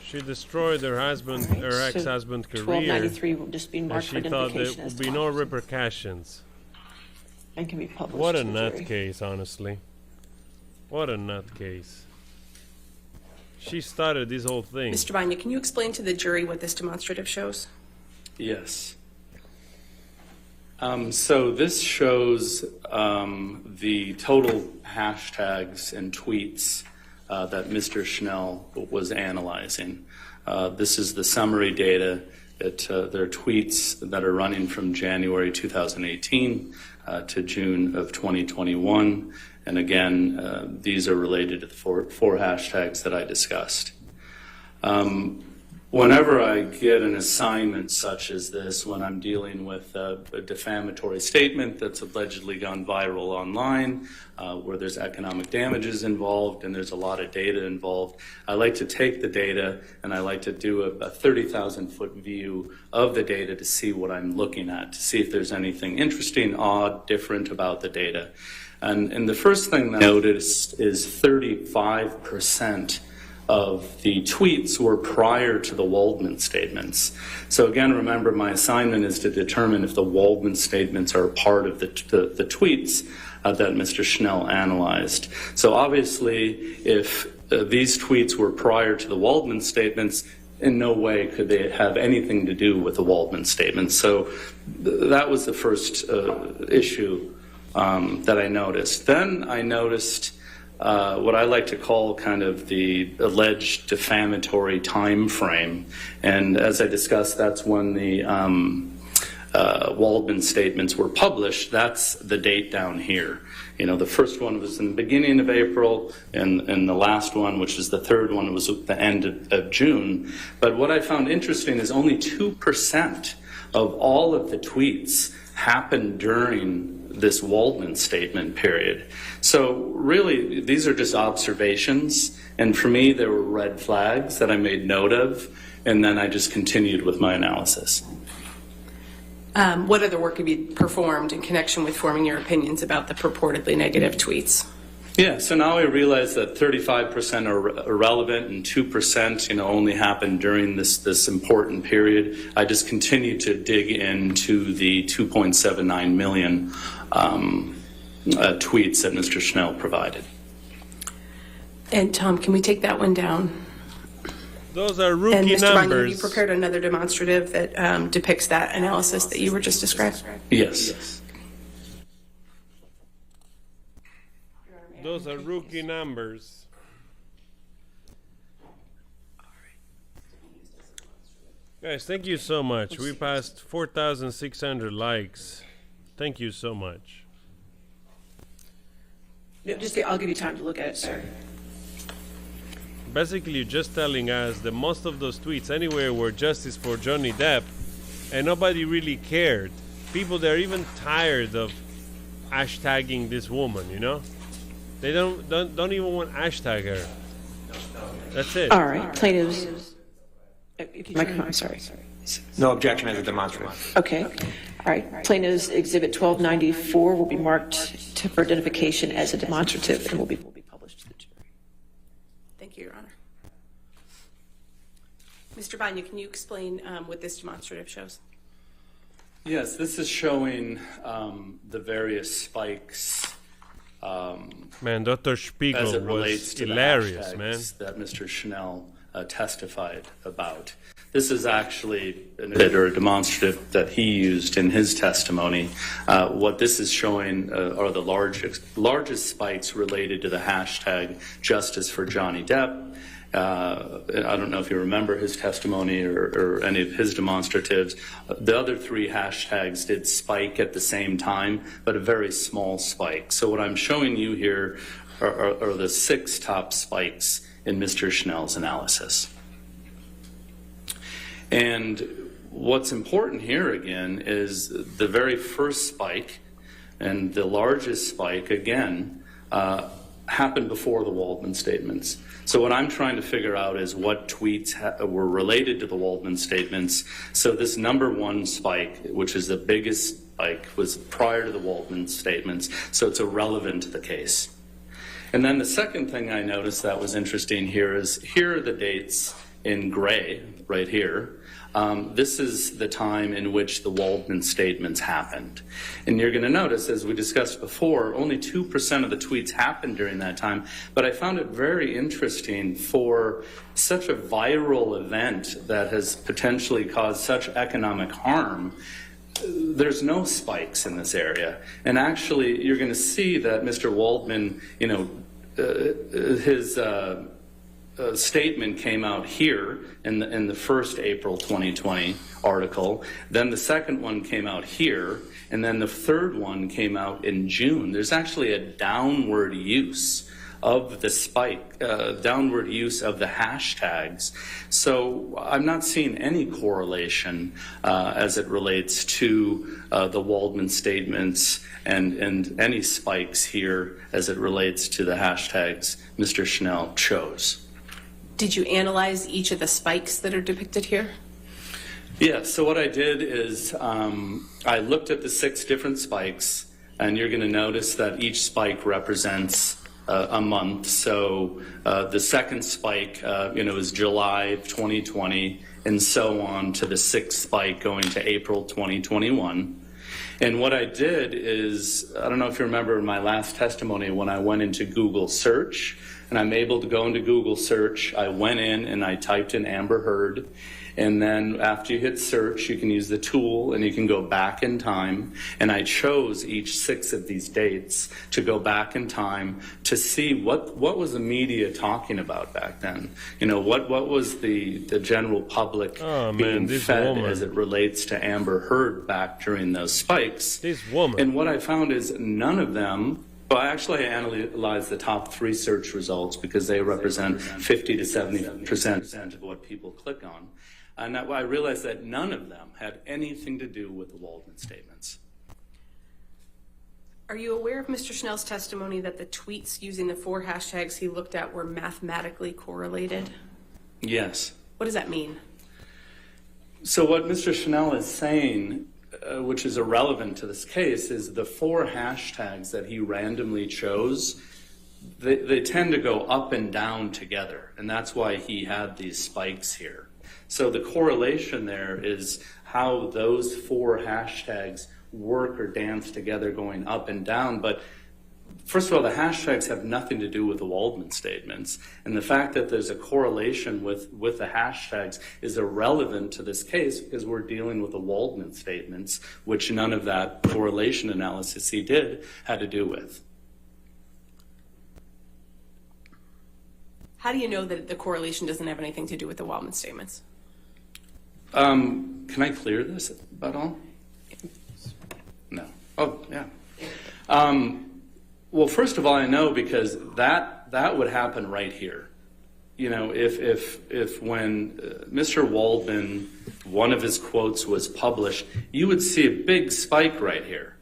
She destroyed her husband, her ex-husband's career. 1293 will just be marked for and she thought there identification as would be no repercussions. and can be published. What a to the jury. nutcase, honestly. What a nutcase. She started this whole thing. Mr. Banya, can you explain to the jury what this demonstrative shows? Yes. So this shows the total hashtags and tweets that Mr. Schnell was analyzing. This is the summary data. There are tweets that are running from January 2018 to June of 2021. And again, these are related to the four hashtags that I discussed. Whenever I get an assignment such as this, when I'm dealing with a defamatory statement that's allegedly gone viral online, where there's economic damages involved and there's a lot of data involved, I like to take the data and I like to do a 30,000-foot view of the data to see what I'm looking at, to see if there's anything interesting, odd, different about the data. And the first thing that I noticed is 35% of the tweets were prior to the Waldman statements. So again, remember, my assignment is to determine if the Waldman statements are part of the tweets that Mr. Schnell analyzed. So obviously, if these tweets were prior to the Waldman statements, in no way could they have anything to do with the Waldman statements. So that was the first issue that I noticed. Then I noticed what I like to call kind of the alleged defamatory time frame. And as I discussed, that's when the Waldman statements were published. That's the date down here. You know, the first one was in the beginning of April, and the last one, which is the third one, was at the end of June. But what I found interesting is only 2% of all of the tweets happened during this Waldman statement period. So really, these are just observations, and for me, there were red flags that I made note of, and then I just continued with my analysis. What other work have you performed in connection with forming your opinions about the purportedly negative tweets? Yeah, so now I realize that 35% are irrelevant and 2%, only happened during this important period. I just continue to dig into the 2.79 million tweets that Mr. Schnell provided. And Tom, can we take that one down? Those are rookie and Mr. numbers. Banya, have you prepared another demonstrative that depicts that analysis that you were just describing? Yes. Those are rookie numbers. Guys, thank you so much. We passed 4,600 likes. Thank you so much. I'll give you time to look at it, sir. Basically, you're just telling us that most of those tweets anywhere were justice for Johnny Depp, and nobody really cared. People, they're even tired of hashtagging this woman, They don't even want to hashtag her. That's it. All right, plaintiffs. I'm sorry. No objection as a demonstrative. Okay. All right. Plaintiffs Exhibit 1294 will be marked for identification as a demonstrative and will be published to the jury. Thank you, Your Honor. Mr. Banya, can you explain what this demonstrative shows? Yes, this is showing the various spikes. Man, Dr. Spiegel as it relates was to hilarious, the man. That Mr. Schnell testified about. This is actually a demonstrative that he used in his testimony. What this is showing are the largest spikes related to the hashtag Justice for Johnny Depp. I don't know if you remember his testimony or any of his demonstratives. The other three hashtags did spike at the same time, but a very small spike. So what I'm showing you here are the 6 top spikes in Mr. Schnell's analysis. And what's important here again is the very first spike, and the largest spike again happened before the Waldman statements. So what I'm trying to figure out is what tweets were related to the Waldman statements. So this number 1 spike, which is the biggest spike, was prior to the Waldman statements, so it's irrelevant to the case. And then the second thing I noticed that was interesting here is here are the dates in gray right here this is the time in which the Waldman statements happened. And you're going to notice, as we discussed before, only 2% of the tweets happened during that time. But I found it very interesting for such a viral event that has potentially caused such economic harm. There's no spikes in this area. And actually, you're going to see that Mr. Waldman, his statement came out here in the first April 2020 article. Then the second one came out here, and then the third one came out in June. There's actually a downward use of the spike, downward use of the hashtags. So I'm not seeing any correlation as it relates to the Waldman statements and any spikes here as it relates to the hashtags Mr. Schnell chose. Did you analyze each of the spikes that are depicted here? Yeah, so what I did is I looked at the 6 different spikes, and you're going to notice that each spike represents a month. So the second spike, is July 2020, and so on to the 6th spike going to April 2021. And what I did is, I don't know if you remember in my last testimony when I went into Google search, and I'm able to go into Google search, I went in and I typed in Amber Heard, and then after you hit search, you can use the tool and you can go back in time, and I chose each 6 of these dates to go back in time to see what was the media talking about back then. What was the general public being fed as it relates to Amber Heard back during those spikes. And what I found is none of them. Well, actually, I analyzed the top 3 search results because they represent 50 to 70% of what people click on. And I realized that none of them had anything to do with the Waldman statements. Are you aware of Mr. Schnell's testimony that the tweets using the 4 hashtags he looked at were mathematically correlated? Yes. What does that mean? So what Mr. Schnell is saying, which is irrelevant to this case, is the 4 hashtags that he randomly chose, they tend to go up and down together, and that's why he had these spikes here. So the correlation there is how those 4 hashtags work or dance together going up and down. But first of all, the hashtags have nothing to do with the Waldman statements. And the fact that there's a correlation with the hashtags is irrelevant to this case because we're dealing with the Waldman statements, which none of that correlation analysis he did had to do with. How do you know that the correlation doesn't have anything to do with the Waldman statements? Can I clear this at all? No. Oh, yeah. Well, first of all, I know because that would happen right here. If when Mr. Waldman, one of his quotes was published, you would see a big spike right here.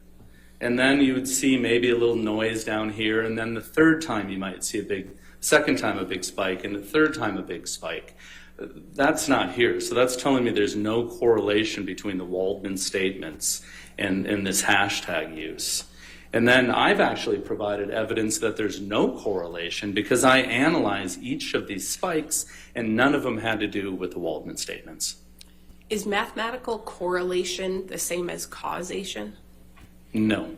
And then you would see maybe a little noise down here, and then the third time you might see second time a big spike, and the third time a big spike. That's not here. So that's telling me there's no correlation between the Waldman statements and this hashtag use. And then I've actually provided evidence that there's no correlation because I analyze each of these spikes and none of them had to do with the Waldman statements. Is mathematical correlation the same as causation? No.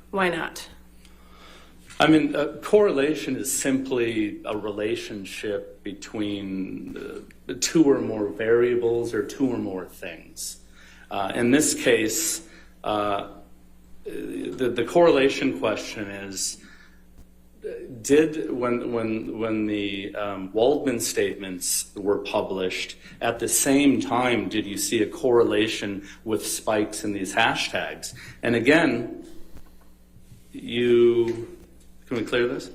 Why not? I mean, correlation is simply a relationship between 2 or more variables or 2 or more things. In this case, the correlation question is, when the Waldman statements were published, at the same time, did you see a correlation with spikes in these hashtags? And again, can we clear this?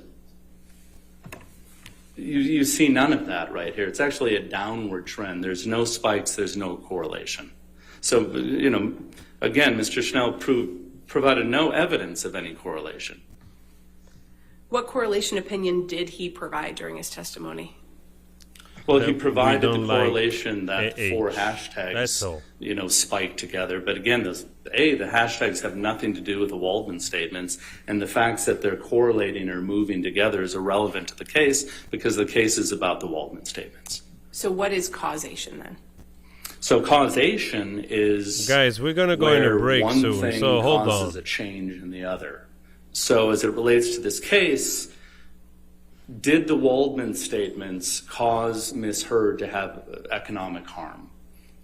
You see none of that right here. It's actually a downward trend. There's no spikes, there's no correlation. So, again, Mr. Schnell provided no evidence of any correlation. What correlation opinion did he provide during his testimony? Well, he provided the correlation that 4 hashtags, spike together. But again, the hashtags have nothing to do with the Waldman statements, and the facts that they're correlating or moving together is irrelevant to the case because the case is about the Waldman statements. So what is causation then? So causation is, guys, we're gonna go in a break one soon, thing so hold causes on. a change in the other. So as it relates to this case, did the Waldman statements cause Ms. Heard to have economic harm?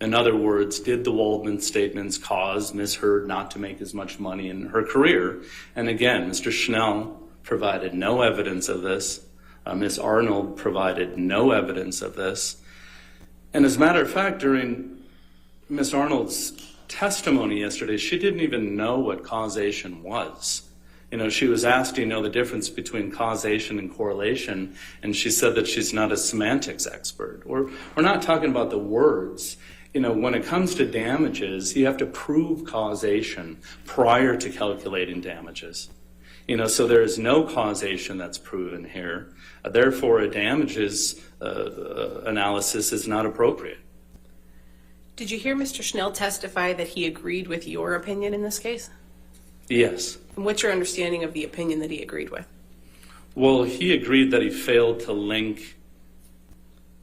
In other words, did the Waldman statements cause Ms. Heard not to make as much money in her career? And again, Mr. Schnell provided no evidence of this. Ms. Arnold provided no evidence of this. And as a matter of fact, during Ms. Arnold's testimony yesterday, she didn't even know what causation was. You know, she was asked, do you know the difference between causation and correlation? And she said that she's not a semantics expert. We're not talking about the words. You know, when it comes to damages, you have to prove causation prior to calculating damages. You know, so there is no causation that's proven here. Therefore, a damages analysis is not appropriate. Did you hear Mr. Schnell testify that he agreed with your opinion in this case? Yes. And what's your understanding of the opinion that he agreed with? Well, he agreed that he failed to link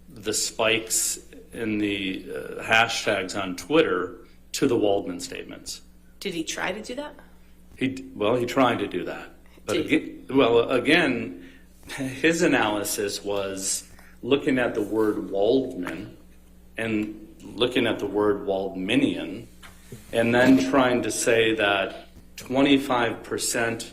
the spikes in the hashtags on Twitter to the Waldman statements. Did he try to do that? He tried to do that. But again, his analysis was looking at the word Waldman and looking at the word Waldmanian and then trying to say that 25%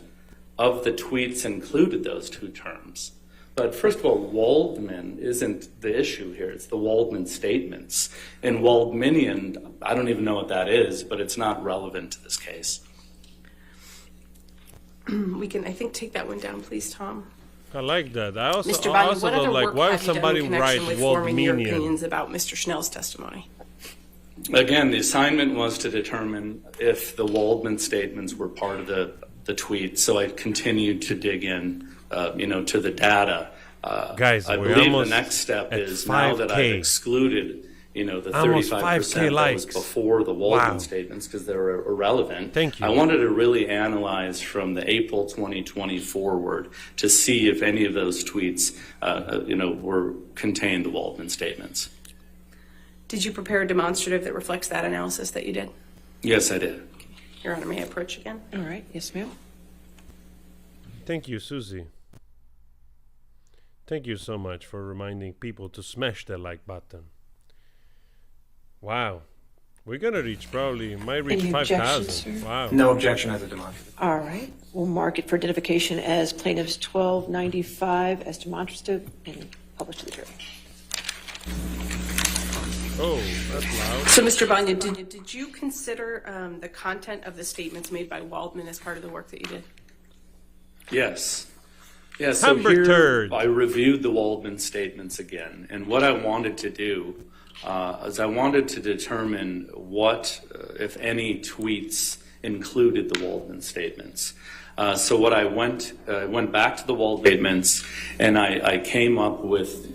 of the tweets included those two terms. But first of all, Waldman isn't the issue here. It's the Waldman statements. And Waldmanian, I don't even know what that is, but it's not relevant to this case. We can, I think, take that one down, please, Tom. I like that. I also, Mr. Biden, what other like, work why have would you somebody done in write connection with forming your Waldmanian? opinions about Mr. Schnell's testimony? Again, the assignment was to determine if the Waldman statements were part of the tweet. So I continued to dig in, to the data. Guys, I believe the next step is now that I've excluded, the 35% that was before the Waldman statements because they're irrelevant. Thank you. I wanted to really analyze from the April 2020 forward to see if any of those tweets, contained the Waldman statements. Did you prepare a demonstrative that reflects that analysis that you did? Yes, I did. Your Honor, may I approach again? All right. Yes, ma'am. Thank you, Susie. Thank you so much for reminding people to smash the like button. Wow. We're going to reach might reach 5,000. Wow. No objection as a demonstrative. All right. We'll mark it for identification as plaintiffs 1295 as demonstrative and published to the jury. Oh, that's loud. So, Mr. Banya, did you consider the content of the statements made by Waldman as part of the work that you did? Yes. Yeah, so here I reviewed the Waldman statements again, and what I wanted to do is I wanted to determine what, if any, tweets included the Waldman statements. So what I went back to the Waldman statements, and I came up with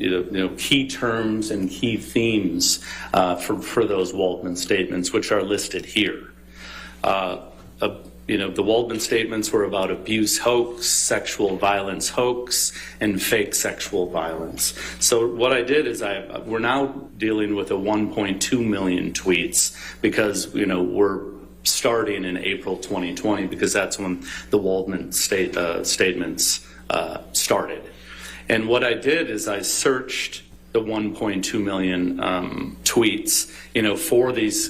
key terms and key themes for those Waldman statements, which are listed here. The Waldman statements were about abuse hoax, sexual violence hoax, and fake sexual violence. So what I did is we're now dealing with 1.2 million tweets because we're starting in April 2020 because that's when the Waldman statements started. And what I did is I searched the 1.2 million tweets, for these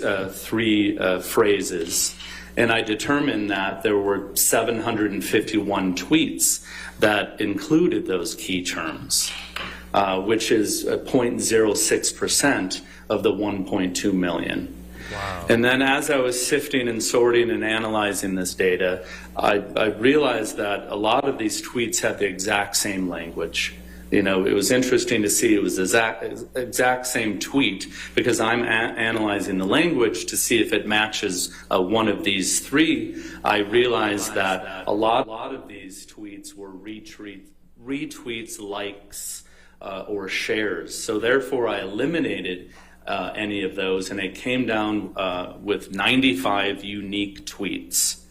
three phrases. And I determined that there were 751 tweets that included those key terms, which is 0.06% of the 1.2 million. Wow. And then as I was sifting and sorting and analyzing this data, I realized that a lot of these tweets had the exact same language. It was interesting to see it was the exact same tweet because I'm analyzing the language to see if it matches one of these three. I realized that a lot of these tweets were retweets, likes, or shares. So therefore, I eliminated any of those, and it came down with 95 unique tweets.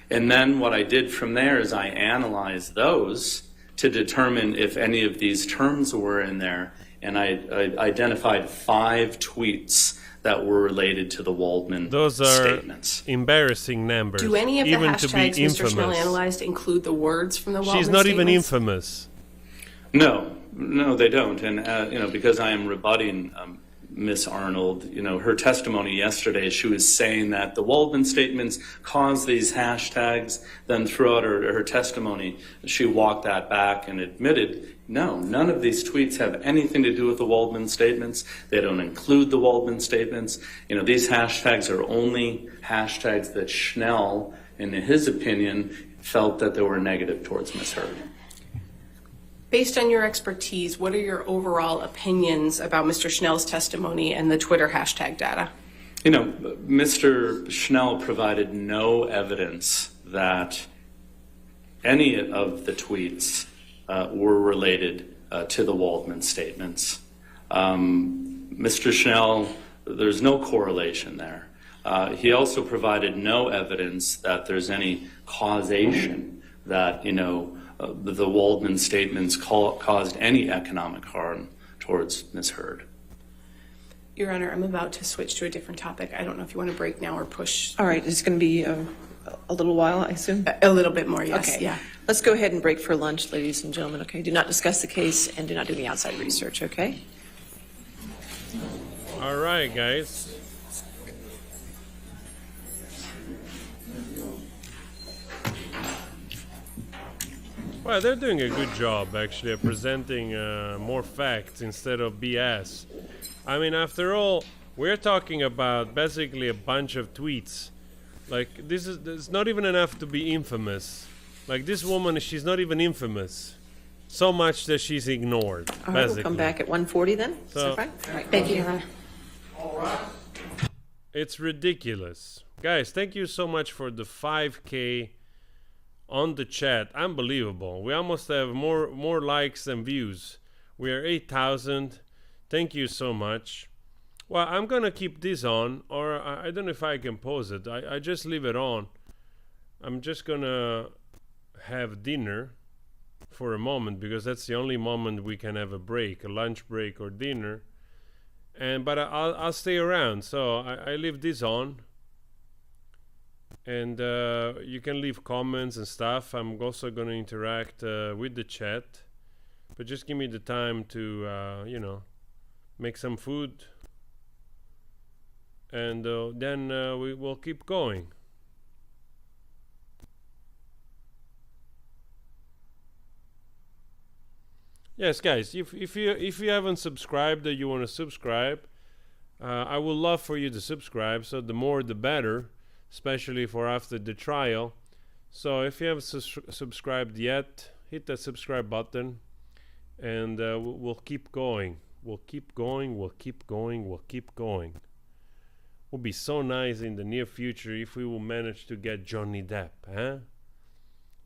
And then what I did from there is I analyzed those to determine if any of these terms were in there, and I identified 5 tweets that were related to the Waldman Those are statements. Embarrassing numbers. Do any of the even to be hashtags Mr. infamous. Schnell analyzed include the words from the Waldman She's not even statements? infamous. No, they don't. And, because I am rebutting Miss Arnold, her testimony yesterday, she was saying that the Waldman statements caused these hashtags. Then throughout her testimony, she walked that back and admitted, no, none of these tweets have anything to do with the Waldman statements. They don't include the Waldman statements. These hashtags are only hashtags that Schnell, in his opinion, felt that they were negative towards Miss Heard. Based on your expertise, what are your overall opinions about Mr. Schnell's testimony and the Twitter hashtag data? Mr. Schnell provided no evidence that any of the tweets were related to the Waldman statements. Mr. Schnell, there's no correlation there. He also provided no evidence that there's any causation that, the Waldman statements caused any economic harm towards Ms. Heard. Your Honor, I'm about to switch to a different topic. I don't know if you want to break now or push. All right, it's going to be a little while, I assume? A little bit more, yes. Okay. Yeah. Let's go ahead and break for lunch, ladies and gentlemen, okay? Do not discuss the case and do not do any outside research, okay? All right, guys. Well, they're doing a good job, actually, of presenting more facts instead of BS. I mean, after all, we're talking about basically a bunch of tweets. Like, it's not even enough to be infamous. Like, this woman, she's not even infamous. So much that she's ignored, All right, we'll come back at 1:40 then. Is that fine? All right, thank you, Your Honor. All right. It's ridiculous. Guys, thank you so much for the 5K on the chat. Unbelievable. We almost have more likes than views. We are 8,000. Thank you so much. Well, I'm gonna keep this on, or I don't know if I can pause it. I just leave it on. I'm just gonna have dinner for a moment, because that's the only moment we can have a break, a lunch break or dinner. But I'll stay around, so I leave this on. And you can leave comments and stuff. I'm also going to interact with the chat. But just give me the time to, make some food. And then we will keep going. Yes, guys, if you haven't subscribed or you want to subscribe, I would love for you to subscribe. So the more the better, especially for after the trial. So if you haven't subscribed yet, hit that subscribe button, and we'll keep going. We'll keep going. We'll keep going. We'll keep going. Would be so nice in the near future if we will manage to get Johnny Depp, huh?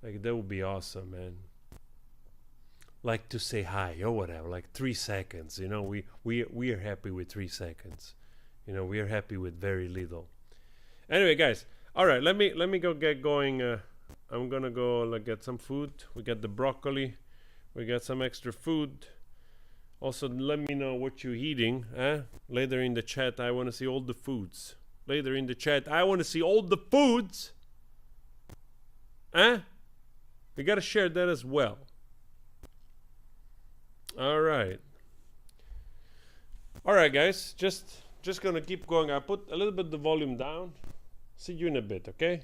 Like, that would be awesome, man. Like to say hi or whatever, like 3 seconds. We are happy with 3 seconds. We are happy with very little. Anyway, guys, all right, let me go get going. I'm gonna go get some food. We got the broccoli. We got some extra food. Also, let me know what you're eating. Later in the chat, I want to see all the foods. Later in the chat, I want to see all the foods. We gotta share that as well. All right, guys. Just gonna keep going. I put a little bit the volume down. See you in a bit, okay?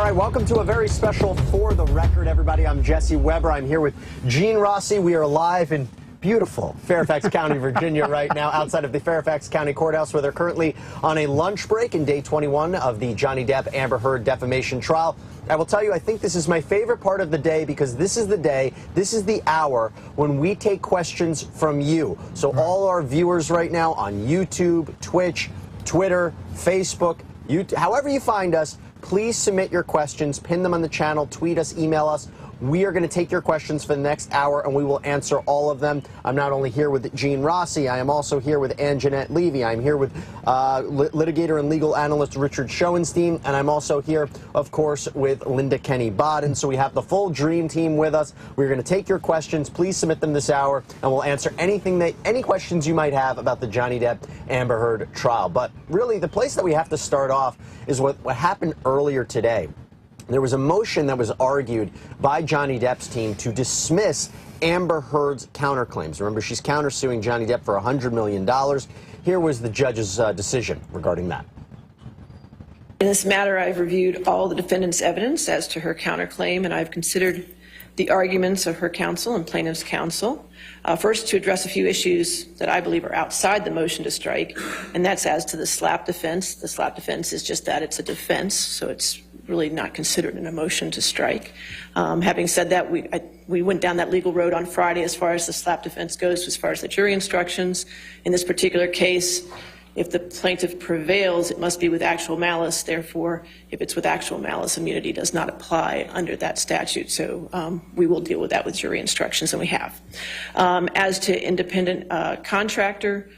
right, welcome to a very special For the Record, everybody. I'm Jesse Weber. I'm here with Gene Rossi. We are live in beautiful Fairfax County, Virginia right now, outside of the Fairfax County Courthouse, where they're currently on a lunch break in day 21 of the Johnny Depp Amber Heard defamation trial. I will tell you, I think this is my favorite part of the day because this is the day, this is the hour when we take questions from you. So all our viewers right now on YouTube, Twitch, Twitter, Facebook, however you find us, please submit your questions, pin them on the channel, tweet us, email us. We are going to take your questions for the next hour, and we will answer all of them. I'm not only here with Gene Rossi, I am also here with Anjanette Levy. I'm here with litigator and legal analyst Richard Schoenstein, and I'm also here, of course, with Linda Kenny Bodden. So we have the full dream team with us. We're going to take your questions. Please submit them this hour, and we'll answer any questions you might have about the Johnny Depp Amber Heard trial. But really, the place that we have to start off is what happened earlier today. There was a motion that was argued by Johnny Depp's team to dismiss Amber Heard's counterclaims. Remember, she's countersuing Johnny Depp for $100 million. Here was the judge's decision regarding that. In this matter, I've reviewed all the defendant's evidence as to her counterclaim, and I've considered the arguments of her counsel and plaintiff's counsel. First, to address a few issues that I believe are outside the motion to strike, and that's as to the SLAPP defense. The SLAPP defense is just that, it's a defense, so it's really not considered in a motion to strike. Having said that, we went down that legal road on Friday as far as the SLAPP defense goes, as far as the jury instructions. In this particular case, if the plaintiff prevails, it must be with actual malice. Therefore, if it's with actual malice, immunity does not apply under that statute. So we will deal with that with jury instructions, and we have. As to independent contractor,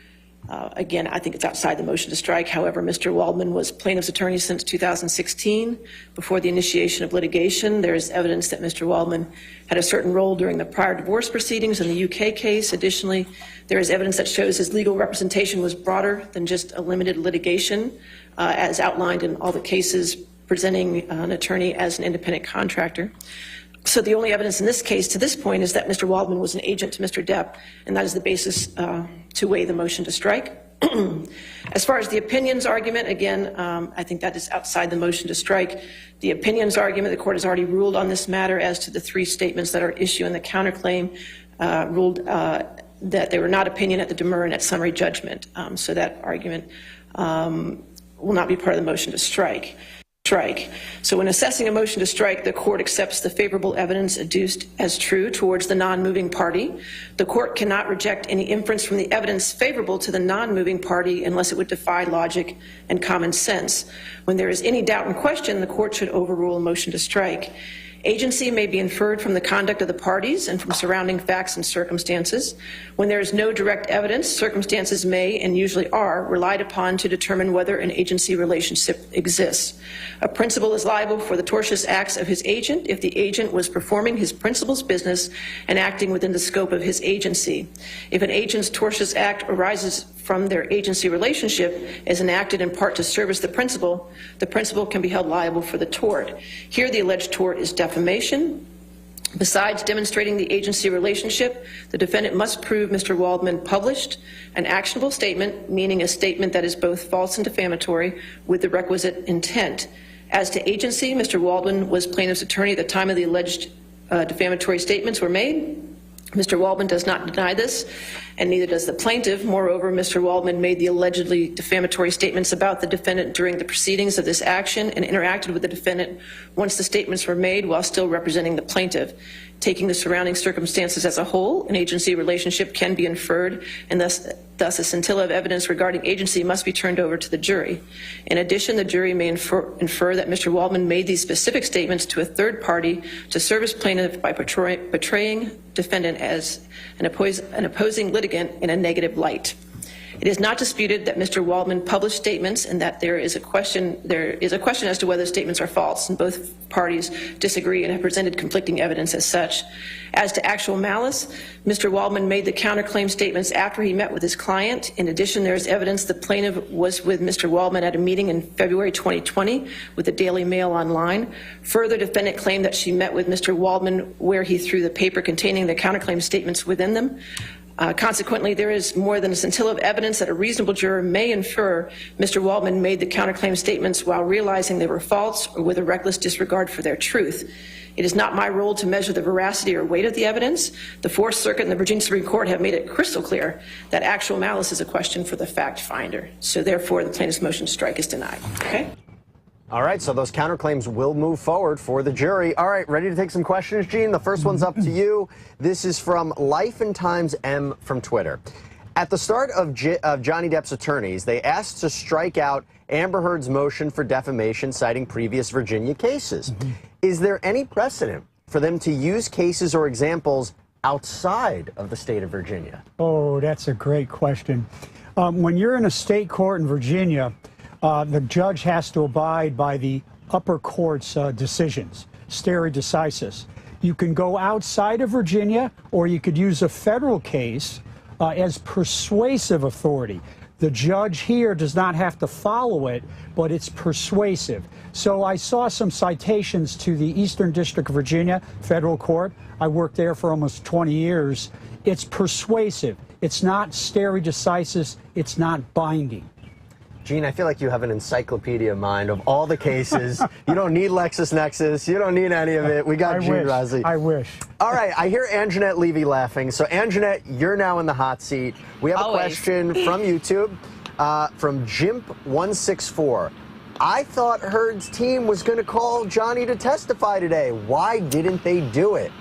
again, I think it's outside the motion to strike. However, Mr. Waldman was plaintiff's attorney since 2016. Before the initiation of litigation, there is evidence that Mr. Waldman had a certain role during the prior divorce proceedings in the UK case. Additionally, there is evidence that shows his legal representation was broader than just a limited litigation, as outlined in all the cases presenting an attorney as an independent contractor. So the only evidence in this case to this point is that Mr. Waldman was an agent to Mr. Depp, and that is the basis to weigh the motion to strike. As far as the opinions argument, again, I think that is outside the motion to strike. The opinions argument, the court has already ruled on this matter as to the three statements that are issued in the counterclaim, ruled that they were not opinion at the demur and at summary judgment. So that argument will not be part of the motion to strike. So when assessing a motion to strike, the court accepts the favorable evidence adduced as true towards the non-moving party. The court cannot reject any inference from the evidence favorable to the non-moving party unless it would defy logic and common sense. When there is any doubt and question, the court should overrule a motion to strike. Agency may be inferred from the conduct of the parties and from surrounding facts and circumstances. When there is no direct evidence, circumstances may, and usually are, relied upon to determine whether an agency relationship exists. A principal is liable for the tortious acts of his agent if the agent was performing his principal's business and acting within the scope of his agency. If an agent's tortious act arises from their agency relationship is enacted in part to service the principal can be held liable for the tort. Here, the alleged tort is defamation. Besides demonstrating the agency relationship, the defendant must prove Mr. Waldman published an actionable statement, meaning a statement that is both false and defamatory, with the requisite intent. As to agency, Mr. Waldman was plaintiff's attorney at the time of the alleged defamatory statements were made. Mr. Waldman does not deny this, and neither does the plaintiff. Moreover, Mr. Waldman made the allegedly defamatory statements about the defendant during the proceedings of this action and interacted with the defendant once the statements were made while still representing the plaintiff. Taking the surrounding circumstances as a whole, an agency relationship can be inferred, and thus a scintilla of evidence regarding agency must be turned over to the jury. In addition, the jury may infer that Mr. Waldman made these specific statements to a third party to service plaintiff by portraying defendant as an opposing litigant in a negative light. It is not disputed that Mr. Waldman published statements and that there is a question as to whether statements are false, and both parties disagree and have presented conflicting evidence as such. As to actual malice, Mr. Waldman made the counterclaim statements after he met with his client. In addition, there is evidence the plaintiff was with Mr. Waldman at a meeting in February 2020 with the Daily Mail online. Further, defendant claimed that she met with Mr. Waldman where he threw the paper containing the counterclaim statements within them. Consequently, there is more than a scintilla of evidence that a reasonable juror may infer Mr. Waldman made the counterclaim statements while realizing they were false or with a reckless disregard for their truth. It is not my role to measure the veracity or weight of the evidence. The Fourth Circuit and the Virginia Supreme Court have made it crystal clear that actual malice is a question for the fact finder. So therefore, the plaintiff's motion to strike is denied. Okay? All right, so those counterclaims will move forward for the jury. All right, ready to take some questions, Gene? The first one's up to you. This is from Life and Times M from Twitter. At the start of Johnny Depp's attorneys, they asked to strike out Amber Heard's motion for defamation, citing previous Virginia cases. Is there any precedent for them to use cases or examples outside of the state of Virginia? Oh, that's a great question. When you're in a state court in Virginia, the judge has to abide by the upper court's decisions, stare decisis. You can go outside of Virginia, or you could use a federal case as persuasive authority. The judge here does not have to follow it, but it's persuasive. So I saw some citations to the Eastern District of Virginia Federal Court. I worked there for almost 20 years. It's persuasive. It's not stare decisis. It's not binding. Gene, I feel like you have an encyclopedia mind of all the cases. You don't need LexisNexis. You don't need any of it. We got Gene Rossi. I wish. All right, I hear Anjanette Levy laughing. So, Anjanette, you're now in the hot seat. We have a question from YouTube from Jimp164. I thought Heard's team was going to call Johnny to testify today. Why didn't they do it?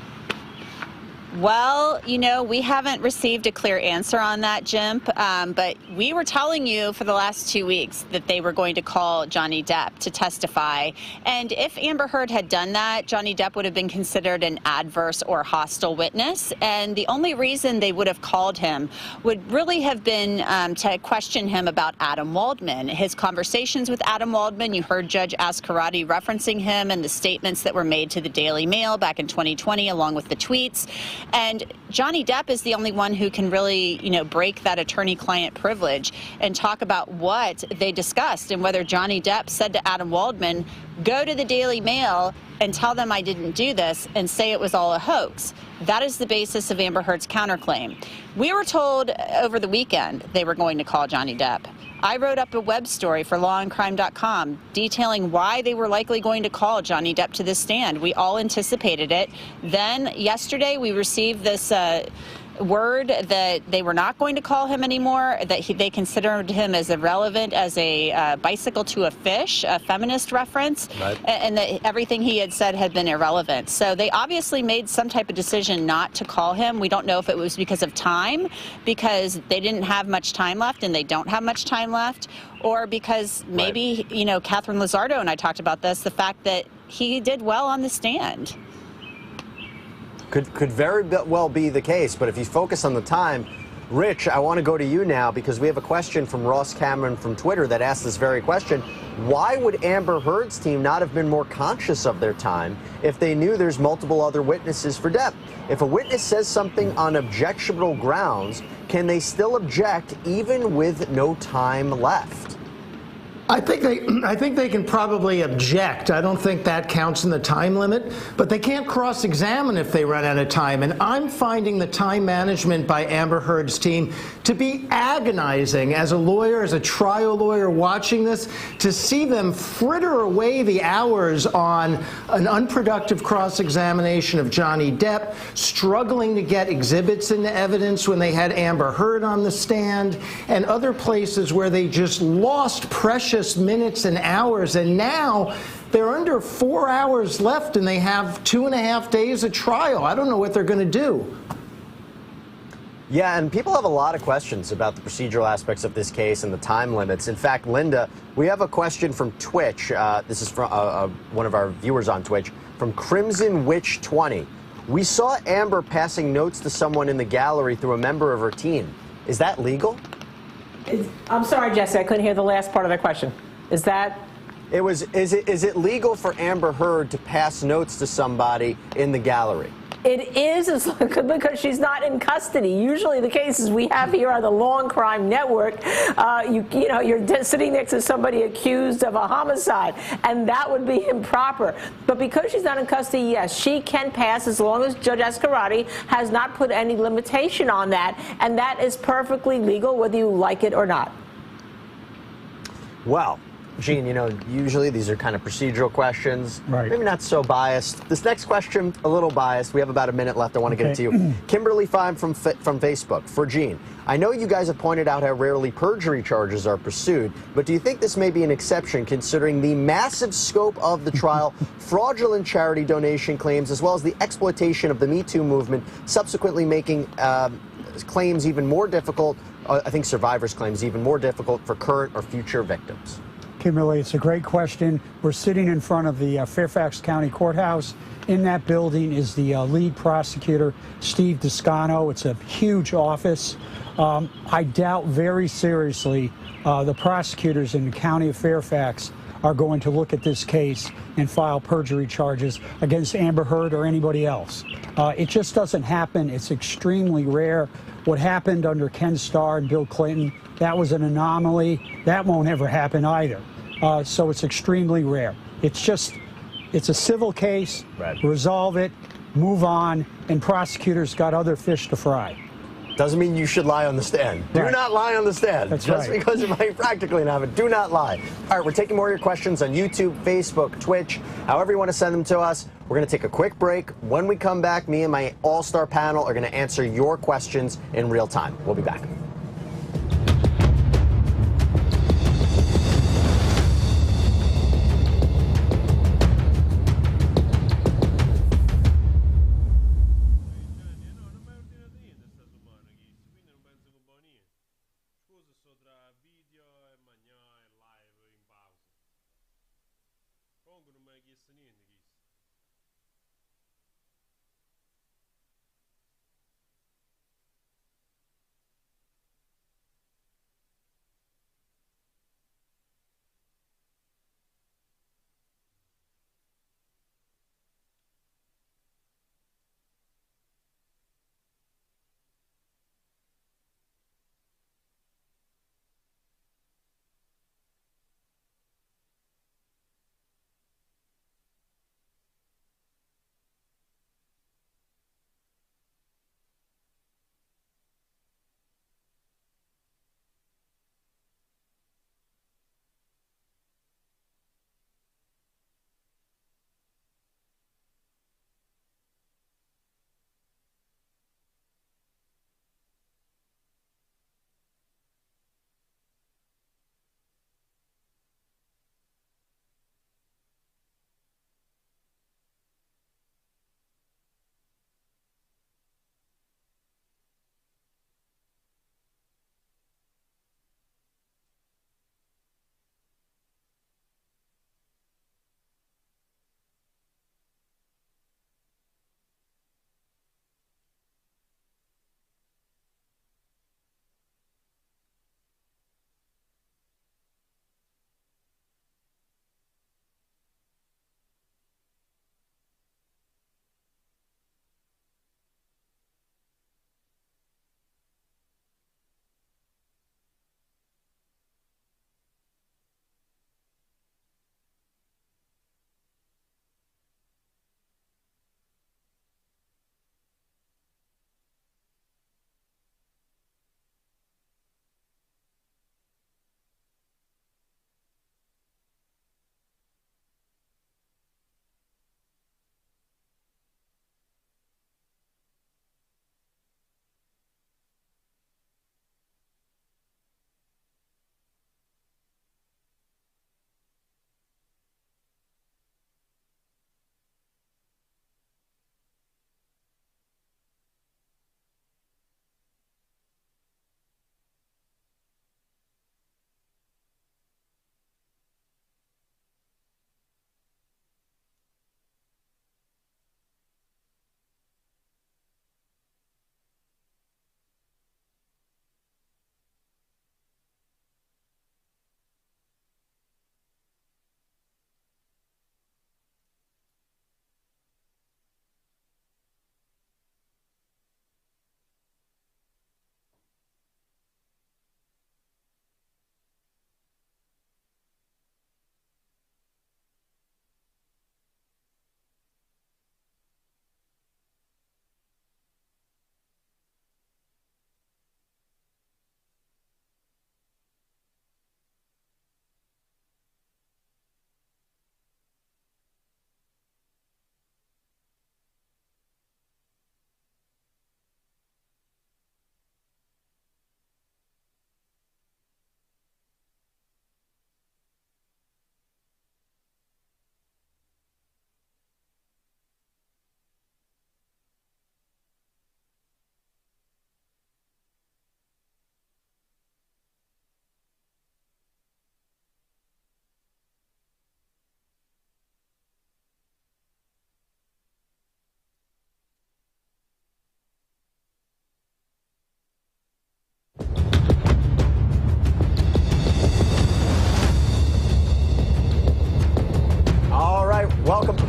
Well, you know, we haven't received a clear answer on that, Jimp, but we were telling you for the last 2 weeks that they were going to call Johnny Depp to testify. And if Amber Heard had done that, Johnny Depp would have been considered an adverse or hostile witness. And the only reason they would have called him would really have been to question him about Adam Waldman. His conversations with Adam Waldman, you heard Judge Ascarati referencing him and the statements that were made to the Daily Mail back in 2020, along with the tweets. And Johnny Depp is the only one who can really, you know, break that attorney-client privilege and talk about what they discussed and whether Johnny Depp said to Adam Waldman, go to the Daily Mail and tell them I didn't do this and say it was all a hoax. That is the basis of Amber Heard's counterclaim. We were told over the weekend they were going to call Johnny Depp. I wrote up a web story for lawandcrime.com detailing why they were likely going to call Johnny Depp to the stand. We all anticipated it. Then yesterday we received this word that they were not going to call him anymore, that they considered him as irrelevant as a bicycle to a fish, a feminist reference, right, and that everything he had said had been irrelevant. So they obviously made some type of decision not to call him. We don't know if it was because of time, because they didn't have much time left and they don't have much time left, or because maybe, you know, Catherine Lizardo and I talked about this, the fact that he did well on the stand. Could very well be the case, but if you focus on the time, Rich, I want to go to you now because we have a question from Ross Cameron from Twitter that asked this very question. Why would Amber Heard's team not have been more conscious of their time if they knew there's multiple other witnesses for Depp? If a witness says something on objectionable grounds, can they still object even with no time left? I think they can probably object. I don't think that counts in the time limit, but they can't cross-examine if they run out of time. And I'm finding the time management by Amber Heard's team to be agonizing as a lawyer, as a trial lawyer watching this, to see them fritter away the hours on an unproductive cross-examination of Johnny Depp, struggling to get exhibits into evidence when they had Amber Heard on the stand, and other places where they just lost precious minutes and hours, and now they're under 4 hours left and they have 2.5 days of trial. I don't know what they're going to do. Yeah, and people have a lot of questions about the procedural aspects of this case and the time limits. In fact, Linda, we have a question from Twitch. This is from one of our viewers on Twitch, from Crimson Witch 20. We saw Amber passing notes to someone in the gallery through a member of her team. Is that legal? I'm sorry, Jesse, I couldn't hear the last part of the question. Is that? Is it legal for Amber Heard to pass notes to somebody in the gallery? It is because she's not in custody. Usually the cases we have here are the long crime network. You're sitting next to somebody accused of a homicide, and that would be improper. But because she's not in custody, yes, she can pass as long as Judge Escarati has not put any limitation on that, and that is perfectly legal whether you like it or not. Well, Gene, usually these are kind of procedural questions. Right. Maybe not so biased. This next question, a little biased. We have about a minute left. I want to get it to you. Kimberly Fine from Facebook. For Gene, I know you guys have pointed out how rarely perjury charges are pursued, but do you think this may be an exception considering the massive scope of the trial, fraudulent charity donation claims, as well as the exploitation of the Me Too movement, subsequently making claims even more difficult, I think survivors' claims even more difficult for current or future victims? Kimberly, it's a great question. We're sitting in front of the Fairfax County Courthouse. In that building is the lead prosecutor, Steve Descano. It's a huge office. I doubt very seriously the prosecutors in the county of Fairfax are going to look at this case and file perjury charges against Amber Heard or anybody else. It just doesn't happen. It's extremely rare. What happened under Ken Starr and Bill Clinton, that was an anomaly. That won't ever happen either. So it's extremely rare. It's a civil case, right. Resolve it, move on, and prosecutors got other fish to fry. Doesn't mean you should lie on the stand. Do not lie on the stand. That's Just right. because you might practically not have it, do not lie. All right, we're taking more of your questions on YouTube, Facebook, Twitch, however you want to send them to us. We're going to take a quick break. When we come back, me and my all-star panel are going to answer your questions in real time. We'll be back.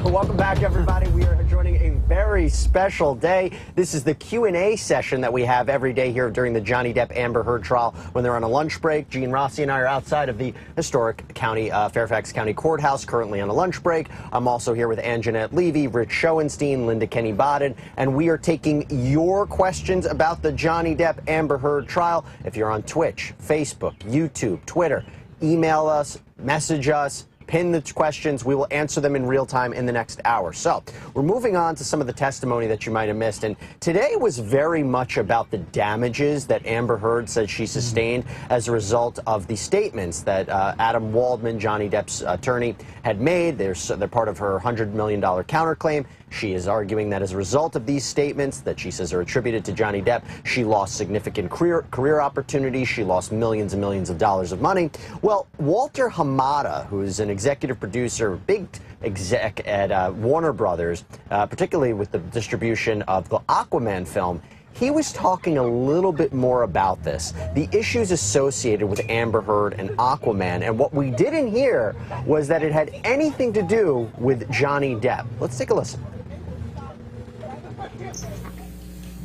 Welcome back, everybody. We are joining a very special day. This is the Q&A session that we have every day here during the Johnny Depp Amber Heard trial when they're on a lunch break. Gene Rossi and I are outside of the historic county, Fairfax County Courthouse, currently on a lunch break. I'm also here with Anjanette Levy, Rich Schoenstein, Linda Kenny Bodden, and we are taking your questions about the Johnny Depp Amber Heard trial. If you're on Twitch, Facebook, YouTube, Twitter, email us, message us, pin the questions. We will answer them in real time in the next hour. So we're moving on to some of the testimony that you might have missed. And today was very much about the damages that Amber Heard said she sustained as a result of the statements that Adam Waldman, Johnny Depp's attorney, had made. They're part of her $100 million counterclaim. She is arguing that as a result of these statements that she says are attributed to Johnny Depp, she lost significant career opportunities. She lost millions and millions of dollars of money. Well, Walter Hamada, who is an executive producer, big exec at Warner Brothers, particularly with the distribution of the Aquaman film, he was talking a little bit more about this, the issues associated with Amber Heard and Aquaman, and what we didn't hear was that it had anything to do with Johnny Depp. Let's take a listen.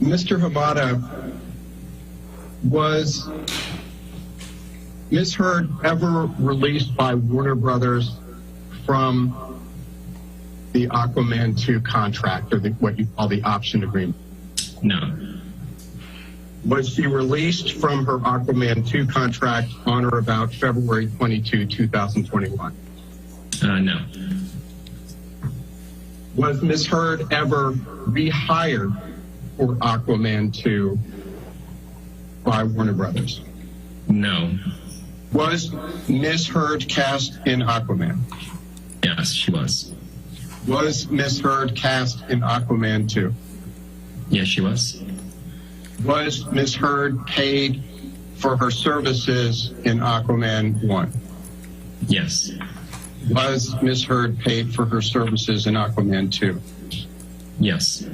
Mr. Hamada, was Ms. Heard ever released by Warner Brothers from the Aquaman 2 contract, or what you call the option agreement? No. Was she released from her Aquaman 2 contract on or about February 22, 2021? No. Was Ms. Heard ever rehired for Aquaman 2 by Warner Brothers? No. Was Ms. Heard cast in Aquaman? Yes, she was. Was Ms. Heard cast in Aquaman 2? Yes, she was. Was Ms. Heard paid for her services in Aquaman 1? Yes. Was Ms. Heard paid for her services in Aquaman 2? Yes.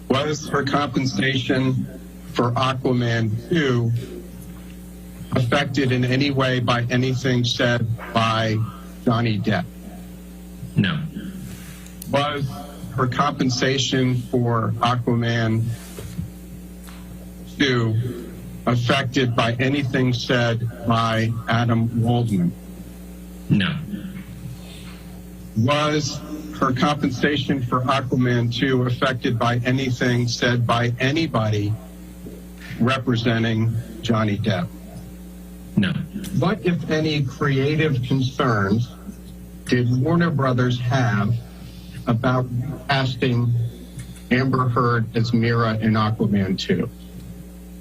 Was her compensation for Aquaman 2 affected in any way by anything said by Johnny Depp? No. Was her compensation for Aquaman 2 affected by anything said by Adam Waldman? No. Was her compensation for Aquaman 2 affected by anything said by anybody representing Johnny Depp? No. What, if any, creative concerns did Warner Brothers have about casting Amber Heard as Mira in Aquaman 2?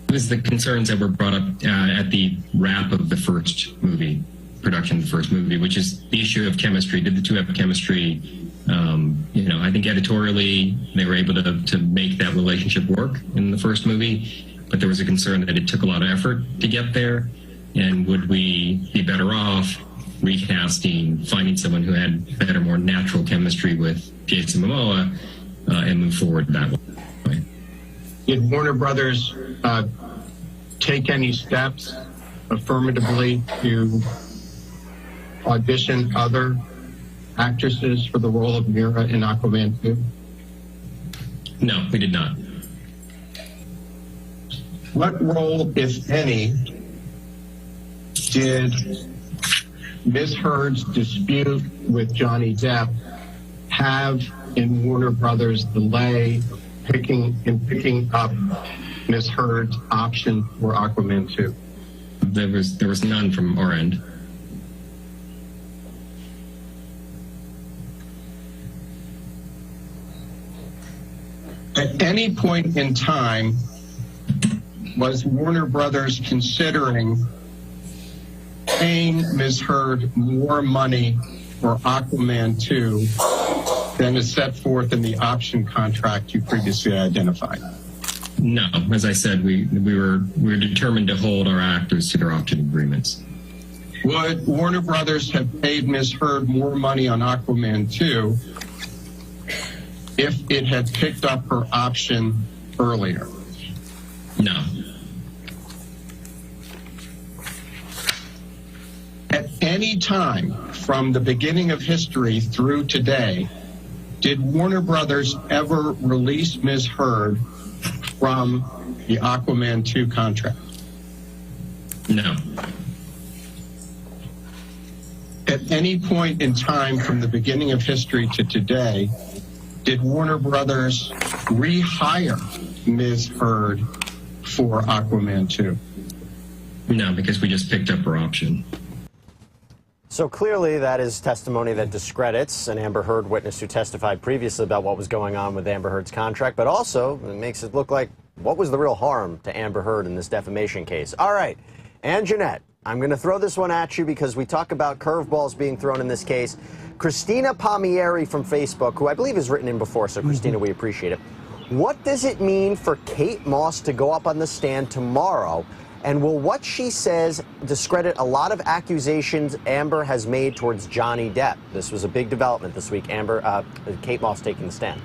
It was the concerns that were brought up at the wrap of the first movie, production of the first movie, which is the issue of chemistry. Did the two have chemistry? I think editorially they were able to make that relationship work in the first movie, but there was a concern that it took a lot of effort to get there, and would we be better off recasting, finding someone who had better, more natural chemistry with Jason Momoa and move forward that way. Did Warner Brothers take any steps affirmatively to audition other actresses for the role of Mira in Aquaman 2? No, we did not. What role, if any, did Ms. Heard's dispute with Johnny Depp have in Warner Brothers' delay picking up Ms. Heard's option for Aquaman 2? There was none from our end. At any point in time, was Warner Brothers considering paying Ms. Heard more money for Aquaman 2 than is set forth in the option contract you previously identified? No, as I said, we were determined to hold our actors to their option agreements. Would Warner Brothers have paid Ms. Heard more money on Aquaman 2 if it had picked up her option earlier? No. At any time from the beginning of history through today, did Warner Brothers ever release Ms. Heard from the Aquaman 2 contract? No. At any point in time from the beginning of history to today, did Warner Brothers rehire Ms. Heard for Aquaman 2? No, because we just picked up her option. So clearly that is testimony that discredits an Amber Heard witness who testified previously about what was going on with Amber Heard's contract, but also it makes it look like what was the real harm to Amber Heard in this defamation case. All right, and Jeanette, I'm going to throw this one at you because we talk about curveballs being thrown in this case. Christina Palmieri from Facebook, who I believe has written in before, so Christina, we appreciate it. What does it mean for Kate Moss to go up on the stand tomorrow? And will what she says discredit a lot of accusations Amber has made towards Johnny Depp? This was a big development this week, Kate Moss taking the stand.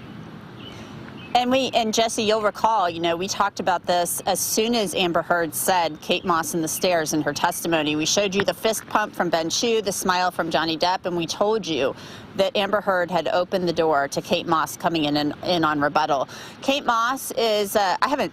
And Jesse, you'll recall, we talked about this as soon as Amber Heard said Kate Moss in the stairs in her testimony. We showed you the fist pump from Ben Chu, the smile from Johnny Depp, and we told you that Amber Heard had opened the door to Kate Moss coming in on rebuttal. Kate Moss is, I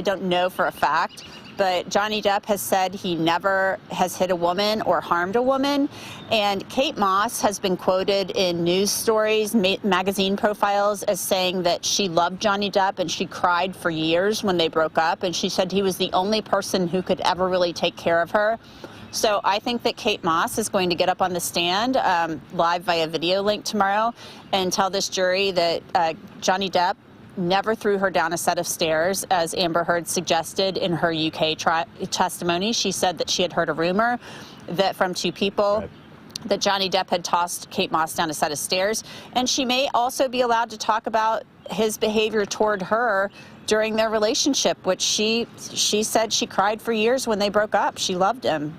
don't know for a fact, but Johnny Depp has said he never has hit a woman or harmed a woman. And Kate Moss has been quoted in news stories, magazine profiles, as saying that she loved Johnny Depp and she cried for years when they broke up. And she said he was the only person who could ever really take care of her. So I think that Kate Moss is going to get up on the stand live via video link tomorrow and tell this jury that Johnny Depp never threw her down a set of stairs, as Amber Heard suggested in her UK testimony. She said that she had heard a rumor that from two people that Johnny Depp had tossed Kate Moss down a set of stairs. And she may also be allowed to talk about his behavior toward her during their relationship, which she said she cried for years when they broke up. She loved him.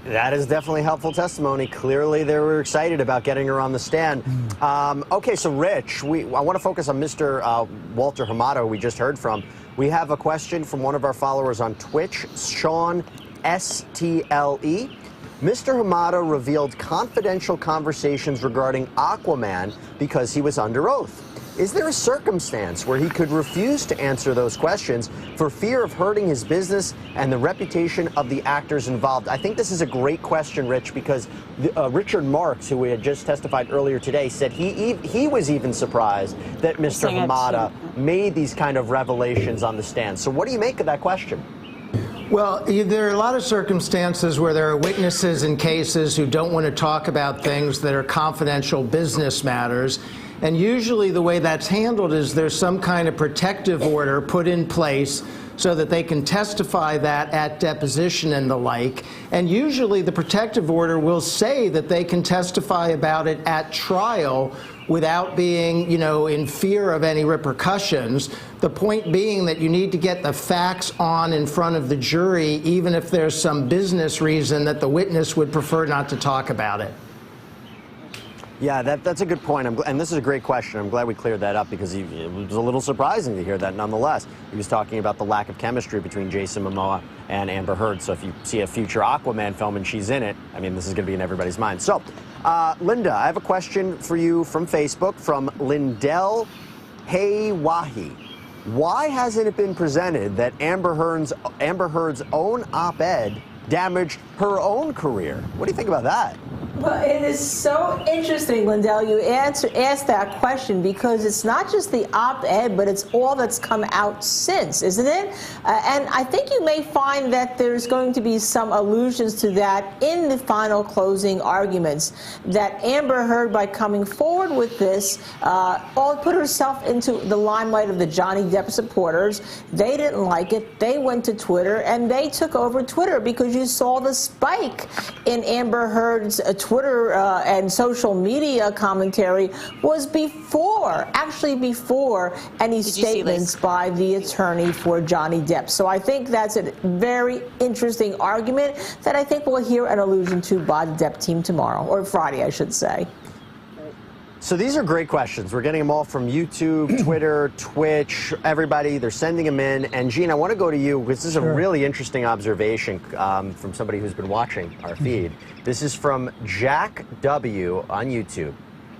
That is definitely helpful testimony. Clearly, they were excited about getting her on the stand. Okay, so Rich, I want to focus on Mr. Walter Hamada, who we just heard from. We have a question from one of our followers on Twitch, Sean STLE. Mr. Hamada revealed confidential conversations regarding Aquaman because he was under oath. Is there a circumstance where he could refuse to answer those questions for fear of hurting his business and the reputation of the actors involved? I think this is a great question, Rich, because Richard Marks, who we had just testified earlier today, said he was even surprised that Mr. Hamada made these kind of revelations on the stand. So what do you make of that question? Well, there are a lot of circumstances where there are witnesses in cases who don't want to talk about things that are confidential business matters. And usually the way that's handled is there's some kind of protective order put in place so that they can testify that at deposition and the like. And usually the protective order will say that they can testify about it at trial without being, in fear of any repercussions. The point being that you need to get the facts on in front of the jury, even if there's some business reason that the witness would prefer not to talk about it. Yeah, that's a good point, and this is a great question. I'm glad we cleared that up because it was a little surprising to hear that nonetheless. He was talking about the lack of chemistry between Jason Momoa and Amber Heard, so if you see a future Aquaman film and she's in it, I mean, this is going to be in everybody's mind. So, Linda, I have a question for you from Facebook, from Lindell Haywahi. Why hasn't it been presented that Amber Heard's own op-ed damaged her own career? What do you think about that? Well, it is so interesting, Lindell, you asked that question because it's not just the op-ed, but it's all that's come out since, isn't it? And I think you may find that there's going to be some allusions to that in the final closing arguments, that Amber Heard, by coming forward with this, put herself into the limelight of the Johnny Depp supporters. They didn't like it. They went to Twitter, and they took over Twitter because you saw the spike in Amber Heard's Twitter and social media commentary was before any statements by the attorney for Johnny Depp. So I think that's a very interesting argument that I think we'll hear an allusion to by the Depp team tomorrow, or Friday, I should say. So these are great questions. We're getting them all from YouTube, Twitter, Twitch, everybody. They're sending them in. And Gene, I want to go to you because this is a really interesting observation from somebody who's been watching our feed. This is from Jack W. on YouTube.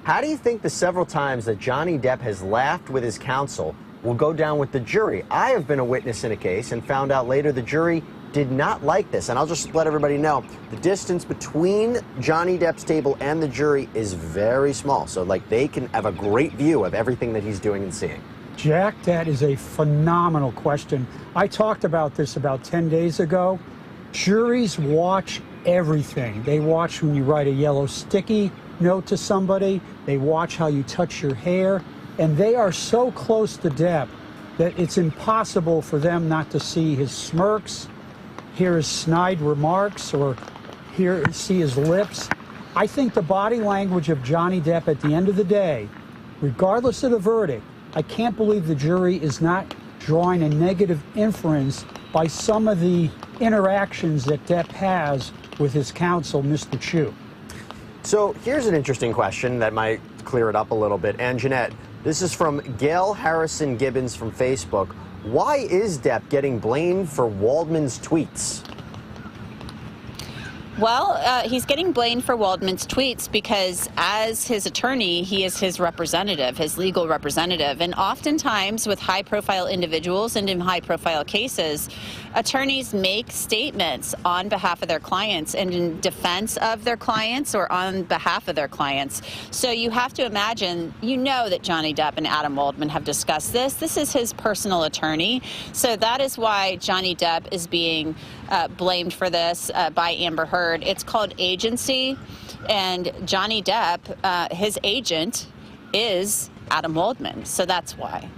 How do you think the several times that Johnny Depp has laughed with his counsel will go down with the jury? I have been a witness in a case and found out later the jury did not like this. And I'll just let everybody know, the distance between Johnny Depp's table and the jury is very small. So, like, they can have a great view of everything that he's doing and seeing. Jack, that is a phenomenal question. I talked about this about 10 days ago. Juries watch everything. They watch when you write a yellow sticky note to somebody. They watch how you touch your hair. And they are so close to Depp that it's impossible for them not to see his smirks, hear his snide remarks, or see his lips. I think the body language of Johnny Depp at the end of the day, regardless of the verdict, I can't believe the jury is not drawing a negative inference by some of the interactions that Depp has with his counsel, Mr. Chu. So here's an interesting question that might clear it up a little bit. And Jeanette, this is from Gail Harrison Gibbons from Facebook. Why is Depp getting blamed for Waldman's tweets? Well, he's getting blamed for Waldman's tweets because as his attorney, he is his representative, his legal representative. And oftentimes with high-profile individuals and in high-profile cases, attorneys make statements on behalf of their clients and in defense of their clients or on behalf of their clients. So you have to imagine, you know that Johnny Depp and Adam Waldman have discussed this. This is his personal attorney. So that is why Johnny Depp is being blamed for this by Amber Heard. It's called agency, and Johnny Depp, his agent is Adam Waldman, so that's why.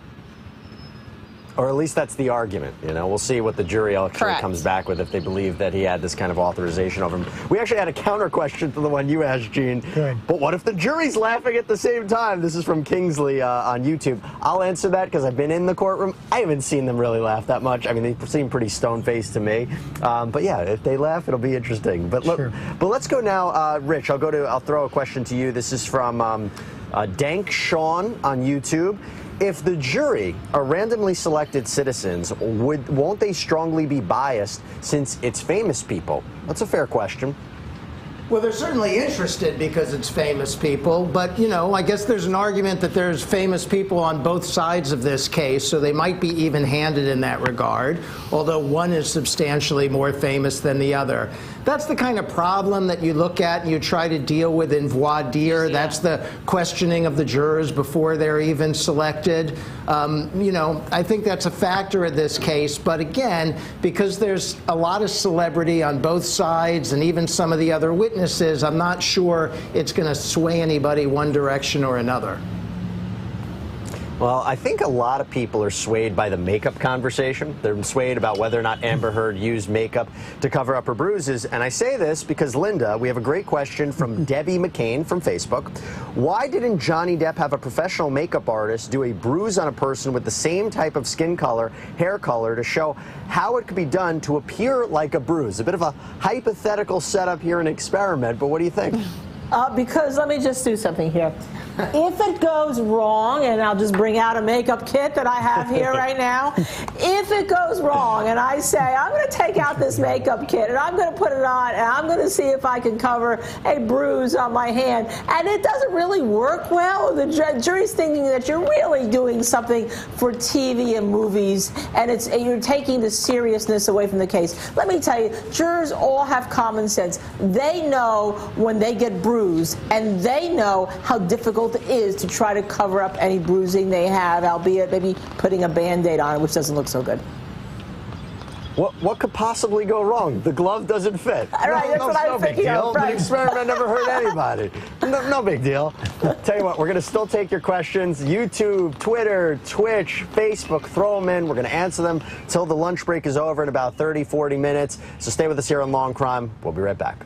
Or at least that's the argument, you know. We'll see what the jury actually comes back with if they believe that he had this kind of authorization over him. We actually had a counter question to the one you asked, Gene. Good. But what if the jury's laughing at the same time? This is from Kingsley on YouTube. I'll answer that because I've been in the courtroom. I haven't seen them really laugh that much. I mean, they seem pretty stone-faced to me. But yeah, if they laugh, it'll be interesting. But look, but let's go now, Rich. I'll throw a question to you. This is from Dank Sean on YouTube. If the jury are randomly selected citizens, won't they strongly be biased since it's famous people? That's a fair question. Well, they're certainly interested because it's famous people, but, you know, I guess there's an argument that there's famous people on both sides of this case, so they might be even-handed in that regard, although one is substantially more famous than the other. That's the kind of problem that you look at and you try to deal with in voir dire. That's the questioning of the jurors before they're even selected. You know, I think that's a factor in this case, but again, because there's a lot of celebrity on both sides and even some of the other witnesses, I'm not sure it's going to sway anybody one direction or another. Well, I think a lot of people are swayed by the makeup conversation. They're swayed about whether or not Amber Heard used makeup to cover up her bruises. And I say this because, Linda, we have a great question from Debbie McCain from Facebook. Why didn't Johnny Depp have a professional makeup artist do a bruise on a person with the same type of skin color, hair color, to show how it could be done to appear like a bruise? A bit of a hypothetical setup here, an experiment, but what do you think? Because let me just do something here. If it goes wrong, and I'll just bring out a makeup kit that I have here right now. If it goes wrong and I say, I'm going to take out this makeup kit and I'm going to put it on and I'm going to see if I can cover a bruise on my hand, and it doesn't really work well, the jury's thinking that you're really doing something for TV and movies, and you're taking the seriousness away from the case. Let me tell you, jurors all have common sense. They know when they get bruised, and they know how difficult it is to try to cover up any bruising they have, albeit maybe putting a Band-Aid on it, which doesn't look so good. What could possibly go wrong? The glove doesn't fit. Right, that's what I'm thinking of. The experiment never hurt anybody. No big deal. Tell you what, we're going to still take your questions. YouTube, Twitter, Twitch, Facebook, throw them in. We're going to answer them till the lunch break is over in about 30, 40 minutes. So stay with us here on Long Crime. We'll be right back.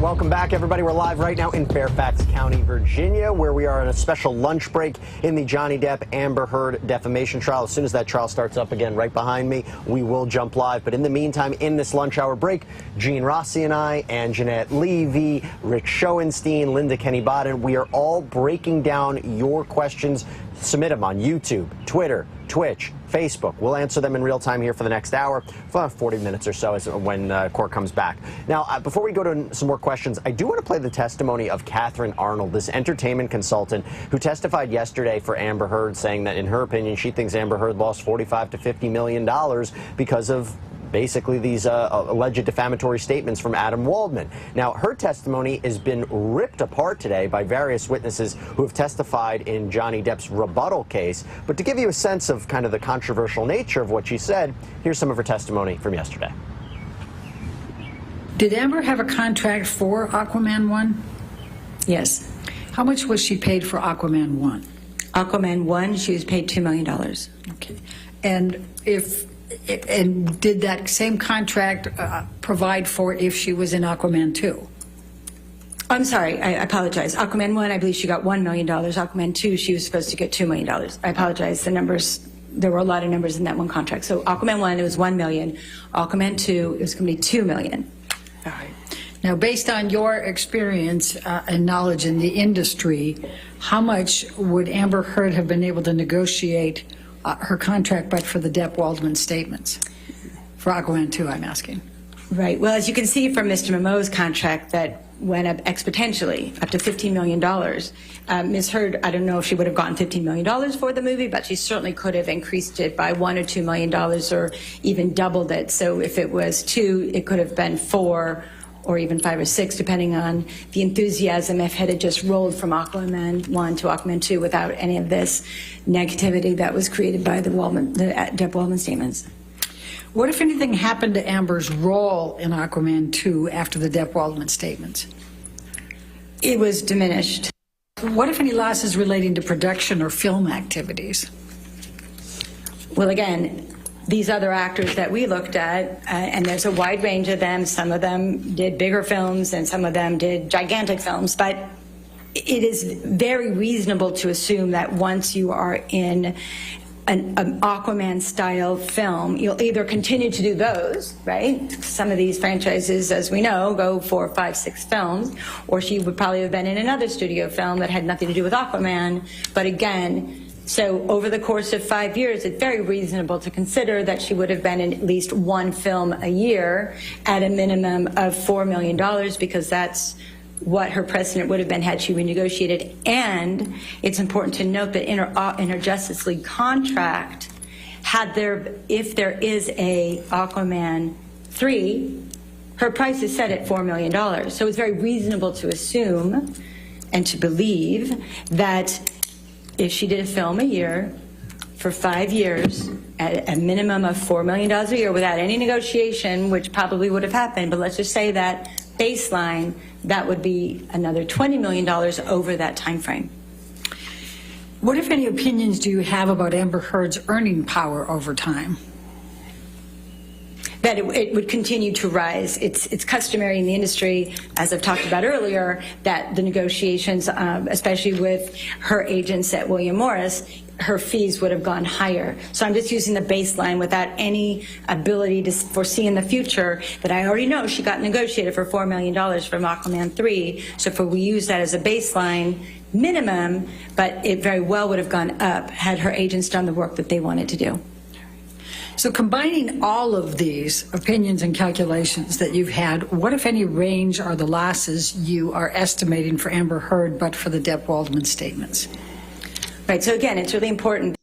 Welcome back, everybody. We're live right now in Fairfax County, Virginia, where we are on a special lunch break in the Johnny Depp Amber Heard defamation trial. As soon as that trial starts up again right behind me, we will jump live. But in the meantime, in this lunch hour break, Gene Rossi and I, and Jeanette Levy, Rick Schoenstein, Linda Kenny-Bodden, we are all breaking down your questions. Submit them on YouTube, Twitter, Twitch, Facebook. We'll answer them in real time here for the next hour, for 40 minutes or so is when court comes back. Now, before we go to some more questions, I do want to play the testimony of Catherine Arnold, this entertainment consultant who testified yesterday for Amber Heard, saying that in her opinion, she thinks Amber Heard lost $45 to $50 million because of basically these alleged defamatory statements from Adam Waldman. Now, her testimony has been ripped apart today by various witnesses who have testified in Johnny Depp's rebuttal case. But to give you a sense of kind of the controversial nature of what she said, here's some of her testimony from yesterday. Did Amber have a contract for Aquaman 1? Yes. How much was she paid for Aquaman 1? Aquaman 1, she was paid $2 million. Okay. And did that same contract provide for it if she was in Aquaman 2? I'm sorry, I apologize. Aquaman 1, I believe she got $1 million. Aquaman 2, she was supposed to get $2 million. I apologize. The numbers, there were a lot of numbers in that one contract. So Aquaman 1, it was $1 million. Aquaman 2, it was going to be $2 million. All right. Now, based on your experience and knowledge in the industry, how much would Amber Heard have been able to negotiate her contract, but for the Depp-Waldman statements? For Aquaman 2, I'm asking. Right. Well, as you can see from Mr. Momoa's contract, that went up exponentially, up to $15 million. Ms. Heard, I don't know if she would have gotten $15 million for the movie, but she certainly could have increased it by $1 or $2 million or even doubled it. So if it was 2, it could have been 4 or even 5 or 6, depending on the enthusiasm if it had just rolled from Aquaman 1 to Aquaman 2 without any of this negativity that was created by the Depp-Waldman statements. What, if anything, happened to Amber's role in Aquaman 2 after the Depp-Waldman statements? It was diminished. What, if any, losses relating to production or film activities? Well, again, these other actors that we looked at, and there's a wide range of them. Some of them did bigger films and some of them did gigantic films, but it is very reasonable to assume that once you are in an Aquaman-style film, you'll either continue to do those, right? Some of these franchises, as we know, go 4, 5, 6 films, or she would probably have been in another studio film that had nothing to do with Aquaman, but again, so over the course of 5 years, it's very reasonable to consider that she would have been in at least one film a year at a minimum of $4 million, because that's what her precedent would have been had she renegotiated. And it's important to note that in her Justice League contract, if there is a Aquaman 3, her price is set at $4 million. So it's very reasonable to assume and to believe that if she did a film a year for 5 years at a minimum of $4 million a year without any negotiation, which probably would have happened, but let's just say that baseline, that would be another $20 million over that time frame. What, if any, opinions do you have about Amber Heard's earning power over time? That it would continue to rise. It's customary in the industry, as I've talked about earlier, that the negotiations, especially with her agents at William Morris, her fees would have gone higher. So I'm just using the baseline without any ability to foresee in the future that I already know she got negotiated for $4 million from Aquaman 3. So if we use that as a baseline minimum, but it very well would have gone up had her agents done the work that they wanted to do. So combining all of these opinions and calculations that you've had, what, if any, range are the losses you are estimating for Amber Heard but for the Depp-Waldman statements? Right, so again, it's really important.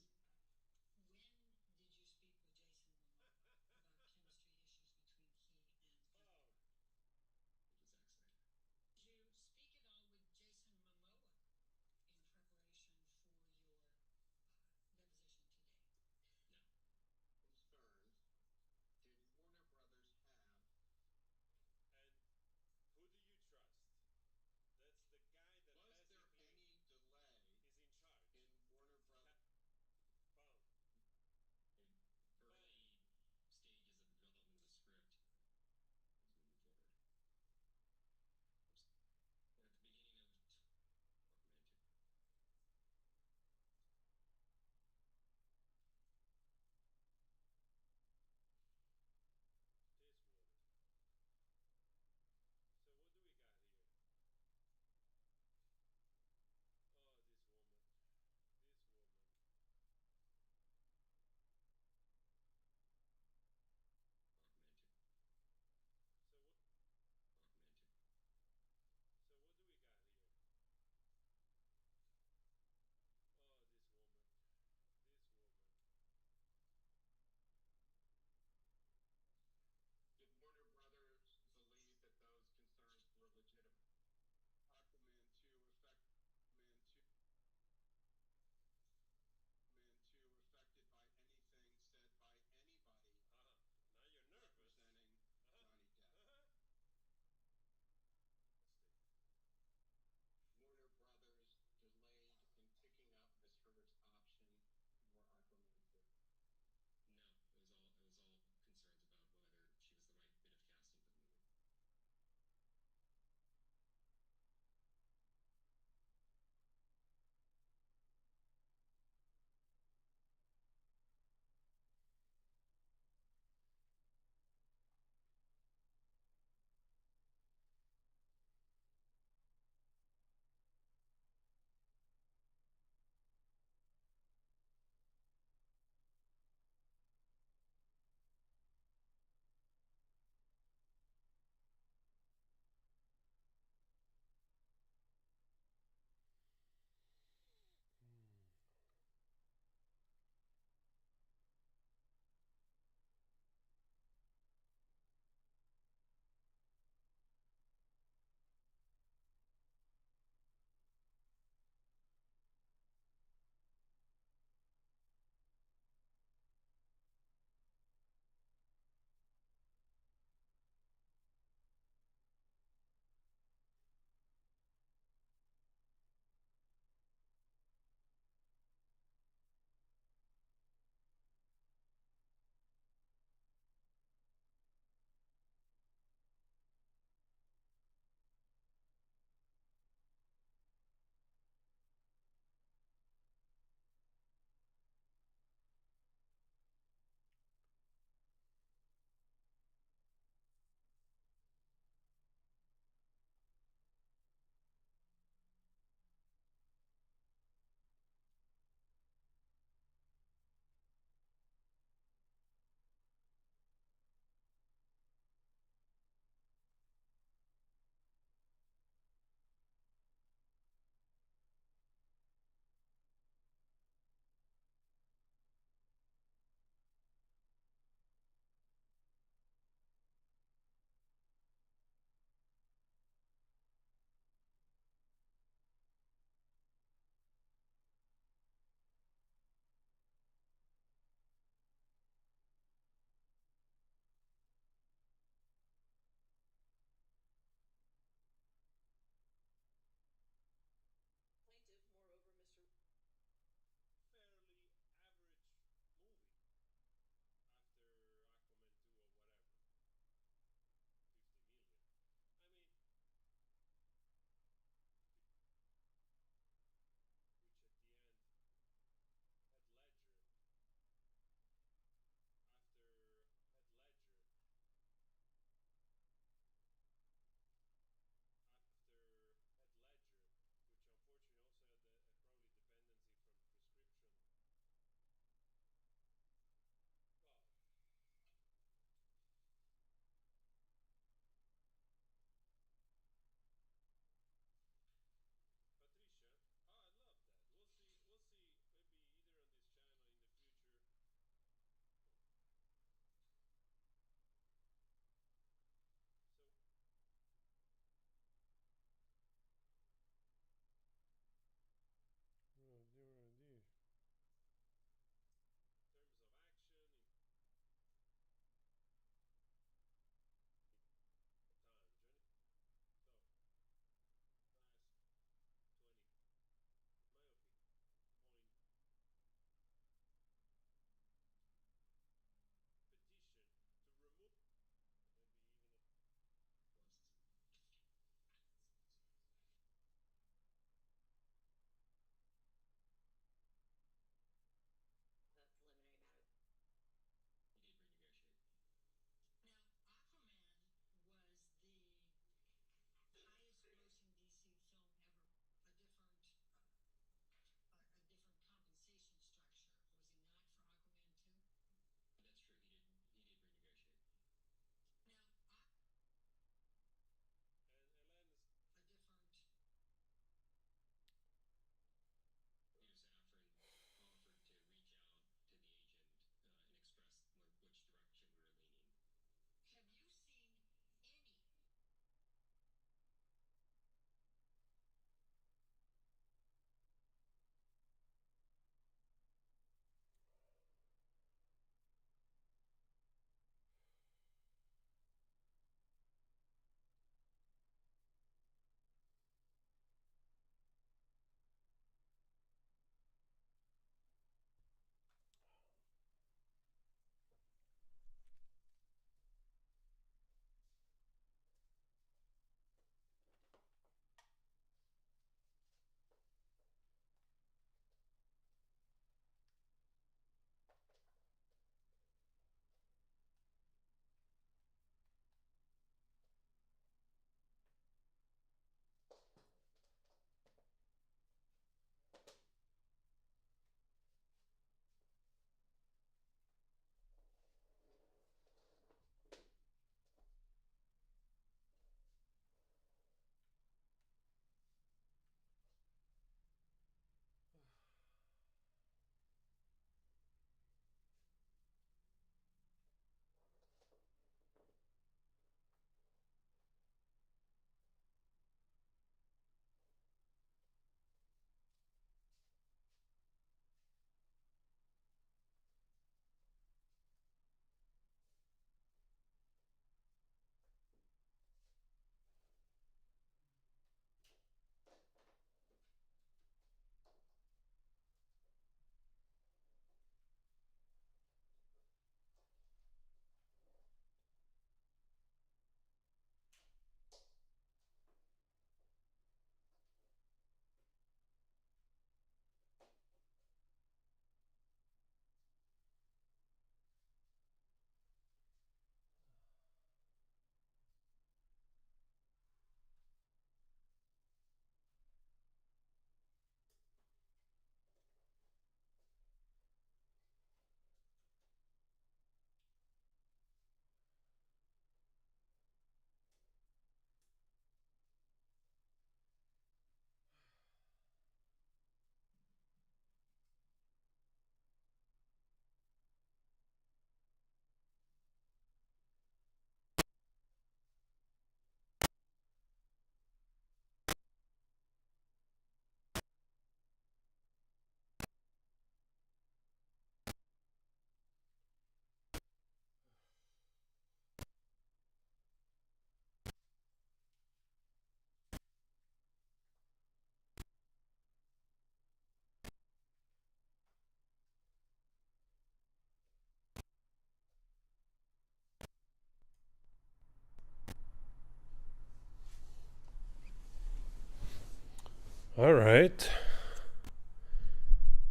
All right.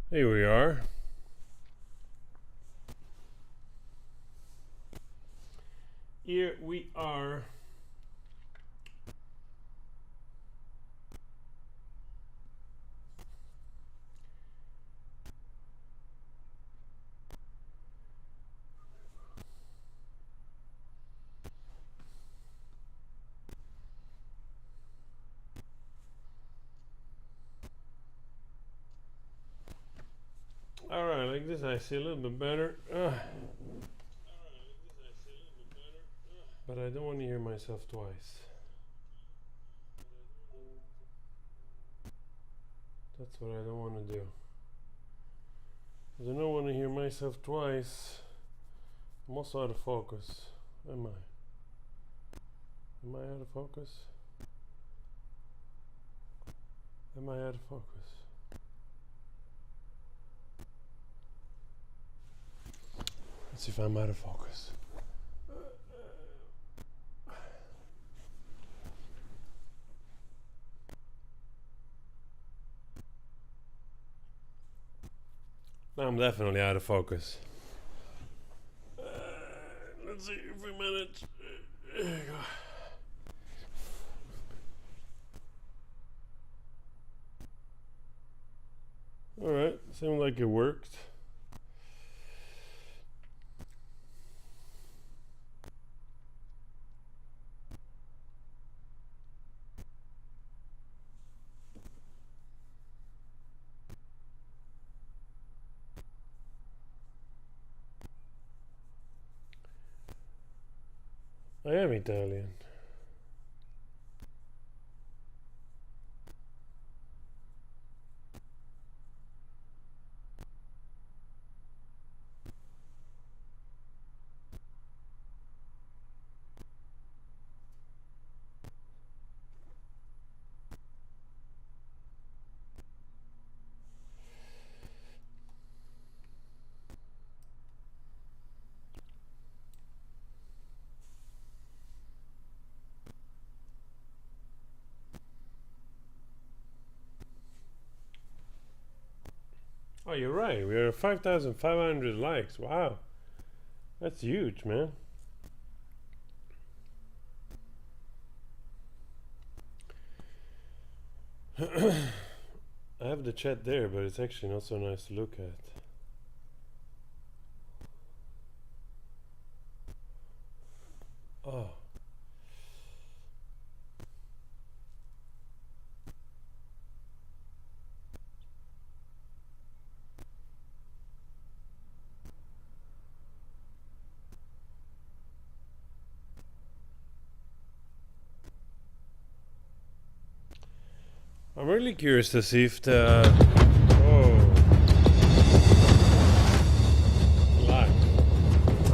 Here we are. Here we are. All right, like this I see a little bit better. But I don't want to hear myself twice. That's what I don't want to do. Because I don't want to hear myself twice. I'm also out of focus. Am I? Am I out of focus? Am I out of focus? Let's see if I'm out of focus. Now I'm definitely out of focus. Let's see if we manage. There you go. Alright, seemed like it worked. I am Italian. Oh, you're right. We are 5,500 likes. Wow. That's huge, man. I have the chat there, but it's actually not so nice to look at. Oh. I'm really curious to see if the...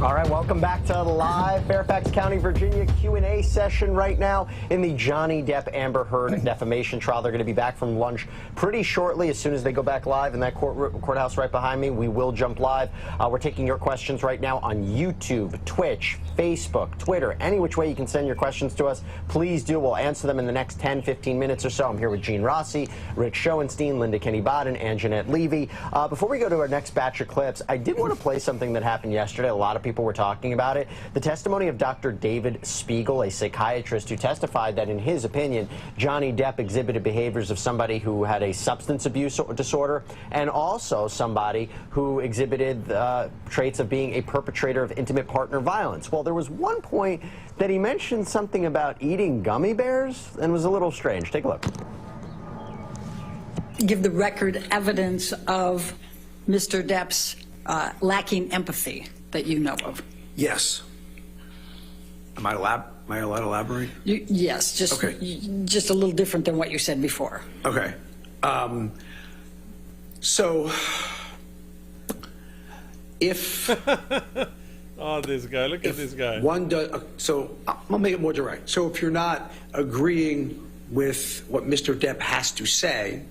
All right, welcome back to live Fairfax County, Virginia Q&A session right now in the Johnny Depp Amber Heard defamation trial. They're going to be back from lunch pretty shortly. As soon as they go back live in that courthouse right behind me, we will jump live. We're taking your questions right now on YouTube, Twitch, Facebook, Twitter, any which way you can send your questions to us. Please do. We'll answer them in the next 10, 15 minutes or so. I'm here with Gene Rossi, Rick Schoenstein, Linda Kenny-Bodden, and Jeanette Levy. Before we go to our next batch of clips, I did want to play something that happened yesterday. A lot of people were talking about it. The testimony of Dr. David Spiegel, a psychiatrist who testified that in his opinion, Johnny Depp exhibited behaviors of somebody who had a substance abuse disorder and also somebody who exhibited traits of being a perpetrator of intimate partner violence. Well, there was one point that he mentioned something about eating gummy bears and was a little strange. Take a look. Give the record evidence of Mr. Depp's lacking empathy that you know of. Yes. Am I allowed to elaborate? Yes, just a little different than what you said before. Okay. So, if... Oh, this guy. Look at this guy. One does, so I'll make it more direct. So if you're not agreeing with what Mr. Depp has to say,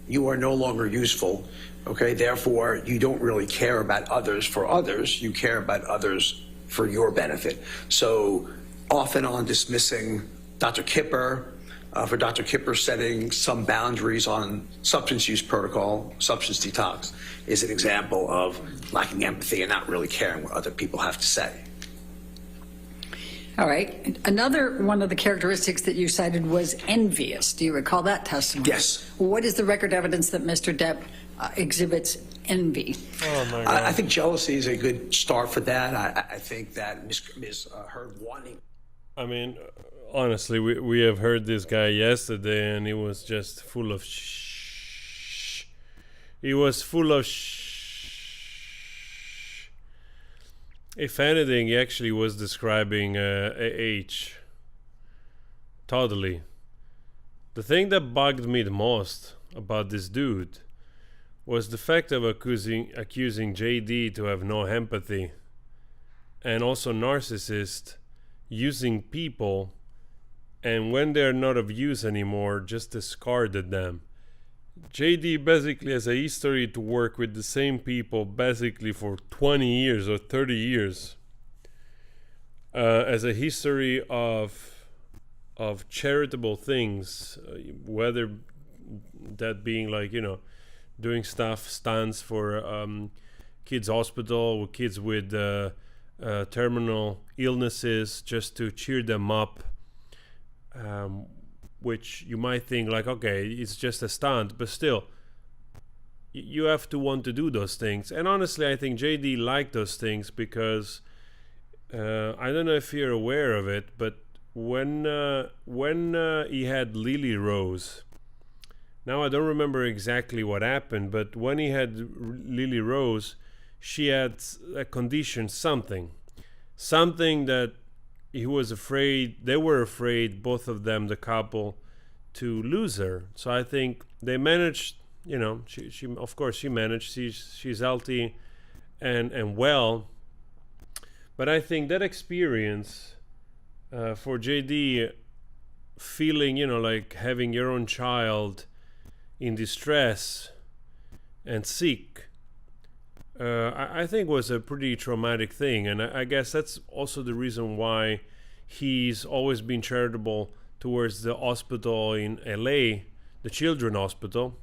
you are no longer useful. Okay, therefore, you don't really care about others for others. You care about others for your benefit. So, off and on dismissing Dr. Kipper, for Dr. Kipper setting some boundaries on substance use protocol, substance detox, is an example of lacking empathy and not really caring what other people have to say. All right. Another one of the characteristics that you cited was envious. Do you recall that testimony? Yes. What is the record evidence that Mr. Depp exhibits envy? Oh my God. I think jealousy is a good start for that. I think that Ms. Heard wanting. I mean, honestly, we have heard this guy yesterday, and he was just full of shh. He was full of shh. If anything, he actually was describing age. Totally. The thing that bugged me the most about this dude was the fact of accusing JD to have no empathy, and also narcissist, using people, and when they're not of use anymore, just discarded them. JD basically has a history to work with the same people basically for 20 years or 30 years. As a history of charitable things, whether that being like, you know, doing stunts for kids hospital, with kids with terminal illnesses, just to cheer them up, which you might think like, okay, it's just a stunt, but still, you have to want to do those things. And honestly, I think JD liked those things because I don't know if you're aware of it, but when he had Lily Rose, now I don't remember exactly what happened, but when he had Lily Rose, she had a condition, something that he was afraid, they were afraid, both of them, the couple, to lose her. So I think they managed, you know, she of course she managed, she's healthy and well. But I think that experience for JD, feeling, you know, like having your own child in distress and sick, I think was a pretty traumatic thing. And I guess that's also the reason why he's always been charitable towards the hospital in LA, the Children's Hospital.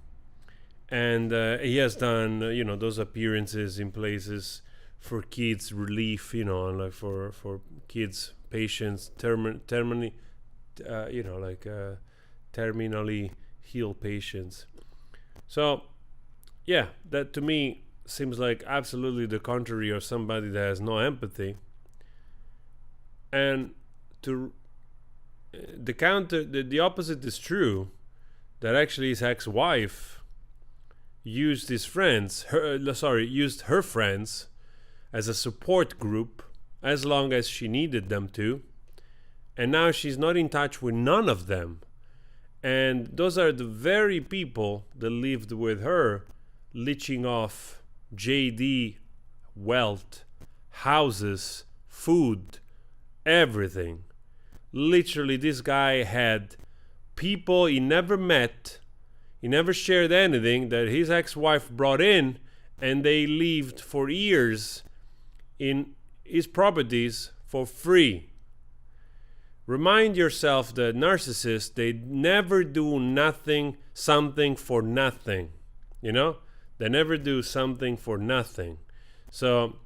And he has done, you know, those appearances in places for kids relief, you know, like for kids, patients, terminally, you know, like terminally healed patients. So, yeah, that to me seems like absolutely the contrary of somebody that has no empathy. And to the opposite is true, that actually his ex-wife used his friends, used her friends as a support group as long as she needed them to, and now she's not in touch with none of them. And those are the very people that lived with her, leeching off JD wealth, houses, food, everything. Literally, this guy had people he never met, he never shared anything, that his ex-wife brought in, and they lived for years in his properties for free. Remind yourself that narcissists, they never do something for nothing. You know? They never do something for nothing. So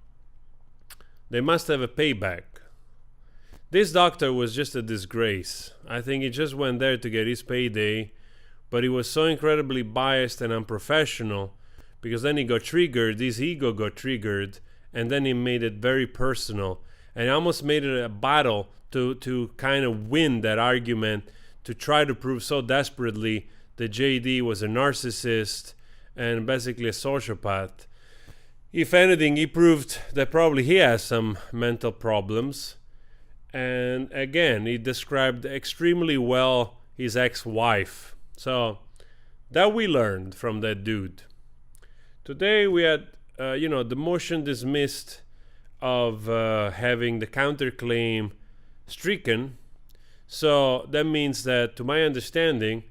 they must have a payback. This doctor was just a disgrace. I think he just went there to get his payday, but he was so incredibly biased and unprofessional, because then he got triggered, his ego got triggered, and then he made it very personal. And he almost made it a battle to kind of win that argument, to try to prove so desperately that JD was a narcissist and basically a sociopath. If anything, he proved that probably he has some mental problems. And again, he described extremely well his ex-wife. So that we learned from that dude. Today we had, the motion dismissed of having the counterclaim stricken. So that means that, to my understanding,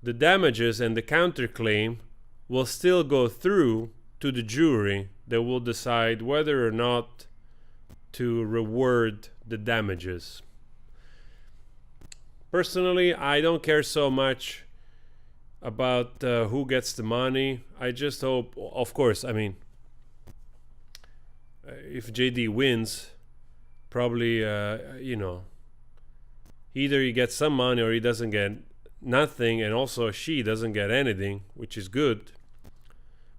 the damages and the counterclaim will still go through to the jury that will decide whether or not to reward the damages. Personally, I don't care so much about who gets the money. I just hope, of course, I mean, if JD wins, probably, you know, either he gets some money or he doesn't get nothing, and also she doesn't get anything, which is good.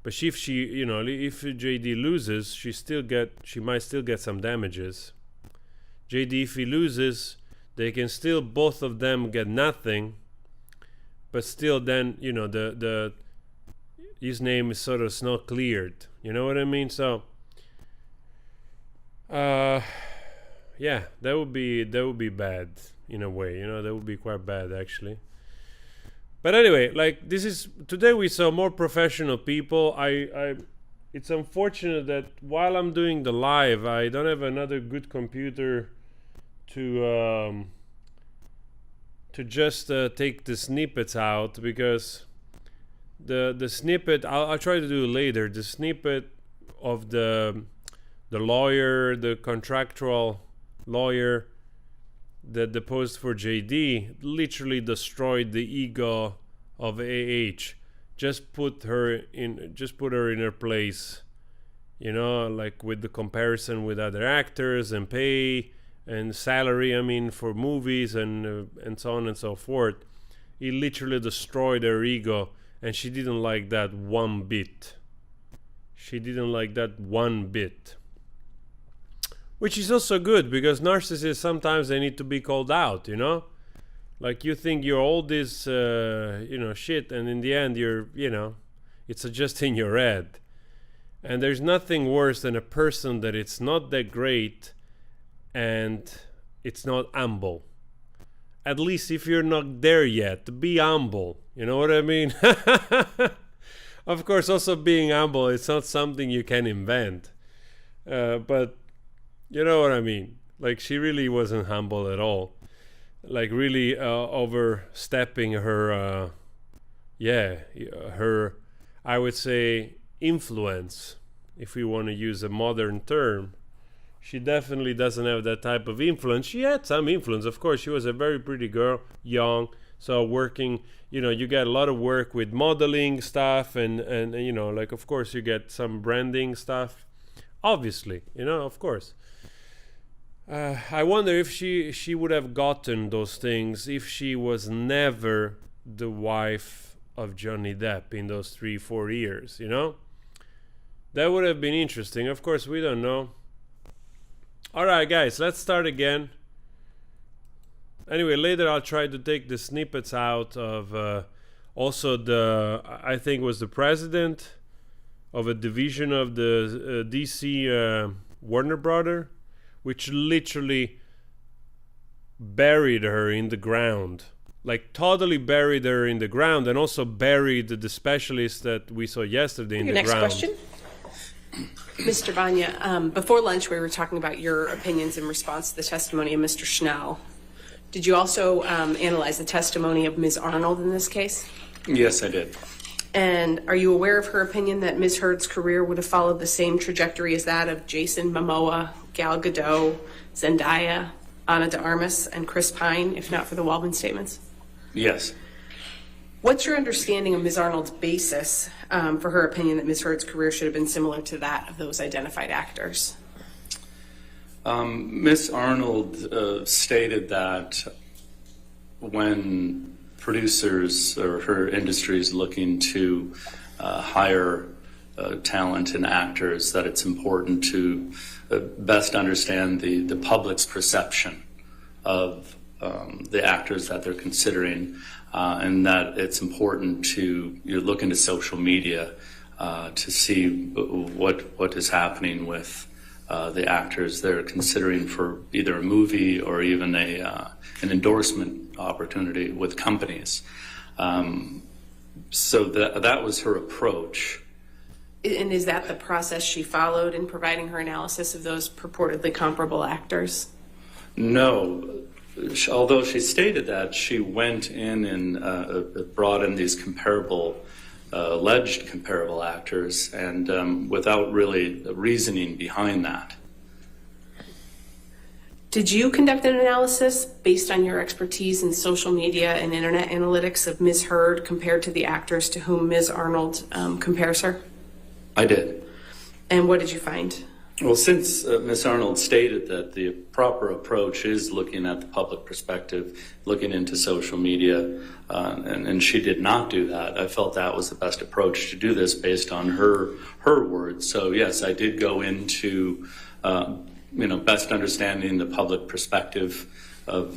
But if she, you know, if JD loses, she might still get some damages. JD, if he loses, they can still, both of them, get nothing, but still then, you know, his name is sort of not cleared. You know what I mean? So yeah, that would be bad in a way, you know, that would be quite bad actually. But anyway, like, today we saw more professional people. It's unfortunate that while I'm doing the live, I don't have another good computer to just take the snippets out, because the snippet, I'll try to do it later, the snippet of the lawyer, the contractual lawyer that deposed for JD, literally destroyed the ego of AH. Just put her in her place, you know, like with the comparison with other actors and pay and salary, I mean, for movies and so on and so forth. He literally destroyed her ego, and she didn't like that one bit. She didn't like that one bit. Which is also good, because narcissists, sometimes they need to be called out, you know? Like, you think you're all this, you know, shit, and in the end you're, you know, it's just in your head. And there's nothing worse than a person that it's not that great and it's not humble. At least if you're not there yet, be humble. You know what I mean? Of course, also being humble, it's not something you can invent. But you know what I mean? Like, she really wasn't humble at all. Like, really overstepping her, her, I would say, influence, if we want to use a modern term. She definitely doesn't have that type of influence. She had some influence, of course. She was a very pretty girl, young, so working, you know, you get a lot of work with modeling stuff, and you know, like, of course, you get some branding stuff, obviously, you know, of course. I wonder if she would have gotten those things if she was never the wife of Johnny Depp in those 3-4 years, you know? That would have been interesting. Of course, we don't know. Alright, guys, let's start again. Anyway, later I'll try to take the snippets out of also I think was the president of a division of the DC Warner Brother, which literally buried her in the ground. Like, totally buried her in the ground, and also buried the specialist that we saw yesterday in the ground. Your next question? Mr. Banya, before lunch we were talking about your opinions in response to the testimony of Mr. Schnell. Did you also analyze the testimony of Ms. Arnold in this case? Yes, I did. And are you aware of her opinion that Ms. Heard's career would have followed the same trajectory as that of Jason Momoa, Gal Gadot, Zendaya, Ana de Armas, and Chris Pine, if not for the Waldman statements? Yes. What's your understanding of Ms. Arnold's basis for her opinion that Ms. Heard's career should have been similar to that of those identified actors? Ms. Arnold stated that when producers or her industry is looking to hire talent and actors, that it's important to best understand the public's perception of the actors that they're considering, and that it's important to look into social media to see what is happening with the actors they're considering for either a movie or even an endorsement opportunity with companies. So that was her approach. And is that the process she followed in providing her analysis of those purportedly comparable actors? No. Although she stated that, she went in and brought in these alleged comparable actors, and without really reasoning behind that. Did you conduct an analysis based on your expertise in social media and internet analytics of Ms. Heard compared to the actors to whom Ms. Arnold compares her? I did. And what did you find? Well, since Ms. Arnold stated that the proper approach is looking at the public perspective, looking into social media, and she did not do that, I felt that was the best approach to do this based on her words. So yes, I did go into best understanding the public perspective of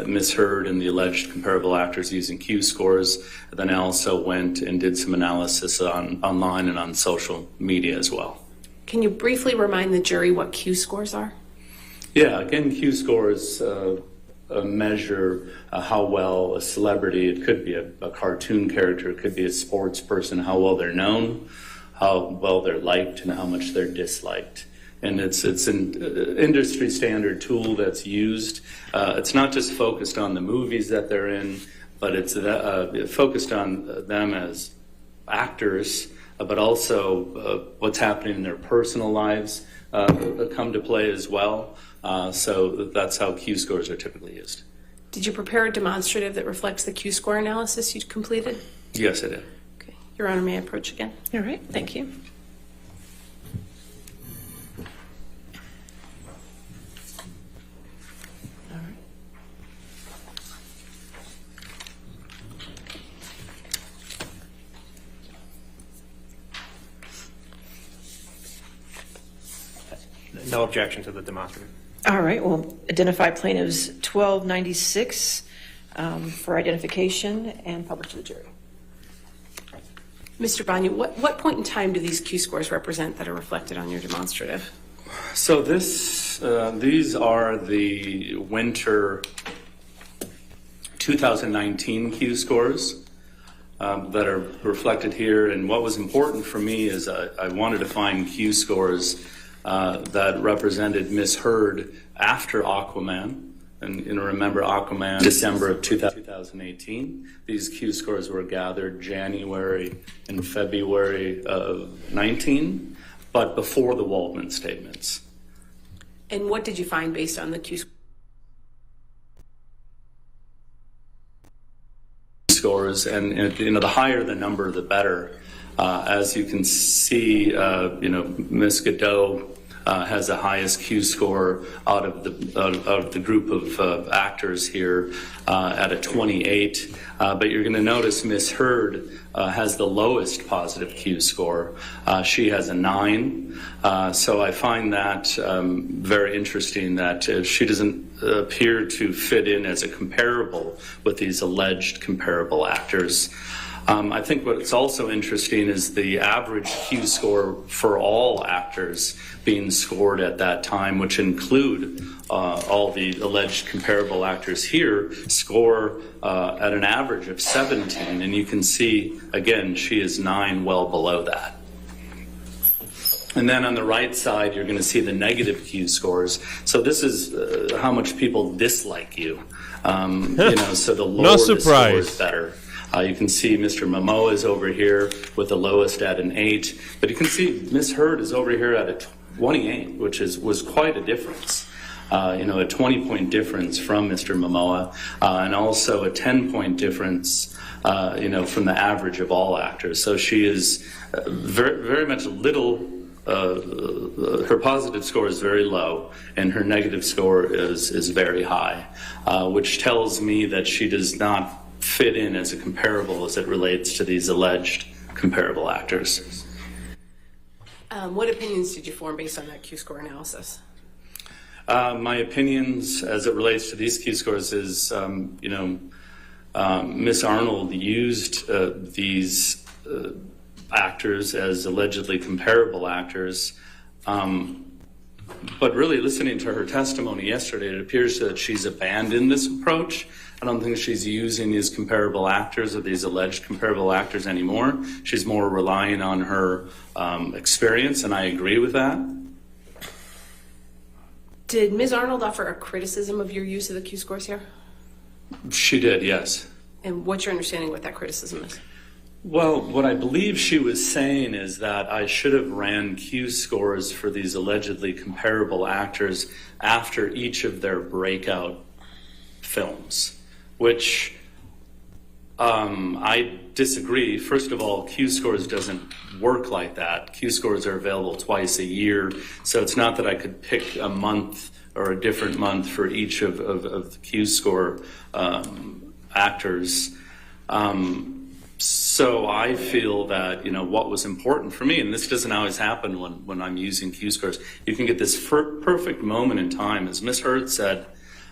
Ms. Heard and the alleged comparable actors using Q scores. And then I also went and did some analysis online and on social media as well. Can you briefly remind the jury what Q scores are? Yeah, again, Q scores measure how well a celebrity, it could be a cartoon character, it could be a sports person, how well they're known, how well they're liked, and how much they're disliked. And it's an industry standard tool that's used. It's not just focused on the movies that they're in, but it's focused on them as actors, but also what's happening in their personal lives come to play as well. So that's how Q scores are typically used. Did you prepare a demonstrative that reflects the Q score analysis you completed? Yes, I did. Okay. Your Honor, may I approach again? All right, thank you. No objection to the demonstrative. All right, we'll identify plaintiffs 1296 for identification and publish to the jury. Mr. Banya, what point in time do these Q scores represent that are reflected on your demonstrative? So these are the winter 2019 Q scores that are reflected here. And what was important for me is I wanted to find Q scores that represented Ms. Heard after Aquaman. And remember Aquaman, December of 2018. These Q scores were gathered January and February of 19, but before the Waldman statements. And what did you find based on the Q scores? And the higher the number, the better. As you can see, Ms. Godot has the highest Q score out of the group of actors here at a 28. But you're going to notice Ms. Heard has the lowest positive Q score. She has a 9. So I find that very interesting that she doesn't appear to fit in as a comparable with these alleged comparable actors. I think what's also interesting is the average Q score for all actors being scored at that time, which include all the alleged comparable actors here, score at an average of 17. And you can see, again, she is 9, well below that. And then on the right side, you're going to see the negative Q scores. So this is how much people dislike you. So the lower the score is better. You can see Mr. Momoa is over here with the lowest at an 8, but you can see Ms. Heard is over here at a 28, which was quite a difference. A 20-point difference from Mr. Momoa, and also a 10-point difference, from the average of all actors. So she is very, very much her positive score is very low, and her negative score is very high, which tells me that she does not fit in as a comparable as it relates to these alleged comparable actors. What opinions did you form based on that Q score analysis? My opinions as it relates to these Q scores is, Ms. Arnold used these actors as allegedly comparable actors, but really listening to her testimony yesterday, it appears that she's abandoned this approach. I don't think she's using these comparable actors or these alleged comparable actors anymore. She's more relying on her experience, and I agree with that. Did Ms. Arnold offer a criticism of your use of the Q scores here? She did, yes. And what's your understanding of what that criticism is? Well, what I believe she was saying is that I should have ran Q scores for these allegedly comparable actors after each of their breakout films, which I disagree. First of all, Q scores doesn't work like that. Q scores are available twice a year, so it's not that I could pick a month or a different month for each of the Q score actors. So I feel that, what was important for me, and this doesn't always happen when I'm using Q scores, you can get this perfect moment in time, as Ms. Heard said,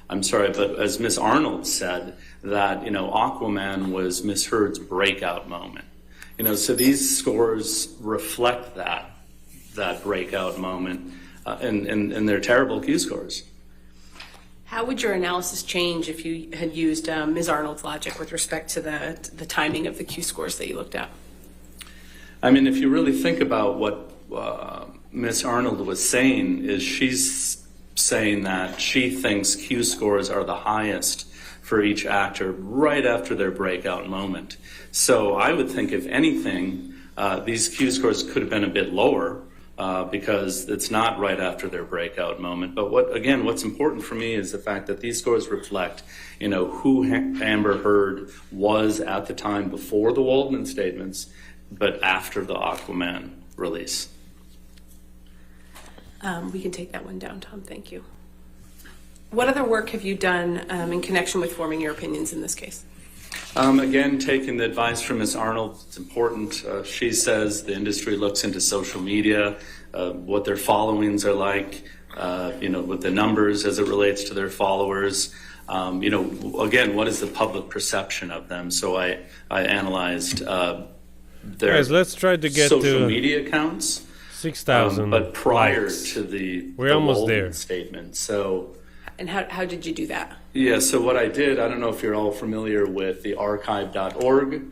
but as Ms. Arnold said, that, Aquaman was Ms. Heard's breakout moment. So these scores reflect that breakout moment, and they're terrible Q scores. How would your analysis change if you had used Ms. Arnold's logic with respect to the timing of the Q scores that you looked at? I mean, if you really think about what Ms. Arnold was saying, is she's saying that she thinks Q scores are the highest for each actor right after their breakout moment. So I would think, if anything, these Q scores could have been a bit lower, because it's not right after their breakout moment. But what's important for me is the fact that these scores reflect, who Amber Heard was at the time before the Waldman statements, but after the Aquaman release. We can take that one down, Tom. Thank you. What other work have you done in connection with forming your opinions in this case? Again, taking the advice from Ms. Arnold, it's important. She says the industry looks into social media, what their followings are like, with the numbers as it relates to their followers. Again, what is the public perception of them? So I analyzed their Guys, let's try to get social to media accounts. 6,000 but prior likes. to the We're almost Waldman there. statement. So. And how did you do that? Yeah, so what I did, I don't know if you're all familiar with the archive.org.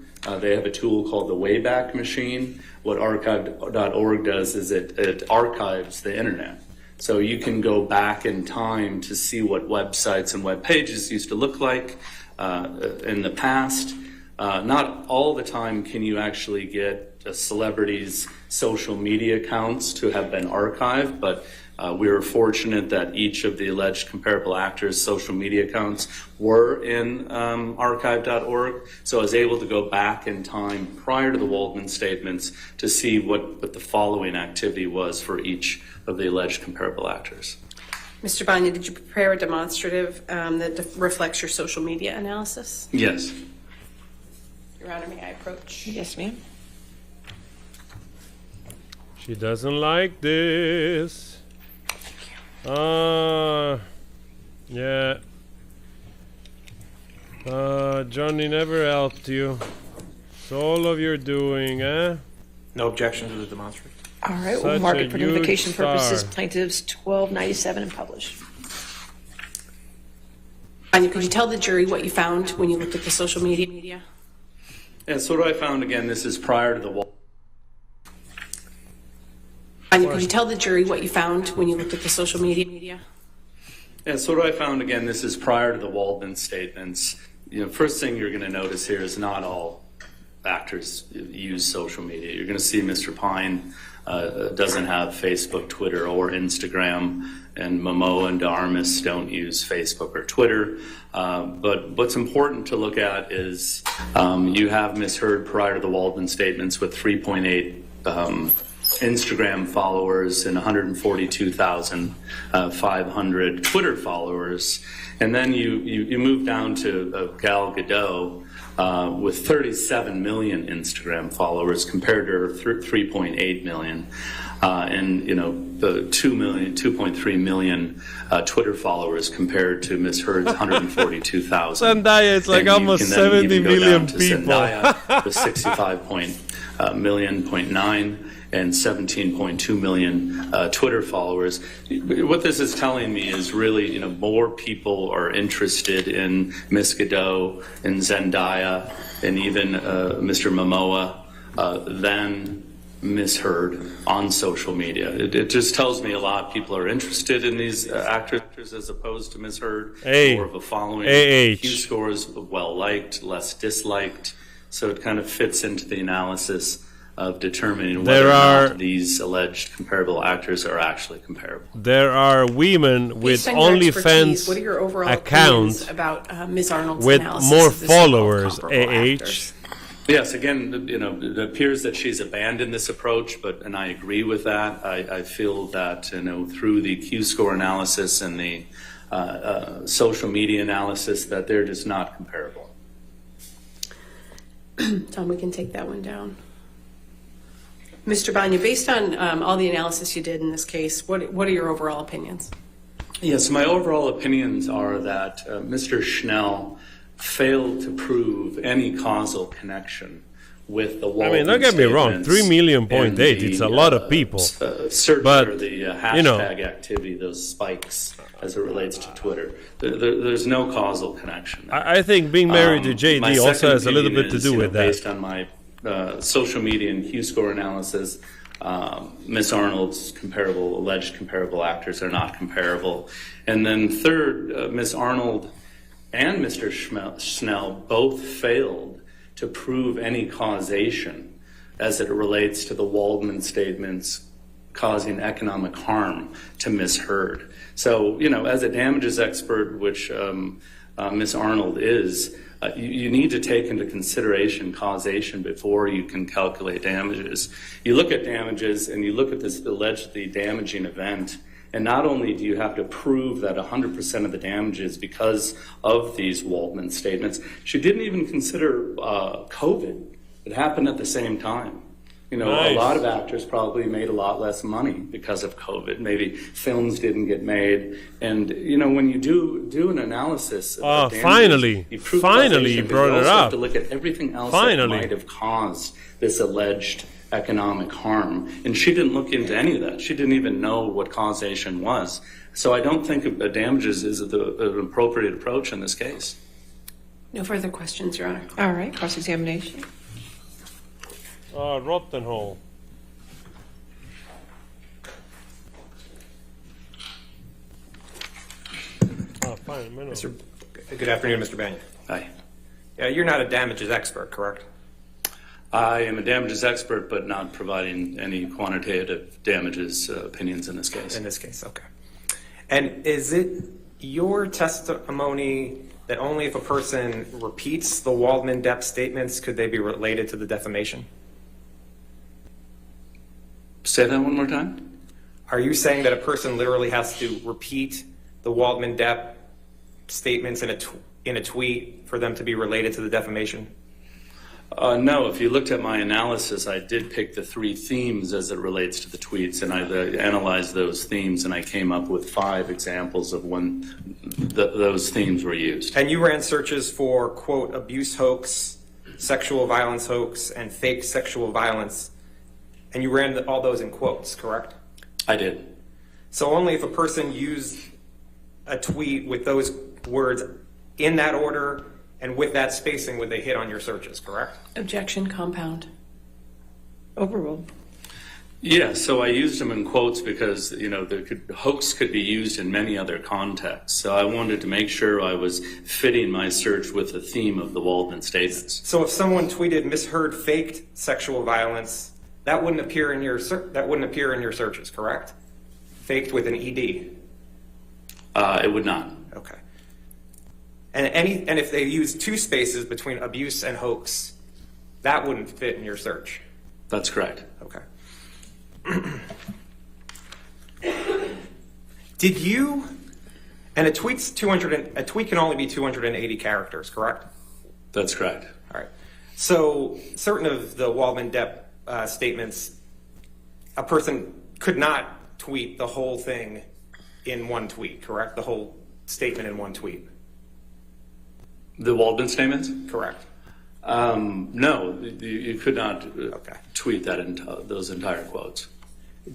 They have a tool called the Wayback Machine. What archive.org does is it archives the internet. So you can go back in time to see what websites and web pages used to look like in the past. Not all the time can you actually get a celebrity's social media accounts to have been archived, but we were fortunate that each of the alleged comparable actors' social media accounts were in archive.org. So I was able to go back in time prior to the Waldman statements to see what the following activity was for each of the alleged comparable actors. Mr. Banya, did you prepare a demonstrative that reflects your social media analysis? Yes. Your Honor, may I approach? Yes, ma'am. She doesn't like this. Yeah. Johnny never helped you. So all of your doing, eh? No objection to the demonstrative. All right, Such we'll mark a it for notification huge purposes. star. Plaintiffs 1297 and published. Anya, could you tell the jury what you found when you looked at the social media? And so what I found, again, this is prior to the Waldman. Anya, could you tell the jury what you found when you looked at the social media? And so what I found, again, this is prior to the Waldman statements. First thing you're going to notice here is not all actors use social media. You're going to see Mr. Pine doesn't have Facebook, Twitter, or Instagram, and Momoa and DeArmas don't use Facebook or Twitter. But what's important to look at is you have Ms. Heard prior to the Waldman statements with 3.8 Instagram followers and 142,500 Twitter followers. And then you move down to Gal Gadot with 37 million Instagram followers compared to her 3.8 million. And, the 2.3 million Twitter followers compared to Ms. Heard's 142,000. Zendaya, it's like almost 70 million people. Zendaya with 65.9 and 17.2 million Twitter followers. What this is telling me is really, more people are interested in Ms. Gadot and Zendaya and even Mr. Momoa than Ms. Heard on social media. It just tells me a lot. People are interested in these actors as opposed to Ms. Heard. More of a following. Q scores, well liked, less disliked. So it kind of fits into the analysis of determining whether or not these alleged comparable actors are actually comparable. There are women with Based on your OnlyFans expertise, what are your overall accounts opinions about Ms. Arnold's with analysis more of the so-called followers, comparable AH. actors? Yes, again, it appears that she's abandoned this approach, and I agree with that. I feel that, through the Q-score analysis and the social media analysis, that they're just not comparable. Tom, we can take that one down. Mr. Banya, based on all the analysis you did in this case, what are your overall opinions? Yes, my overall opinions are that Mr. Schnell failed to prove any causal connection with the Walden don't get me wrong, 3 million point eight, it's a lot of people. Search but, or the hashtag activity, those spikes as it relates to Twitter. There's no causal connection. I think being married to JD My also second has a little opinion bit to is, do with that. Based on my social media and Q-score analysis, Ms. Arnold's alleged comparable actors are not comparable. And then third, Ms. Arnold and Mr. Schnell both failed to prove any causation as it relates to the Waldman statements causing economic harm to Ms. Heard. So, as a damages expert, which Ms. Arnold is, you need to take into consideration causation before you can calculate damages. You look at damages and you look at this allegedly damaging event, and not only do you have to prove that 100% of the damages because of these Waldman statements, she didn't even consider COVID. It happened at the same time. Nice. A lot of actors probably made a lot less money because of COVID. Maybe films didn't get made. And, when you do an analysis of damages, finally you prove finally you causation, brought but it you also have up. to look at everything else that might have caused this alleged economic harm. And she didn't look into any of that. She didn't even know what causation was. So I don't think damages is an appropriate approach in this case. No further questions, Your Honor. All right, cross-examination. Rotten hole. Good afternoon, Mr. Banya. Hi. You're not a damages expert, correct? I am a damages expert, but not providing any quantitative damages opinions in this case. In this case, okay. And is it your testimony that only if a person repeats the Waldman-Depp statements could they be related to the defamation? Say that one more time. Are you saying that a person literally has to repeat the Waldman-Depp statements in a tweet for them to be related to the defamation? No, if you looked at my analysis, I did pick the 3 themes as it relates to the tweets, and I analyzed those themes, and I came up with 5 examples of when those themes were used. And you ran searches for, quote, abuse hoax, sexual violence hoax, and fake sexual violence, and you ran all those in quotes, correct? I did. So only if a person used a tweet with those words in that order and with that spacing would they hit on your searches, correct? Objection, compound. Overruled. Yeah, so I used them in quotes because, hoax could be used in many other contexts. So I wanted to make sure I was fitting my search with the theme of the Waldman statements. So if someone tweeted misheard faked sexual violence, that wouldn't appear in your searches, correct? Faked with an ED. It would not. Okay. And if they use 2 spaces between abuse and hoax, that wouldn't fit in your search. That's correct. Okay. Did you? And a tweet can only be 280 characters, correct? That's correct. All right. So certain of the Waldman-Depp statements, a person could not tweet the whole thing in one tweet, correct? The whole statement in one tweet. The Waldman statements? Correct. No, you could not tweet those entire quotes.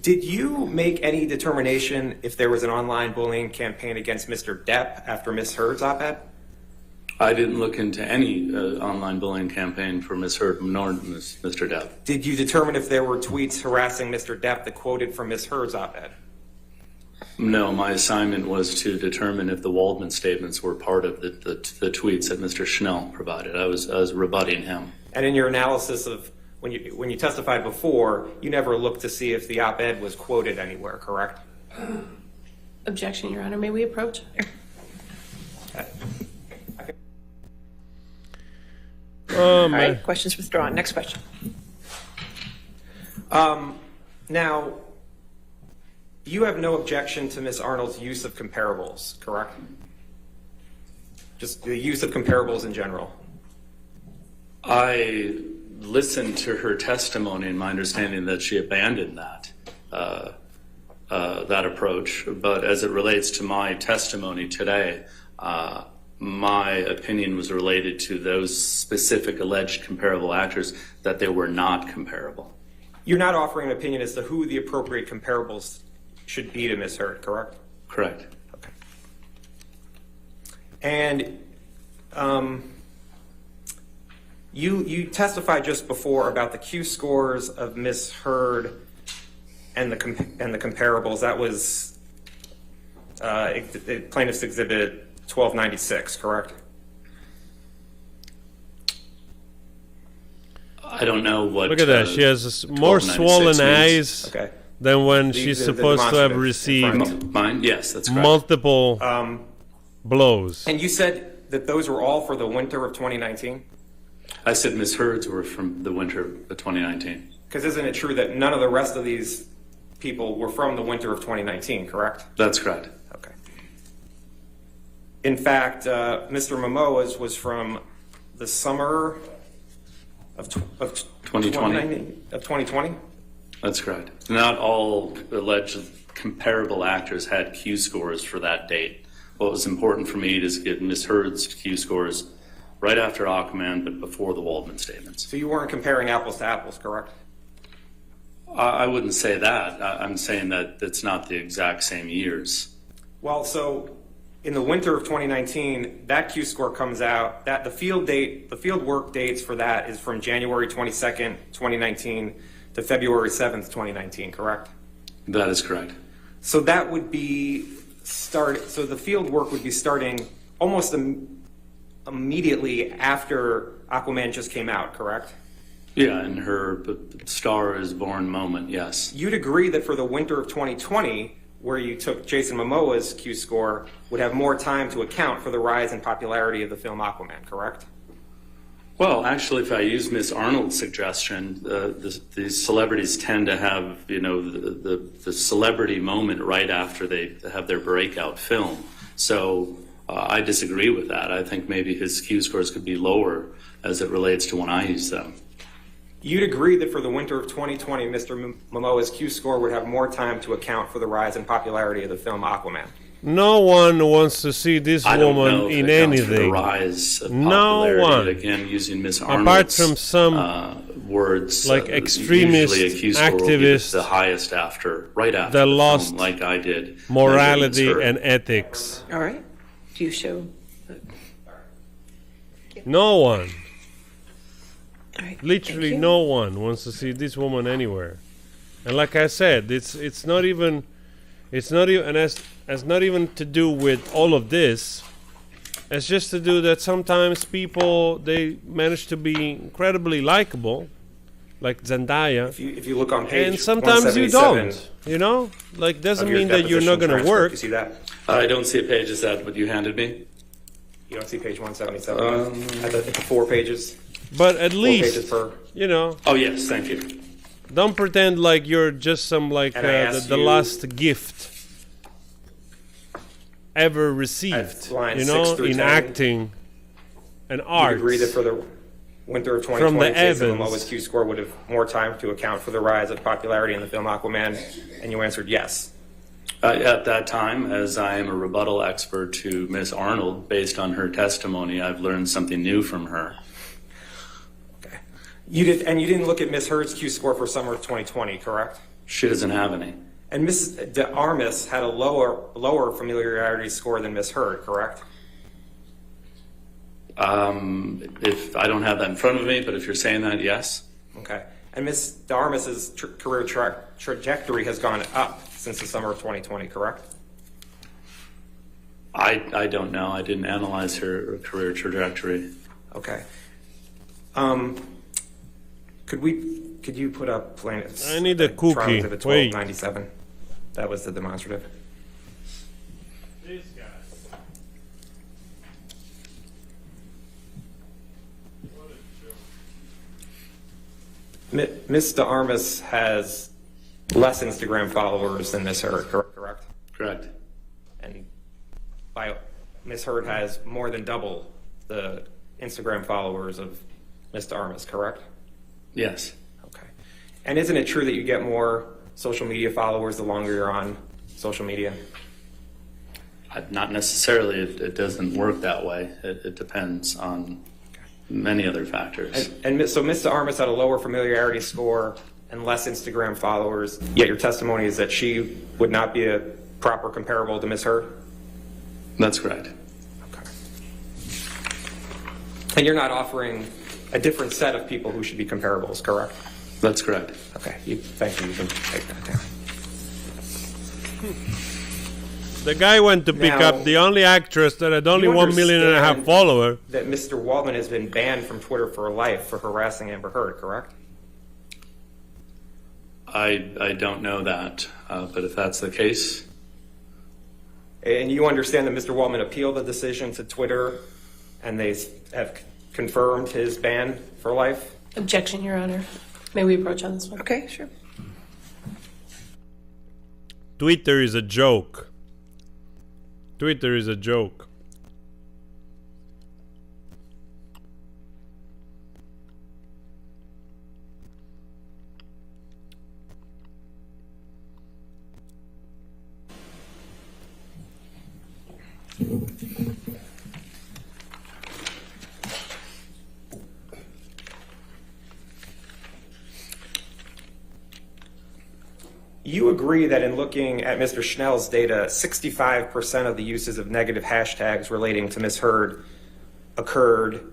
Did you make any determination if there was an online bullying campaign against Mr. Depp after Ms. Heard's op-ed? I didn't look into any online bullying campaign for Ms. Heard nor Mr. Depp. Did you determine if there were tweets harassing Mr. Depp that quoted from Ms. Heard's op-ed? No, my assignment was to determine if the Waldman statements were part of the tweets that Mr. Schnell provided. I was rebutting him. And in your analysis of when you testified before, you never looked to see if the op-ed was quoted anywhere, correct? Objection, Your Honor. May we approach? All right, questions withdrawn. Next question. Now, you have no objection to Ms. Arnold's use of comparables, correct? Just the use of comparables in general. I listened to her testimony, and my understanding that she abandoned that approach. But as it relates to my testimony today, my opinion was related to those specific alleged comparable actors, that they were not comparable. You're not offering an opinion as to who the appropriate comparables should be to Ms. Heard, correct? Correct. Okay. And you testified just before about the Q scores of Ms. Heard and the comparables. That was Plaintiff's Exhibit 1296, correct? I don't know what. Look at that. She has more swollen eyes than when she's supposed to have received mine. Yes, that's correct. Multiple blows. And you said that those were all for the winter of 2019? I said Ms. Heard's were from the winter of 2019. Because isn't it true that none of the rest of these people were from the winter of 2019, correct? That's correct. Okay. In fact, Mr. Momoa's was from the summer of 2020? That's correct. Not all alleged comparable actors had Q scores for that date. What was important for me is get Ms. Heard's Q scores right after Aquaman, but before the Waldman statements. So you weren't comparing apples to apples, correct? I wouldn't say that. I'm saying that it's not the exact same years. Well, so in the winter of 2019, that Q score comes out. That the field work dates for that is from January 22nd, 2019 to February 7th, 2019, correct? That is correct. So that would be so the field work would be starting almost immediately after Aquaman just came out, correct? Yeah, in her Star is Born moment, yes. You'd agree that for the winter of 2020, where you took Jason Momoa's Q score, would have more time to account for the rise in popularity of the film Aquaman, correct? Well, actually, if I use Miss Arnold's suggestion, the celebrities tend to have, the celebrity moment right after they have their breakout film. So I disagree with that. I think maybe his Q scores could be lower as it relates to when I use them. You'd agree that for the winter of 2020, Mr. Momoa's Q score would have more time to account for the rise in popularity of the film Aquaman? No one wants to see this woman in anything. For the rise of no one. Again, using Miss Apart Arnold's from some words, like extremist activists, the highest right after that the lost film, like I did, morality and ethics. All right. Do you show? No one. All right. Literally no one wants to see this woman anywhere. And like I said, it's not even and has not even to do with all of this. It's just to do that sometimes people, they manage to be incredibly likable, like Zendaya. If you look on page and sometimes you 177, don't, like doesn't mean that you're not going to work. You see that? I don't see a page. Is that what you handed me? You don't see page 177? I think 4 pages. But at 4 least, pages per. Oh, yes, thank you. Don't pretend like you're just some like the last gift ever received, in acting and art. You agree that for the winter of 2020, Jason Momoa's Q score would have more time to account for the rise of popularity in the film Aquaman, and you answered yes. At that time, as I am a rebuttal expert to Miss Arnold, based on her testimony, I've learned something new from her. Okay. You didn't look at Miss Heard's Q score for summer of 2020, correct? She doesn't have any. And Ms. de Armas had a lower familiarity score than Ms. Heard, correct? If I don't have that in front of me, but if you're saying that, yes. Okay. And Ms. de Armas's career trajectory has gone up since the summer of 2020, correct? I don't know. I didn't analyze her career trajectory. Okay. Could you put up plaintiffs? I need a cookie. Trial Exhibit Wait. 1297. That was the demonstrative. These guys. Mr. Armas has less Instagram followers than Ms. Hurd, correct? Correct. And Ms. Hurd has more than double the Instagram followers of Mr. Armas, correct? Yes. Okay. And isn't it true that you get more social media followers the longer you're on social media? Not necessarily. It doesn't work that way. It depends on many other factors. So Mr. Armas had a lower familiarity score and less Instagram followers, yet your testimony is that she would not be a proper comparable to Ms. Hurd? That's correct. Okay. And you're not offering a different set of people who should be comparables, correct? That's correct. Okay, thank you. You can take that down. The guy went to pick up the only actress that had only 1.5 million followers. That Mr. Waldman has been banned from Twitter for life for harassing Amber Heard, correct? I don't know that, but if that's the case. And you understand that Mr. Waldman appealed the decision to Twitter and they have confirmed his ban for life? Objection, Your Honor. May we approach on this one? Okay, sure. Twitter is a joke. Twitter is a joke. You agree that in looking at Mr. Schnell's data, 65% of the uses of negative hashtags relating to Ms. Heard occurred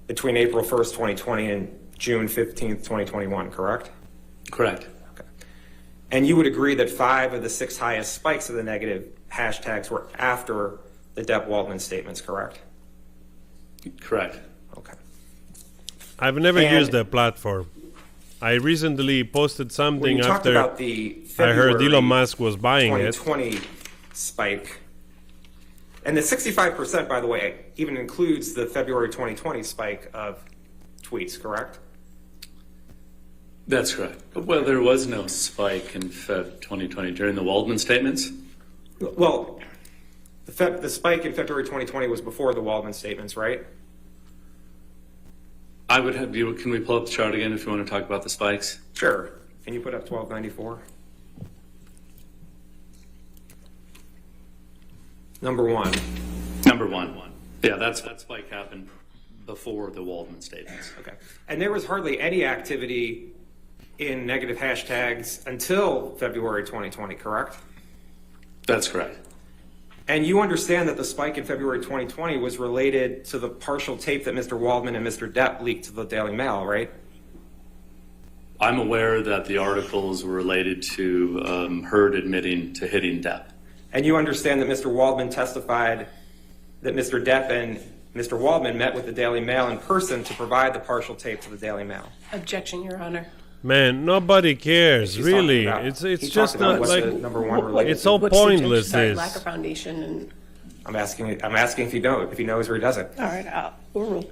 between April 1st, 2020 and June 15th, 2021, correct? Correct. Okay. And you would agree that 5 of the 6 highest spikes of the negative hashtags were after the Depp Waldman statements, correct? Correct. Okay. I've never used that platform. I recently posted something after about the I heard Elon Musk was buying 2020 spike. And the 65%, by the way, even includes the February 2020 spike of tweets, correct? That's correct. Well, there was no spike in Feb 2020 during the Waldman statements? Well, the spike in February 2020 was before the Waldman statements, right? I would have you. Can we pull up the chart again if you want to talk about the spikes? Sure. Can you put up 1294? Number one. Number one. Yeah, that spike happened before the Waldman statements. Okay. And there was hardly any activity in negative hashtags until February 2020, correct? That's correct. And you understand that the spike in February 2020 was related to the partial tape that Mr. Waldman and Mr. Depp leaked to the Daily Mail, right? I'm aware that the articles were related to Heard admitting to hitting Depp. And you understand that Mr. Waldman testified that Mr. Depp and Mr. Waldman met with the Daily Mail in person to provide the partial tape to the Daily Mail. Objection, Your Honor. Man, nobody cares, really. It's just not like it's so pointless. This lack of foundation, and I'm asking if he knows or he doesn't. All right, we'll rule.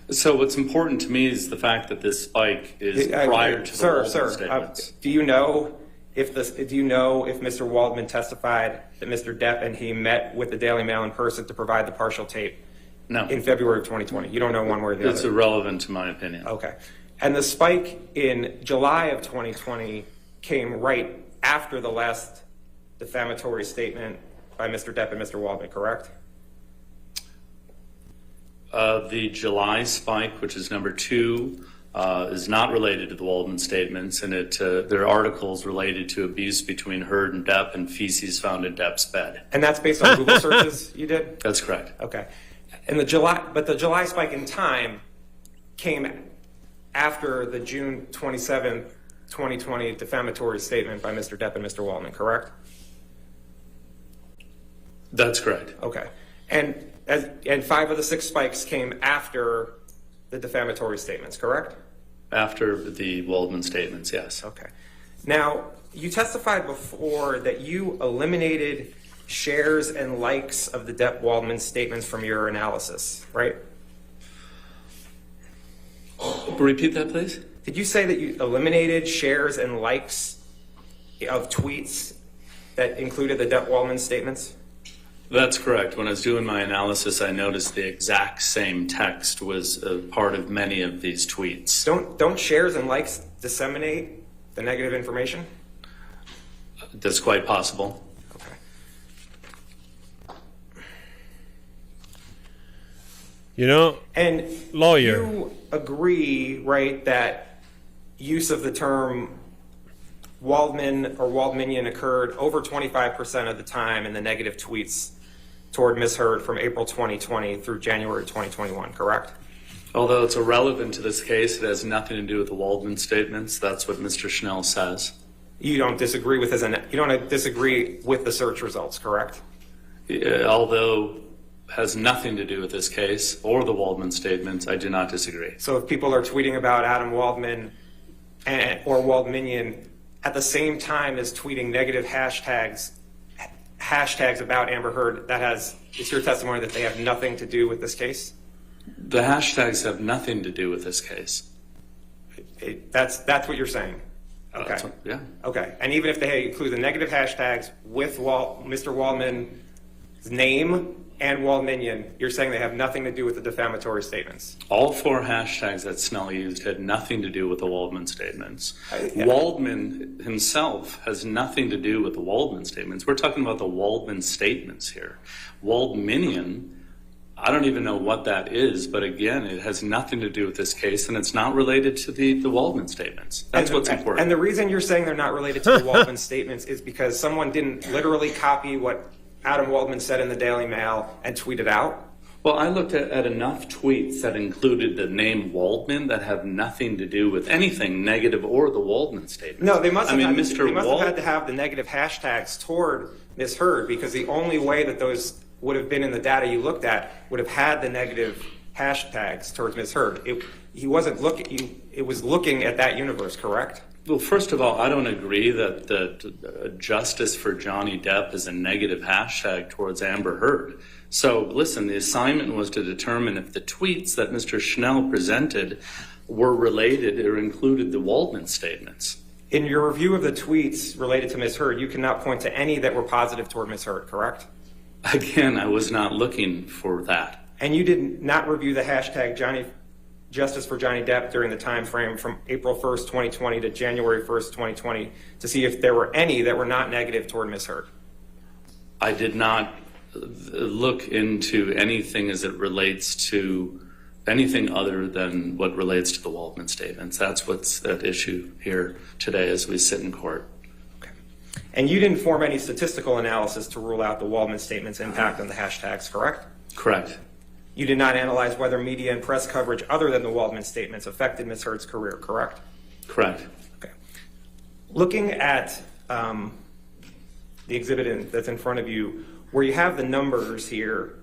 So what's important to me is the fact that this spike is prior to the Waldman statements. Do you know if Mr. Waldman testified that Mr. Depp and he met with the Daily Mail in person to provide the partial tape? No. In February of 2020, you don't know one way or the other. It's irrelevant to my opinion. Okay. And the spike in July of 2020 came right after the last defamatory statement by Mr. Depp and Mr. Waldman, correct? The July spike, which is number 2, is not related to the Waldman statements, and there are articles related to abuse between Heard and Depp and feces found in Depp's bed. And that's based on Google searches you did? That's correct. Okay. And the July spike in time came after the June 27th, 2020 defamatory statement by Mr. Depp and Mr. Waldman, correct? That's correct. Okay. And 5 of the 6 spikes came after the defamatory statements, correct? After the Waldman statements, yes. Okay. Now, you testified before that you eliminated shares and likes of the Depp-Waldman statements from your analysis, right? Repeat that, please. Did you say that you eliminated shares and likes of tweets that included the Depp-Waldman statements? That's correct. When I was doing my analysis, I noticed the exact same text was a part of many of these tweets. Don't shares and likes disseminate the negative information? That's quite possible. You know, and lawyer, you agree, right, that use of the term Waldman or Waldmanian occurred over 25% of the time in the negative tweets toward Ms. Heard from April 2020 through January 2021, correct? Although it's irrelevant to this case, it has nothing to do with the Waldman statements. That's what Mr. Schnell says. You don't disagree with the search results, correct? Although has nothing to do with this case or the Waldman statements, I do not disagree. So if people are tweeting about Adam Waldman or Waldmanian at the same time as tweeting negative hashtags about Amber Heard, it's your testimony that they have nothing to do with this case? The hashtags have nothing to do with this case. That's what you're saying? Okay. Yeah. Okay. And even if they include the negative hashtags with Mr. Waldman's name and Waldmanian, you're saying they have nothing to do with the defamatory statements? All 4 hashtags that Snell used had nothing to do with the Waldman statements. Waldman himself has nothing to do with the Waldman statements. We're talking about the Waldman statements here. Waldmanian, I don't even know what that is, but again, it has nothing to do with this case, and it's not related to the Waldman statements. That's what's important. And the reason you're saying they're not related to the Waldman statements is because someone didn't literally copy what Adam Waldman said in the Daily Mail and tweeted out? Well, I looked at enough tweets that included the name Waldman that have nothing to do with anything negative or the Waldman statement. No, they must have had to have the negative hashtags toward Ms. Heard, because the only way that those would have been in the data you looked at would have had the negative hashtags towards Ms. Heard. It was looking at that universe, correct? Well, first of all, I don't agree that justice for Johnny Depp is a negative hashtag towards Amber Heard. So, listen, the assignment was to determine if the tweets that Mr. Schnell presented were related or included the Waldman statements. In your review of the tweets related to Ms. Heard, you cannot point to any that were positive toward Ms. Heard, correct? Again, I was not looking for that. And you did not review the hashtag Justice for Johnny Depp during the time frame from April 1st, 2020 to January 1st, 2020 to see if there were any that were not negative toward Ms. Heard? I did not look into anything as it relates to anything other than what relates to the Waldman statements. That's what's at issue here today as we sit in court. Okay. And you didn't form any statistical analysis to rule out the Waldman statements' impact on the hashtags, correct? Correct. You did not analyze whether media and press coverage other than the Waldman statements affected Ms. Heard's career, correct? Correct. Okay. Looking at the exhibit that's in front of you, where you have the numbers here,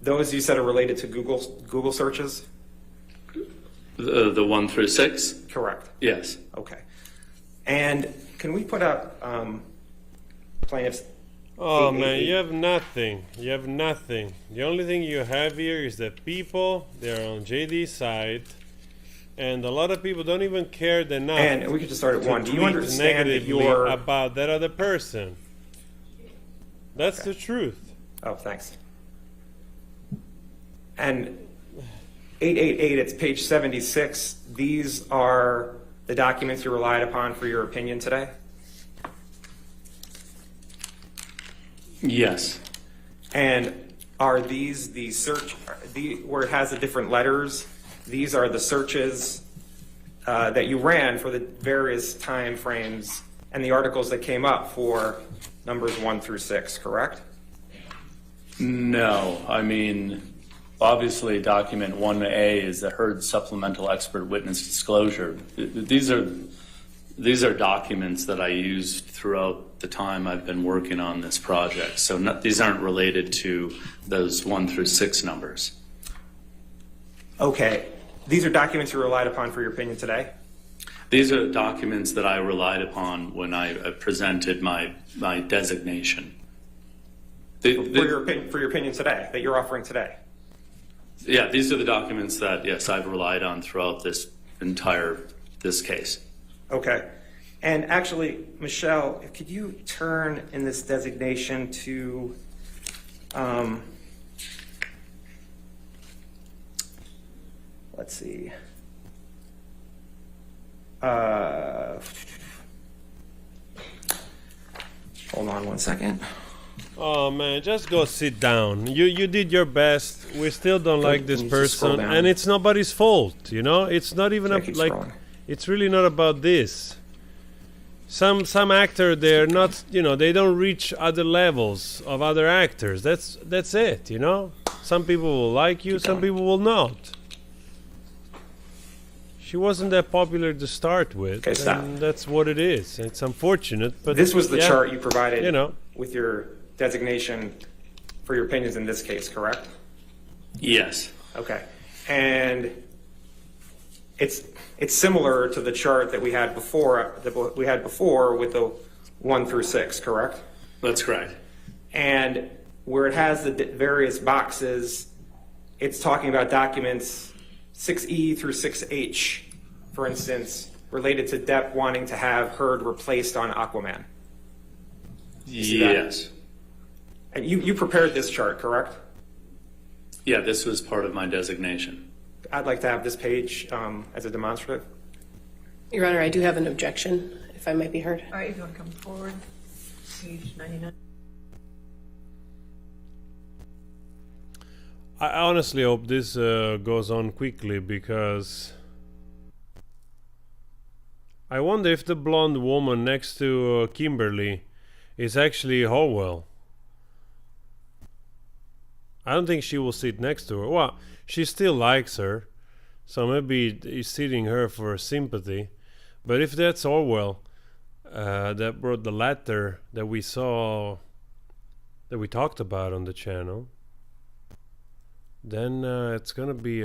those you said are related to Google searches? The 1 through 6? Correct. Yes. Okay. And can we put up plaintiffs? Oh man, you have nothing. You have nothing. The only thing you have here is that people, they're on JD's side, and a lot of people don't even care enough. And we could just start at 1. Do you understand that you're about that other person? That's the truth. Oh, thanks. And 888, it's page 76. These are the documents you relied upon for your opinion today? Yes. And are these the search, where it has the different letters, these are the searches that you ran for the various time frames and the articles that came up for numbers 1 through 6, correct? No. I mean, obviously document 1A is the Heard supplemental expert witness disclosure. These are documents that I used throughout the time I've been working on this project. So these aren't related to those 1 through 6 numbers. Okay. These are documents you relied upon for your opinion today? These are documents that I relied upon when I presented my designation. For your opinion today, that you're offering today? Yeah, these are the documents that, yes, I've relied on throughout this case. Okay. And actually, Michelle, could you turn in this designation to let's see. Hold on one second. Oh man, just go sit down. You did your best. We still don't like this person, and it's nobody's fault. You know, it's not even it's really not about this. Some actor, they're not, you know, they don't reach other levels of other actors. That's it. You know, some people will like you, some people will not. She wasn't that popular to start with, and that's what it is. It's unfortunate, but this was the chart you provided, you know, with your designation for your opinions in this case, correct? Yes. Okay. And it's similar to the chart that we had before with the 1 through 6, correct? That's correct. And where it has the various boxes, it's talking about documents 6E through 6H, for instance, related to Depp wanting to have Heard replaced on Aquaman. Yes. And you prepared this chart, correct? Yeah, this was part of my designation. I'd like to have this page as a demonstrative. Your Honor, I do have an objection, if I might be heard. All right, if you want to come forward, page 99. I honestly hope this goes on quickly, because I wonder if the blonde woman next to Kimberly is actually Howell. I don't think she will sit next to her. Well, she still likes her, so maybe he's sitting her for sympathy. But if that's Orwell that brought the letter that we saw, that we talked about on the channel, then it's gonna be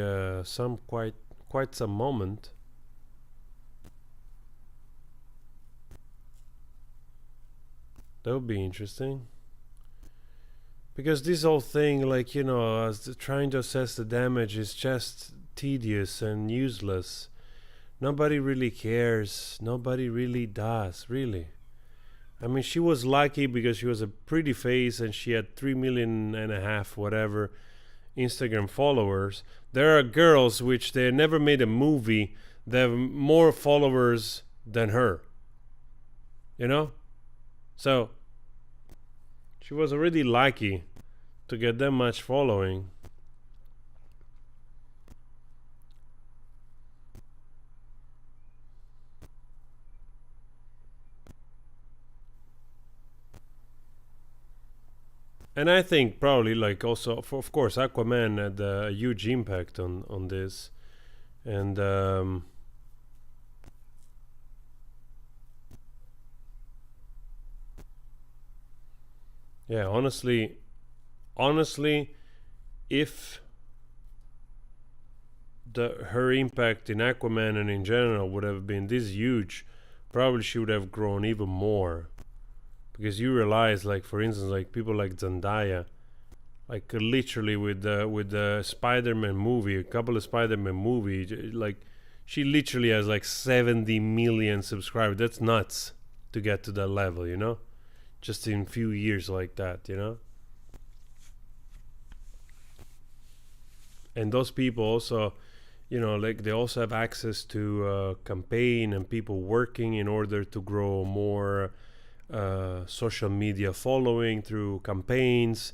quite some moment. That would be interesting, because this whole thing, like, you know, as trying to assess the damage is just tedious and useless. Nobody really cares. Nobody really does, really. I mean, she was lucky because she was a pretty face and she had 3.5 million, whatever, Instagram followers. There are girls which they never made a movie that have more followers than her, you know. So she was already lucky to get that much following. And I think probably, like, also, of course, Aquaman had a huge impact on this. And yeah, honestly, if her impact in Aquaman and in general would have been this huge, probably she would have grown even more. Because you realize, like, for instance, like people like Zendaya, like literally with the Spider-Man movie, a couple of Spider-Man movies, like she literally has like 70 million subscribers. That's nuts to get to that level, you know, just in few years like that, you know. And those people also, you know, like they also have access to campaign and people working in order to grow more social media following through campaigns,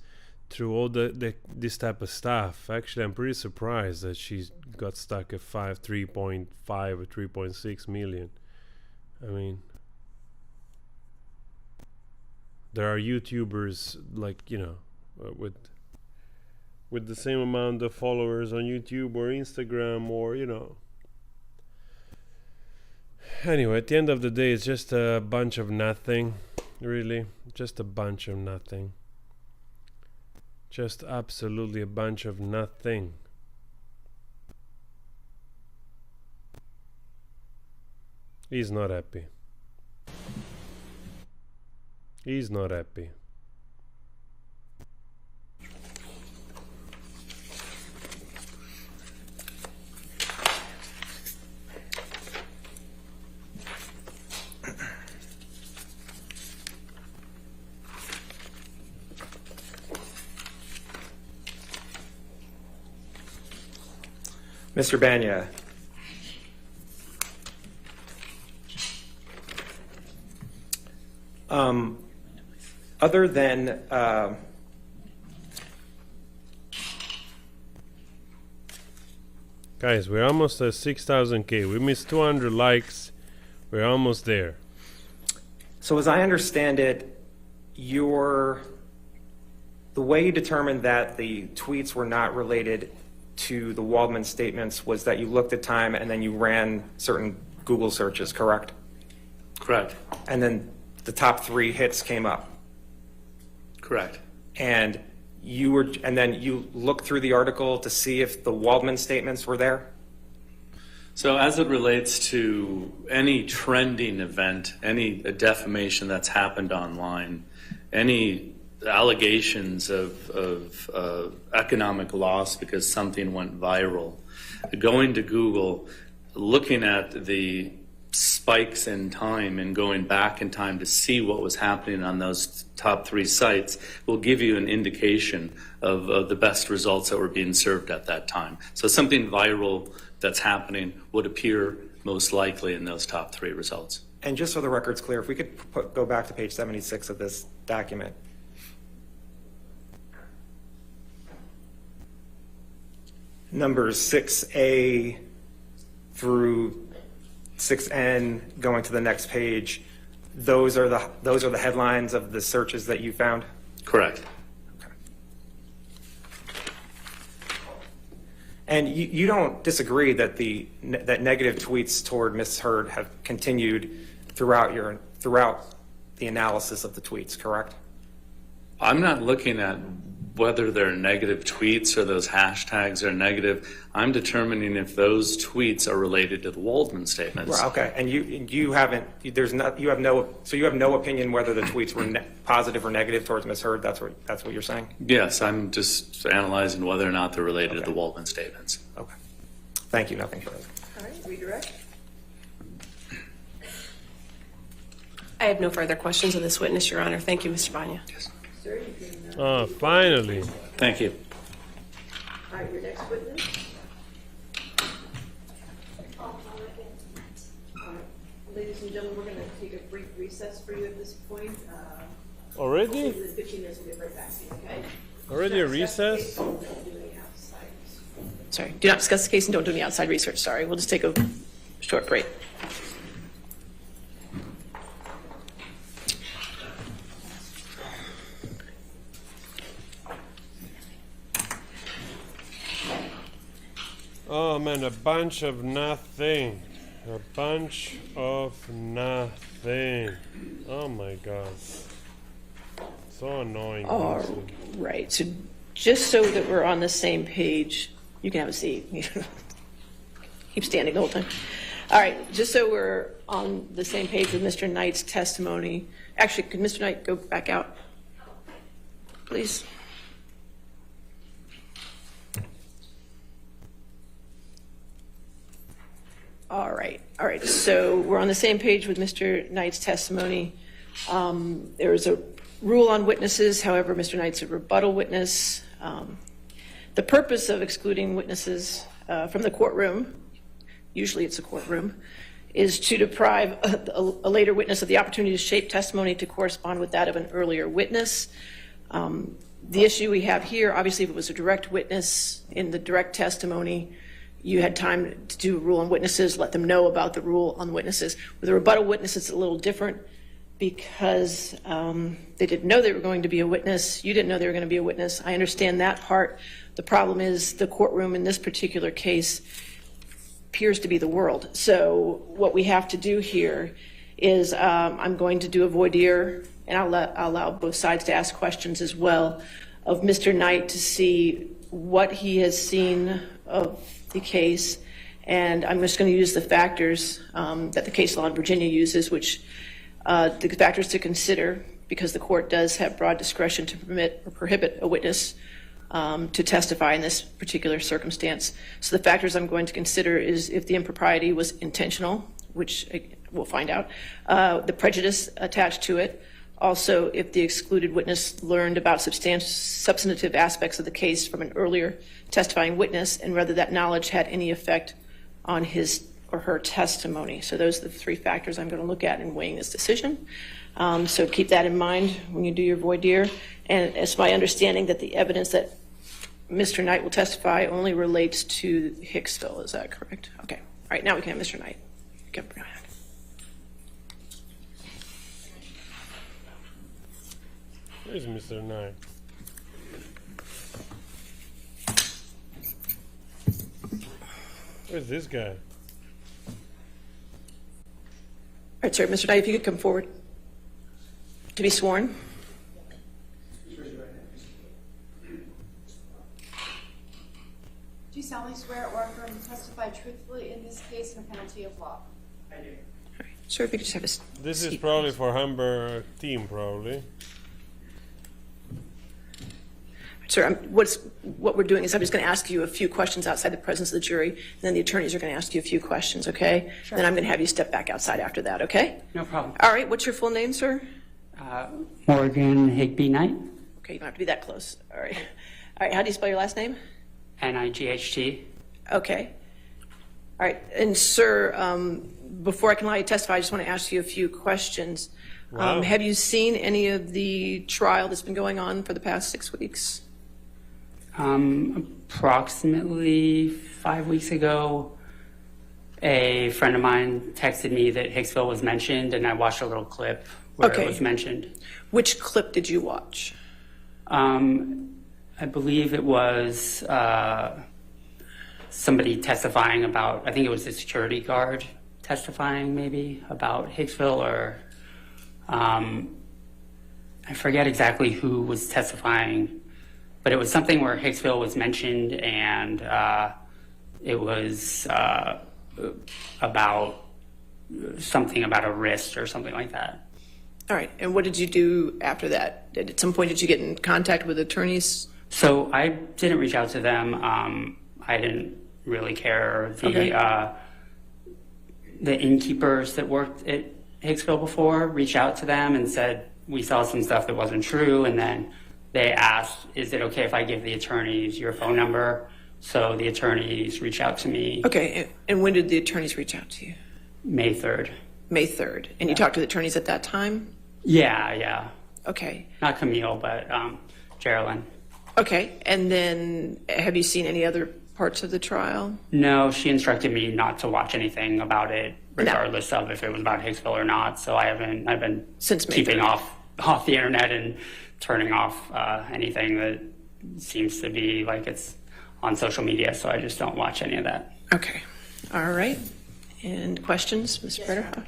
through all this type of stuff. Actually, I'm pretty surprised that she's got stuck at 3.5 or 3.6 million. I mean, there are YouTubers, like, you know, with the same amount of followers on YouTube or Instagram, or, you know. Anyway, at the end of the day, it's just a bunch of nothing, really. Just a bunch of nothing. Just absolutely a bunch of nothing. He's not happy. He's not happy. Mr. Banya. Other than guys, we're almost at 6,000K. We missed 200 likes. We're almost there. So as I understand it, the way you determined that the tweets were not related to the Waldman statements was that you looked at time and then you ran certain Google searches, correct? Correct. And then the top 3 hits came up. Correct. And then you looked through the article to see if the Waldman statements were there? So as it relates to any trending event, any defamation that's happened online, any allegations of economic loss because something went viral, going to Google, looking at the spikes in time and going back in time to see what was happening on those top 3 sites will give you an indication of the best results that were being served at that time. So something viral that's happening would appear most likely in those top 3 results. And just so the record's clear, if we could go back to page 76 of this document. Numbers 6A through 6N going to the next page, those are the headlines of the searches that you found? Correct. Okay. And you don't disagree that that negative tweets toward Ms. Heard have continued throughout the analysis of the tweets, correct? I'm not looking at whether they're negative tweets or those hashtags are negative. I'm determining if those tweets are related to the Waldman statements. Right, okay, and you have no opinion whether the tweets were positive or negative towards Ms. Heard. That's what you're saying? Yes, I'm just analyzing whether or not they're related to the Waldman statements. Okay. Thank you. Nothing further. All right, redirect. I have no further questions of this witness, Your Honor. Thank you, Mr. Banya. Yes. Sir, you can, Finally. Thank you. all right, your next witness. Ladies and gentlemen, we're going to take a brief recess for you at this point. Already? 15 minutes, we'll get right back to you, okay? Already a recess? Sorry, do not discuss the case and don't do any outside research. Sorry, we'll just take a short break. Oh man, a bunch of nothing. A bunch of nothing. Oh my god. So annoying. All right, so just so that we're on the same page, you can have a seat. Keep standing the whole time. All right, just so we're on the same page with Mr. Knight's testimony. Actually, could Mr. Knight go back out, please? All right. So we're on the same page with Mr. Knight's testimony. There is a rule on witnesses. However, Mr. Knight's a rebuttal witness. The purpose of excluding witnesses from the courtroom, usually it's a courtroom, is to deprive a later witness of the opportunity to shape testimony to correspond with that of an earlier witness. The issue we have here, obviously, if it was a direct witness in the direct testimony, you had time to do a rule on witnesses, let them know about the rule on witnesses. With a rebuttal witness, it's a little different because they didn't know they were going to be a witness. You didn't know they were going to be a witness. I understand that part. The problem is the courtroom in this particular case appears to be the world. So what we have to do here is I'm going to do a voir dire, and I'll allow both sides to ask questions as well of Mr. Knight to see what he has seen of the case And I'm just going to use the factors that the case law in Virginia uses, which the factors to consider, because the court does have broad discretion to permit or prohibit a witness to testify in this particular circumstance. So the factors I'm going to consider is if the impropriety was intentional, which we'll find out, the prejudice attached to it, also if the excluded witness learned about substantive aspects of the case from an earlier testifying witness, and whether that knowledge had any effect on his or her testimony. So those are the three factors I'm going to look at in weighing this decision. So keep that in mind when you do your voir dire. And it's my understanding that the evidence that Mr. Knight will testify only relates to Hicksville. Is that correct? Okay. All right, now we can have Mr. Knight. Where's Mr. Knight? Where's this guy? All right, sir. Mr. Knight, if you could come forward to be sworn. Do you solemnly swear or affirm to testify truthfully in this case in a penalty of law? I do. All right. Sir, if you could just have a seat. This is probably for Humber team, probably. Sir, what we're doing is I'm just going to ask you a few questions outside the presence of the jury, and then the attorneys are going to ask you a few questions, okay? Sure. Then I'm going to have you step back outside after that, okay? No problem. All right, what's your full name, sir? Morgan Higby Knight. Okay, you don't have to be that close. All right. All right, how do you spell your last name? N-I-G-H-T. Okay. All right, and sir, before I can allow you to testify, I just want to ask you a few questions. Wow. Have you seen any of the trial that's been going on for the past 6 weeks? Approximately 5 weeks ago, a friend of mine texted me that Hicksville was mentioned, and I watched a little clip where it was mentioned. Which clip did you watch? I believe it was somebody testifying about, I think it was a security guard testifying maybe about Hicksville, or I forget exactly who was testifying. But it was something where Hicksville was mentioned, and it was about something about a wrist or something like that. All right, and what did you do after that? At some point, did you get in contact with attorneys? So I didn't reach out to them. I didn't really care. The innkeepers that worked at Hicksville before reached out to them and said, we saw some stuff that wasn't true, and then they asked, is it okay if I give the attorneys your phone number? So the attorneys reached out to me. Okay, and when did the attorneys reach out to you? May 3rd. May 3rd. And you talked to the attorneys at that time? Yeah. Okay. Not Camille, but Geraldine. Okay, and then have you seen any other parts of the trial? No, she instructed me not to watch anything about it, regardless of if it was about Hicksville or not. So I've been keeping off the internet and turning off anything that seems to be like it's on social media, so I just don't watch any of that. Okay. All right. And questions, Ms. Breder?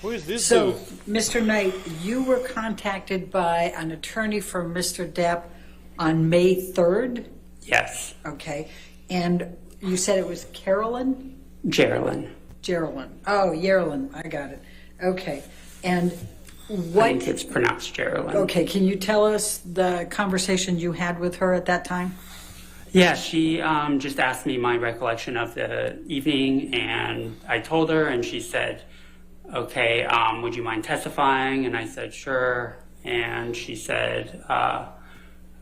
Who is this So, dude? Mr. Knight, you were contacted by an attorney for Mr. Depp on May 3rd? Yes. Okay. And you said it was Carolyn? Geraldine. Oh, Yerlin. I got it. Okay. And what? I think it's pronounced Geraldine. Okay. Can you tell us the conversation you had with her at that time? Yeah, she just asked me my recollection of the evening, and I told her, and she said, okay, would you mind testifying? And I said, sure. And she said,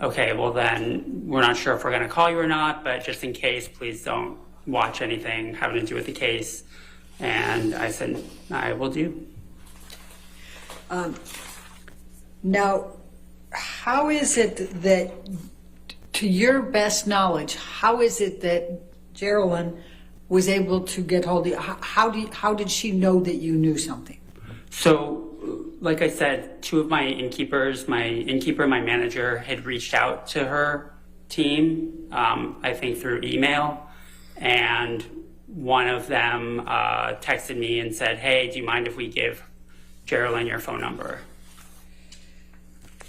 okay, well then, we're not sure if we're going to call you or not, but just in case, please don't watch anything having to do with the case. And I said, I will do. Now, how is it that, to your best knowledge, how is it that Geraldine was able to get hold of you? How did she know that you knew something? So, like I said, two of my innkeepers, my innkeeper and my manager, had reached out to her team, I think through email, and one of them texted me and said, hey, do you mind if we give Geraldine your phone number?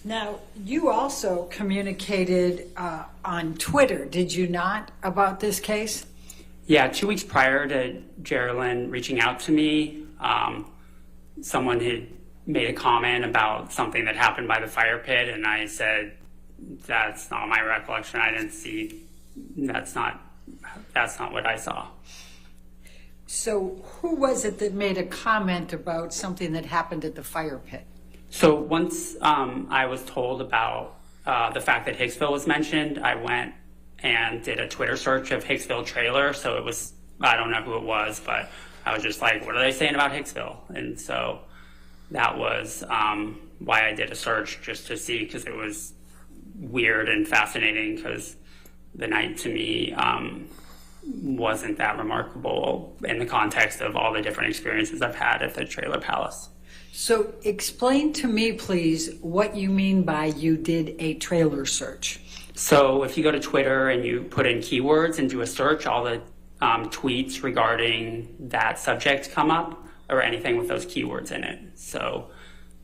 Now, you also communicated on Twitter, did you not, about this case? Yeah, 2 weeks prior to Geraldine reaching out to me, someone had made a comment about something that happened by the fire pit, and I said, that's not my recollection. I didn't see, that's not what I saw. So who was it that made a comment about something that happened at the fire pit? So once I was told about the fact that Hicksville was mentioned, I went and did a Twitter search of Hicksville trailer. So it was, I don't know who it was, but I was just like, what are they saying about Hicksville? And so that was why I did a search, just to see, because it was weird and fascinating, because the night to me wasn't that remarkable in the context of all the different experiences I've had at the Trailer Palace. So explain to me, please, what you mean by you did a trailer search. So if you go to Twitter and you put in keywords and do a search, all the tweets regarding that subject come up, or anything with those keywords in it. So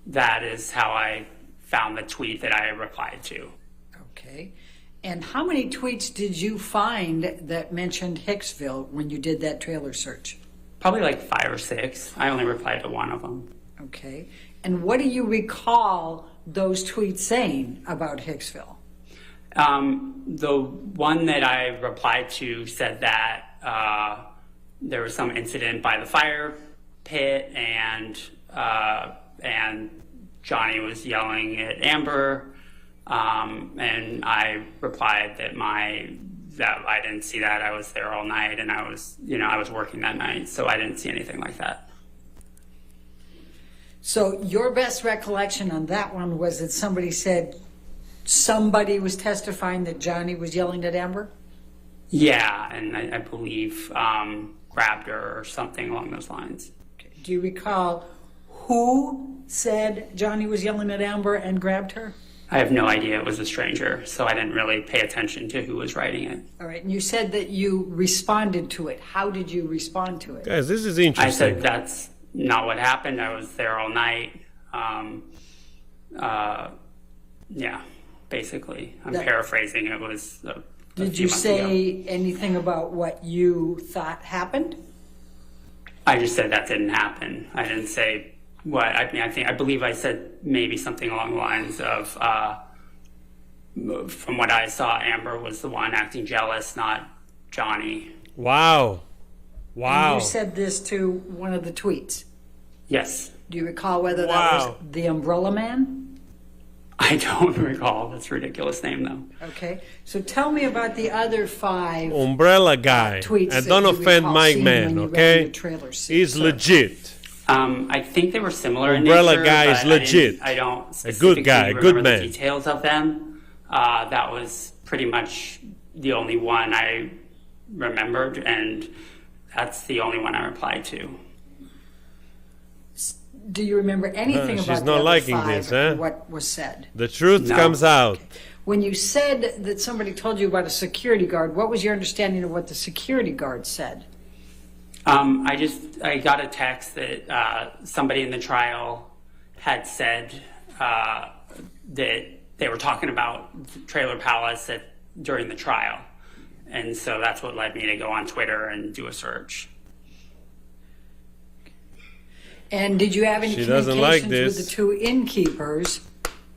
that is how I found the tweet that I replied to. Okay. And how many tweets did you find that mentioned Hicksville when you did that trailer search? Probably like 5 or 6. I only replied to one of them. Okay. And what do you recall those tweets saying about Hicksville? The one that I replied to said that there was some incident by the fire pit, and Johnny was yelling at Amber, and I replied that I didn't see that. I was there all night, and I was working that night, so I didn't see anything like that. So your best recollection on that one was that somebody said somebody was testifying that Johnny was yelling at Amber? Yeah, and I believe grabbed her or something along those lines. Okay. Do you recall who said Johnny was yelling at Amber and grabbed her? I have no idea. It was a stranger, so I didn't really pay attention to who was writing it. All right, and you said that you responded to it. How did you respond to it? Guys, this is interesting. I said that's not what happened. I was there all night. Yeah, basically. I'm paraphrasing. It was a Did few you months say ago. anything about what you thought happened? I just said that didn't happen. I didn't say what. I believe I said maybe something along the lines of, from what I saw, Amber was the one acting jealous, not Johnny. Wow. And you said this to one of the tweets. Yes. Do you recall whether that was the Umbrella Man? I don't recall. That's a ridiculous name, though. Okay. So tell me about the other 5 Umbrella guy. tweets. And don't offend Mike Man, okay? He's legit. I think they were similar Umbrella in nature. guy is legit. I don't A specifically good guy, remember good the man. details of them. That was pretty much the only one I remembered, and that's the only one I replied to. Do you remember anything about she's the not other liking 5 this, huh? and what was said? The truth comes out. When you said that somebody told you about a security guard, what was your understanding of what the security guard said? I got a text that somebody in the trial had said that they were talking about the Trailer Palace during the trial. And so that's what led me to go on Twitter and do a search. And did you have any She doesn't like communications this. with the 2 innkeepers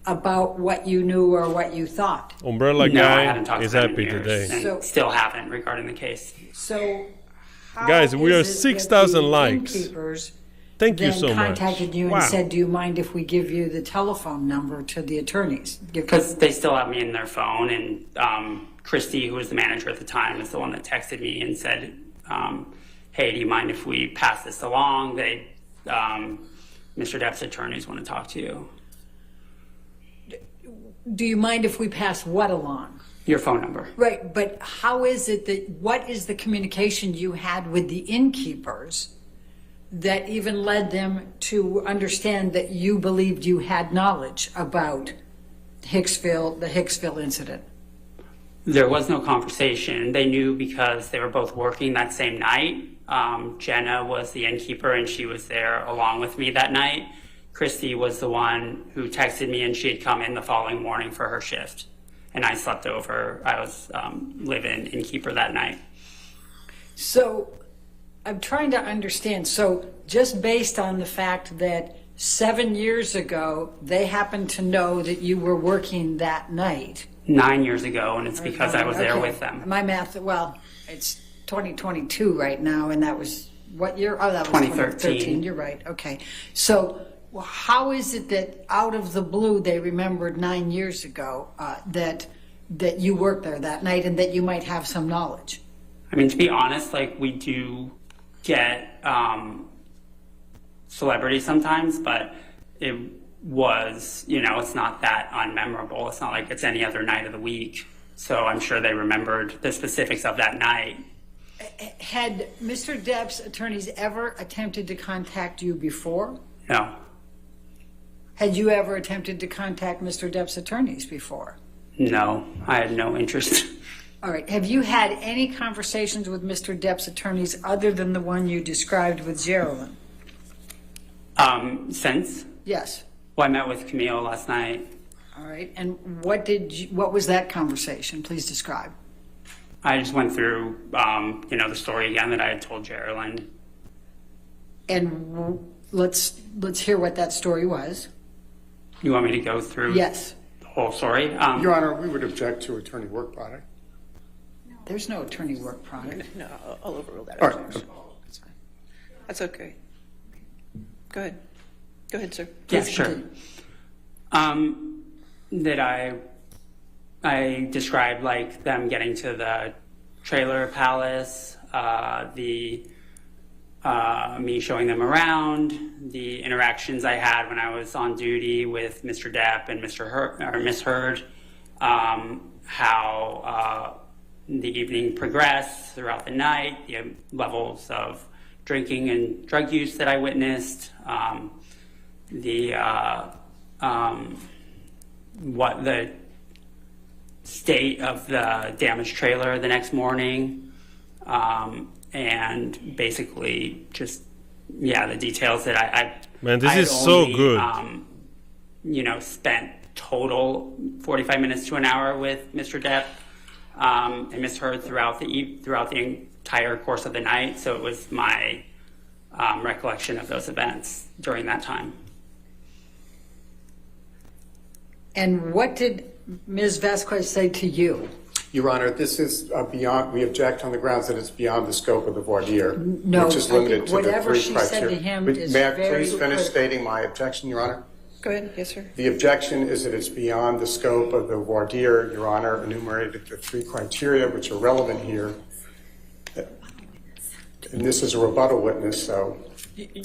about what you knew or what you thought? Umbrella No, I guy haven't talked is to them happy in years, today. and still haven't regarding the case. So how Guys, we are is it that 6,000 the likes. innkeepers Thank you then so much. contacted you and said, do you mind if we give you the telephone number to the attorneys? Because they still have me in their phone, and Christy, who was the manager at the time, is the one that texted me and said, hey, do you mind if we pass this along? Mr. Depp's attorneys want to talk to you. Do you mind if we pass what along? Your phone number. Right, but how is it that, what is the communication you had with the innkeepers that even led them to understand that you believed you had knowledge about the Hicksville incident? There was no conversation. They knew because they were both working that same night. Jenna was the innkeeper, and she was there along with me that night. Christy was the one who texted me, and she had come in the following morning for her shift. And I slept over. I was live-in innkeeper that night. So I'm trying to understand. So just based on the fact that 7 years ago, they happened to know that you were working that night. 9 years ago, and it's because I was there Okay. with them. My math, well, it's 2022 right now, and that was what year? Oh, that was 2013. You're right. Okay. So how is it that out of the blue they remembered 9 years ago that you worked there that night and that you might have some knowledge? I mean, to be honest, like, we do get celebrity sometimes, but it was, you know, it's not that unmemorable. It's not like it's any other night of the week. So I'm sure they remembered the specifics of that night. Had Mr. Depp's attorneys ever attempted to contact you before? No. Had you ever attempted to contact Mr. Depp's attorneys before? No, I had no interest. All right. Have you had any conversations with Mr. Depp's attorneys other than the one you described with Geraldine? Since? Yes. Well, I met with Camille last night. All right. And what was that conversation? Please describe. I just went through, you know, the story again that I had told Geraldine. And let's hear what that story was. You want me to go through? Yes. The whole story? Your Honor, we would object to attorney work product. There's no attorney work product. No, I'll overrule that. All right. That's fine. That's okay. Go ahead. Go ahead, sir. Yeah, Please sure. continue. That I described, like, them getting to the trailer palace, me showing them around, the interactions I had when I was on duty with Mr. Depp and Miss Heard, how the evening progressed throughout the night, the levels of drinking and drug use that I witnessed, what the state of the damaged trailer the next morning, and basically just, yeah, the details that I Man, this I had is so only, good. You know, spent total 45 minutes to an hour with Mr. Depp and Miss Heard throughout the entire course of the night. So it was my recollection of those events during that time. And what did Ms. Vasquez say to you? Your Honor, this is beyond, we object on the grounds that it's beyond the scope of the voir dire, No, which is I limited think to the whatever three she criteria. said to him But is may I very please finish clear. stating my objection, Your Honor? Go ahead. Yes, sir. The objection is that it's beyond the scope of the voir dire. Your Honor enumerated the three criteria which are relevant here. And this is a rebuttal witness, so.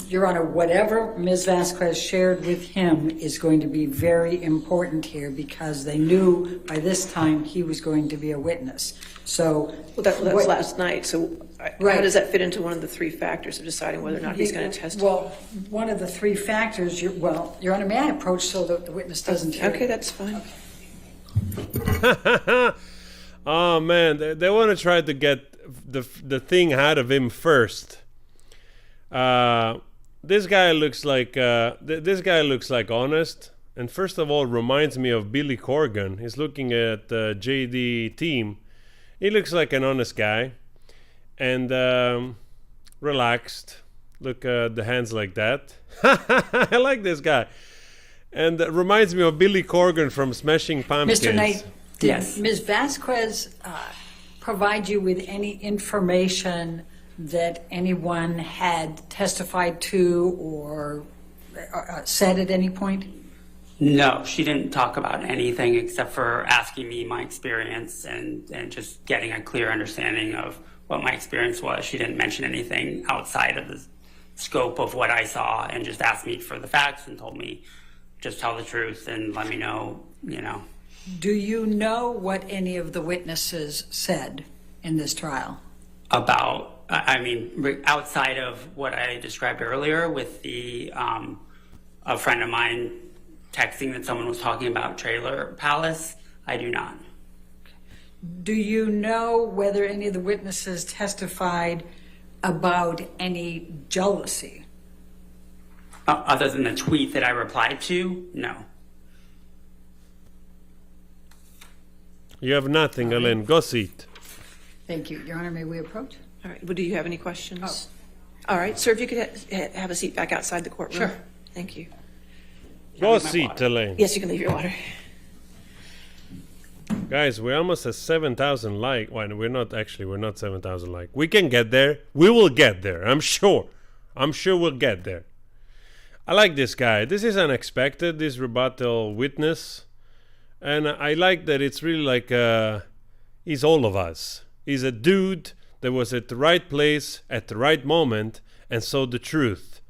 Your Honor, whatever Ms. Vasquez shared with him is going to be very important here because they knew by this time he was going to be a witness. So, Well, that was last night. So how Right. does that fit into one of the three factors of deciding whether or not he's going to testify? Well, one of the three factors, Your Honor, may I approach so that the witness doesn't hear? Okay, that's fine. Oh man, they want to try to get the thing out of him first. This guy looks like honest, and first of all reminds me of Billy Corgan. He's looking at JD Team. He looks like an honest guy, and relaxed. Look at the hands like that. I like this guy, and reminds me of Billy Corgan from Smashing Pumpkins. Mr. Knight, did Yes. Ms. Vasquez provide you with any information that anyone had testified to or said at any point? No, she didn't talk about anything except for asking me my experience and just getting a clear understanding of what my experience was. She didn't mention anything outside of the scope of what I saw and just asked me for the facts and told me just tell the truth and let me know, you know. Do you know what any of the witnesses said in this trial? About, I mean, outside of what I described earlier with the, a friend of mine texting that someone was talking about Trailer Palace, I do not. Do you know whether any of the witnesses testified about any jealousy? Other than the tweet that I replied to, no. You have nothing, Ellen. Go sit. Thank you. Your Honor, may we approach? All right. Well, do you have any questions? All right. Sir, if you could have a seat back outside the courtroom. Sure. Thank you. Go seat, Elaine. Yes, you can leave your water. Guys, we're almost at 7,000 likes. Well, we're not 7,000 likes. We can get there. We will get there. I'm sure. I'm sure we'll get there. I like this guy. This is unexpected, this rebuttal witness. And I like that it's really like he's all of us. He's a dude that was at the right place at the right moment and saw the truth.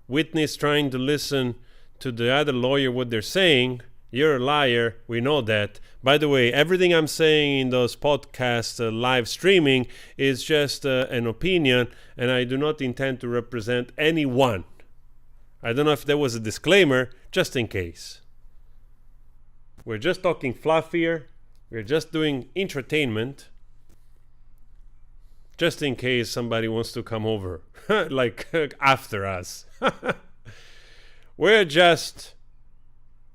Witness trying to listen to the other lawyer what they're saying. You're a liar. We know that. By the way, everything I'm saying in those podcasts live streaming is just an opinion, and I do not intend to represent anyone. I don't know if there was a disclaimer, just in case. We're just talking fluff here. We're just doing entertainment. Just in case somebody wants to come over, like after us. We're just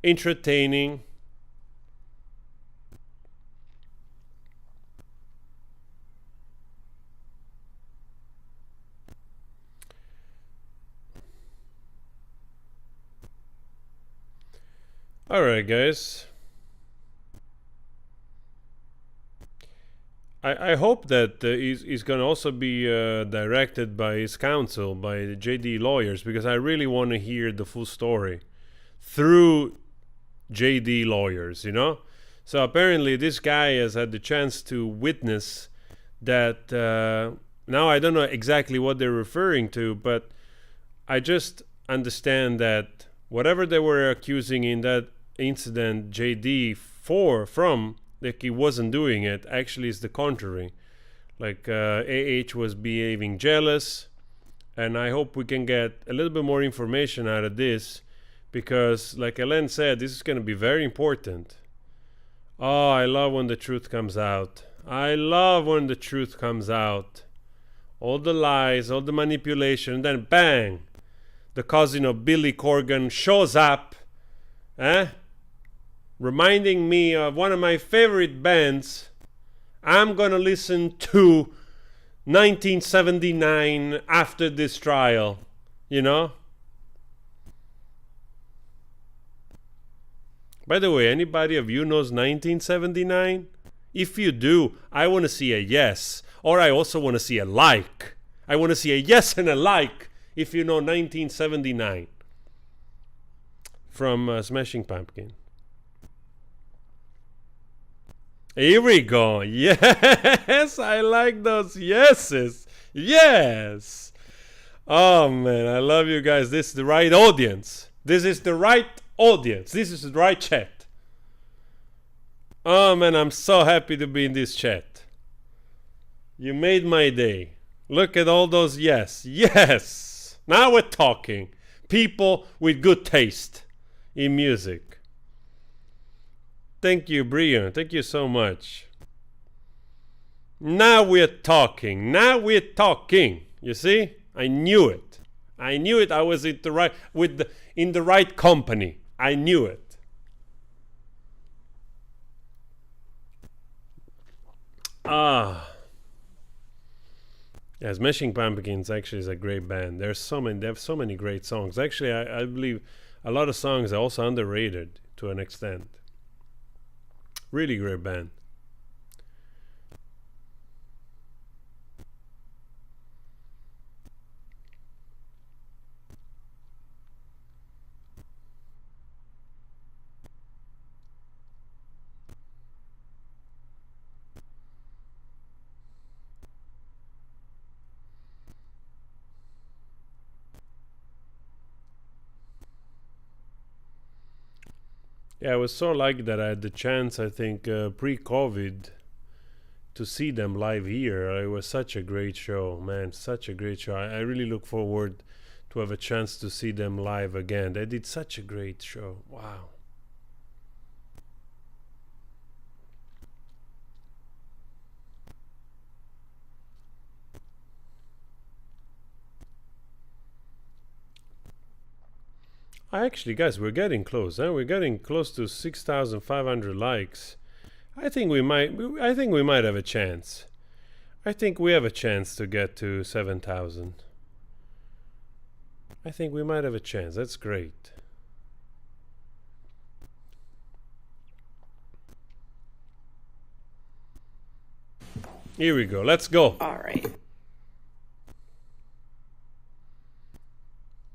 entertaining. All right, guys. I hope that he's going to also be directed by his counsel, by the JD lawyers, because I really want to hear the full story through JD lawyers, you know? So apparently this guy has had the chance to witness that, now I don't know exactly what they're referring to, but I just understand that whatever they were accusing in that incident JD from, like he wasn't doing it, actually is the contrary. Like AH was behaving jealous, and I hope we can get a little bit more information out of this, because like Ellen said, this is going to be very important. Oh, I love when the truth comes out. I love when the truth comes out. All the lies, all the manipulation, and then bang, the cousin of Billy Corgan shows up, reminding me of one of my favorite bands. I'm gonna listen to 1979 after this trial, you know? By the way, anybody of you knows 1979? If you do, I want to see a yes, or I also want to see a like. I want to see a yes and a like if you know 1979 from Smashing Pumpkin. Here we go. Yes, I like those yeses. Yes. Oh, man, I love you guys. This is the right audience. This is the right audience. This is the right chat. Oh, man, I'm so happy to be in this chat. You made my day. Look at all those yes. Yes. Now we're talking. People with good taste in music. Thank you, Brian. Thank you so much. Now we're talking. Now we're talking. You see? I knew it. I knew it. I was in the right company. I knew it. Yeah, Smashing Pumpkins actually is a great band. They have so many great songs. Actually, I believe a lot of songs are also underrated to an extent. Really great band. Yeah, I was so lucky that I had the chance, I think, pre-COVID to see them live here. It was such a great show, man, such a great show. I really look forward to have a chance to see them live again. They did such a great show. Wow. Actually, guys, we're getting close. We're getting close to 6,500 likes. I think we might have a chance. I think we have a chance to get to 7,000. I think we might have a chance. That's great. Here we go. Let's go. All right.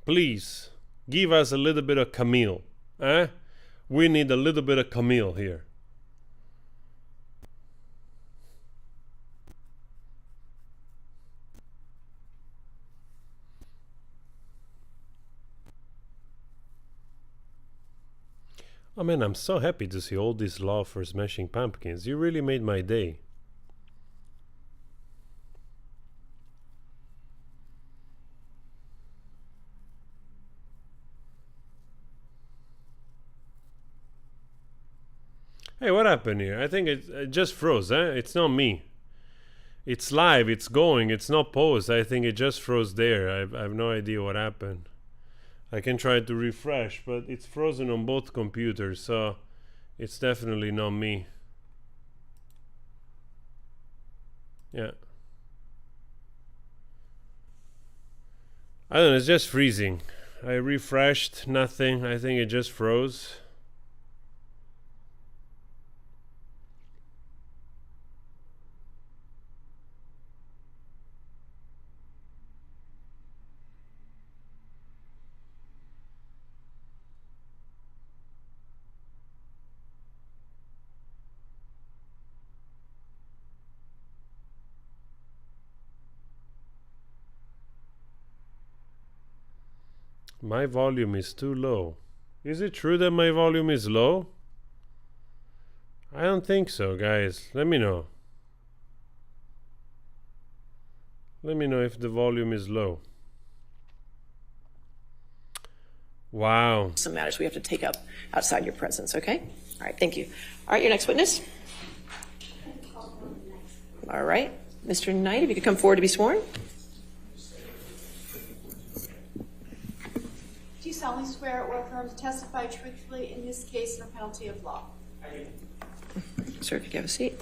Please, give us a little bit of Camille. Eh? We need a little bit of Camille here. Oh man, I'm so happy to see all this love for Smashing Pumpkins. You really made my day. Hey, what happened here? I think it just froze, eh? It's not me. It's live, it's going, it's not paused. I think it just froze there. I have no idea what happened. I can try to refresh, but it's frozen on both computers, so it's definitely not me. Yeah. I don't know, it's just freezing. I refreshed, nothing. I think it just froze. My volume is too low. Is it true that my volume is low? I don't think so, guys. Let me know. Let me know if the volume is low. Wow. Some matters we have to take up outside your presence, okay? All right, thank you. All right, your next witness. All right, Mr. Knight, if you could come forward to be sworn. Do you solemnly swear or affirm to testify truthfully in this case under penalty of law? I do. Sir, if you could have a seat.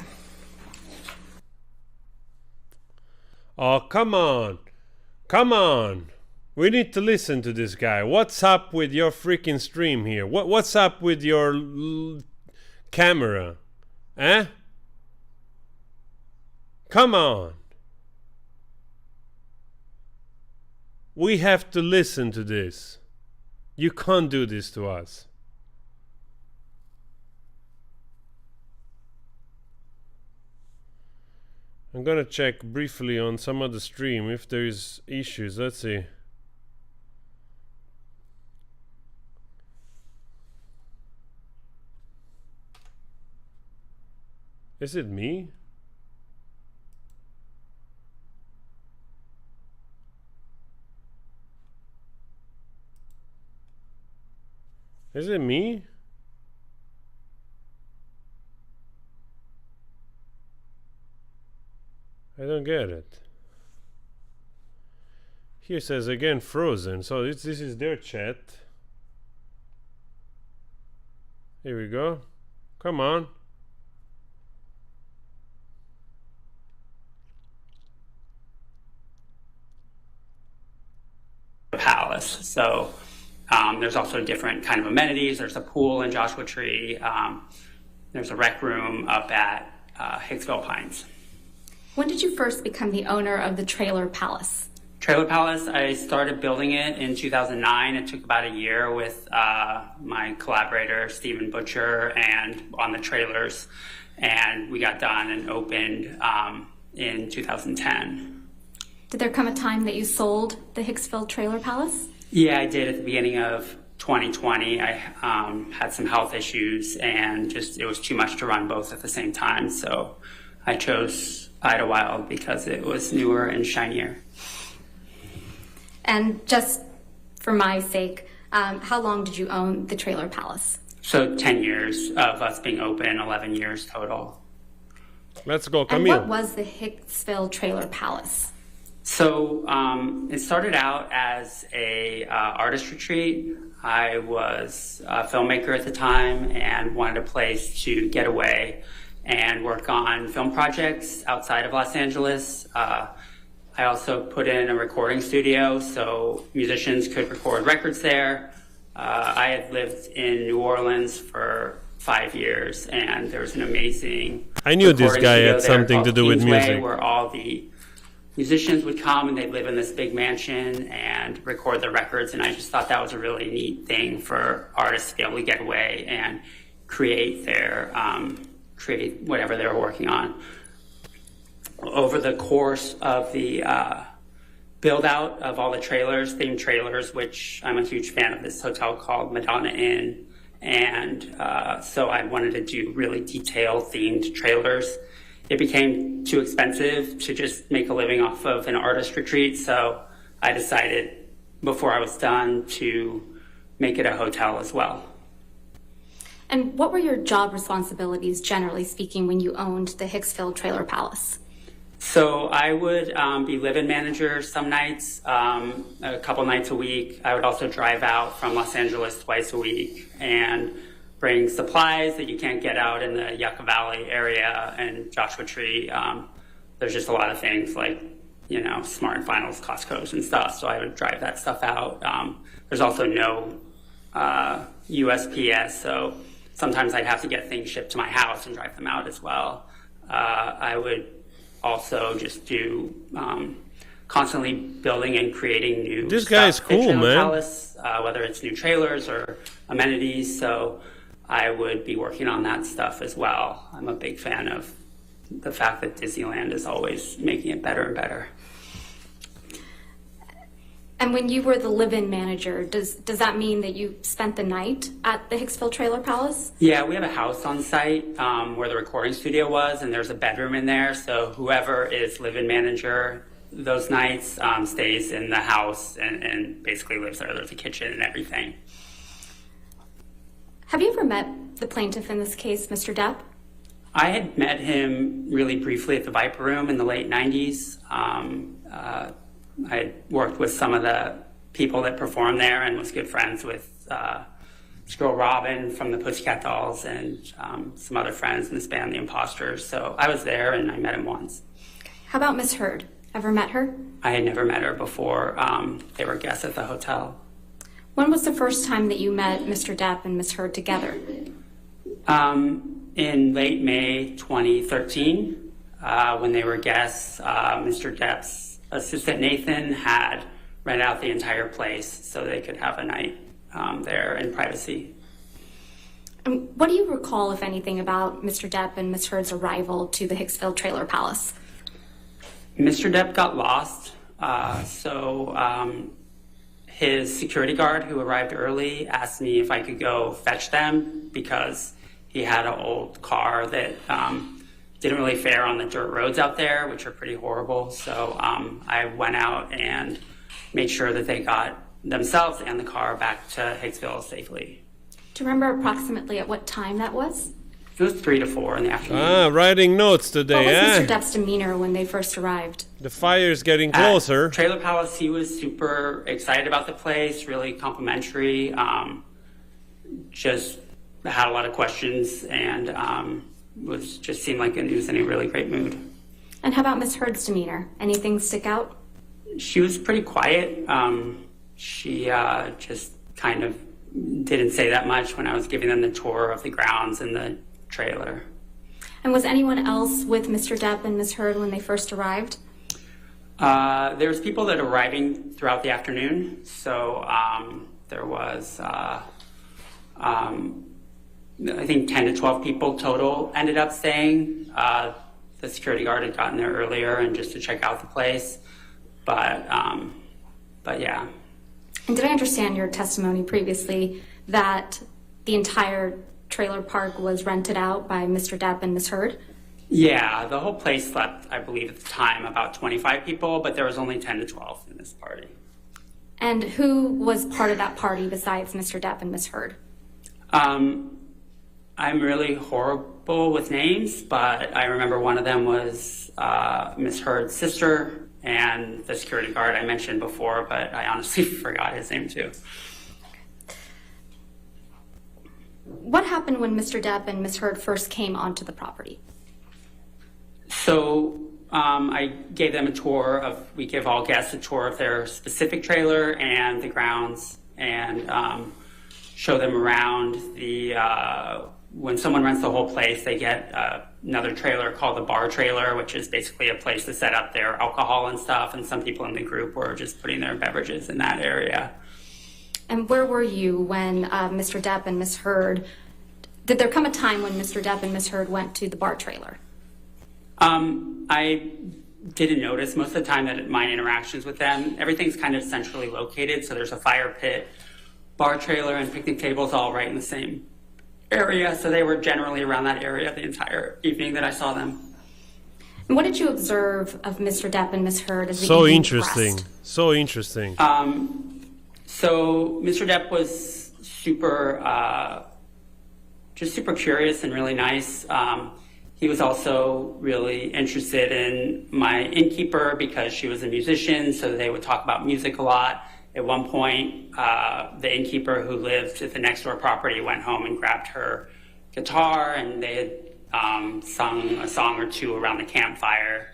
Oh, come on. Come on. We need to listen to this guy. What's up with your freaking stream here? What's up with your camera? Eh? Come on. We have to listen to this. You can't do this to us. I'm gonna check briefly on some of the stream if there is issues. Let's see. Is it me? Is it me? I don't get it. Here says again frozen, so this is their chat. Here we go. Come on. Palace. So there's also different kind of amenities. There's a pool in Joshua Tree. There's a rec room up at Hicksville Pines. When did you first become the owner of the Trailer Palace? Trailer Palace, I started building it in 2009. It took about a year with my collaborator, Stephen Butcher, and on the trailers. And we got done and opened in 2010. Did there come a time that you sold the Hicksville Trailer Palace? Yeah, I did at the beginning of 2020. I had some health issues and it was too much to run both at the same time. So I chose Idlewild because it was newer and shinier. And just for my sake, how long did you own the Trailer Palace? So 10 years of us being open, 11 years total. Let's go, Camille. And what was the Hicksville Trailer Palace? So it started out as a artist retreat. I was a filmmaker at the time and wanted a place to get away and work on film projects outside of Los Angeles. I also put in a recording studio so musicians could record records there. I had lived in New Orleans for 5 years, and there was an amazing I knew this recording guy studio had there something called to do with Kingsway, music. where all the musicians would come and they'd live in this big mansion and record their records, and I just thought that was a really neat thing for artists to be able to get away and create create whatever they were working on. Over the course of the build out of all the trailers, themed trailers, which I'm a huge fan of this hotel called Madonna Inn, and so I wanted to do really detailed themed trailers. It became too expensive to just make a living off of an artist retreat, so I decided before I was done to make it a hotel as well. And what were your job responsibilities, generally speaking, when you owned the Hicksville Trailer Palace? So I would be live-in manager some nights, a couple nights a week. I would also drive out from Los Angeles twice a week and bring supplies that you can't get out in the Yucca Valley area and Joshua Tree. There's just a lot of things like, Smart and Finals, Costco's and stuff. So I would drive that stuff out. There's also no USPS, so sometimes I'd have to get things shipped to my house and drive them out as well. I would also just do constantly building and creating new This guy is cool, in the man. Palace, whether it's new trailers or amenities. So I would be working on that stuff as well. I'm a big fan of the fact that Disneyland is always making it better and better. And when you were the live-in manager, does that mean that you spent the night at the Hicksville Trailer Palace? Yeah, we have a house on site where the recording studio was, and there's a bedroom in there. So whoever is live-in manager those nights stays in the house and basically lives there. There's a kitchen and everything. Have you ever met the plaintiff in this case, Mr. Depp? I had met him really briefly at the Viper Room in the late 90s. I had worked with some of the people that performed there and was good friends with this girl Robin from the Pussycat Dolls and some other friends in this band, The Imposters. So I was there and I met him once. How about Miss Heard? Ever met her? I had never met her before. They were guests at the hotel. When was the first time that you met Mr. Depp and Miss Heard together? In late May 2013, when they were guests, Mr. Depp's assistant Nathan had rented out the entire place so they could have a night there in privacy. And what do you recall, if anything, about Mr. Depp and Miss Heard's arrival to the Hicksville Trailer Palace? Mr. Depp got lost, so his security guard who arrived early asked me if I could go fetch them because he had an old car that didn't really fare on the dirt roads out there, which are pretty horrible. So I went out and made sure that they got themselves and the car back to Hicksville safely. Do you remember approximately at what time that was? It was 3 to 4 in the afternoon. Writing notes today, What was Mr. Depp's demeanor when they first arrived? The fire's getting closer. At Trailer Palace, he was super excited about the place, really complimentary, just had a lot of questions and just seemed like he was in a really great mood. And how about Miss Heard's demeanor? Anything stick out? She was pretty quiet. She just kind of didn't say that much when I was giving them the tour of the grounds and the trailer. And was anyone else with Mr. Depp and Miss Heard when they first arrived? There was people that were arriving throughout the afternoon. So there was, I think 10 to 12 people total ended up staying. The security guard had gotten there earlier and just to check out the place. But yeah. And did I understand your testimony previously that the entire trailer park was rented out by Mr. Depp and Miss Heard? Yeah, the whole place slept, I believe at the time, about 25 people, but there was only 10 to 12 in this party. And who was part of that party besides Mr. Depp and Miss Heard? I'm really horrible with names, but I remember one of them was Miss Heard's sister and the security guard I mentioned before, but I honestly forgot his name too. What happened when Mr. Depp and Ms. Heard first came onto the property? So I gave them a tour of, we give all guests a tour of their specific trailer and the grounds, and show them around. When someone rents the whole place, they get another trailer called the bar trailer, which is basically a place to set up their alcohol and stuff, and some people in the group were just putting their beverages in that area. And where were you when Mr. Depp and Ms. Heard, did there come a time when Mr. Depp and Ms. Heard went to the bar trailer? I didn't notice most of the time that my interactions with them, everything's kind of centrally located, so there's a fire pit, bar trailer, and picnic tables all right in the same area, so they were generally around that area the entire evening that I saw them. And what did you observe of Mr. Depp and Ms. Heard as the So evening interesting. progressed? So interesting. So Mr. Depp was just super curious and really nice. He was also really interested in my innkeeper because she was a musician, so they would talk about music a lot. At one point, the innkeeper who lived at the next door property went home and grabbed her guitar, and they had sung a song or two around the campfire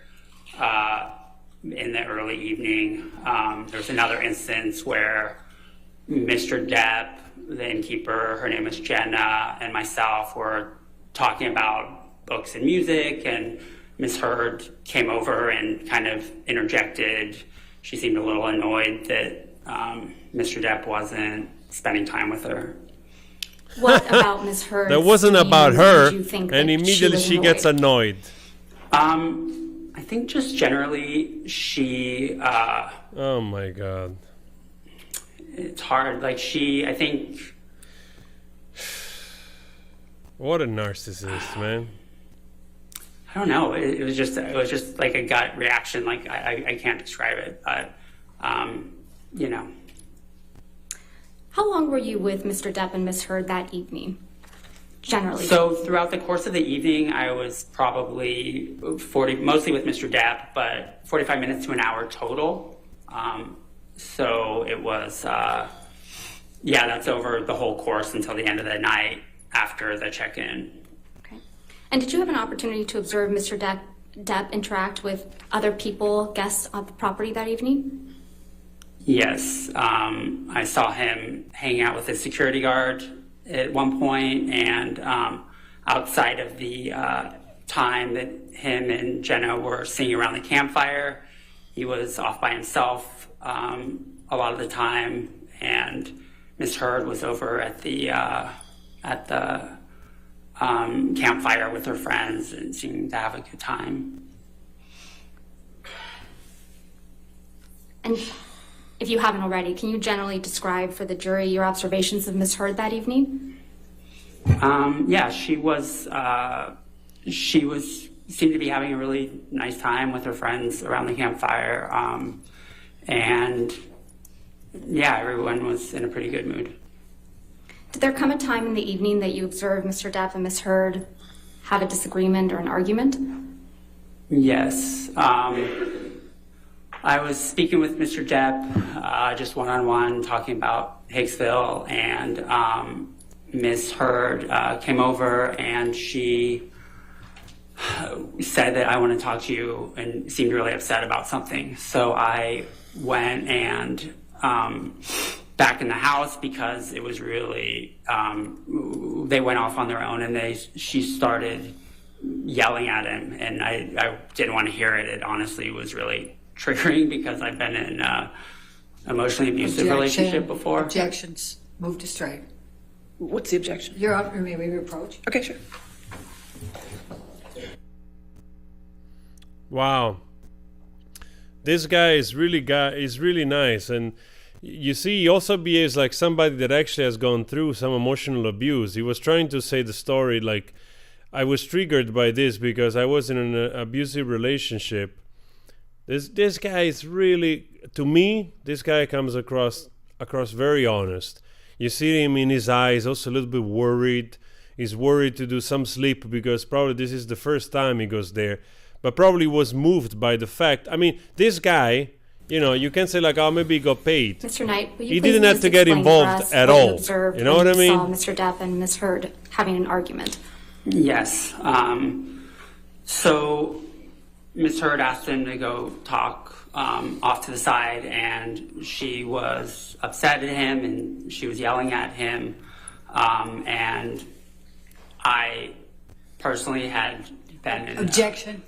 in the early evening. There was another instance where Mr. Depp, the innkeeper, her name is Jenna, and myself were talking about books and music, and Miss Heard came over and kind of interjected. She seemed a little annoyed that Mr. Depp wasn't spending time with her. What about Ms. Heard? That wasn't about her, and that immediately she gets annoyed. I think just generally she... oh my God. It's hard. Like I think... What a narcissist, man. I don't know. It was just like a gut reaction. Like I can't describe it, but you know. How long were you with Mr. Depp and Ms. Heard that evening, generally? So throughout the course of the evening, I was probably mostly with Mr. Depp, but 45 minutes to an hour total. So it was, that's over the whole course until the end of the night after the check-in. Okay. And did you have an opportunity to observe Mr. Depp interact with other people, guests on the property that evening? Yes. I saw him hanging out with his security guard at one point, and outside of the time that him and Jenna were singing around the campfire, he was off by himself a lot of the time, and Miss Heard was over at the campfire with her friends and seemed to have a good time. And if you haven't already, can you generally describe for the jury your observations of Miss Heard that evening? She seemed to be having a really nice time with her friends around the campfire, and everyone was in a pretty good mood. Did there come a time in the evening that you observed Mr. Depp and Miss Heard have a disagreement or an argument? Yes. I was speaking with Mr. Depp, just one-on-one, talking about Hicksville, and Miss Heard came over, and she said that I want to talk to you, and seemed really upset about something. So I went and back in the house because it was really, they went off on their own, and she started yelling at him, and I didn't want to hear it. It honestly was really triggering because I've been in an emotionally abusive relationship before. Objections. Move to strike. What's the objection? You're up. May we approach? Okay, sure. Wow. This guy is really nice, and you see he also behaves like somebody that actually has gone through some emotional abuse. He was trying to say the story like, I was triggered by this because I was in an abusive relationship. This guy is really, to me, this guy comes across very honest. You see him in his eyes, also a little bit worried. He's worried to do some sleep because probably this is the first time he goes there, but probably was moved by the fact. I mean, this guy, you know, you can say like, oh, maybe he got paid. Mr. Knight, will you He please didn't have just to get explain for involved us at what all. observed You know when what I mean? Saw Mr. Depp and Ms. Heard having an argument. Yes. So Ms. Heard asked him to go talk off to the side, and she was upset at him, and she was yelling at him. And I personally had been in... Objection.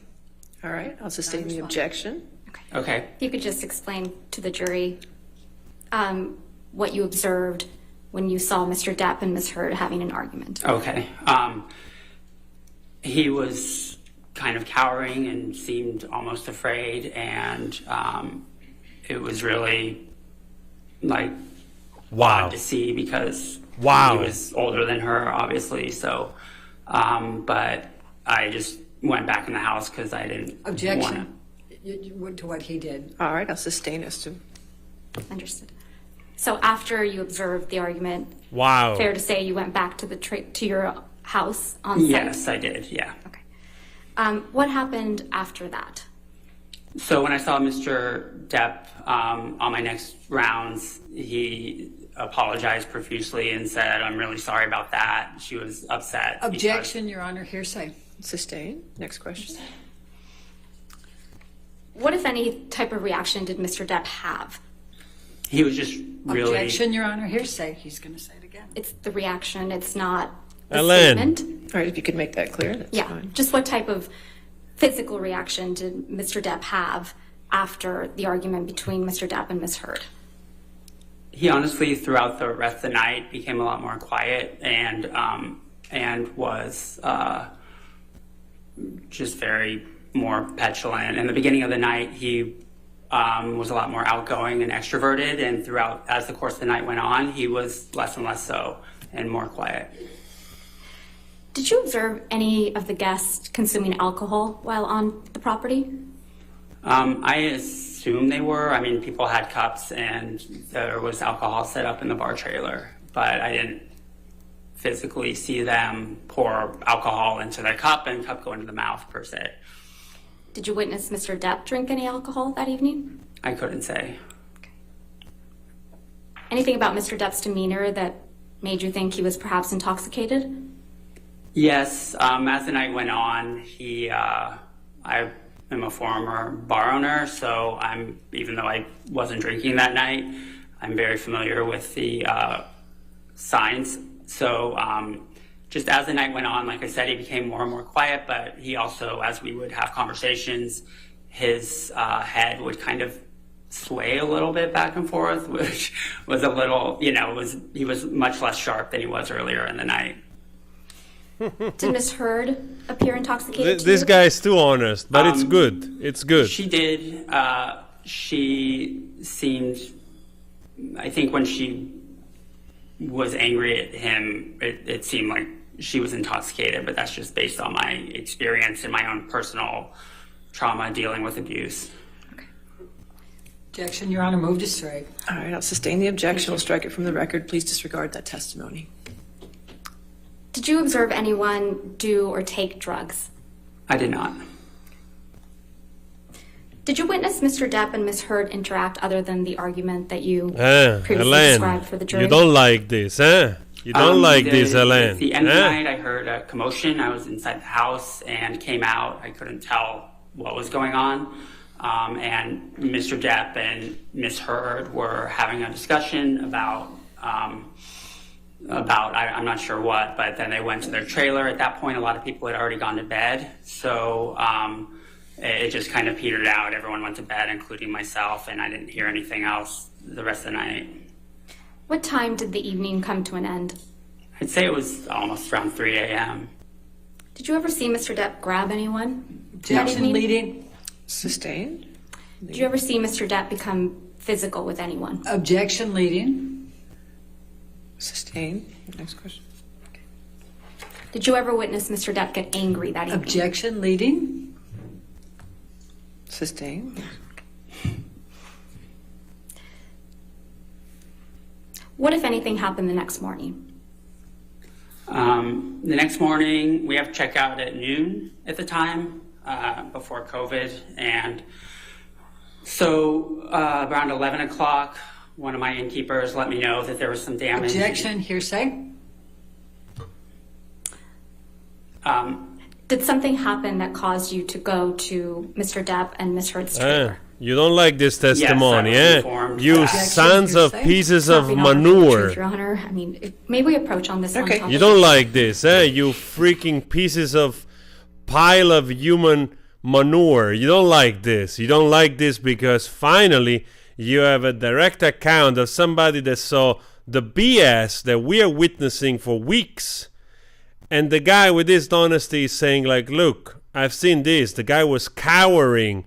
All right, I'll sustain the objection. Okay. If you could just explain to the jury what you observed when you saw Mr. Depp and Ms. Heard having an argument. Okay. He was kind of cowering and seemed almost afraid, and it was really like odd to see because he was older than her, obviously. So, but I just went back in the house because I didn't Objection to what he did. All right, I'll sustain us to. Understood. So after you observed the argument, wow, fair to say you went back to the to your house on site? Yes, I did. Yeah. Okay. What happened after that? So when I saw Mr. Depp on my next rounds, he apologized profusely and said, "I'm really sorry about that." She was upset. Objection, Your Honor. Hearsay. Sustain. Next question. What, if any, type of reaction did Mr. Depp have? He was just really... Objection, Your Honor. Hearsay. He's going to say it again. It's the reaction. It's not the Ellen. statement. All right, if you could make that clear, that's fine. Just what type of physical reaction did Mr. Depp have after the argument between Mr. Depp and Ms. Heard? He honestly, throughout the rest of the night, became a lot more quiet and was just very more petulant. In the beginning of the night, he was a lot more outgoing and extroverted, and throughout, as the course of the night went on, he was less and less so and more quiet. Did you observe any of the guests consuming alcohol while on the property? I assume they were. I mean, people had cups and there was alcohol set up in the bar trailer, but I didn't physically see them pour alcohol into their cup and cup go into the mouth per se. Did you witness Mr. Depp drink any alcohol that evening? I couldn't say. Anything about Mr. Depp's demeanor that made you think he was perhaps intoxicated? Yes, as the night went on, I am a former bar owner, so even though I wasn't drinking that night, I'm very familiar with the signs. So just as the night went on, like I said, he became more and more quiet, but he also, as we would have conversations, his head would kind of sway a little bit back and forth, which was a little, he was much less sharp than he was earlier in the night. Did Ms. Heard appear intoxicated to This you? guy is too honest, but it's good. It's good. She did. She seemed, I think when she was angry at him, it seemed like she was intoxicated, but that's just based on my experience and my own personal trauma dealing with abuse. Objection, Your Honor. Move to strike. All right, I'll sustain the objection. We'll strike it from the record. Please disregard that testimony. Did you observe anyone do or take drugs? I did not. Did you witness Mr. Depp and Ms. Heard interact other than the argument that you previously Ellen, described for the jury? you don't like this, huh? You don't like this, Ellen. At the end of the night, I heard a commotion. I was inside the house and came out. I couldn't tell what was going on. And Mr. Depp and Ms. Heard were having a discussion about I'm not sure what, but then they went to their trailer. At that point, a lot of people had already gone to bed. So it just kind of petered out. Everyone went to bed, including myself, and I didn't hear anything else the rest of the night. What time did the evening come to an end? I'd say it was almost around 3 a.m. Did you ever see Mr. Depp grab anyone? Objection, leading. Sustained. Did you ever see Mr. Depp become physical with anyone? Objection, leading. Sustained. Next question. Did you ever witness Mr. Depp get angry that evening? Objection, leading. Sustained. What, if anything, happened the next morning? The next morning, we have checkout at noon at the time, before COVID, and So around 11 o'clock, one of my innkeepers let me know that there was some damage. Objection, hearsay. Did something happen that caused you to go to Mr. Depp and Ms. Heard's trailer? You don't like this testimony, Yes, You sons of pieces of manure. Your Honor, I mean, may we approach on this one topic? You don't like this, You freaking pieces of pile of human manure. You don't like this. You don't like this because finally you have a direct account of somebody that saw the BS that we are witnessing for weeks. And the guy with his honesty is saying, like, look, I've seen this. The guy was cowering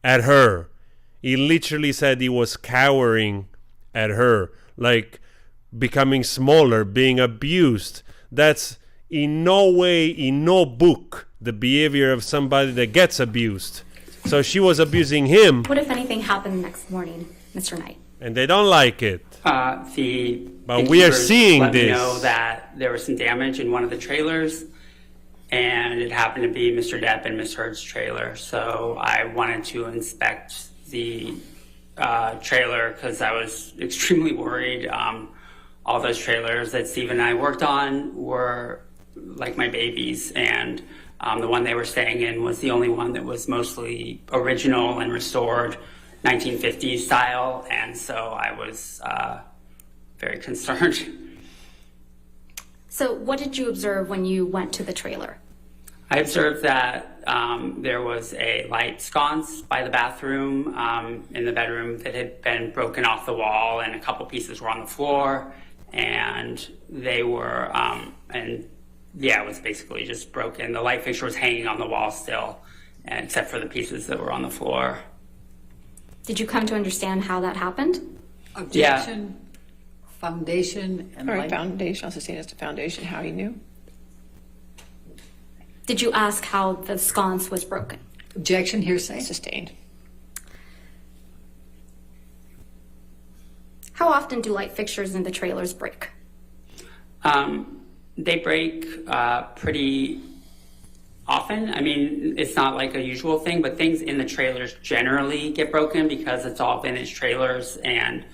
at her. He literally said he was cowering at her, like becoming smaller, being abused. That's in no way, in no book, the behavior of somebody that gets abused. So she was abusing him. What, if anything, happened the next morning, Mr. Knight? And they don't like it. But we are seeing let this. Me know that there was some damage in one of the trailers, and it happened to be Mr. Depp and Ms. Heard's trailer. So I wanted to inspect the trailer because I was extremely worried. All those trailers that Steve and I worked on were like my babies, and the one they were staying in was the only one that was mostly original and restored 1950s style, and so I was very concerned. So what did you observe when you went to the trailer? I observed that there was a light sconce by the bathroom in the bedroom that had been broken off the wall, and a couple pieces were on the floor, and they were, it was basically just broken. The light fixture was hanging on the wall still, except for the pieces that were on the floor. Did you come to understand how that happened? Objection, foundation, and All right, light. foundation, I'll sustain as to foundation, how he knew. Did you ask how the sconce was broken? Objection, hearsay. Sustained. How often do light fixtures in the trailers break? They break pretty often. I mean, it's not like a usual thing, but things in the trailers generally get broken because it's all vintage trailers, and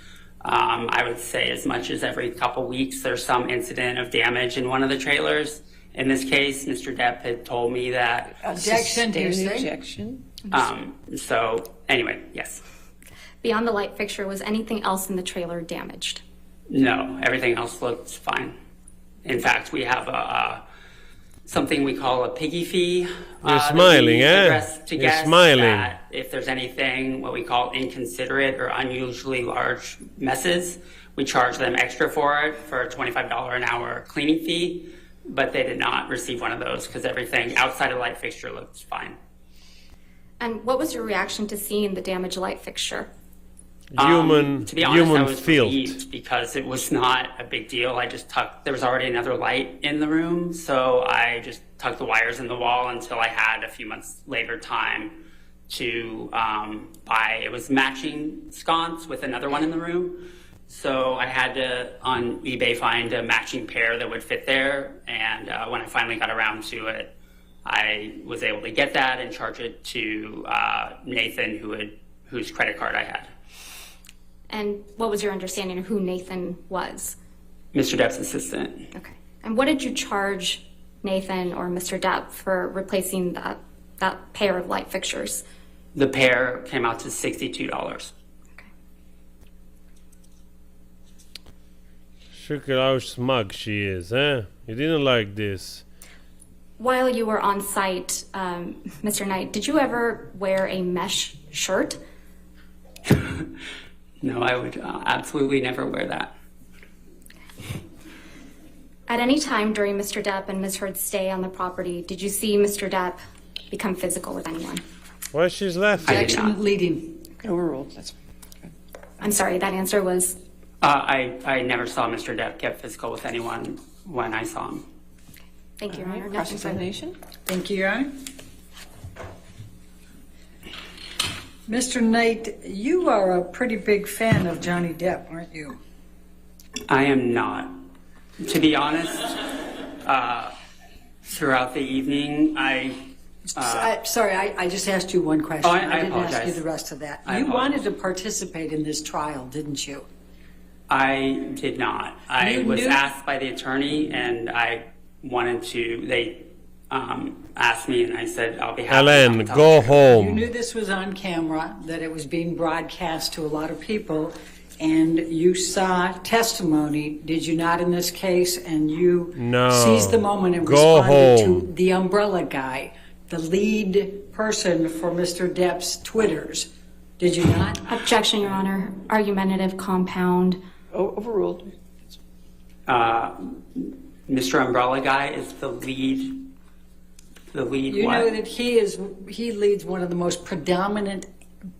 I would say as much as every couple weeks there's some incident of damage in one of the trailers. In this case, Mr. Depp had told me that. Objection, hearsay. Objection. So anyway, yes. Beyond the light fixture, was anything else in the trailer damaged? No, everything else looked fine. In fact, we have something we call a piggy fee. You're smiling, You're smiling. That if there's anything, what we call inconsiderate or unusually large messes, we charge them extra for it for a $25 an hour cleaning fee. But they did not receive one of those because everything outside of light fixture looked fine. And what was your reaction to seeing the damaged light fixture? To be honest, I was filth. relieved because it was not a big deal. I just there was already another light in the room, so I just tucked the wires in the wall until I had a few months later time to buy. It was matching sconce with another one in the room, so I had to on eBay find a matching pair that would fit there. And when I finally got around to it, I was able to get that and charge it to Nathan, whose credit card I had. And what was your understanding of who Nathan was? Mr. Depp's assistant. Okay. And what did you charge Nathan or Mr. Depp for replacing that pair of light fixtures? The pair came out to $62. Look at how smug she is, You didn't like this. While you were on site, Mr. Knight, did you ever wear a mesh shirt? No, I would absolutely never wear that. At any time during Mr. Depp and Ms. Heard's stay on the property, did you see Mr. Depp become physical with anyone? Why she's laughing? Objection, leading. Overruled. That's I'm sorry, that answer was? I never saw Mr. Depp get physical with anyone when I saw him. Thank you, Your Honor. Cross-examination. Thank you, Your Honor. Mr. Knight, you are a pretty big fan of Johnny Depp, aren't you? I am not. To be honest, throughout the evening, I Sorry, I just asked you one question. Oh, I didn't ask apologize. you the rest of that. I You wanted apologize. to participate in this trial, didn't you? I did not. I You was knew- asked by the attorney, and I wanted to. They asked me, and I said, "I'll be happy." Ellen, to go You home. knew this was on camera, that it was being broadcast to a lot of people, and you saw testimony, did you not, in this case? And you No. seized the moment and Go responded home. to the umbrella guy, the lead person for Mr. Depp's Twitters. Did you not? Objection, Your Honor. Argumentative compound. Overruled. Mr. Umbrella Guy is the lead. The lead. You what? know that he leads one of the most predominant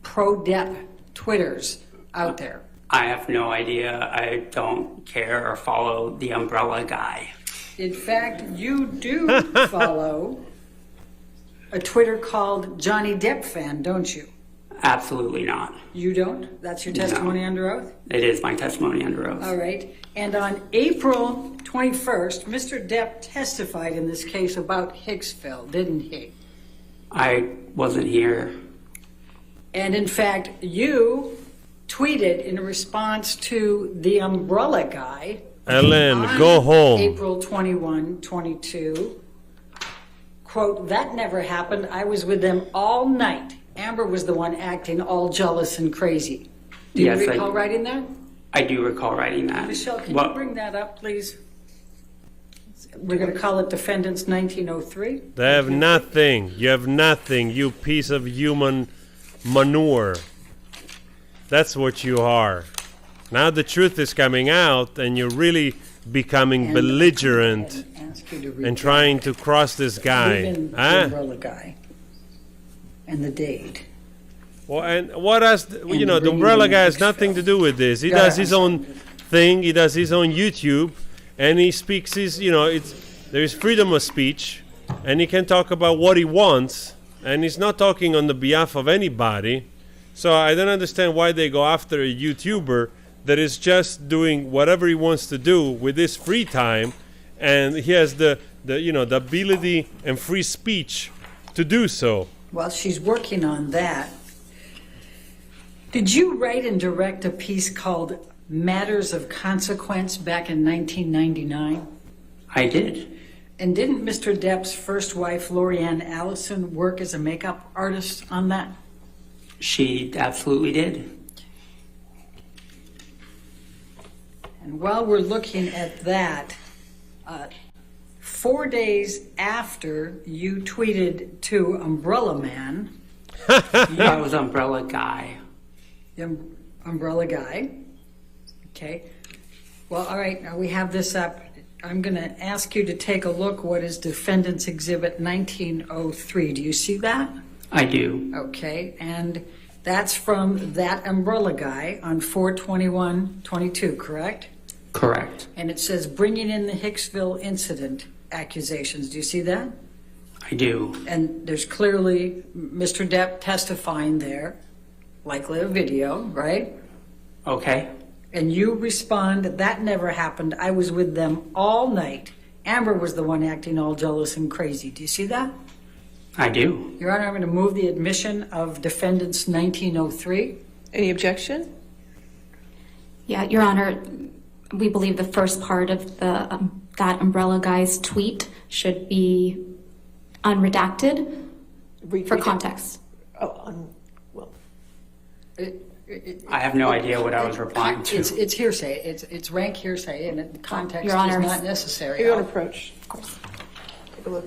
pro-Depp Twitters out there. I have no idea. I don't care or follow the Umbrella Guy. In fact, you do follow a Twitter called Johnny Depp Fan, don't you? Absolutely not. You don't? That's your testimony under oath? It is my testimony under oath. All right. And on April 21st, Mr. Depp testified in this case about Hicksville, didn't he? I wasn't here. And in fact, you tweeted in response to the Umbrella Guy. Ellen, on go home. April 21, 22. Quote, "That never happened. I was with them all night. Amber was the one acting all jealous and crazy." Do you Yes, recall writing that? I do recall writing that. Michelle, can What- you bring that up, please? We're going to call it Defendants 1903. They have nothing. You have nothing, you piece of human manure. That's what you are. Now the truth is coming out, and you're really becoming belligerent Ask you to read and trying to cross this guy. Leave in the Huh? Umbrella Guy and the date. Well, and what has you know? The bringing umbrella in guy has nothing to do with this. He Yeah, does his own thing. He does his own YouTube, and he speaks his. You know, there is freedom of speech, and he can talk about what he wants, and he's not talking on the behalf of anybody. So I don't understand why they go after a YouTuber that is just doing whatever he wants to do with his free time, and he has the ability and free speech to do so. Well, she's working on that. Did you write and direct a piece called Matters of Consequence back in 1999? I did. And didn't Mr. Depp's first wife, Lorianne Allison, work as a makeup artist on that? She absolutely did. And while we're looking at that, 4 days after you tweeted to Umbrella Man, That was Umbrella Guy. Umbrella Guy. Okay. Well, all right, now we have this up. I'm going to ask you to take a look what is Defendant's Exhibit 1903. Do you see that? I do. Okay, and that's from that Umbrella Guy on 4/21/22, correct? Correct. And it says bringing in the Hicksville incident accusations. Do you see that? I do. And there's clearly Mr. Depp testifying there, likely a video, right? Okay. And you respond, that never happened. I was with them all night. Amber was the one acting all jealous and crazy. Do you see that? I do. Your Honor, I'm going to move the admission of Defendants 1903. Any objection? Yeah, Your Honor, we believe the first part of the that Umbrella Guy's tweet should be unredacted for context. I have no idea what I was replying to. It's hearsay. It's rank hearsay, and the context Your Honor, is not necessary. Your own approach. Of course. Take a look.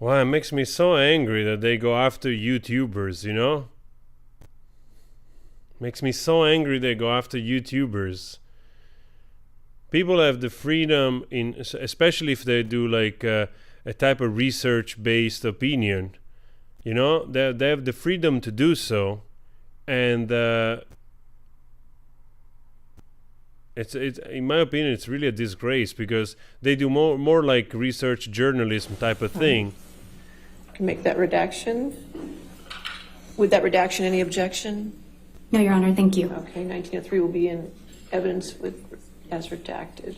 Well, it makes me so angry that they go after YouTubers, you know? Makes me so angry they go after YouTubers. People have the freedom, especially if they do like a type of research-based opinion. You know, they have the freedom to do so, and it's in my opinion, it's really a disgrace because they do more like research journalism type of thing. Can make that redaction. With that redaction, any objection? No, Your Honor, thank you. Okay, 1903 will be in evidence as redacted.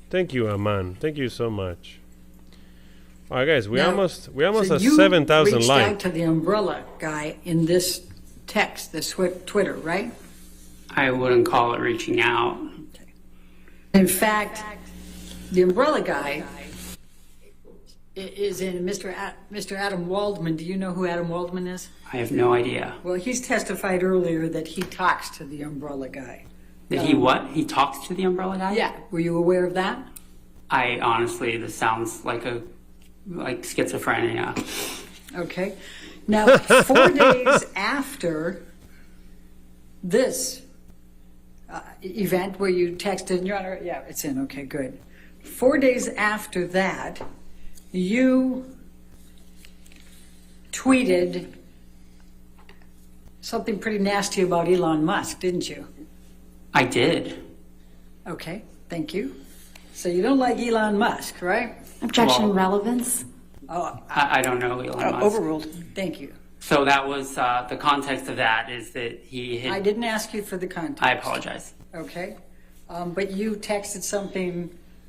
Thank you, Aman. Thank you so much. All right, guys, we Now, almost so have you 7,000 reached likes. out to the umbrella guy in this text, this Twitter, right? I wouldn't call it reaching out. In fact, the umbrella guy is in Mr. Adam Waldman. Do you know who Adam Waldman is? I have no idea. Well, he's testified earlier that he talks to the umbrella guy. That he what? He talks to the umbrella guy? Yeah. Were you aware of that? I honestly, this sounds like schizophrenia. Okay. Now, 4 days after this event where you texted, Your Honor, yeah, it's in, okay, good. 4 days after that, you tweeted something pretty nasty about Elon Musk, didn't you? I did. Okay, thank you. So you don't like Elon Musk, right? Objection, relevance. Oh, I don't know Elon Musk. Overruled. Thank you. So that was the context of that is that he had... I didn't ask you for the context. I apologize. Okay. But you texted something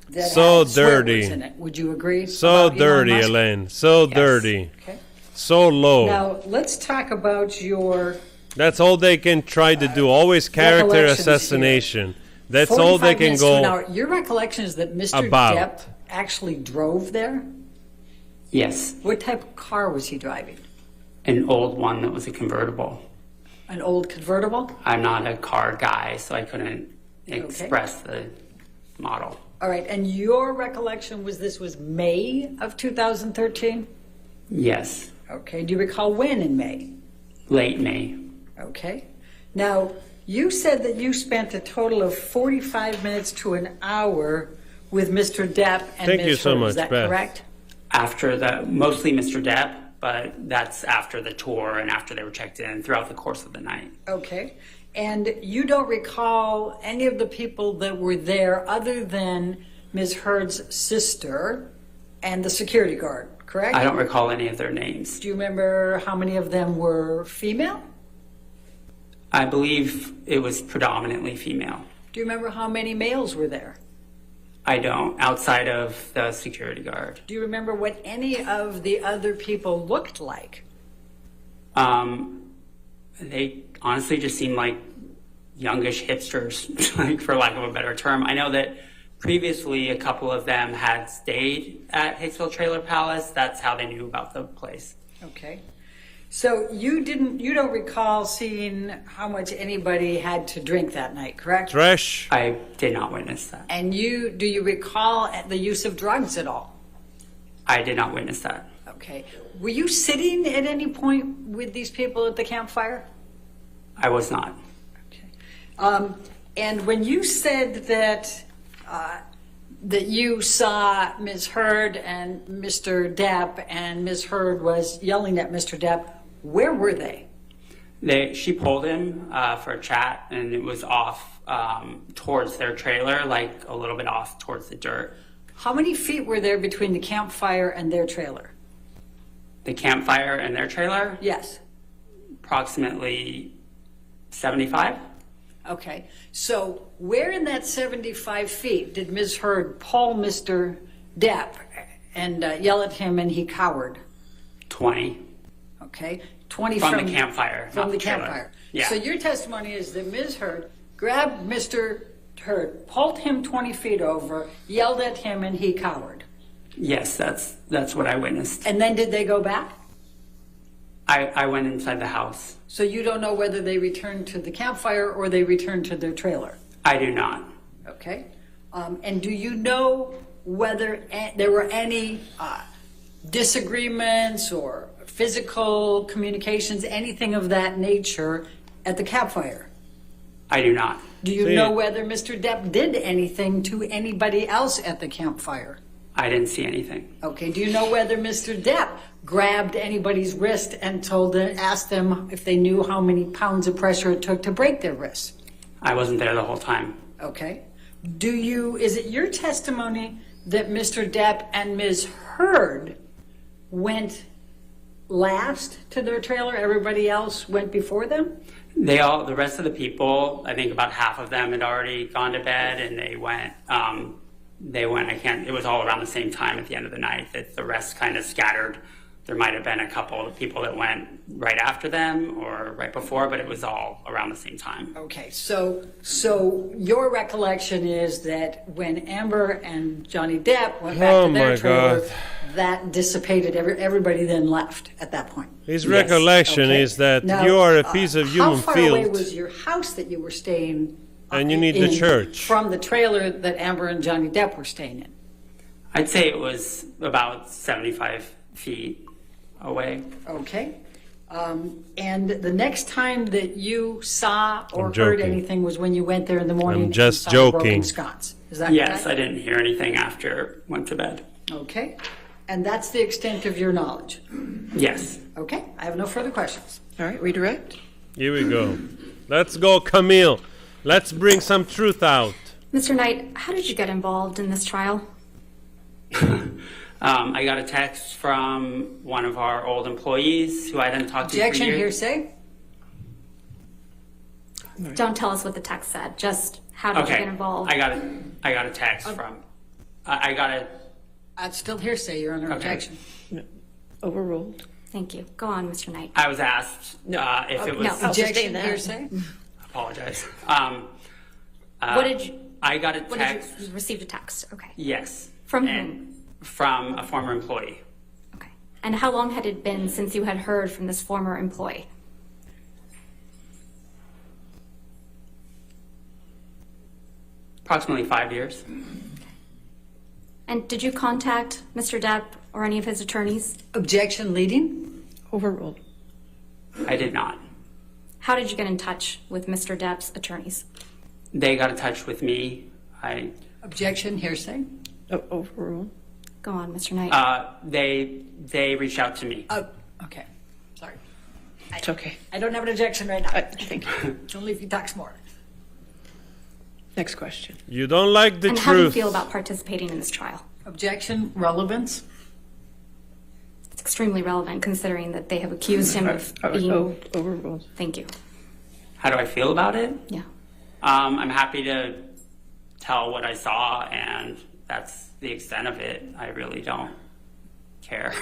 that So had swear dirty. words in it. Would you agree? So about Elon dirty, Musk? Elaine. So dirty. Okay. So low. Now, let's talk about your That's all they can try to do. Always character recollections assassination. That's all they 45 can minutes to an go hour. Your recollection is that Mr. about. Depp actually drove there? Yes. What type of car was he driving? An old one that was a convertible. An old convertible? I'm not a car guy, so I couldn't express the model. All right, and your recollection was this was May of 2013? Yes. Okay, do you recall when in May? Late May. Okay. Now, you said that you spent a total of 45 minutes to an hour with Mr. Depp and Thank Ms. you so Heard. much, Is that Beth. correct? After mostly Mr. Depp, but that's after the tour and after they were checked in throughout the course of the night. Okay. And you don't recall any of the people that were there other than Ms. Heard's sister and the security guard, correct? I don't recall any of their names. Do you remember how many of them were female? I believe it was predominantly female. Do you remember how many males were there? I don't, outside of the security guard. Do you remember what any of the other people looked like? They honestly just seemed like youngish hipsters, like, for lack of a better term. I know that previously a couple of them had stayed at Hicksville Trailer Palace. That's how they knew about the place. Okay. So you don't recall seeing how much anybody had to drink that night, correct? Trash. I did not witness that. And do you recall the use of drugs at all? I did not witness that. Okay. Were you sitting at any point with these people at the campfire? I was not. And when you said that that you saw Ms. Heard and Mr. Depp, and Ms. Heard was yelling at Mr. Depp, where were they? She pulled him for a chat, and it was off towards their trailer, like a little bit off towards the dirt. How many feet were there between the campfire and their trailer? The campfire and their trailer? Yes. Approximately 75. Okay. So where in that 75 feet did Ms. Heard pull Mr. Depp and yell at him and he cowered? 20. Okay. 20 from the campfire. From not the trailer. campfire. Yeah. So your testimony is that Ms. Heard grabbed Mr. Heard, pulled him 20 feet over, yelled at him, and he cowered. Yes, that's what I witnessed. And then did they go back? I went inside the house. So you don't know whether they returned to the campfire or they returned to their trailer? I do not. Okay. And do you know whether there were any disagreements or physical communications, anything of that nature at the campfire? I do not. Do you know whether Mr. Depp did anything to anybody else at the campfire? I didn't see anything. Okay, do you know whether Mr. Depp grabbed anybody's wrist and asked them if they knew how many pounds of pressure it took to break their wrist? I wasn't there the whole time. Okay. Is it your testimony that Mr. Depp and Ms. Heard went last to their trailer? Everybody else went before them? The rest of the people, I think about half of them had already gone to bed, and it was all around the same time at the end of the night that the rest kind of scattered. There might have been a couple of people that went right after them or right before, but it was all around the same time. Okay, so your recollection is that when Amber and Johnny Depp went back to their trailer, that dissipated. Everybody then left at that point. His recollection is that now, you are a piece of human how far filth. away was your house that you were staying and you need the church from the trailer that Amber and Johnny Depp were staying in? I'd say it was about 75 feet away. Okay. And the next time that you saw or heard anything was when you went there in the morning. I'm just and saw the broken joking. sconce. Is that Yes, correct? I didn't hear anything after I went to bed. Okay. And that's the extent of your knowledge? Yes. Okay. I have no further questions. All right, redirect. Here we go. Let's go, Camille. Let's bring some truth out. Mr. Knight, how did you get involved in this trial? I got a text from one of our old employees who I hadn't talked to for Objection, years. hearsay? Don't tell us what the text said. Just how did you Okay. get involved? I got a text from. I got a. That's still hearsay. You're under objection. No. Overruled. Thank you. Go on, Mr. Knight. I was asked if it was. No. Objection, hearsay? Apologize. What did you? I got a What text. did you receive a text? Okay. Yes. From and whom? From a former employee. And how long had it been since you had heard from this former employee? Approximately 5 years. And did you contact Mr. Depp or any of his attorneys? Objection, leading? Overruled. I did not. How did you get in touch with Mr. Depp's attorneys? They got in touch with me. Objection, hearsay? Overruled. Go on, Mr. Knight. They reached out to me. Okay. Sorry. It's okay. I don't have an objection right now. Thank you. It's only if you talk more. Next question. You don't like the and how do you truth. feel about participating in this trial? Objection, relevance? It's extremely relevant considering that they have accused him of being... Overruled. Thank you. How do I feel about it? Yeah. I'm happy to tell what I saw, and that's the extent of it. I really don't care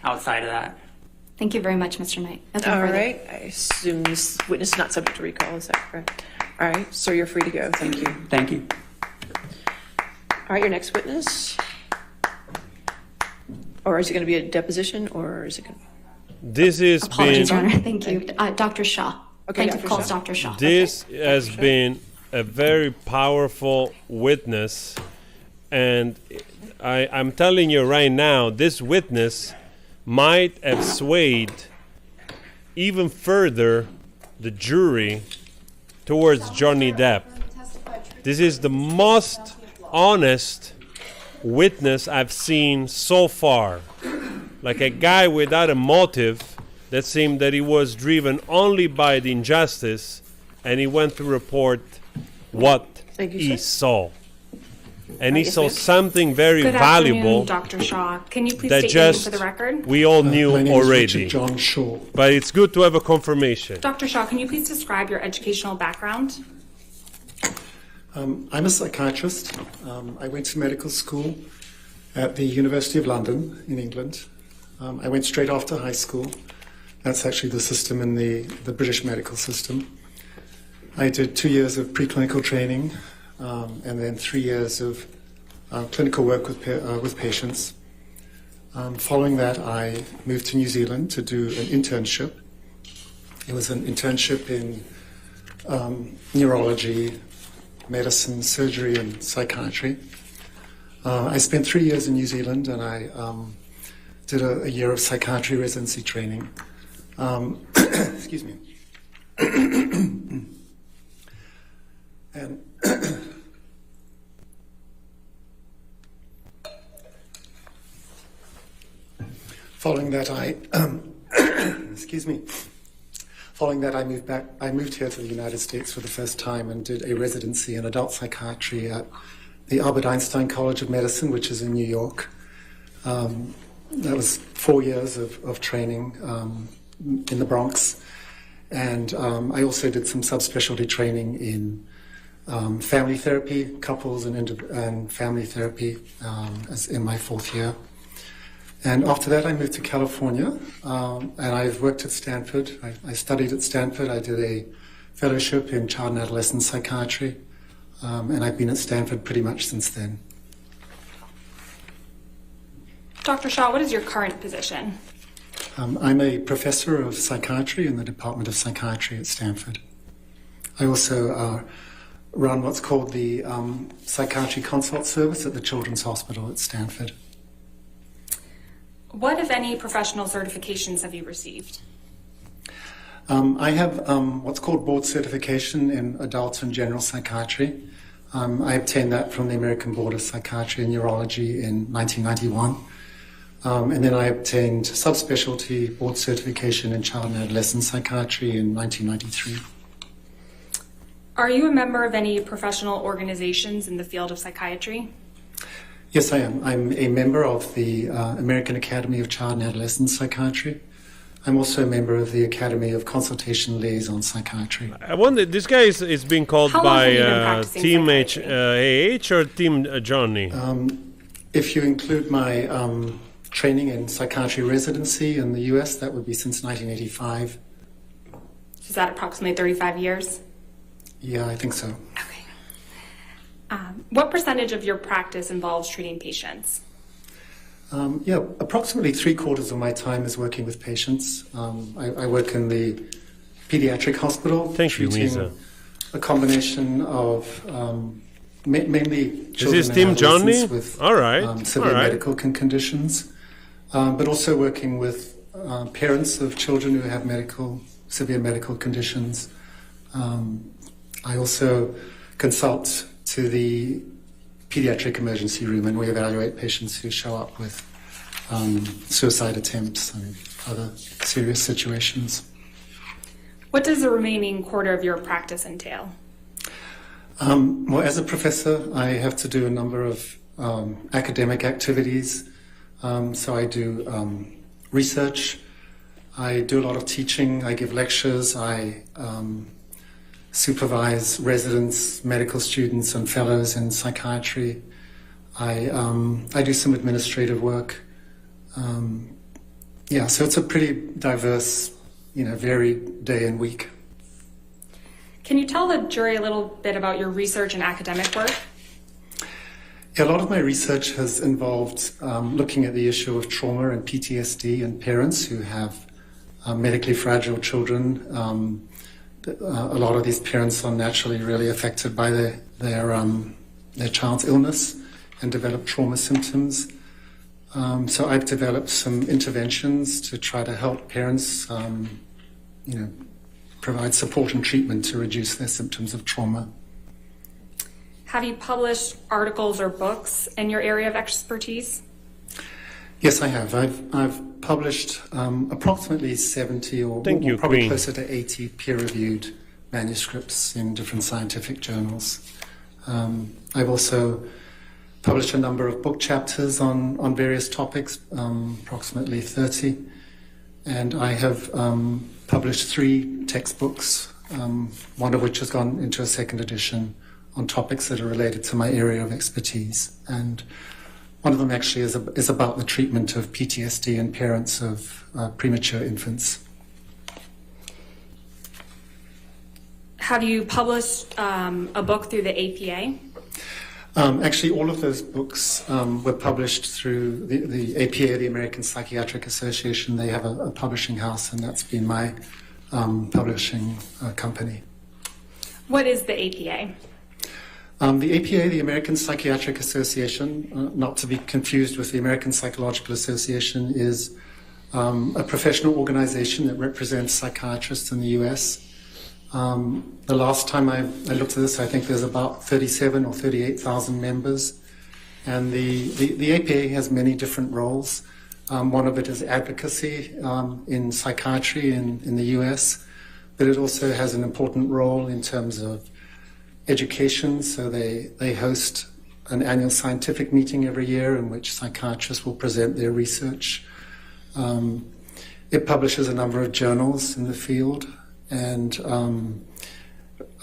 outside of that. Thank you very much, Mr. Knight. All right. I assume this witness is not subject to recall. Is that correct? All right. Sir, you're free to go. Thank you. Thank you. All right. Your next witness. Or is it going to be a deposition, or is it going to... This has Apologies, been... Your Honor. Thank you. Dr. Shaw. Okay, Plaintiff calls Dr. Shaw. This has been a very powerful witness, and I'm telling you right now, this witness might have swayed even further the jury towards Johnny Depp. This is the most honest witness I've seen so far. Like a guy without a motive that seemed that he was driven only by the injustice, and he went to report what he saw. And he saw something very Good valuable afternoon, Dr. Shaw. Can you please that state your name just for the record? we all knew My name already. is Richard John Shaw. But it's good to have a confirmation. Dr. Shaw, can you please describe your educational background? I'm a psychiatrist. I went to medical school at the University of London in England. I went straight after high school. That's actually the system in the British medical system. I did 2 years of preclinical training and then 3 years of clinical work with patients. Following that, I moved to New Zealand to do an internship. It was an internship in neurology, medicine, surgery, and psychiatry. I spent 3 years in New Zealand, and I did a year of psychiatry residency training. Excuse me. And Following that, excuse me. Following that, I moved here to the United States for the first time and did a residency in adult psychiatry at the Albert Einstein College of Medicine, which is in New York. That was 4 years of training in the Bronx. And I also did some subspecialty training in family therapy, couples and family therapy as in my 4th year. And after that, I moved to California, and I've worked at Stanford. I studied at Stanford. I did a fellowship in child and adolescent psychiatry, and I've been at Stanford pretty much since then. Dr. Shaw, what is your current position? I'm a professor of psychiatry in the Department of Psychiatry at Stanford. I also run what's called the Psychiatry Consult Service at the Children's Hospital at Stanford. What, if any, professional certifications have you received? I have what's called board certification in adult and general psychiatry. I obtained that from the American Board of Psychiatry and Neurology in 1991. And then I obtained subspecialty board certification in child and adolescent psychiatry in 1993. Are you a member of any professional organizations in the field of psychiatry? Yes, I am. I'm a member of the American Academy of Child and Adolescent Psychiatry. I'm also a member of the Academy of Consultation Liaison Psychiatry. I wonder, this guy is being called by Team AH or Team Johnny? If you include my training in psychiatry residency in the US, that would be since 1985. Is that approximately 35 years? Yeah, I think so. What percentage of your practice involves treating patients? Approximately 3/4 of my time is working with patients. I work in the pediatric hospital. Thank you, treating a combination of mainly children Is this Team and Johnny? adolescents with All right. severe medical conditions, but also working with parents of children who have severe medical conditions. I also consult to the pediatric emergency room, and we evaluate patients who show up with suicide attempts and other serious situations. What does the remaining quarter of your practice entail? Well, as a professor, I have to do a number of academic activities. So I do research, I do a lot of teaching, I give lectures, I supervise residents, medical students, and fellows in psychiatry. I do some administrative work. So it's a pretty diverse, varied day and week. Can you tell the jury a little bit about your research and academic work? Yeah, a lot of my research has involved looking at the issue of trauma and PTSD in parents who have medically fragile children. A lot of these parents are naturally really affected by their child's illness and develop trauma symptoms. So I've developed some interventions to try to help parents, provide support and treatment to reduce their symptoms of trauma. Have you published articles or books in your area of expertise? Yes, I have. I've published approximately 70 or probably closer to 80 peer-reviewed manuscripts in different scientific journals. I've also published a number of book chapters on various topics, approximately 30. And I have published 3 textbooks, one of which has gone into a second edition on topics that are related to my area of expertise. And one of them actually is about the treatment of PTSD in parents of premature infants. Have you published a book through the APA? Actually, all of those books were published through the APA, the American Psychiatric Association. They have a publishing house, and that's been my publishing company. What is the APA? The APA, the American Psychiatric Association, not to be confused with the American Psychological Association, is a professional organization that represents psychiatrists in the U.S. The last time I looked at this, I think there's about 37 or 38,000 members. And the APA has many different roles. One of it is advocacy in psychiatry in the US, but it also has an important role in terms of education. So they host an annual scientific meeting every year in which psychiatrists will present their research. It publishes a number of journals in the field, and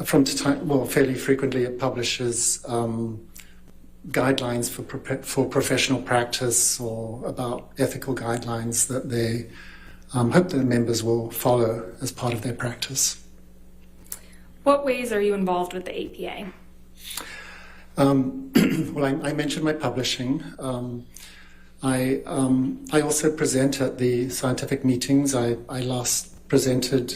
from time, well, fairly frequently it publishes guidelines for professional practice or about ethical guidelines that they hope that members will follow as part of their practice. What ways are you involved with the APA? Well, I mentioned my publishing. I also present at the scientific meetings. I last presented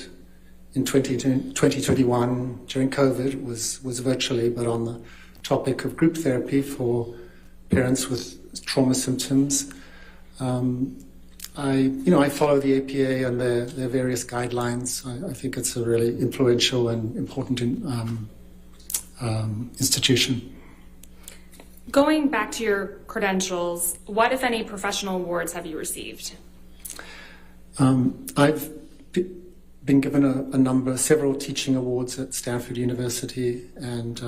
in 2021 during COVID, was virtually, but on the topic of group therapy for parents with trauma symptoms. I follow the APA and their various guidelines. I think it's a really influential and important institution. Going back to your credentials, what, if any, professional awards have you received? I've been given several teaching awards at Stanford University, and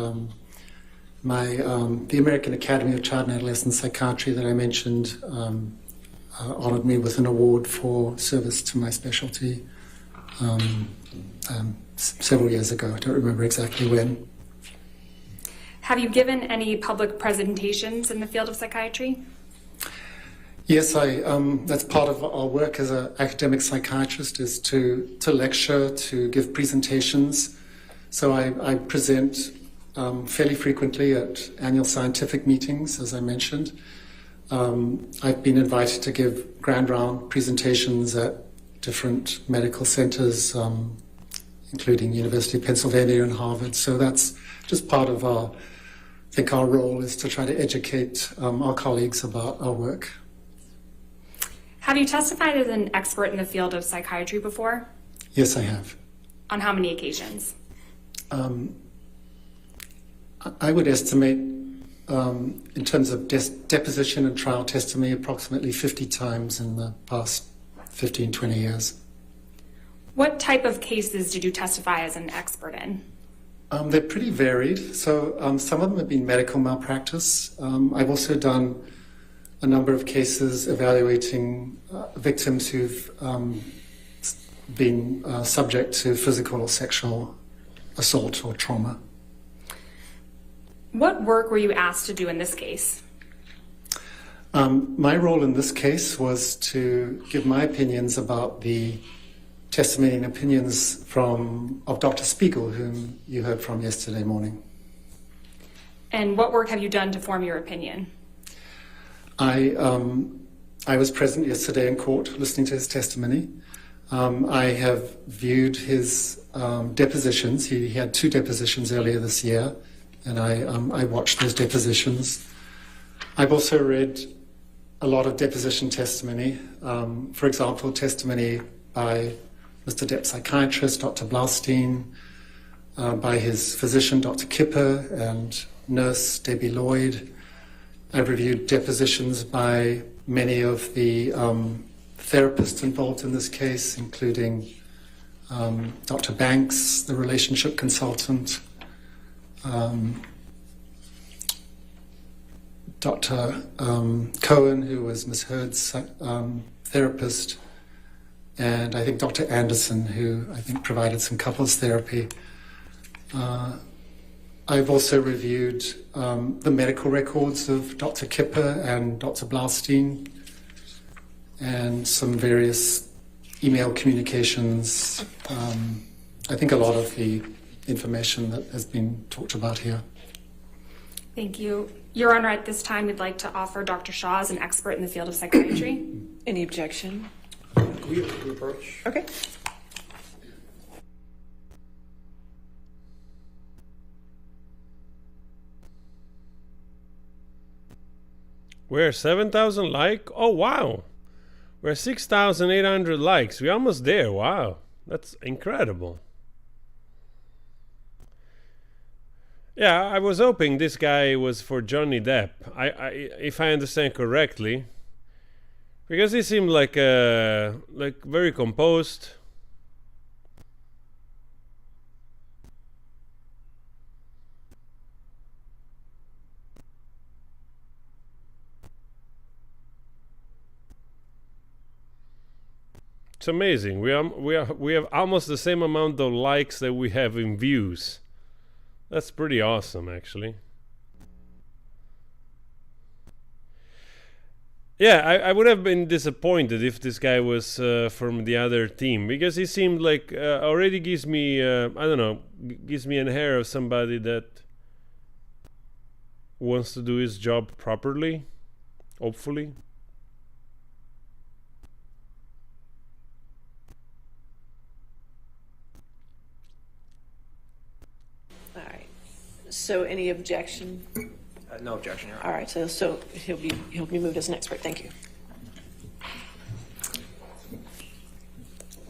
the American Academy of Child and Adolescent Psychiatry that I mentioned honored me with an award for service to my specialty several years ago. I don't remember exactly when. Have you given any public presentations in the field of psychiatry? Yes, that's part of our work as an academic psychiatrist, is to lecture, to give presentations. So I present fairly frequently at annual scientific meetings, as I mentioned. I've been invited to give grand round presentations at different medical centers, including University of Pennsylvania and Harvard. So that's just part of our role is to try to educate our colleagues about our work. Have you testified as an expert in the field of psychiatry before? Yes, I have. On how many occasions? I would estimate, in terms of deposition and trial testimony, approximately 50 times in the past 15, 20 years. What type of cases did you testify as an expert in? They're pretty varied. So some of them have been medical malpractice. I've also done a number of cases evaluating victims who've been subject to physical or sexual assault or trauma. What work were you asked to do in this case? My role in this case was to give my opinions about the testimony and opinions of Dr. Spiegel, whom you heard from yesterday morning. And what work have you done to form your opinion? I was present yesterday in court listening to his testimony. I have viewed his depositions. He had 2 depositions earlier this year, and I watched those depositions. I've also read a lot of deposition testimony. For example, testimony by Mr. Depp's psychiatrist, Dr. Blaustein, by his physician, Dr. Kipper, and nurse Debbie Lloyd. I've reviewed depositions by many of the therapists involved in this case, including Dr. Banks, the relationship consultant, Dr. Cohen, who was Ms. Heard's therapist, and I think Dr. Anderson, who I think provided some couples therapy. I've also reviewed the medical records of Dr. Kipper and Dr. Blaustein, and some various email communications. I think a lot of the information that has been talked about here. Thank you. Your Honor, at this time, we'd like to offer Dr. Shaw as an expert in the field of psychiatry. Any objection? Can we approach? Okay. We're 7,000 likes? Oh, wow. We're 6,800 likes. We're almost there. Wow. That's incredible. Yeah, I was hoping this guy was for Johnny Depp. If I understand correctly, Because he seemed like very composed. It's amazing. We have almost the same amount of likes that we have in views. That's pretty awesome, actually. Yeah, I would have been disappointed if this guy was from the other team, because he seemed like already gives me I don't know, gives me an air of somebody that wants to do his job properly, hopefully. So any objection? No objection, Your Honor. All right, so he'll be moved as an expert. Thank you.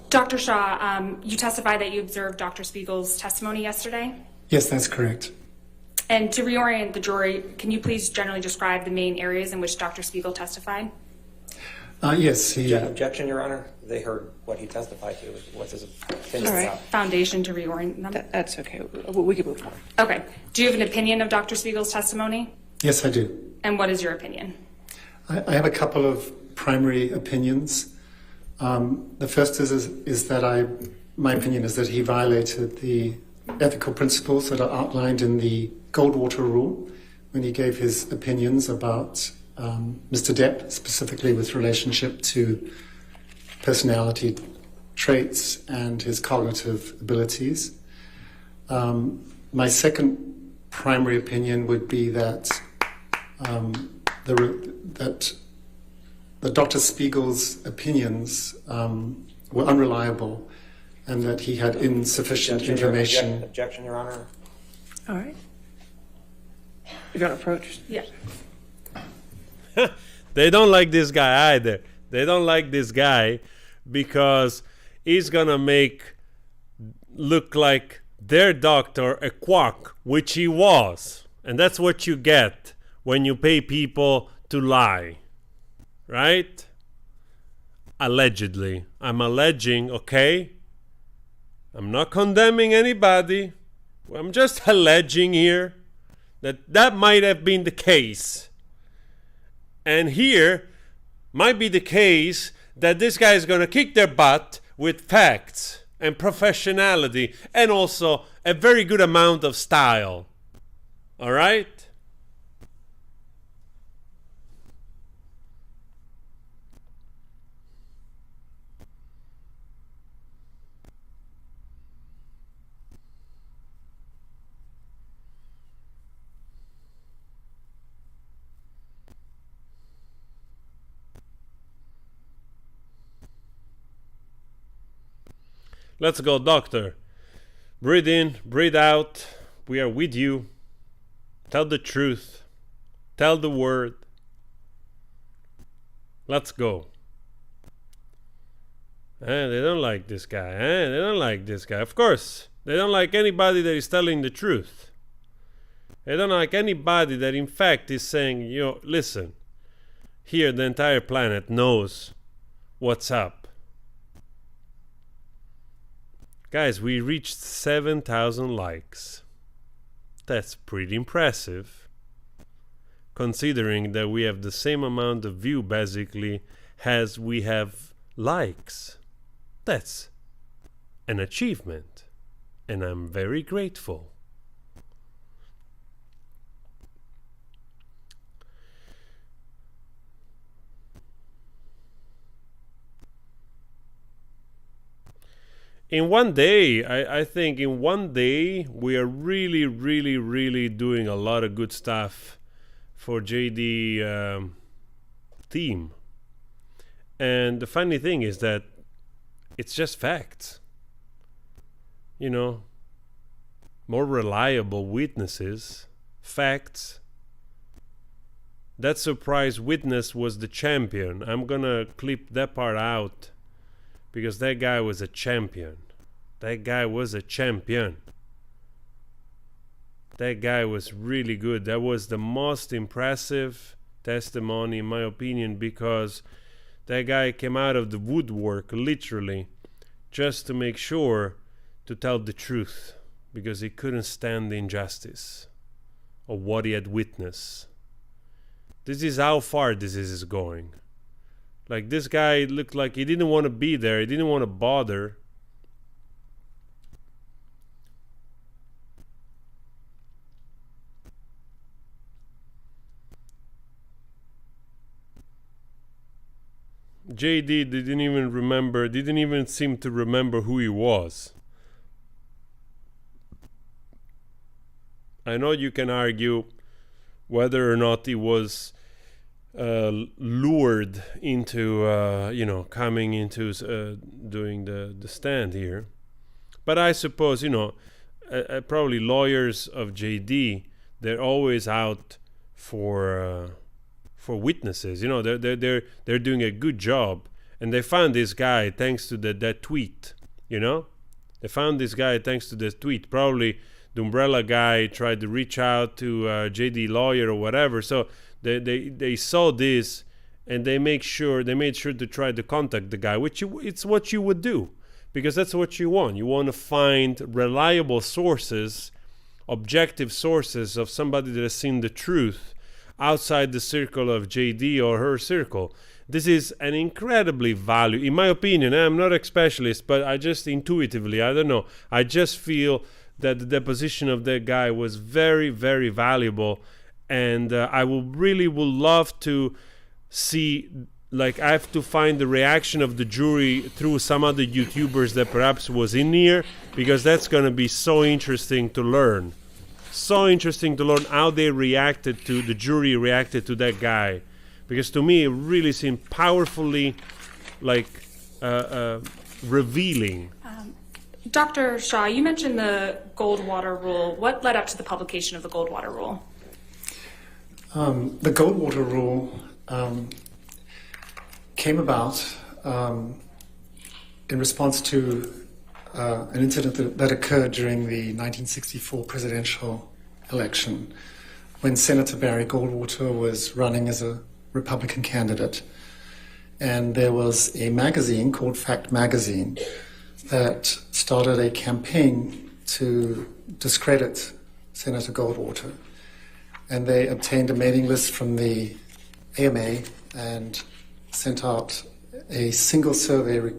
Dr. Shaw, you testified that you observed Dr. Spiegel's testimony yesterday. Yes, that's correct. And to reorient the jury, can you please generally describe the main areas in which Dr. Spiegel testified? Yes, Objection, Your Honor. They heard what he testified to. What's his opinion? All right. Foundation to reorient them. That's okay. We can move forward. Okay. Do you have an opinion of Dr. Spiegel's testimony? Yes, I do. And what is your opinion? I have a couple of primary opinions. The first is that my opinion is that he violated the ethical principles that are outlined in the Goldwater Rule when he gave his opinions about Mr. Depp, specifically with relationship to personality traits and his cognitive abilities. My second primary opinion would be that that Dr. Spiegel's opinions were unreliable and that he had insufficient information. Objection, Your Honor. All right. You're going to approach? Yeah. They don't like this guy either. They don't like this guy because he's gonna make look like their doctor a quack, which he was. And that's what you get when you pay people to lie. Right? Allegedly. I'm alleging, okay? I'm not condemning anybody. I'm just alleging here that might have been the case. And here might be the case that this guy is going to kick their butt with facts and professionality and also a very good amount of style. All right? Let's go, doctor. Breathe in, breathe out. We are with you. Tell the truth. Tell the word. Let's go. They don't like this guy. They don't like this guy. Of course, they don't like anybody that is telling the truth. They don't like anybody that in fact is saying, listen, here the entire planet knows what's up. Guys, we reached 7,000 likes. That's pretty impressive. Considering that we have the same amount of view basically as we have likes. That's an achievement. And I'm very grateful. In one day, I think in one day, we are really, really, really doing a lot of good stuff for JD team. And the funny thing is that it's just facts. More reliable witnesses, facts. That surprise witness was the champion. I'm gonna clip that part out because that guy was a champion. That guy was a champion. That guy was really good. That was the most impressive testimony, in my opinion, because that guy came out of the woodwork, literally, just to make sure to tell the truth, because he couldn't stand the injustice of what he had witnessed. This is how far this is going. Like, this guy looked like he didn't want to be there, he didn't want to bother. JD didn't even seem to remember who he was. I know you can argue whether or not he was lured into, coming into doing the stand here. But I suppose, probably lawyers of JD, they're always out for witnesses. They're doing a good job, and they found this guy thanks to that tweet. They found this guy thanks to that tweet. Probably the umbrella guy tried to reach out to JD lawyer or whatever. So they saw this, and they made sure to try to contact the guy, which it's what you would do, because that's what you want. You want to find reliable sources, objective sources of somebody that has seen the truth outside the circle of JD or her circle. This is an incredibly valuable, in my opinion. I'm not a specialist, but I just intuitively, I don't know, I just feel that the deposition of that guy was very, very valuable, and I will love to see, like, I have to find the reaction of the jury through some other YouTubers that perhaps was in here, because that's going to be so interesting to learn. So interesting to learn how the jury reacted to that guy, because to me it really seemed powerfully revealing. Dr. Shaw, you mentioned the Goldwater Rule. What led up to the publication of the Goldwater Rule? The Goldwater Rule came about in response to an incident that occurred during the 1964 presidential election, when Senator Barry Goldwater was running as a Republican candidate. And there was a magazine called Fact Magazine that started a campaign to discredit Senator Goldwater. And they obtained a mailing list from the AMA and sent out a single survey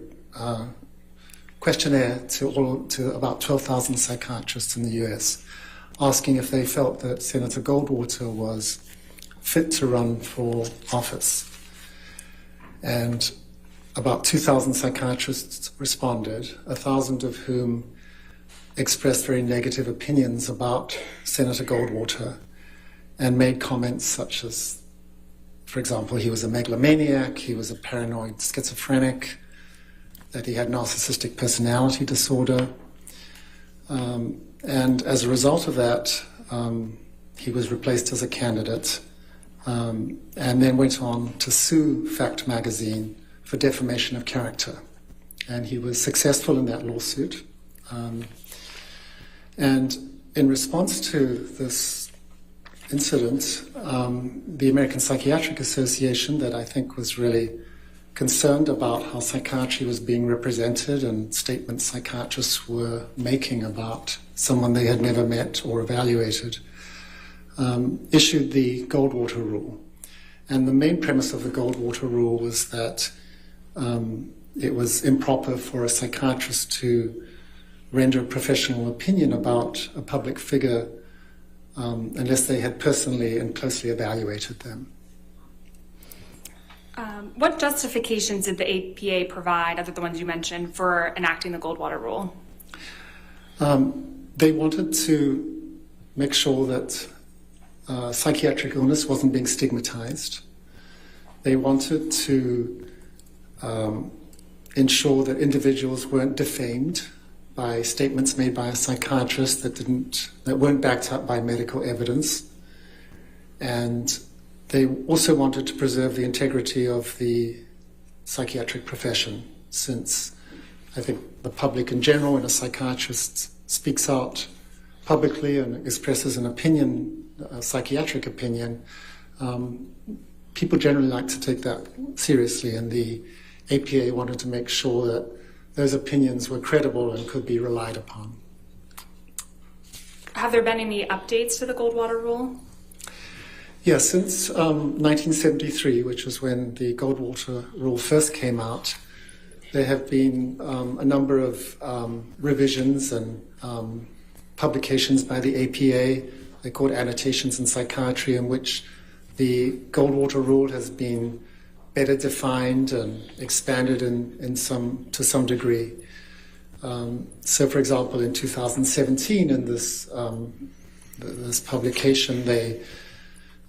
questionnaire to about 12,000 psychiatrists in the US, asking if they felt that Senator Goldwater was fit to run for office. And about 2,000 psychiatrists responded, 1,000 of whom expressed very negative opinions about Senator Goldwater and made comments such as, for example, he was a megalomaniac, he was a paranoid schizophrenic, that he had narcissistic personality disorder. And as a result of that, he was replaced as a candidate, and then went on to sue Fact Magazine for defamation of character. And he was successful in that lawsuit. And in response to this incident, the American Psychiatric Association, that I think was really concerned about how psychiatry was being represented and statements psychiatrists were making about someone they had never met or evaluated, issued the Goldwater Rule. And the main premise of the Goldwater Rule was that it was improper for a psychiatrist to render a professional opinion about a public figure unless they had personally and closely evaluated them. What justifications did the APA provide, other than the ones you mentioned, for enacting the Goldwater Rule? They wanted to make sure that psychiatric illness wasn't being stigmatized. They wanted to ensure that individuals weren't defamed by statements made by a psychiatrist that weren't backed up by medical evidence. And they also wanted to preserve the integrity of the psychiatric profession, since I think the public in general, when a psychiatrist speaks out publicly and expresses an opinion, a psychiatric opinion, people generally like to take that seriously, and the APA wanted to make sure that those opinions were credible and could be relied upon. Have there been any updates to the Goldwater Rule? Yes, since 1973, which was when the Goldwater Rule first came out, there have been a number of revisions and publications by the APA. They're called annotations in psychiatry, in which the Goldwater Rule has been better defined and expanded to some degree. So, for example, in 2017, in this publication, the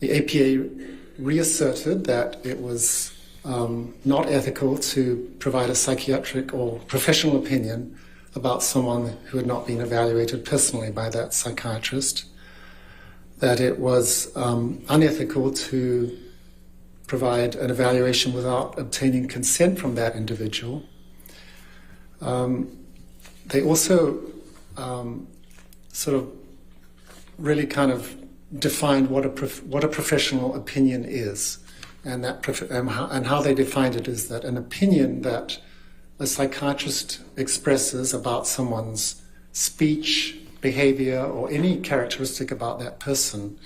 APA reasserted that it was not ethical to provide a psychiatric or professional opinion about someone who had not been evaluated personally by that psychiatrist, that it was unethical to provide an evaluation without obtaining consent from that individual. They also sort of really kind of defined what a professional opinion is, and how they defined it is that an opinion that a psychiatrist expresses about someone's speech, behavior, or any characteristic about that person,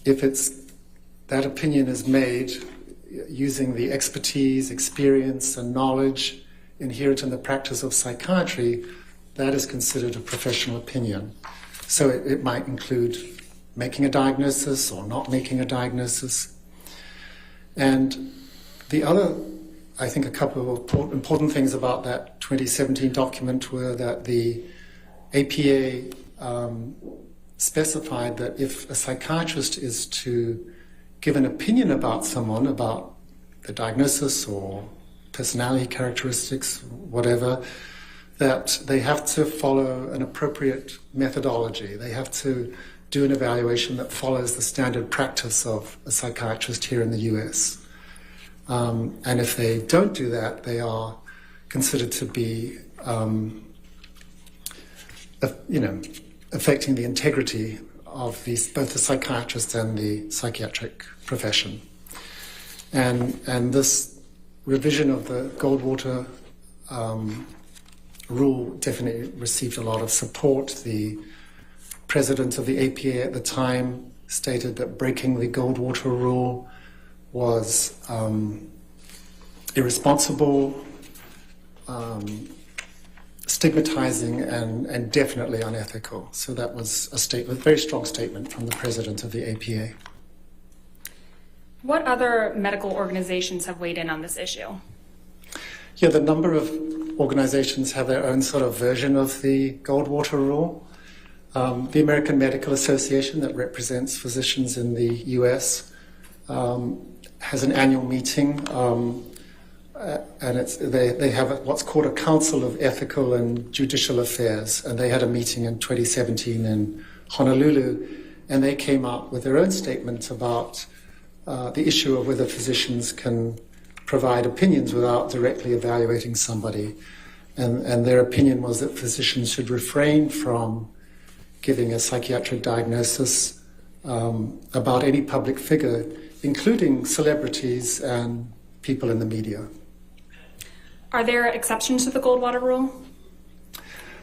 if that opinion is made using the expertise, experience, and knowledge inherent in the practice of psychiatry, that is considered a professional opinion. So it might include making a diagnosis or not making a diagnosis. And the other, I think, a couple of important things about that 2017 document were that the APA specified that if a psychiatrist is to give an opinion about someone, about the diagnosis or personality characteristics, whatever, that they have to follow an appropriate methodology. They have to do an evaluation that follows the standard practice of a psychiatrist here in the US. And if they don't do that, they are considered to be, affecting the integrity of both the psychiatrist and the psychiatric profession. And this revision of the Goldwater Rule definitely received a lot of support. The president of the APA at the time stated that breaking the Goldwater Rule was irresponsible, stigmatizing, and definitely unethical. So that was a very strong statement from the president of the APA. What other medical organizations have weighed in on this issue? Yeah, the number of organizations have their own sort of version of the Goldwater Rule. The American Medical Association, that represents physicians in the US, has an annual meeting, and they have what's called a Council of Ethical and Judicial Affairs, and they had a meeting in 2017 in Honolulu, and they came up with their own statement about the issue of whether physicians can provide opinions without directly evaluating somebody. And their opinion was that physicians should refrain from giving a psychiatric diagnosis about any public figure, including celebrities and people in the media. Are there exceptions to the Goldwater Rule?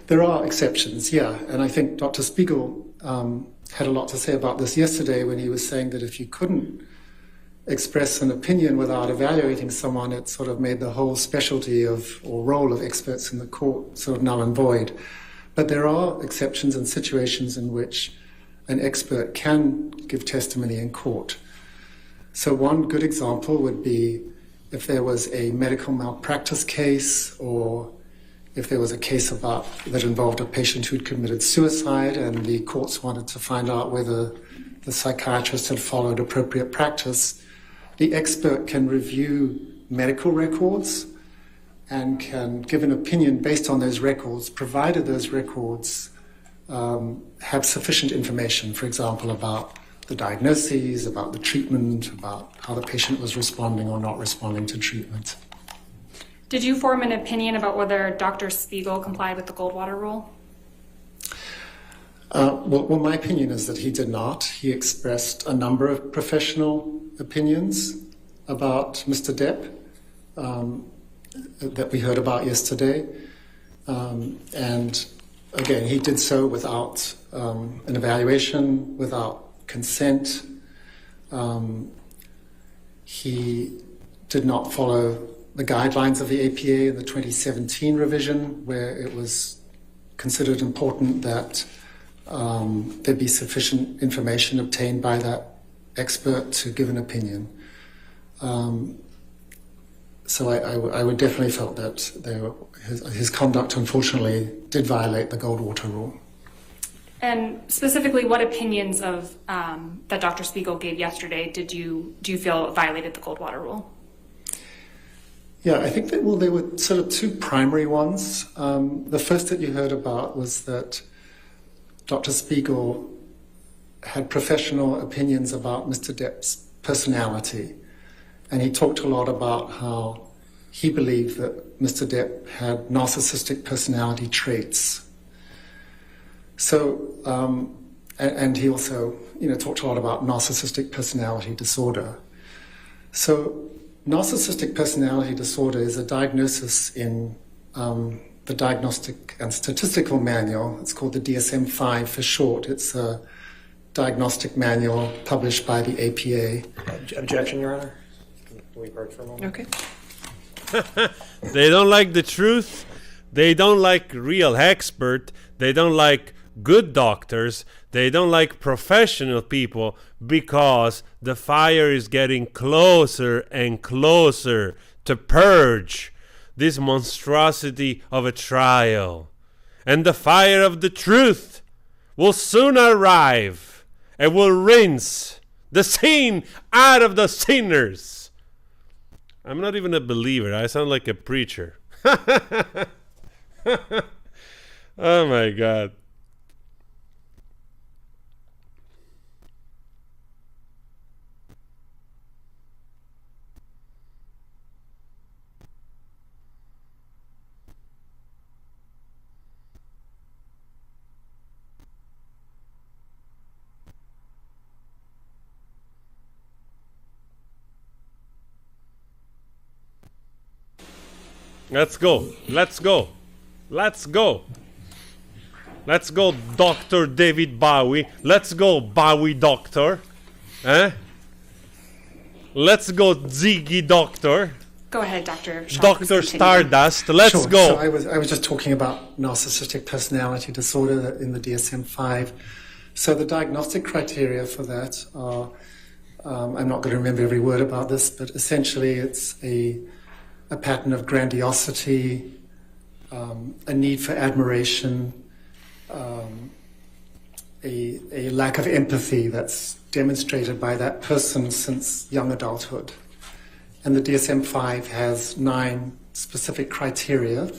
There are exceptions, yeah. And I think Dr. Spiegel had a lot to say about this yesterday when he was saying that if you couldn't express an opinion without evaluating someone, it sort of made the whole specialty or role of experts in the court sort of null and void. But there are exceptions and situations in which an expert can give testimony in court. So one good example would be if there was a medical malpractice case, or if there was a case that involved a patient who'd committed suicide and the courts wanted to find out whether the psychiatrist had followed appropriate practice. The expert can review medical records and can give an opinion based on those records, provided those records have sufficient information, for example, about the diagnoses, about the treatment, about how the patient was responding or not responding to treatment. Did you form an opinion about whether Dr. Spiegel complied with the Goldwater Rule? Well, my opinion is that he did not. He expressed a number of professional opinions about Mr. Depp that we heard about yesterday. And again, he did so without an evaluation, without consent. He did not follow the guidelines of the APA in the 2017 revision, where it was considered important that there be sufficient information obtained by that expert to give an opinion. So I would definitely felt that his conduct, unfortunately, did violate the Goldwater Rule. And specifically, what opinions of that Dr. Spiegel gave yesterday do you feel violated the Goldwater Rule? Yeah, I think that there were sort of two primary ones. The first that you heard about was that Dr. Spiegel had professional opinions about Mr. Depp's personality. And he talked a lot about how he believed that Mr. Depp had narcissistic personality traits. So, and he also, talked a lot about narcissistic personality disorder. So, narcissistic personality disorder is a diagnosis in the Diagnostic and Statistical Manual. It's called the DSM-5 for short. It's a diagnostic manual published by the APA. Objection, Your Honor. Can we purge for a moment? Okay. They don't like the truth. They don't like real expert. They don't like good doctors. They don't like professional people because the fire is getting closer and closer to purge this monstrosity of a trial. And the fire of the truth will soon arrive and will rinse the sin out of the sinners. I'm not even a believer. I sound like a preacher. Oh my God. Let's go. Let's go. Let's go. Let's go, Dr. David Bowie. Let's go, Bowie Doctor. Let's go, Ziggy Doctor. Go ahead, Dr. Shaw. Dr. Stardust. Let's Sure. go. So I was just talking about narcissistic personality disorder in the DSM-5. So the diagnostic criteria for that are, I'm not going to remember every word about this, but essentially it's a pattern of grandiosity, a need for admiration, a lack of empathy that's demonstrated by that person since young adulthood. And the DSM-5 has 9 specific criteria,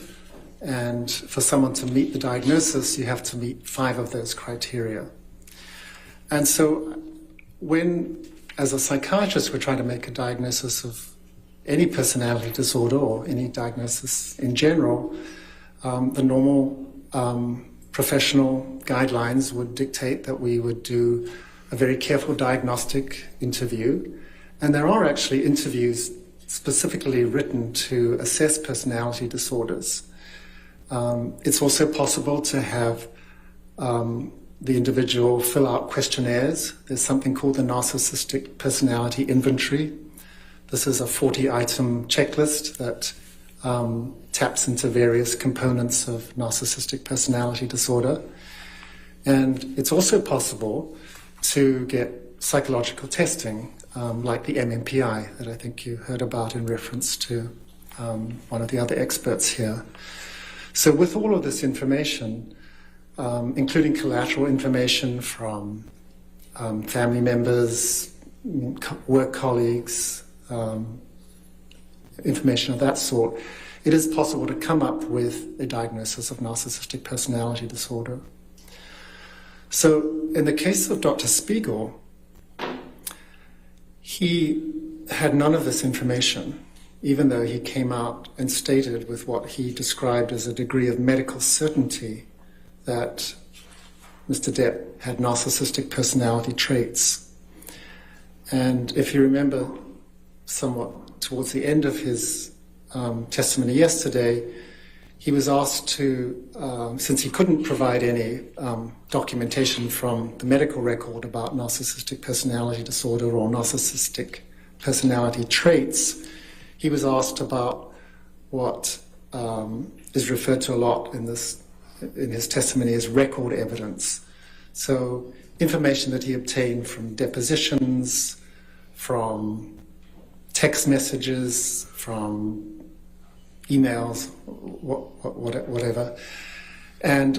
and for someone to meet the diagnosis, you have to meet 5 of those criteria. And so when, as a psychiatrist, we're trying to make a diagnosis of any personality disorder or any diagnosis in general, the normal professional guidelines would dictate that we would do a very careful diagnostic interview. And there are actually interviews specifically written to assess personality disorders. It's also possible to have the individual fill out questionnaires. There's something called the Narcissistic Personality Inventory. This is a 40-item checklist that taps into various components of narcissistic personality disorder. And it's also possible to get psychological testing, like the MMPI that I think you heard about in reference to one of the other experts here. So with all of this information, including collateral information from family members, work colleagues, information of that sort, it is possible to come up with a diagnosis of narcissistic personality disorder. So in the case of Dr. Spiegel, he had none of this information, even though he came out and stated with what he described as a degree of medical certainty that Mr. Depp had narcissistic personality traits. And if you remember somewhat towards the end of his testimony yesterday, he was asked to, since he couldn't provide any documentation from the medical record about narcissistic personality disorder or narcissistic personality traits, he was asked about what is referred to a lot in his testimony as record evidence. So information that he obtained from depositions, from text messages, from emails, whatever. And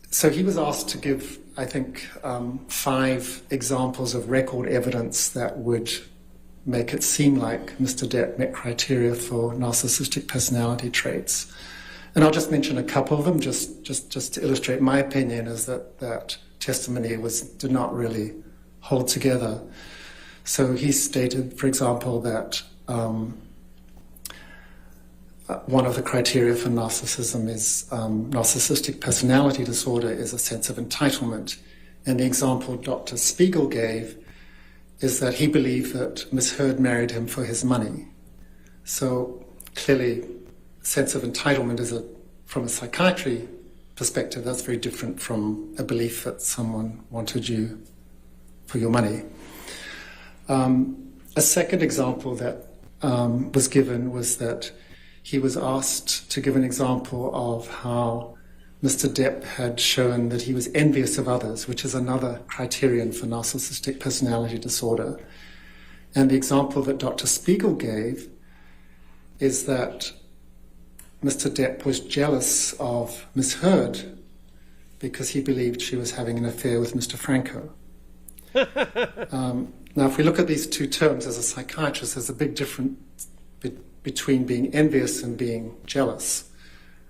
so he was asked to give, I think, 5 examples of record evidence that would make it seem like Mr. Depp met criteria for narcissistic personality traits. And I'll just mention a couple of them, just to illustrate my opinion, is that testimony did not really hold together. So he stated, for example, that one of the criteria for narcissism is narcissistic personality disorder is a sense of entitlement. And the example Dr. Spiegel gave is that he believed that Ms. Heard married him for his money. So clearly, sense of entitlement is from a psychiatry perspective, that's very different from a belief that someone wanted you for your money. A second example that was given was that he was asked to give an example of how Mr. Depp had shown that he was envious of others, which is another criterion for narcissistic personality disorder. And the example that Dr. Spiegel gave is that Mr. Depp was jealous of Ms. Heard because he believed she was having an affair with Mr. Franco. Now, if we look at these two terms as a psychiatrist, there's a big difference between being envious and being jealous.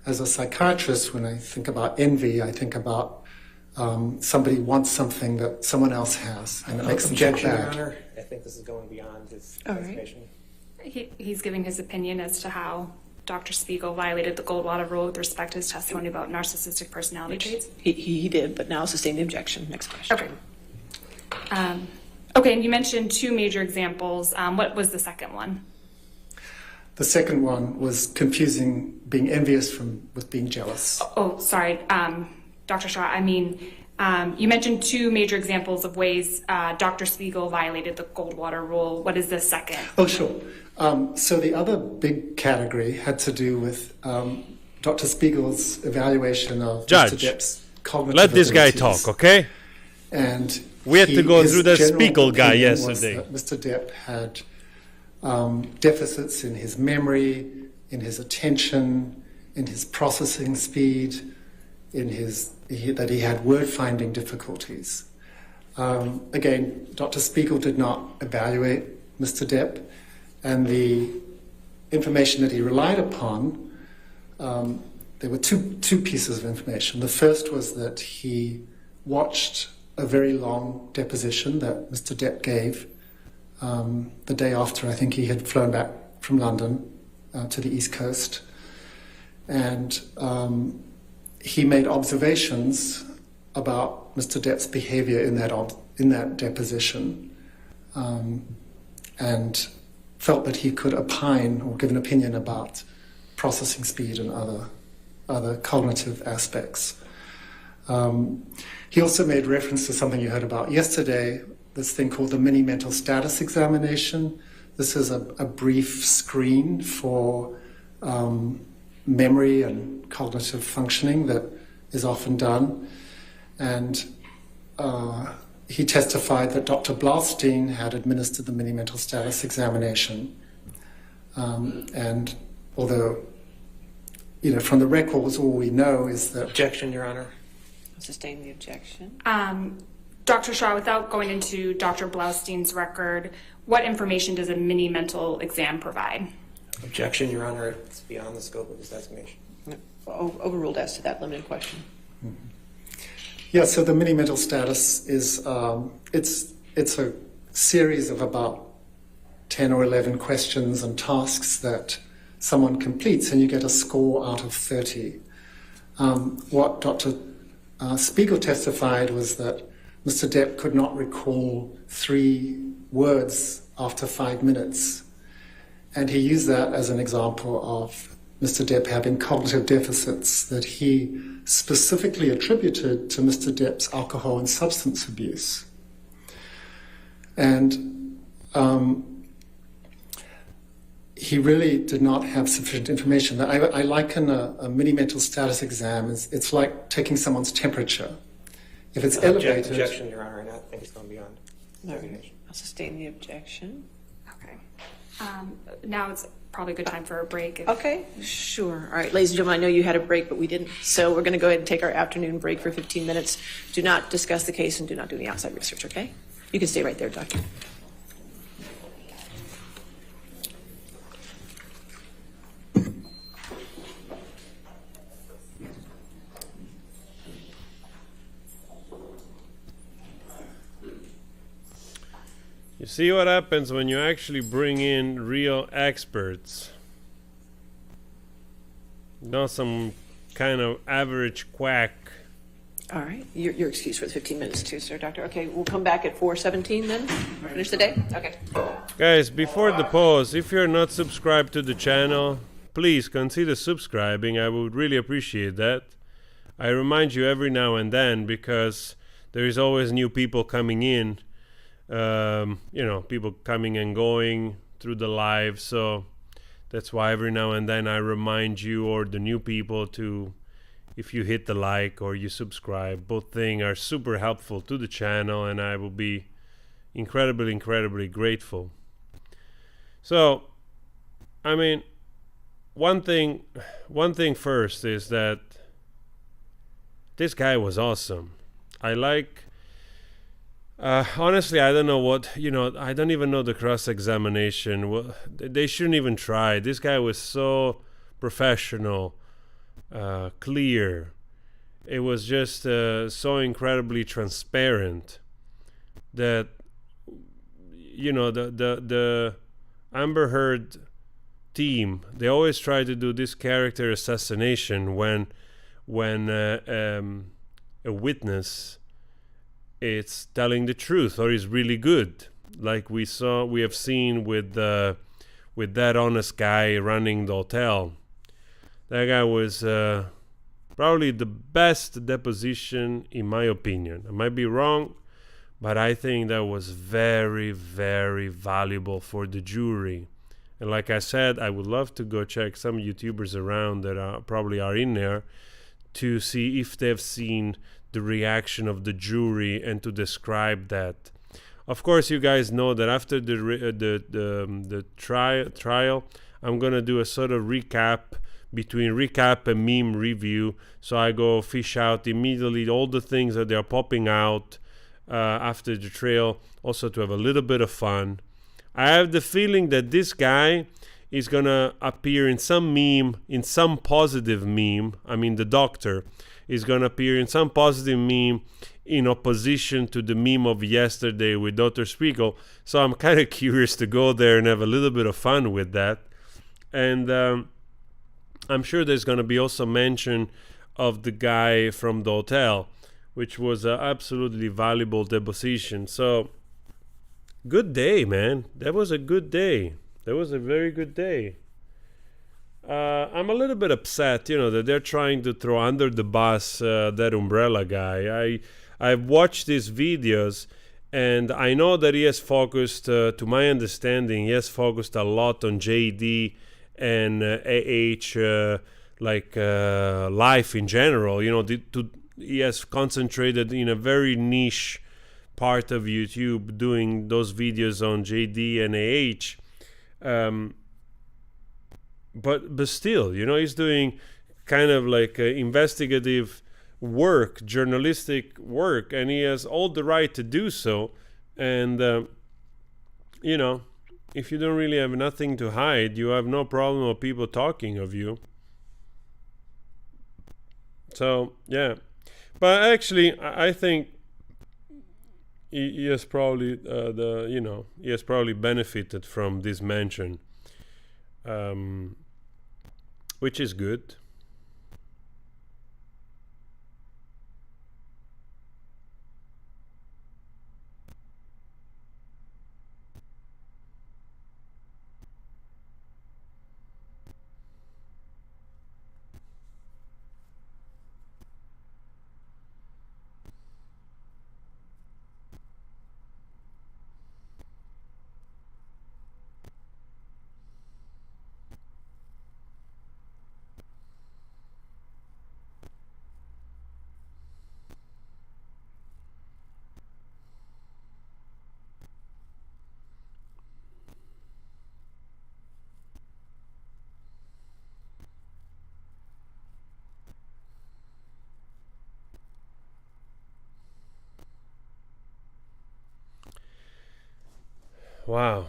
As a psychiatrist, when I think about envy, I think about somebody wants something that someone else has, and it makes them feel Objection, Your bad. Honor. I think this is going beyond his participation. He's giving his opinion as to how Dr. Spiegel violated the Goldwater Rule with respect to his testimony about narcissistic personality traits. He did, but now sustain the objection. Next question. Okay. Okay, and you mentioned 2 major examples. What was the second one? The second one was confusing being envious with being jealous. Oh, sorry, Dr. Shaw. I mean, you mentioned 2 major examples of ways Dr. Spiegel violated the Goldwater Rule. What is the second? Oh, sure. So the other big category had to do with Dr. Spiegel's evaluation of Judge, Mr. Depp's cognitive let this guy abilities. talk, okay? And we had to go his through the general Spiegel guy opinion was yesterday. that Mr. Depp had deficits in his memory, in his attention, in his processing speed, that he had word-finding difficulties. Again, Dr. Spiegel did not evaluate Mr. Depp, and the information that he relied upon, there were two pieces of information. The first was that he watched a very long deposition that Mr. Depp gave the day after I think he had flown back from London to the East Coast. And he made observations about Mr. Depp's behavior in that deposition, and felt that he could opine or give an opinion about processing speed and other cognitive aspects. He also made reference to something you heard about yesterday, this thing called the mini mental status examination. This is a brief screen for memory and cognitive functioning that is often done. And he testified that Dr. Blaustein had administered the mini mental status examination. And although, from the records, all we know is that... Objection, Your Honor. Sustain the objection. Dr. Shaw, without going into Dr. Blaustein's record, what information does a mini mental exam provide? Objection, Your Honor. It's beyond the scope of his estimation. Overruled as to that limited question. Yeah, so the mini mental status is it's a series of about 10 or 11 questions and tasks that someone completes, and you get a score out of 30. What Dr. Spiegel testified was that Mr. Depp could not recall 3 words after 5 minutes. And he used that as an example of Mr. Depp having cognitive deficits that he specifically attributed to Mr. Depp's alcohol and substance abuse. And he really did not have sufficient information. I liken a mini mental status exam, it's like taking someone's temperature. If it's elevated... Objection, Your Honor, and I think it's gone beyond. All right. I'll sustain the objection. Okay. Now it's probably a good time for a break. Okay, sure. All right, ladies and gentlemen, I know you had a break, but we didn't. So we're going to go ahead and take our afternoon break for 15 minutes. Do not discuss the case and do not do any outside research, okay? You can stay right there, Doctor. You see what happens when you actually bring in real experts, not some kind of average quack. All right, you're excused for the 15 minutes too, sir, Doctor. Okay, we'll come back at 4:17 then. Finish the day? Okay. Guys, before the pause, if you're not subscribed to the channel, please consider subscribing. I would really appreciate that. I remind you every now and then because there is always new people coming in. You know, people coming and going through the live, so that's why every now and then I remind you or the new people to, if you hit the like or you subscribe, both things are super helpful to the channel and I will be incredibly grateful. So, I mean, one thing first is that this guy was awesome. I like... honestly, I don't know what, I don't even know the cross-examination. Well, they shouldn't even try. This guy was so professional, clear. It was just so incredibly transparent that, the Amber Heard team, they always try to do this character assassination when a witness it's telling the truth or is really good, like we have seen with that honest guy running the hotel. That guy was probably the best deposition in my opinion. I might be wrong, but I think that was very valuable for the jury. And like I said, I would love to go check some YouTubers around that probably are in there to see if they've seen the reaction of the jury and to describe that. Of course, you guys know that after the trial, I'm gonna do a sort of recap between recap and meme review. So I go fish out immediately all the things that they are popping out after the trial, also to have a little bit of fun. I have the feeling that this guy is gonna appear in some meme, in some positive meme. I mean, the doctor is going to appear in some positive meme in opposition to the meme of yesterday with Dr. Spiegel. So I'm kind of curious to go there and have a little bit of fun with that. And I'm sure there's going to be also mention of the guy from the hotel, which was an absolutely valuable deposition. So good day, man. That was a good day. That was a very good day. I'm a little bit upset, that they're trying to throw under the bus that umbrella guy. I've watched his videos, and I know that he has focused, to my understanding, he has focused a lot on JD and life in general. He has concentrated in a very niche part of YouTube doing those videos on JD and But still, he's doing kind of like investigative work, journalistic work, and he has all the right to do so. And, if you don't really have nothing to hide, you have no problem of people talking of you. So, yeah. But actually, I think he has probably, he has probably benefited from this mention. Which is good. Wow.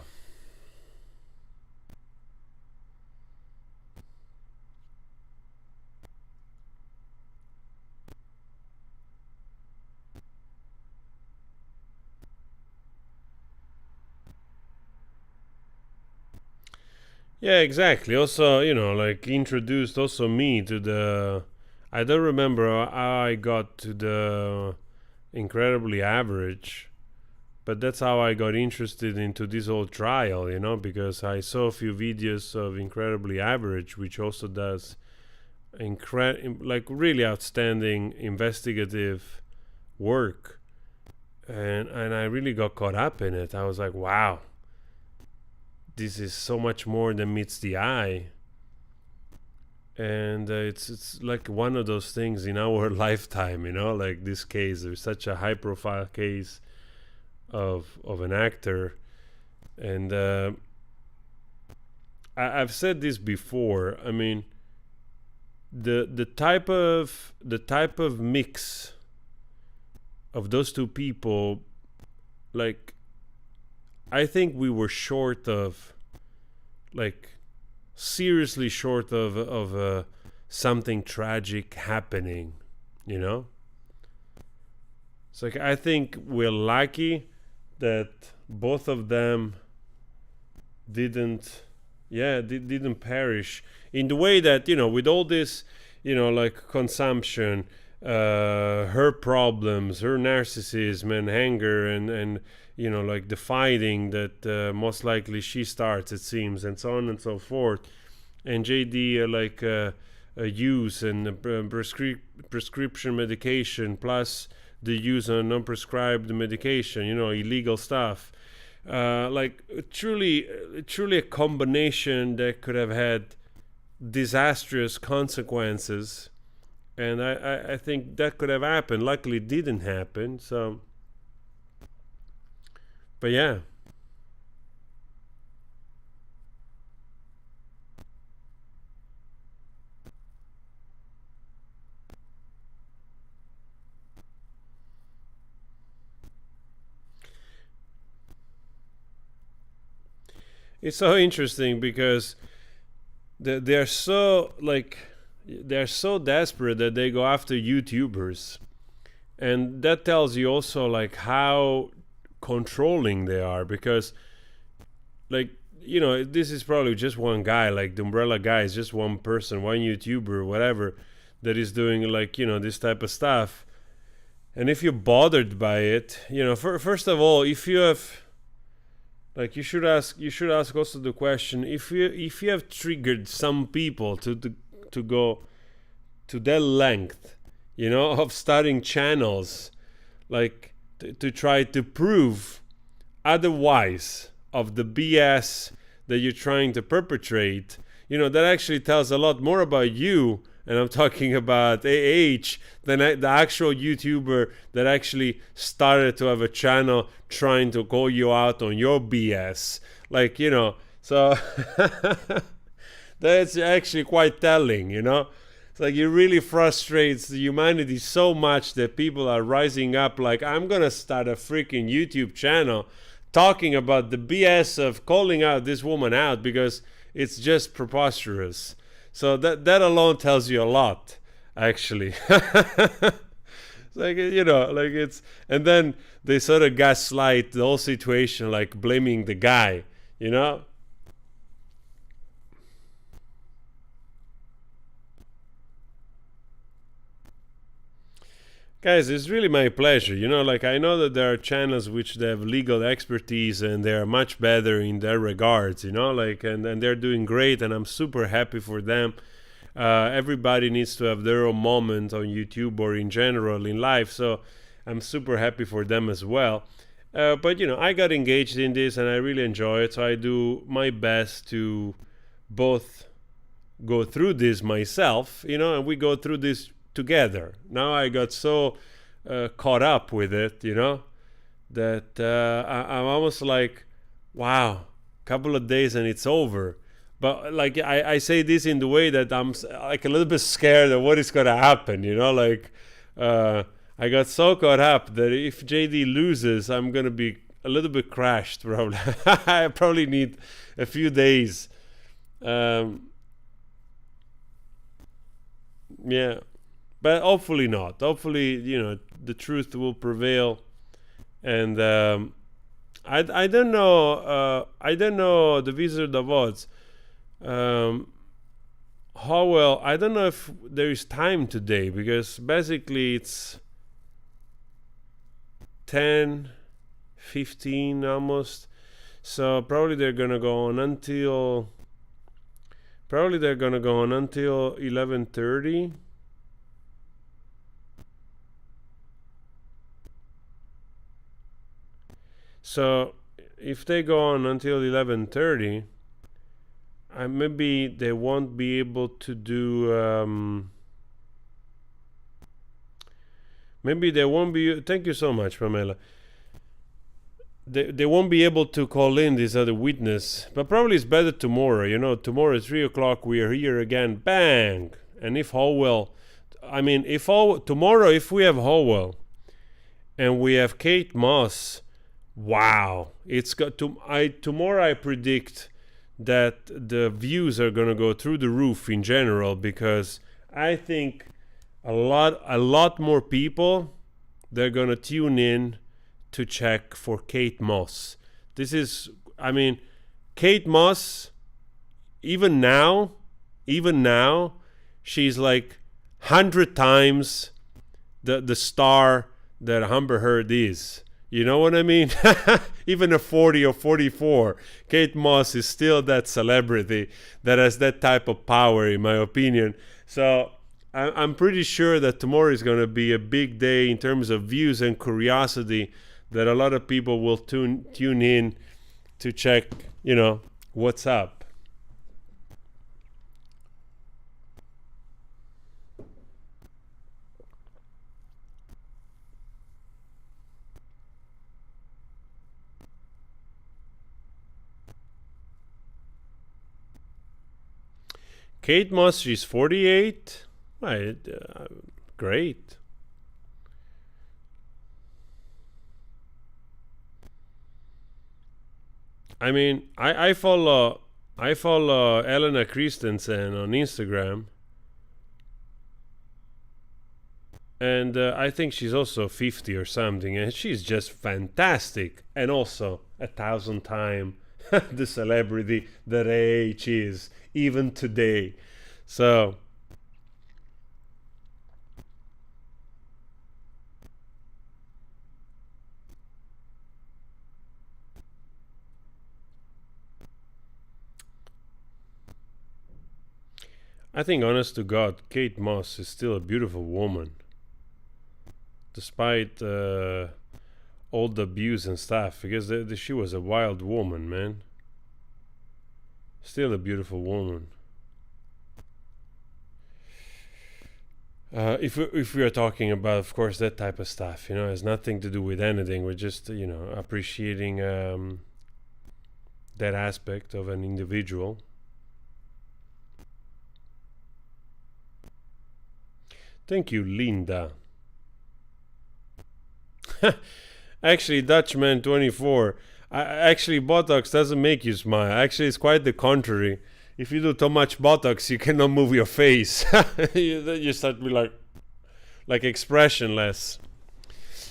Yeah, exactly. Also, like introduced also me to the. I don't remember how I got to the incredibly average, but that's how I got interested into this whole trial, because I saw a few videos of incredibly average, which also does like really outstanding investigative work, and I really got caught up in it. I was like, wow, this is so much more than meets the eye. And it's like one of those things in our lifetime, like this case. There's such a high profile case of an actor, and I've said this before. I mean, the type of mix of those two people, like, I think we were short of, like, seriously short of something tragic happening, It's like, I think we're lucky that both of them didn't perish in the way that, with all this, like consumption, her problems, her narcissism and anger, and like the fighting that most likely she starts, it seems, and so on and so forth. And JD, use and prescription medication, plus the use of non-prescribed medication, illegal stuff. Like truly a combination that could have had disastrous consequences. And I think that could have happened. Luckily, it didn't happen. So, but yeah. It's so interesting because they're so desperate that they go after YouTubers, and that tells you also like how controlling they are, because like this is probably just one guy, like the umbrella guy is just one person, one YouTuber, whatever, that is doing like this type of stuff. And if you're bothered by it, first of all, if you have, like, you should ask also the question, if you have triggered some people to go to that length, of starting channels, like to try to prove otherwise of the BS that you're trying to perpetrate, that actually tells a lot more about you, and I'm talking about AH, than the actual YouTuber that actually started to have a channel trying to call you out on your BS. Like, so that's actually quite telling, It's like it really frustrates the humanity so much that people are rising up like, I'm going to start a freaking YouTube channel talking about the BS of calling out this woman out because it's just preposterous. So that alone tells you a lot, actually. It's like, like it's, and then they sort of gaslight the whole situation, like blaming the guy, Guys, it's really my pleasure. Like, I know that there are channels which they have legal expertise and they are much better in their regards, like, and they're doing great, and I'm super happy for them. Everybody needs to have their own moment on YouTube or in general in life, so I'm super happy for them as well. But, I got engaged in this and I really enjoy it, so I do my best to both go through this myself, and we go through this together. Now I got so caught up with it, that I'm almost like, wow, couple of days and it's over. But like I say this in the way that I'm like a little bit scared of what is going to happen, like I got so caught up that if JD loses, I'm going to be a little bit crashed. Probably, I probably need a few days. Yeah, but hopefully not. Hopefully, the truth will prevail. And I don't know. I don't know the Wizard of Oz. Howell, I don't know if there is time today, because basically it's 10:15 almost. So probably they're gonna go on until 11:30. So if they go on until 11:30, maybe they won't be able to do. Maybe they won't be. Thank you so much, Pamela. They won't be able to call in this other witness, but probably it's better tomorrow. Tomorrow at 3:00 we are here again. Bang! And if Howell, tomorrow if we have Howell, and we have Kate Moss, wow! It's got to. Tomorrow I predict that the views are gonna go through the roof in general, because I think a lot more people, they're gonna tune in to check for Kate Moss. This is, Kate Moss, even now, she's like 100 times the star that Amber Heard is. You know what I mean? Even a 40 or 44, Kate Moss is still that celebrity that has that type of power, in my opinion. So I'm pretty sure that tomorrow is going to be a big day in terms of views and curiosity, that a lot of people will tune in to check, what's up. Kate Moss, she's 48. Right, great. I follow Elena Christensen on Instagram, and I think she's also 50 or something, and she's just fantastic, and also 1,000 times the celebrity that AH is even today. So I think, honest to God, Kate Moss is still a beautiful woman, despite all the abuse and stuff, because she was a wild woman, man. Still a beautiful woman. If we are talking about, of course, that type of stuff, it has nothing to do with anything. We're just, appreciating that aspect of an individual. Thank you, Linda. Actually, Dutchman 24. Actually, Botox doesn't make you smile. Actually, it's quite the contrary. If you do too much Botox, you cannot move your face. You start to be like expressionless.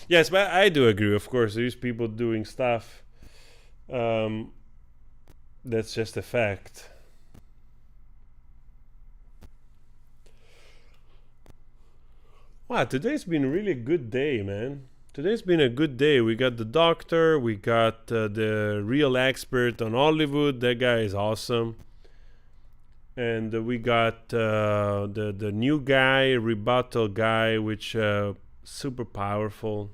Yes, but I do agree. Of course, there's people doing stuff. That's just a fact. Wow, today's been a really good day, man. Today's been a good day. We got the doctor, we got the real expert on Hollywood. That guy is awesome. And we got the new guy, Rebuttal guy, which super powerful.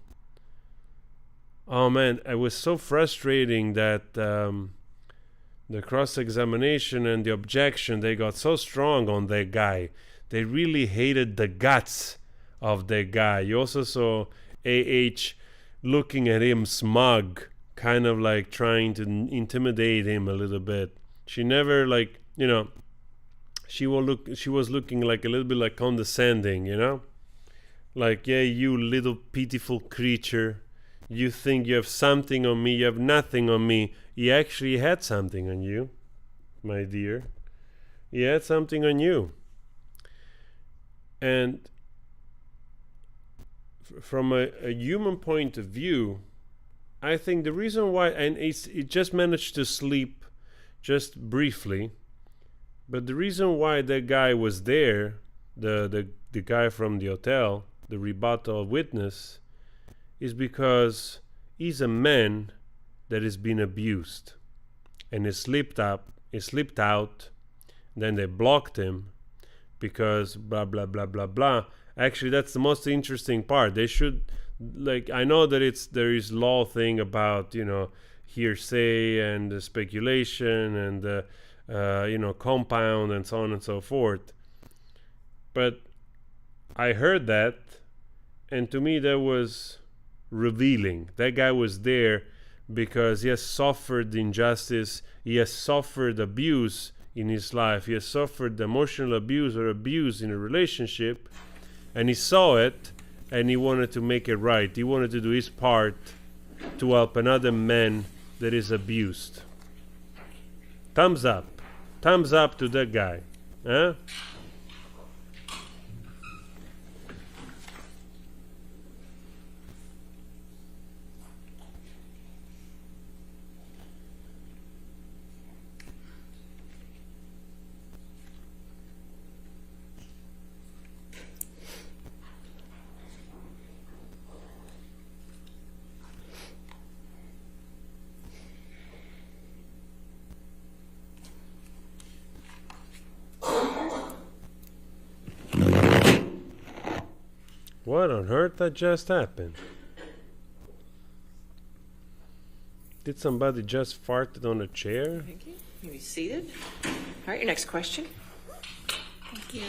Oh man, it was so frustrating that the cross-examination and the objection, they got so strong on that guy. They really hated the guts of that guy. You also saw AH looking at him smug, kind of like trying to intimidate him a little bit. She never she was looking like a little bit like condescending, like, yeah, you little pitiful creature, You think you have something on me, you have nothing on me. He actually had something on you, my dear. He had something on you. And from a human point of view, I think the reason why, and it just managed to sleep just briefly, but the reason why that guy was there, the guy from the hotel, the rebuttal witness, is because he's a man that has been abused, and he slipped out, then they blocked him because blah blah blah blah blah. Actually, that's the most interesting part. They should, like, I know that there is law thing about, you know, hearsay and speculation and you know, compound and so on and so forth, but I heard that, and to me that was revealing. That guy was there because he has suffered injustice, he has suffered abuse in his life, he has suffered emotional abuse or abuse in a relationship, and he saw it and he wanted to make it right. He wanted to do his part to help another man that is abused. Thumbs up to that guy, huh? What on earth that just happened? Did somebody just farted on a chair? Thank you. You be seated. All right, your next question. Thank you.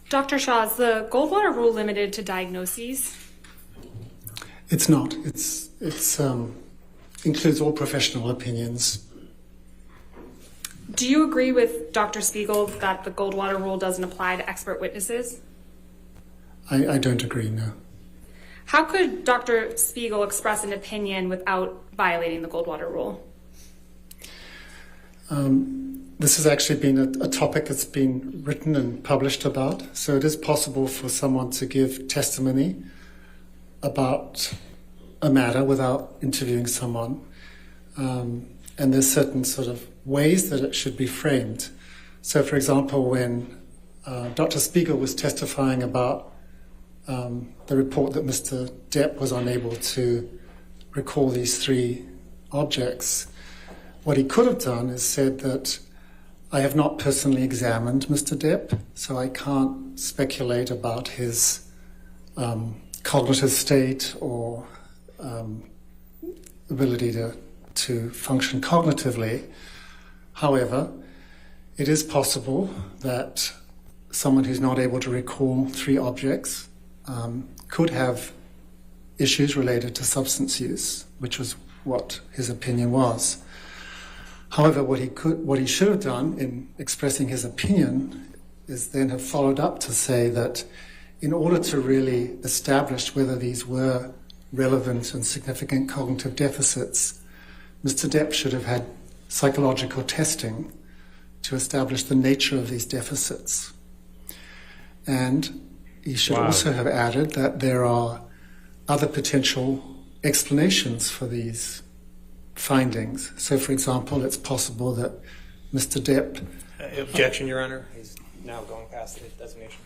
Dr. Shaw, is the Goldwater Rule limited to diagnoses? It's not. It's includes all professional opinions. Do you agree with Dr. Spiegel that the Goldwater Rule doesn't apply to expert witnesses? I don't agree, no. How could Dr. Spiegel express an opinion without violating the Goldwater Rule? This has actually been a topic that's been written and published about. So it is possible for someone to give testimony about a matter without interviewing someone. And there's certain sort of ways that it should be framed. So, for example, when Dr. Spiegel was testifying about the report that Mr. Depp was unable to recall these 3 objects, what he could have done is said that I have not personally examined Mr. Depp, so I can't speculate about his cognitive state or ability to function cognitively. However, it is possible that someone who's not able to recall 3 objects could have issues related to substance use, which was what his opinion was. However, what he should have done in expressing his opinion is then have followed up to say that in order to really establish whether these were relevant and significant cognitive deficits, Mr. Depp should have had psychological testing to establish the nature of these deficits. And he should also have added that there are other potential explanations for these findings. So, for example, it's possible that Mr. Depp... Objection, Your Honor. He's now going past the designation.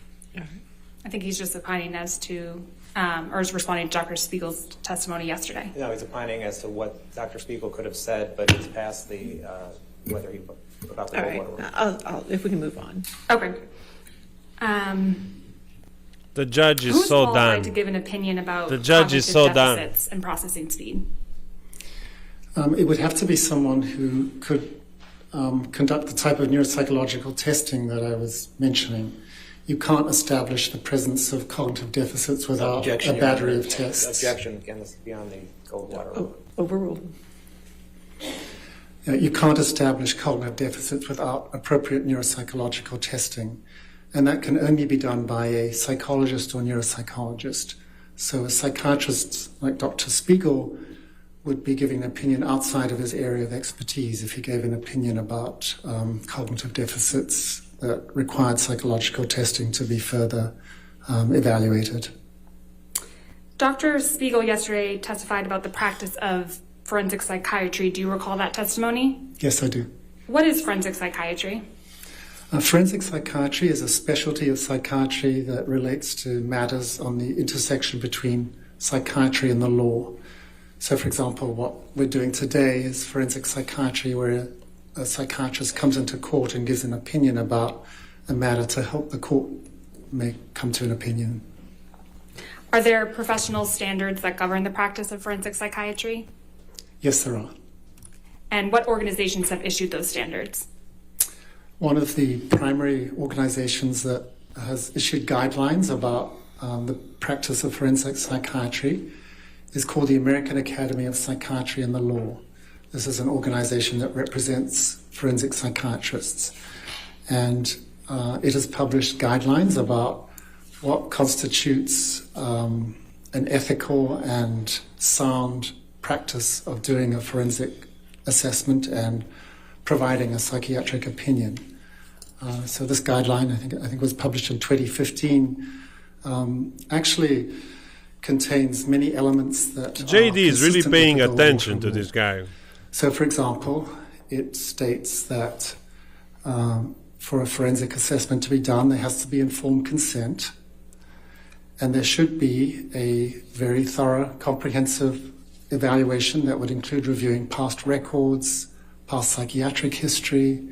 I think he's just opining as to, or is responding to Dr. Spiegel's testimony yesterday. No, he's opining as to what Dr. Spiegel could have said, but he's past the, whether he about the All right, if we can move on. Okay. The judge is so done. To give an opinion about the judge is so done. And processing speed. It would have to be someone who could conduct the type of neuropsychological testing that I was mentioning. You can't establish the presence of cognitive deficits without a battery of tests. Objection. Again, this is beyond the Goldwater Rule. Overruled. You can't establish cognitive deficits without appropriate neuropsychological testing. And that can only be done by a psychologist or neuropsychologist. So a psychiatrist like Dr. Spiegel would be giving an opinion outside of his area of expertise if he gave an opinion about cognitive deficits that required psychological testing to be further evaluated. Dr. Spiegel yesterday testified about the practice of forensic psychiatry. Do you recall that testimony? Yes, I do. What is forensic psychiatry? Forensic psychiatry is a specialty of psychiatry that relates to matters on the intersection between psychiatry and the law. So, for example, what we're doing today is forensic psychiatry, where a psychiatrist comes into court and gives an opinion about a matter to help the court come to an opinion. Are there professional standards that govern the practice of forensic psychiatry? Yes, there are. And what organizations have issued those standards? One of the primary organizations that has issued guidelines about the practice of forensic psychiatry is called the American Academy of Psychiatry and the Law. This is an organization that represents forensic psychiatrists. And it has published guidelines about what constitutes an ethical and sound practice of doing a forensic assessment and providing a psychiatric opinion. So this guideline, I think was published in 2015, actually contains many elements that JD is really paying attention to this guy. So, for example, it states that for a forensic assessment to be done, there has to be informed consent, and there should be a very thorough, comprehensive evaluation that would include reviewing past records, past psychiatric history.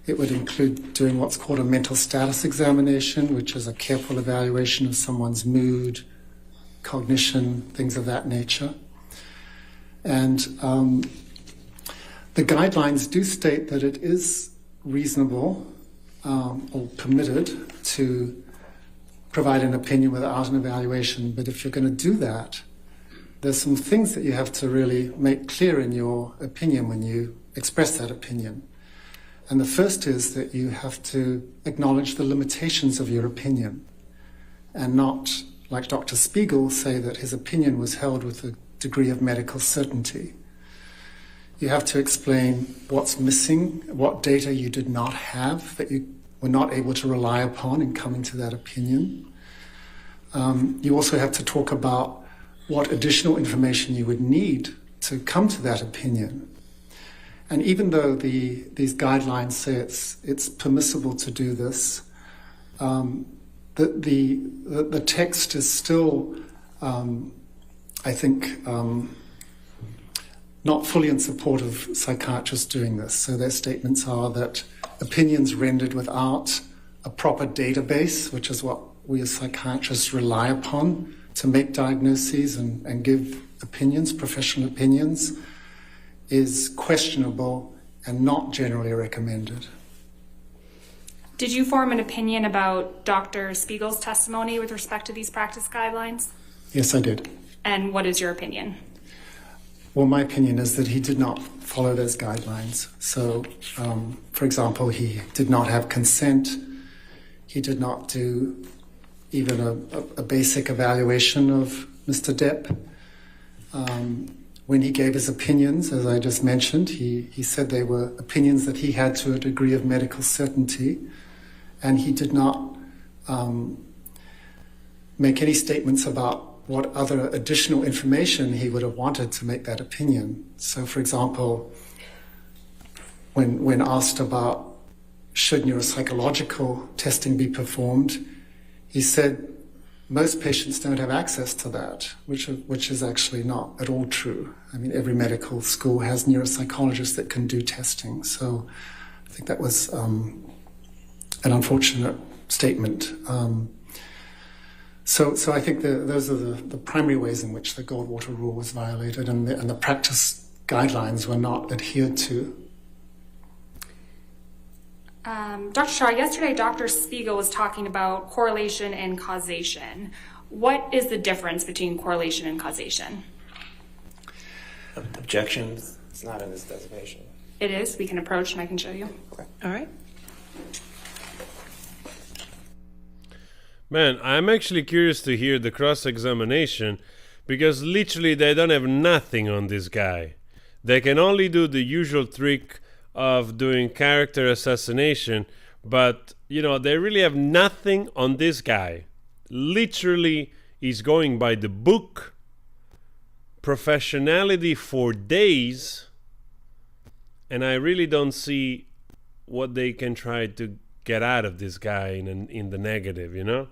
It would include doing what's called a mental status examination, which is a careful evaluation of someone's mood, cognition, things of that nature. And the guidelines do state that it is reasonable or permitted to provide an opinion without an evaluation. But if you're going to do that, there's some things that you have to really make clear in your opinion when you express that opinion. And the first is that you have to acknowledge the limitations of your opinion and not, like Dr. Spiegel, say that his opinion was held with a degree of medical certainty. You have to explain what's missing, what data you did not have that you were not able to rely upon in coming to that opinion. You also have to talk about what additional information you would need to come to that opinion. And even though these guidelines say it's permissible to do this, the text is still, I think, not fully in support of psychiatrists doing this. So their statements are that opinions rendered without a proper database, which is what we as psychiatrists rely upon to make diagnoses and give opinions, professional opinions, is questionable and not generally recommended. Did you form an opinion about Dr. Spiegel's testimony with respect to these practice guidelines? Yes, I did. And what is your opinion? Well, my opinion is that he did not follow those guidelines. So, for example, he did not have consent. He did not do even a basic evaluation of Mr. Depp. When he gave his opinions, as I just mentioned, he said they were opinions that he had to a degree of medical certainty, and he did not make any statements about what other additional information he would have wanted to make that opinion. So, for example, when asked about should neuropsychological testing be performed, he said most patients don't have access to that, which is actually not at all true. I mean, every medical school has neuropsychologists that can do testing. So I think that was an unfortunate statement. So I think those are the primary ways in which the Goldwater Rule was violated, and the practice guidelines were not adhered to. Dr. Shah, yesterday Dr. Spiegel was talking about correlation and causation. What is the difference between correlation and causation? Objections? It's not in this designation. It is. We can approach and I can show you. Okay. All right. Man, I'm actually curious to hear the cross-examination because literally they don't have nothing on this guy. They can only do the usual trick of doing character assassination, but, you know, they really have nothing on this guy. Literally, he's going by the book, professionality for days, and I really don't see what they can try to get out of this guy in the negative, you know?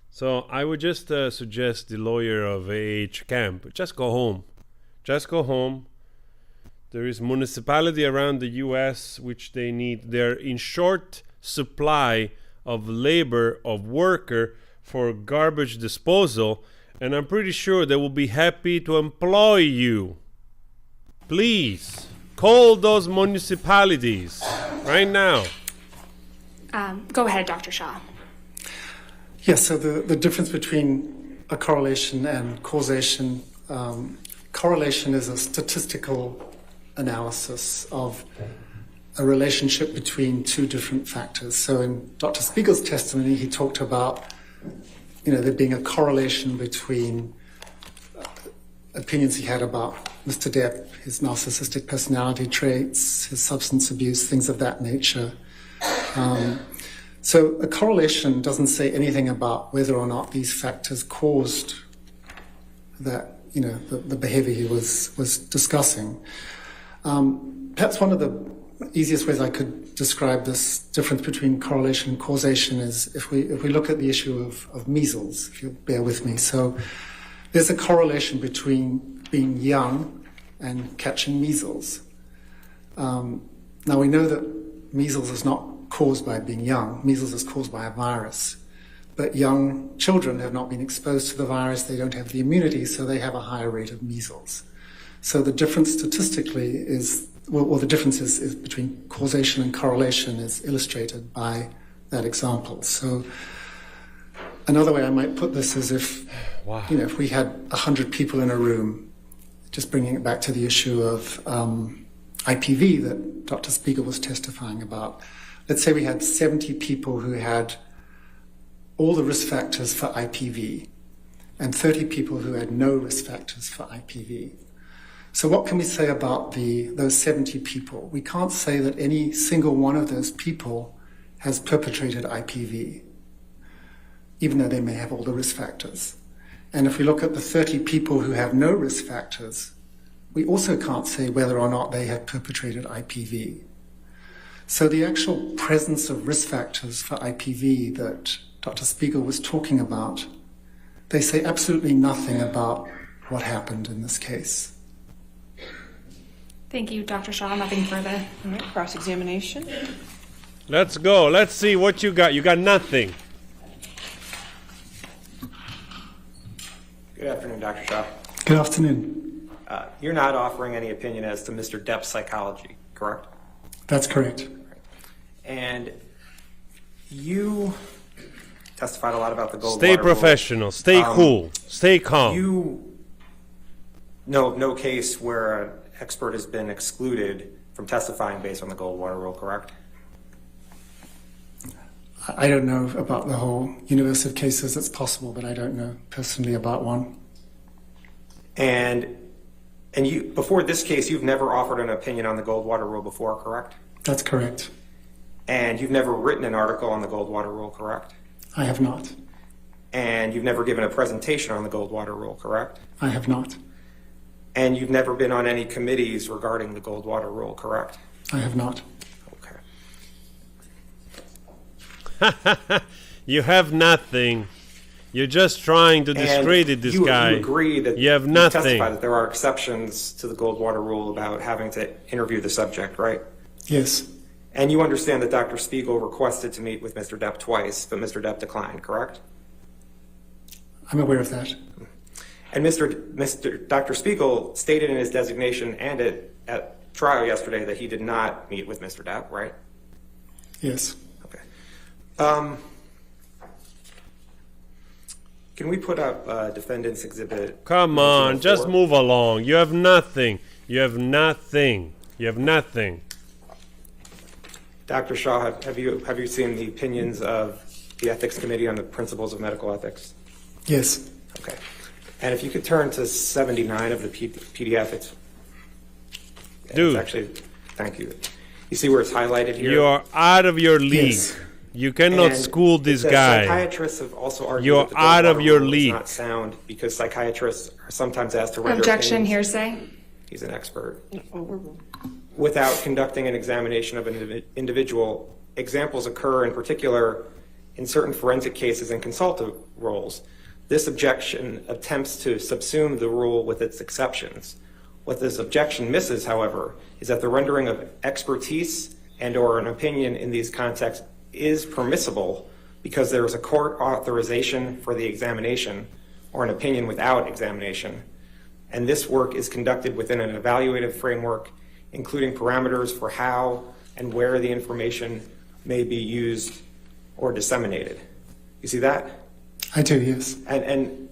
So I would just suggest the lawyer of A.H. Camp, just go home. Just go home. There is municipality around the U.S. which they need. They're in short supply of labor, of worker for garbage disposal, and I'm pretty sure they will be happy to employ you. Please, call those municipalities right now. Go ahead, Dr. Shaw. Yes, so the difference between a correlation and causation, correlation is a statistical analysis of a relationship between two different factors. So in Dr. Spiegel's testimony, he talked about, you know, there being a correlation between opinions he had about Mr. Depp, his narcissistic personality traits, his substance abuse, things of that nature. So a correlation doesn't say anything about whether or not these factors caused that, you know, the behavior he was discussing. Perhaps one of the easiest ways I could describe this difference between correlation and causation is if we look at the issue of measles, if you'll bear with me. So there's a correlation between being young and catching measles. Now we know that measles is not caused by being young. Measles is caused by a virus. But young children have not been exposed to the virus. They don't have the immunity, so they have a higher rate of measles. So the difference statistically is, well, the difference is between causation and correlation is illustrated by that example. So another way I might put this is if, you know, if we had 100 people in a room, just bringing it back to the issue of IPV that Dr. Spiegel was testifying about. Let's say we had 70 people who had all the risk factors for IPV and 30 people who had no risk factors for IPV. So what can we say about those 70 people? We can't say that any single one of those people has perpetrated IPV, even though they may have all the risk factors. And if we look at the 30 people who have no risk factors, we also can't say whether or not they have perpetrated IPV. So the actual presence of risk factors for IPV that Dr. Spiegel was talking about, they say absolutely nothing about what happened in this case. Thank you, Dr. Shaw. Nothing further. All right, cross-examination. Let's go. Let's see what you got. You got nothing. Good afternoon, Dr. Shaw. Good afternoon. You're not offering any opinion as to Mr. Depp's psychology, correct? That's correct. And you testified a lot about the Goldwater Stay Rule. professional. Stay cool. Stay calm. You know of no case where an expert has been excluded from testifying based on the Goldwater Rule, correct? I don't know about the whole universe of cases. It's possible, but I don't know personally about one. And you, before this case, you've never offered an opinion on the Goldwater Rule before, correct? That's correct. And you've never written an article on the Goldwater Rule, correct? I have not. And you've never given a presentation on the Goldwater Rule, correct? I have not. And you've never been on any committees regarding the Goldwater Rule, correct? I have not. Okay. You have nothing. You're just trying to discredit this guy. You agree that you have you nothing. testify that there are exceptions to the Goldwater Rule about having to interview the subject, right? Yes. And you understand that Dr. Spiegel requested to meet with Mr. Depp twice, but Mr. Depp declined, correct? I'm aware of that. And Dr. Spiegel stated in his designation and at trial yesterday that he did not meet with Mr. Depp, right? Yes. Okay. Can we put up Defendant's Exhibit? Come on, just move along. You have nothing. You have nothing. You have nothing. Dr. Shaw, have you seen the opinions of the Ethics Committee on the Principles of Medical Ethics? Yes. Okay. And if you could turn to 79 of the PDF, it's actually, thank you. You see where it's highlighted here? You are out of your league. Yes. You cannot And school this it says guy. Psychiatrists have also argued You're that the out of Goldwater your Rule is league. not sound because psychiatrists are sometimes asked to render Objection, opinions. hearsay. He's an expert. Without conducting an examination of an individual, examples occur in particular in certain forensic cases and consultative roles. This objection attempts to subsume the rule with its exceptions. What this objection misses, however, is that the rendering of expertise and or an opinion in these contexts is permissible because there is a court authorization for the examination or an opinion without examination. And this work is conducted within an evaluative framework, including parameters for how and where the information may be used or disseminated. You see that? I do, yes. And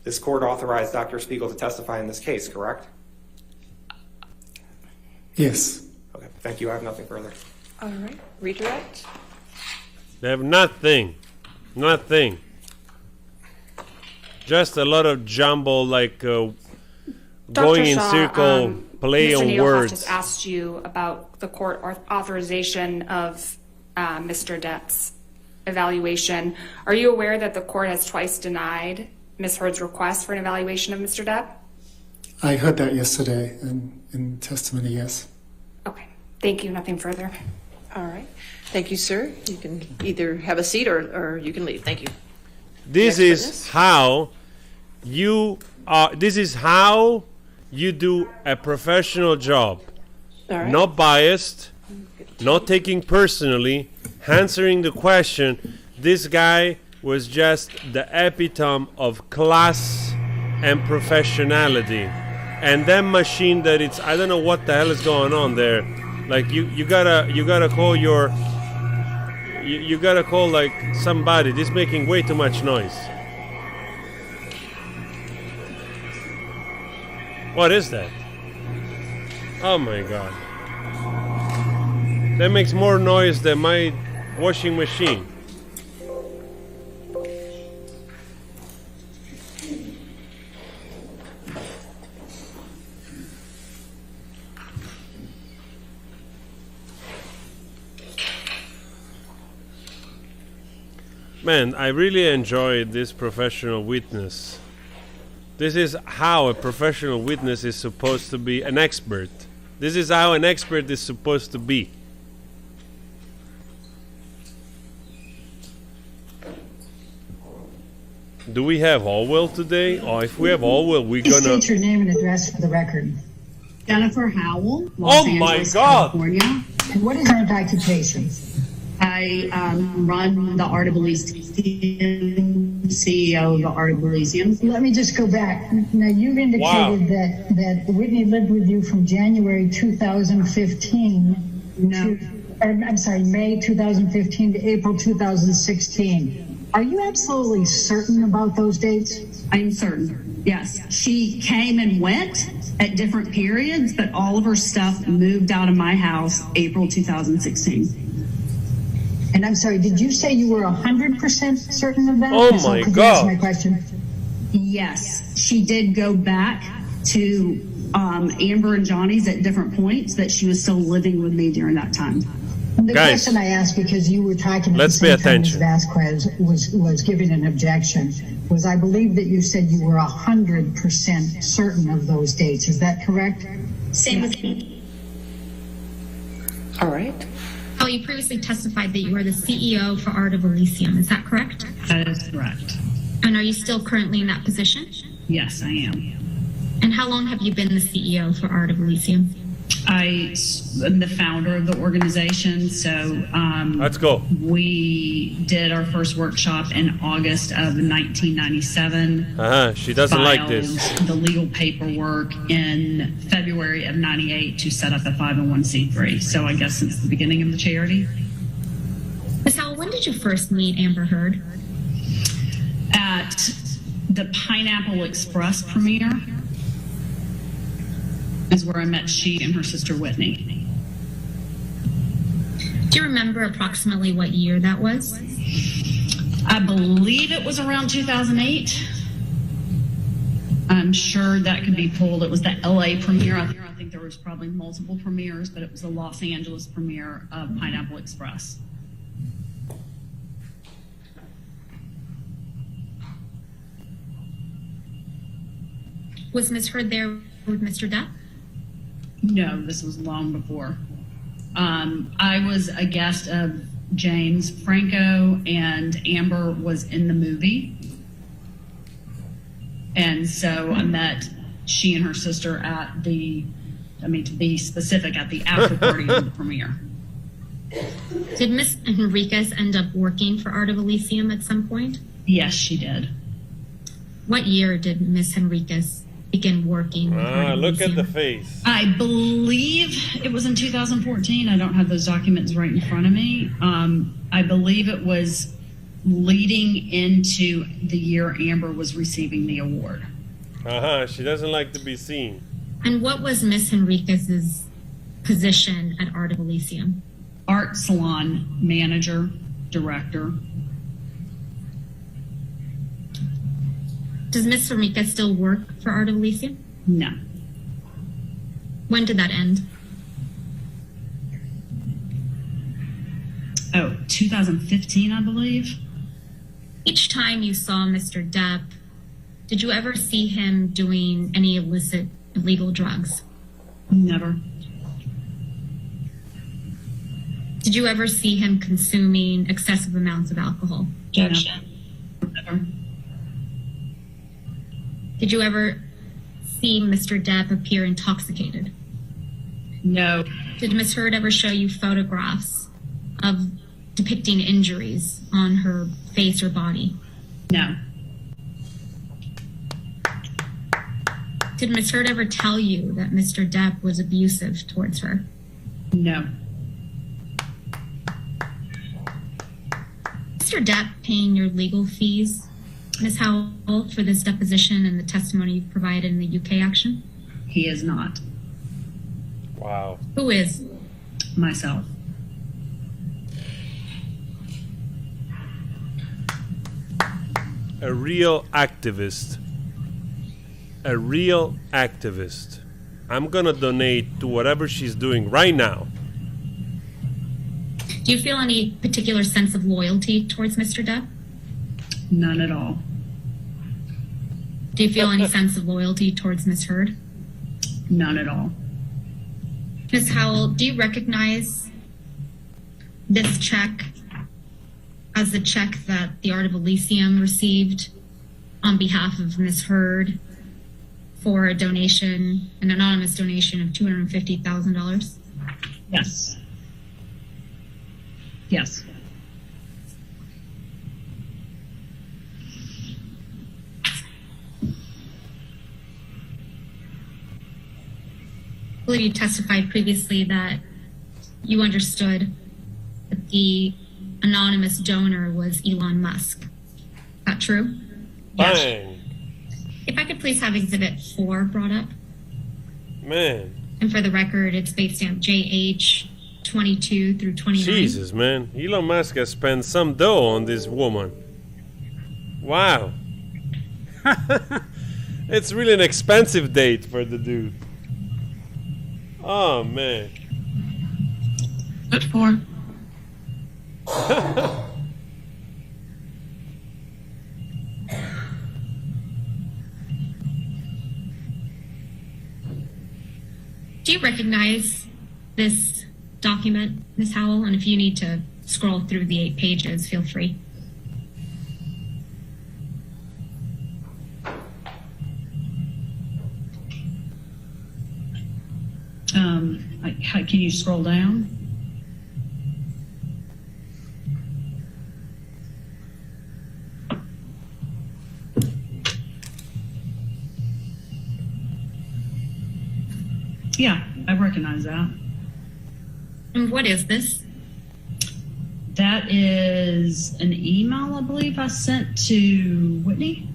this court authorized Dr. Spiegel to testify in this case, correct? Yes. Okay, thank you. I have nothing further. All right. Redirect. They have nothing. Nothing. Just a lot of jumble, like going in Shaw, circle, play Mr. on Needlehoff words. just asked you about the court authorization of Mr. Depp's evaluation. Are you aware that the court has twice denied Ms. Heard's request for an evaluation of Mr. Depp? I heard that yesterday in testimony, yes. Okay. Thank you. Nothing further. All right. Thank you, sir. You can either have a seat or you can leave. Thank you. This is how you do a professional job. All right. Not biased, not taking personally, answering the question. This guy was just the epitome of class and professionality. And that machine that it's, I don't know what the hell is going on there. Like you gotta call your, you gotta call like somebody. This is making way too much noise. What is that? Oh my God. That makes more noise than my washing machine. Man, I really enjoyed this professional witness. This is how a professional witness is supposed to be, an expert. This is how an expert is supposed to be. Do we have Howell today? Oh, if we have Howell, we're Please gonna... state your name and address for the record. Jennifer Howell, Oh Los my Angeles, God. California. And what is your occupation? I run the Art of Elysium, CEO of the Art of Elysium. Let me just go back. Now, you've indicated that Whitney lived with you from January 2015 May 2015 to April 2016. Are you absolutely certain about those dates? I'm certain, yes. She came and went at different periods, but all of her stuff moved out of my house April 2016. And I'm sorry, did you say you were 100% certain of that? Oh So my could you God. answer my question? Yes, she did go back to Amber and Johnny's at different points, that she was still living with me during that time. And the Guys, question I asked, because you were talking at let's the pay same time as attention. Vasquez was giving an objection, was I believe that you said you were 100% certain of those dates. Is that correct? Same with me. All right. Oh, you previously testified that you are the CEO for Art of Elysium. Is that correct? That is correct. And are you still currently in that position? Yes, I am. And how long have you been the CEO for Art of Elysium? I am the founder of the organization, so let's go. We did our first workshop in August of 1997. She doesn't like this. Filed the legal paperwork in February of 98 to set up a 501c3. So I guess since the beginning of the charity. Ms. Howell, when did you first meet Amber Heard? At the Pineapple Express premiere is where I met she and her sister Whitney. Do you remember approximately what year that was? I believe it was around 2008. I'm sure that could be pulled. It was the LA premiere. I think there was probably multiple premieres, but it was the Los Angeles premiere of Pineapple Express. Was Ms. Heard there with Mr. Depp? No, this was long before. I was a guest of James Franco, and Amber was in the movie. And so I met she and her sister at the, to be specific, at the after party of the premiere. Did Ms. Henriquez end up working for Art of Elysium at some point? Yes, she did. What year did Ms. Henriquez begin working with Art of Look Elysium? at the face. I believe it was in 2014. I don't have those documents right in front of me. I believe it was leading into the year Amber was receiving the award. She doesn't like to be seen. And what was Ms. Henriquez's position at Art of Elysium? Art salon manager, director. Does Ms. Henriquez still work for Art of Elysium? No. When did that end? 2015, I believe. Each time you saw Mr. Depp, did you ever see him doing any illicit, illegal drugs? Never. Did you ever see him consuming excessive amounts of alcohol? Judge. Never. Did you ever see Mr. Depp appear intoxicated? No. Did Ms. Heard ever show you photographs of depicting injuries on her face or body? No. Did Ms. Heard ever tell you that Mr. Depp was abusive towards her? No. Mr. Depp paying your legal fees, Ms. Howell, for this deposition and the testimony you've provided in the UK action? He is not. Wow. Who is? Myself. A real activist. A real activist. I'm gonna donate to whatever she's doing right now. Do you feel any particular sense of loyalty towards Mr. Depp? None at all. Do you feel any sense of loyalty towards Ms. Heard? None at all. Ms. Howell, do you recognize this check as the check that the Art of Elysium received on behalf of Ms. Heard for a donation, an anonymous donation of $250,000? Yes. Yes. I believe you testified previously that you understood that the anonymous donor was Elon Musk. Is that true? Bang. If I could please have Exhibit 4 brought up. Man. And for the record, it's base stamp JH 22 through 29. Jesus, man. Elon Musk has spent some dough on this woman. Wow. It's really an expensive date for the dude. Oh, man. What for? Do you recognize this document, Ms. Howell? And if you need to scroll through the 8 pages, feel free. Can you scroll down? Yeah, I recognize that. And what is this? That is an email, I believe, I sent to Whitney.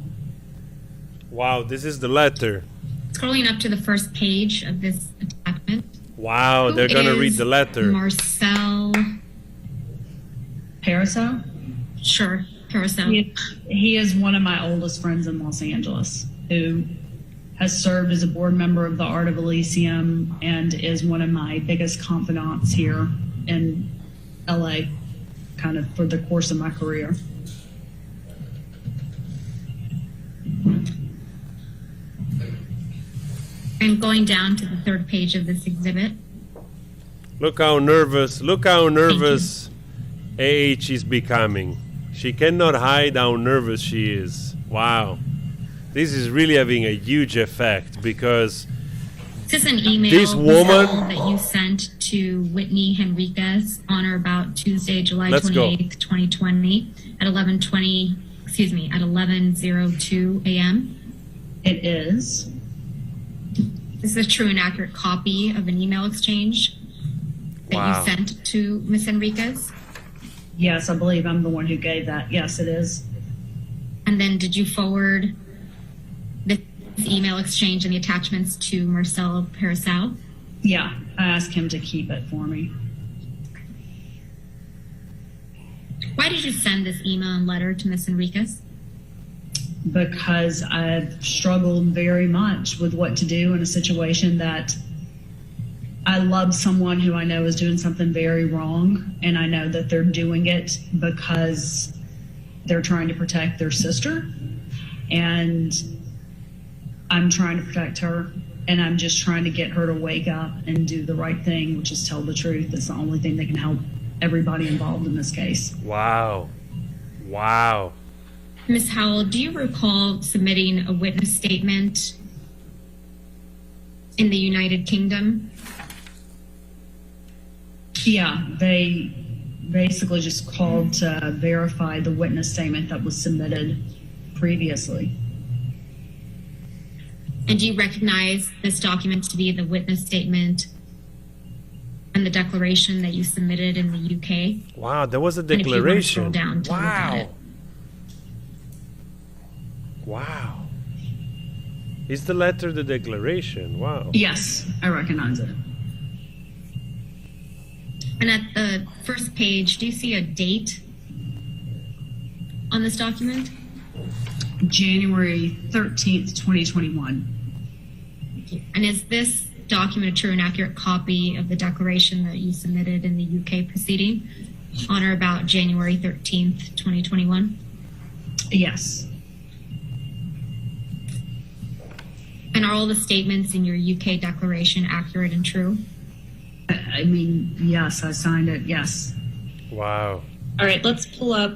Wow, this is the letter. Scrolling up to the first page of this attachment. Wow, they're gonna read the letter. Marcel Parasol? Sure, Parasol. He is one of my oldest friends in Los Angeles who has served as a board member of the Art of Elysium and is one of my biggest confidants here in LA, kind of for the course of my career. And going down to the third page of this exhibit. Look how nervous AH is becoming. She cannot hide how nervous she is. Wow. This is really having a huge effect because this is an email this woman that you sent to Whitney Henriquez on or about Tuesday, July 28th, 2020 at 11:02 a.m. It is. This is a true and accurate copy of an email exchange that you sent to Ms. Henriquez? Yes, I believe I'm the one who gave that. Yes, it is. And then did you forward this email exchange and the attachments to Marcel Parasol? Yeah, I asked him to keep it for me. Why did you send this email and letter to Ms. Henriquez? Because I've struggled very much with what to do in a situation that I love someone who I know is doing something very wrong, and I know that they're doing it because they're trying to protect their sister, and I'm trying to protect her, and I'm just trying to get her to wake up and do the right thing, which is tell the truth. It's the only thing that can help everybody involved in this case. Wow. Wow. Ms. Howell, do you recall submitting a witness statement in the United Kingdom? Yeah, they basically just called to verify the witness statement that was submitted previously. And do you recognize this document to be the witness statement and the declaration that you submitted in the UK? Wow, there was a And if you want to declaration. scroll down to look at it. Wow. Is the letter the declaration? Wow. Yes, I recognize it. And at the first page, do you see a date on this document? January 13th, 2021. And is this document a true and accurate copy of the declaration that you submitted in the UK proceeding on or about January 13th, 2021? Yes. And are all the statements in your UK declaration accurate and true? I mean, yes, I signed it, yes. Wow. All right, let's pull up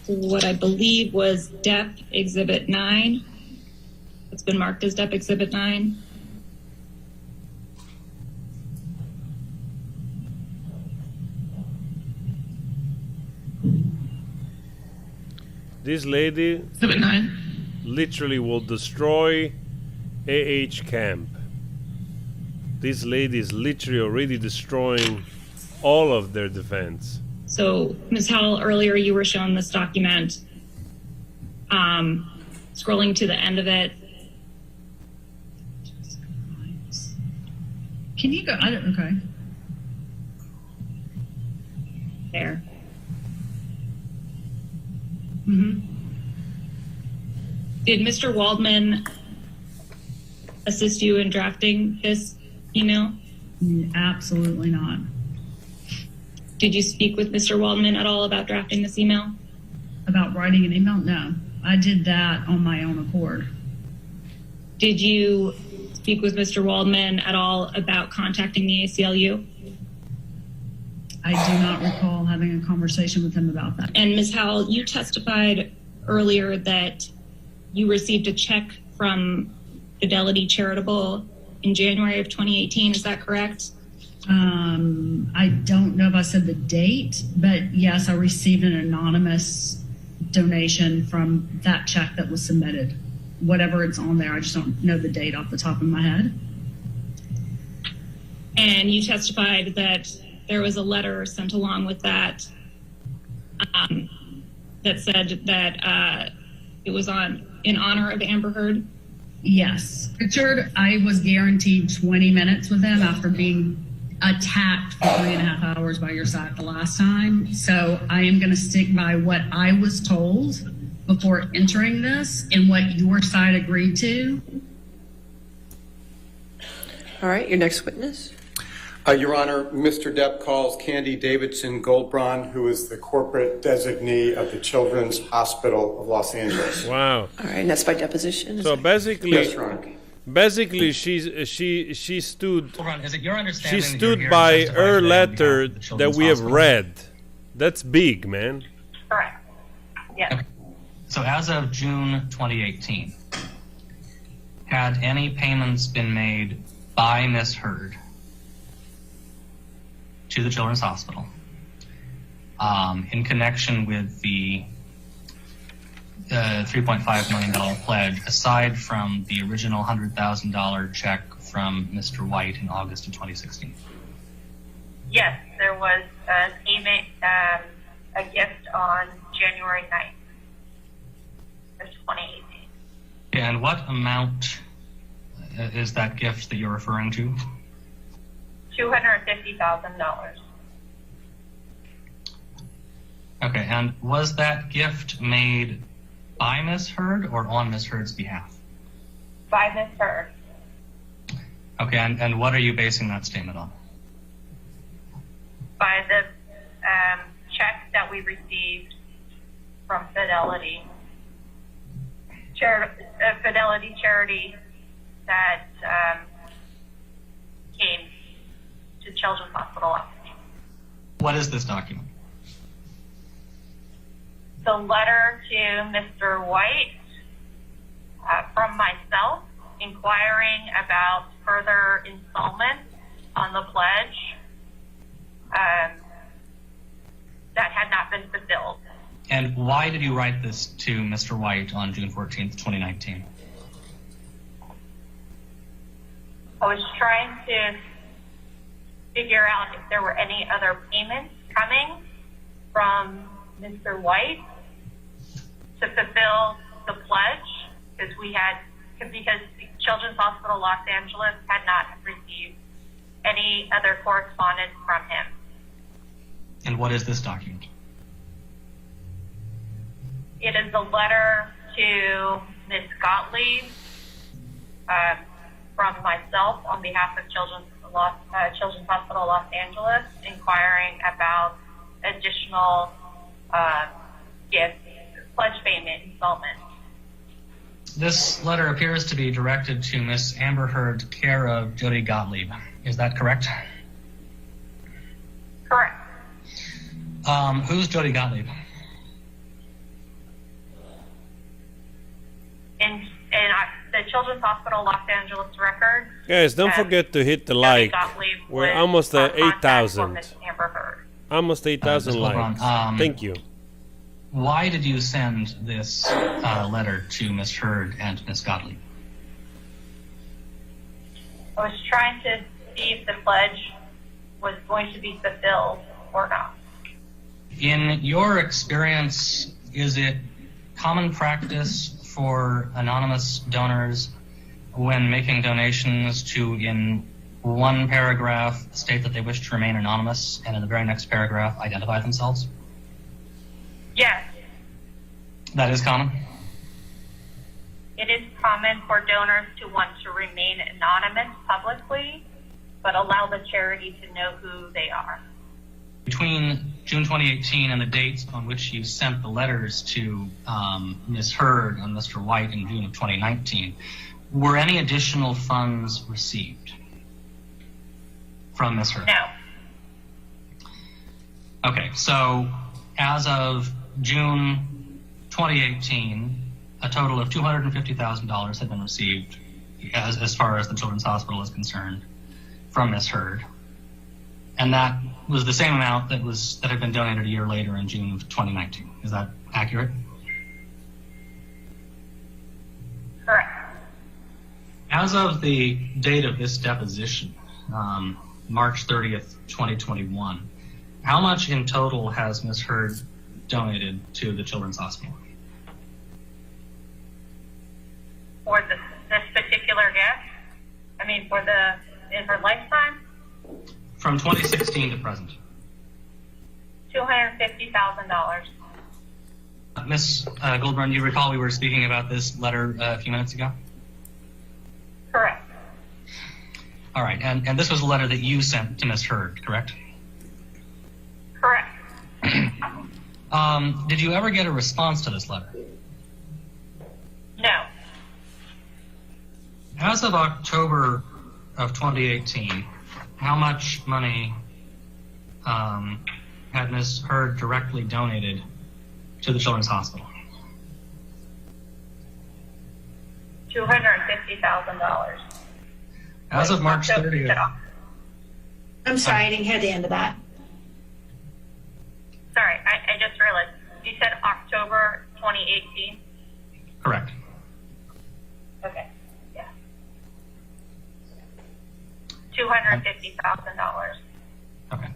what I believe was Depp Exhibit 9. It's been marked as Depp Exhibit 9. This lady Exhibit 9. literally will destroy AH camp. This lady is literally already destroying all of their defense. So, Ms. Howell, earlier you were shown this document. Scrolling to the end of it. Can you go? Okay. There. Mm-hmm. Did Mr. Waldman assist you in drafting this email? Absolutely not. Did you speak with Mr. Waldman at all about drafting this email? About writing an email? No. I did that on my own accord. Did you speak with Mr. Waldman at all about contacting the ACLU? I do not recall having a conversation with him about that. And Ms. Howell, you testified earlier that you received a check from Fidelity Charitable in January of 2018. Is that correct? I don't know if I said the date, but yes, I received an anonymous donation from that check that was submitted. Whatever it's on there, I just don't know the date off the top of my head. And you testified that there was a letter sent along with that that said that it was in honor of Amber Heard? Yes. Richard, I was guaranteed 20 minutes with him after being attacked for 3.5 hours by your side the last time. So I am going to stick by what I was told before entering this and what your side agreed to. All right, your next witness. Your Honor, Mr. Depp calls Candie Davidson-Goldbronn, who is the corporate designee of the Children's Hospital of Los Angeles. Wow. All right, and that's by deposition. So basically, Yes, Your Honor. basically, she stood. Hold on, is it your understanding She that you're stood here by to testify her today on letter behalf of the that Children's we have Hospital? read. That's big, man. Correct. Yes. Okay. So as of June 2018, had any payments been made by Ms. Heard to the Children's Hospital in connection with the $3.5 million pledge, aside from the original $100,000 check from Mr. White in August of 2016? Yes, there was a payment, a gift on January 9th of 2018. And what amount is that gift that you're referring to? $250,000. Okay, and was that gift made by Ms. Heard or on Ms. Heard's behalf? By Ms. Heard. Okay, and what are you basing that statement on? By the check that we received from Fidelity. Fidelity charity that came to Children's Hospital. What is this document? The letter to Mr. White from myself inquiring about further installments on the pledge that had not been fulfilled. And why did you write this to Mr. White on June 14th, 2019? I was trying to figure out if there were any other payments coming from Mr. White to fulfill the pledge, because Children's Hospital Los Angeles had not received any other correspondence from him. And what is this document? It is a letter to Ms. Gottlieb from myself on behalf of Children's Hospital Los Angeles, inquiring about additional gifts, pledge payment installments. This letter appears to be directed to Miss Amber Heard, care of Jody Gottlieb. Is that correct? Correct. Who's Jody Gottlieb? In the Children's Hospital Los Angeles record. Guys, don't forget to hit the like. We're almost at 8,000. Almost 8,000 likes. Thank you. Why did you send this letter to Miss Heard and Miss Gottlieb? I was trying to see if the pledge was going to be fulfilled or not. In your experience, is it common practice for anonymous donors, when making donations, to in one paragraph state that they wish to remain anonymous, and in the very next paragraph identify themselves? Yes. That is common? It is common for donors to want to remain anonymous publicly, but allow the charity to know who they are. Between June 2018 and the dates on which you sent the letters to Ms. Heard and Mr. White in June of 2019, were any additional funds received from Ms. Heard? No. Okay, so as of June 2018, a total of $250,000 had been received, as far as the Children's Hospital is concerned, from Ms. Heard. And that was the same amount that had been donated a year later in June of 2019. Is that accurate? Correct. As of the date of this deposition, March 30th, 2021, how much in total has Ms. Heard donated to the Children's Hospital? For this particular gift? I mean, in her lifetime? from 2016 to present. $250,000. Ms. Goldbronn, do you recall we were speaking about this letter a few minutes ago? Correct. All right, and this was a letter that you sent to Ms. Heard, correct? Correct. Did you ever get a response to this letter? No. As of October of 2018, how much money had Ms. Heard directly donated to the Children's Hospital? $250,000. As of March 30th. I'm sorry, I didn't hear the end of that. Sorry, I just realized. You said October 2018? Correct. Okay, yeah. $250,000. Okay.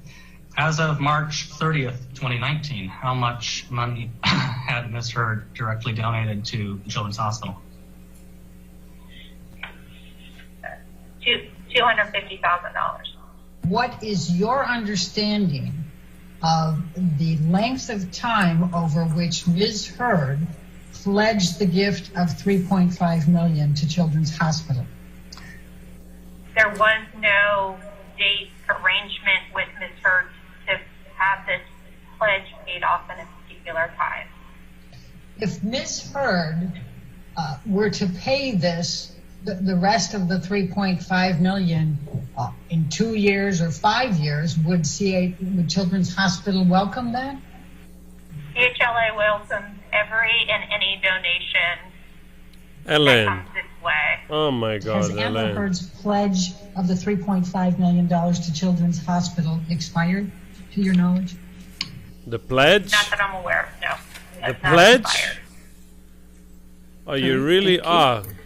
As of March 30th, 2019, how much money had Ms. Heard directly donated to the Children's Hospital? $250,000. What is your understanding of the length of time over which Ms. Heard pledged the gift of $3.5 million to Children's Hospital? There was no date arrangement with Ms. Heard to have this pledge paid off in a particular time. If Ms. Heard were to pay this, the rest of the $3.5 million in 2 years or 5 years, would Children's Hospital welcome that? CHLA welcomes every and any donation Ellen. that comes its way. Oh my God, Has Amber Ellen. Heard's pledge of the $3.5 million to Children's Hospital expired, to your knowledge? The pledge? Not that I'm aware of, no. The That's not pledge? expired. Are you really?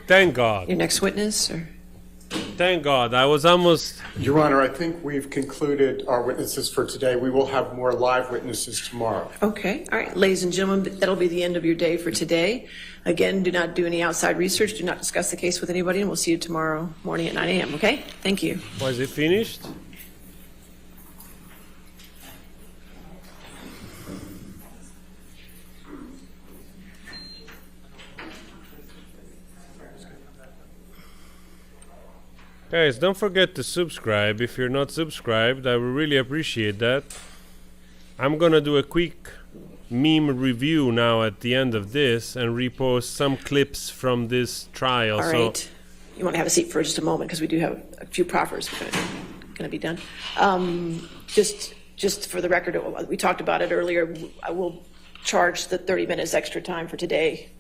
Thank God. Your next witness? Or? Thank God. I was almost... Your Honor, I think we've concluded our witnesses for today. We will have more live witnesses tomorrow. Okay. All right. Ladies and gentlemen, that'll be the end of your day for today. Again, do not do any outside research. Do not discuss the case with anybody, and we'll see you tomorrow morning at 9 a.m., okay? Thank you. Was it finished? Guys, don't forget to subscribe. If you're not subscribed, I would really appreciate that. I'm gonna do a quick meme review now at the end of this and repost some clips from this trial. All right. You want to have a seat for just a moment because we do have a few proffers going to be done. Just for the record, we talked about it earlier. I will charge the 30 minutes extra time for today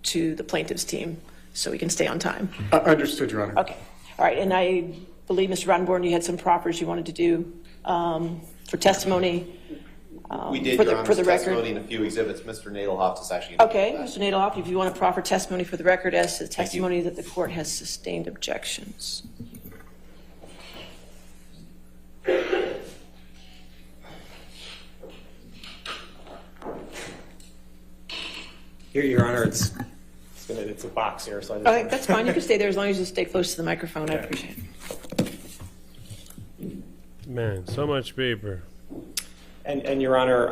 to the plaintiff's team so we can stay on time. Understood, Your Honor. Okay. All right, and I believe, Mr. Rodenborn, you had some proffers you wanted to do for testimony. We did, for Your Honor, the record. testimony in a few exhibits. Mr. Nadelhoff is actually... Okay, Mr. Nadelhoff, if you want to proffer testimony for the record as to the testimony that the court has sustained objections. Here, Your Honor, it's a box here, so I just... Okay, that's fine. You can stay there as long as you stay close to the microphone. I appreciate it. Man, so much paper. And Your Honor,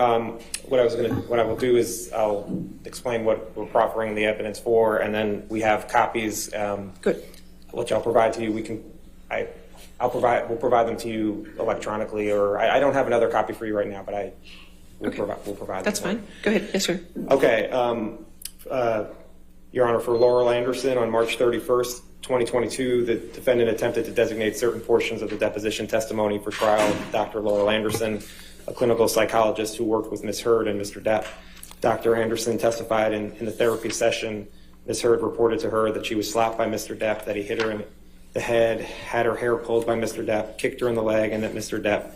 what I will do is I'll explain what we're proffering the evidence for, and then we have copies. Good. Which I'll provide to you. We'll provide them to you electronically, or I don't have another copy for you right now, but we'll provide. That's them. fine. Go ahead. Yes, sir. Okay. Your Honor, for Laurel Anderson, on March 31st, 2022, the defendant attempted to designate certain portions of the deposition testimony for trial of Dr. Laurel Anderson, a clinical psychologist who worked with Ms. Heard and Mr. Depp. Dr. Anderson testified in the therapy session. Ms. Heard reported to her that she was slapped by Mr. Depp, that he hit her in the head, had her hair pulled by Mr. Depp, kicked her in the leg, and that Mr. Depp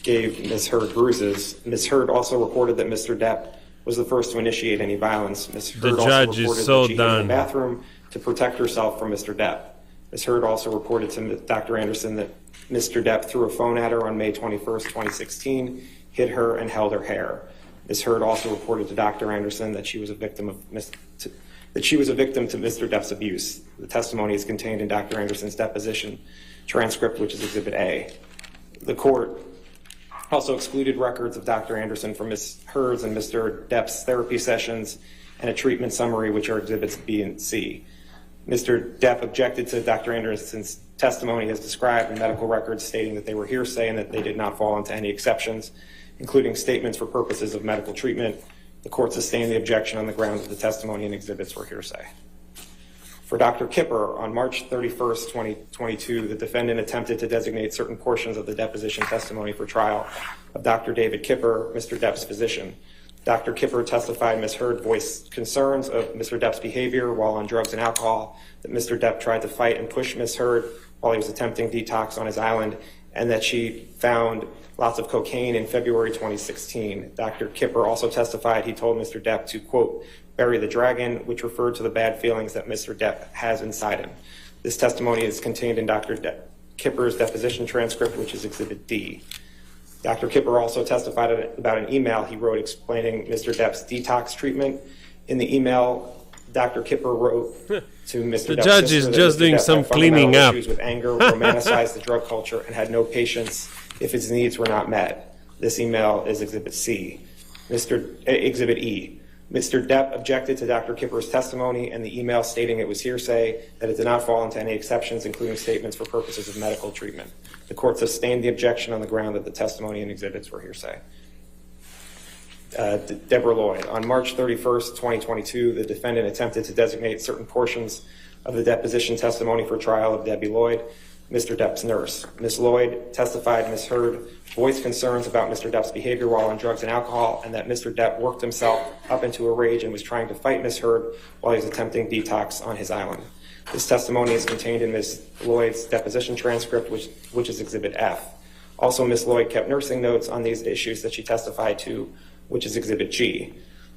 gave Ms. Heard bruises. Ms. Heard also reported that Mr. Depp was the first to initiate any violence. Ms. Heard also reported that she hid in the bathroom to protect herself from Mr. Depp. Ms. Heard also reported to Dr. Anderson that Mr. Depp threw a phone at her on May 21st, 2016, hit her, and held her hair. Ms. Heard also reported to Dr. Anderson that she was a victim to Mr. Depp's abuse. The testimony is contained in Dr. Anderson's deposition transcript, which is Exhibit A. The court also excluded records of Dr. Anderson from Ms. Hurd's and Mr. Depp's therapy sessions and a treatment summary, which are Exhibits B and C. Mr. Depp objected to Dr. Anderson's testimony as described in medical records, stating that they were hearsay and that they did not fall into any exceptions, including statements for purposes of medical treatment. The court sustained the objection on the grounds that the testimony and exhibits were hearsay. For Dr. Kipper, on March 31st, 2022, the defendant attempted to designate certain portions of the deposition testimony for trial of Dr. David Kipper, Mr. Depp's physician. Dr. Kipper testified Ms. Hurd voiced concerns of Mr. Depp's behavior while on drugs and alcohol, that Mr. Depp tried to fight and push Ms. Hurd while he was attempting detox on his island, and that she found lots of cocaine in February 2016. Dr. Kipper also testified he told Mr. Depp to, quote, bury the dragon, which referred to the bad feelings that Mr. Depp has inside him. This testimony is contained in Dr. Kipper's deposition transcript, which is Exhibit D. Dr. Kipper also testified about an email he wrote explaining Mr. Depp's detox treatment. In the email, Dr. Kipper wrote to Mr. The Depp's judge sister is that just Mr. doing Depp some had fundamental cleaning up. issues with anger, romanticized the drug culture, and had no patience if his needs were not met. This email is Exhibit C. Exhibit E. Mr. Depp objected to Dr. Kipper's testimony and the email stating it was hearsay, that it did not fall into any exceptions, including statements for purposes of medical treatment. The court sustained the objection on the ground that the testimony and exhibits were hearsay. Deborah Lloyd. On March 31st, 2022, the defendant attempted to designate certain portions of the deposition testimony for trial of Debbie Lloyd, Mr. Depp's nurse. Ms. Lloyd testified Ms. Hurd voiced concerns about Mr. Depp's behavior while on drugs and alcohol, and that Mr. Depp worked himself up into a rage and was trying to fight Ms. Hurd while he was attempting detox on his island. This testimony is contained in Ms. Lloyd's deposition transcript, which is Exhibit F. Also, Ms. Lloyd kept nursing notes on these issues that she testified to, which is Exhibit G.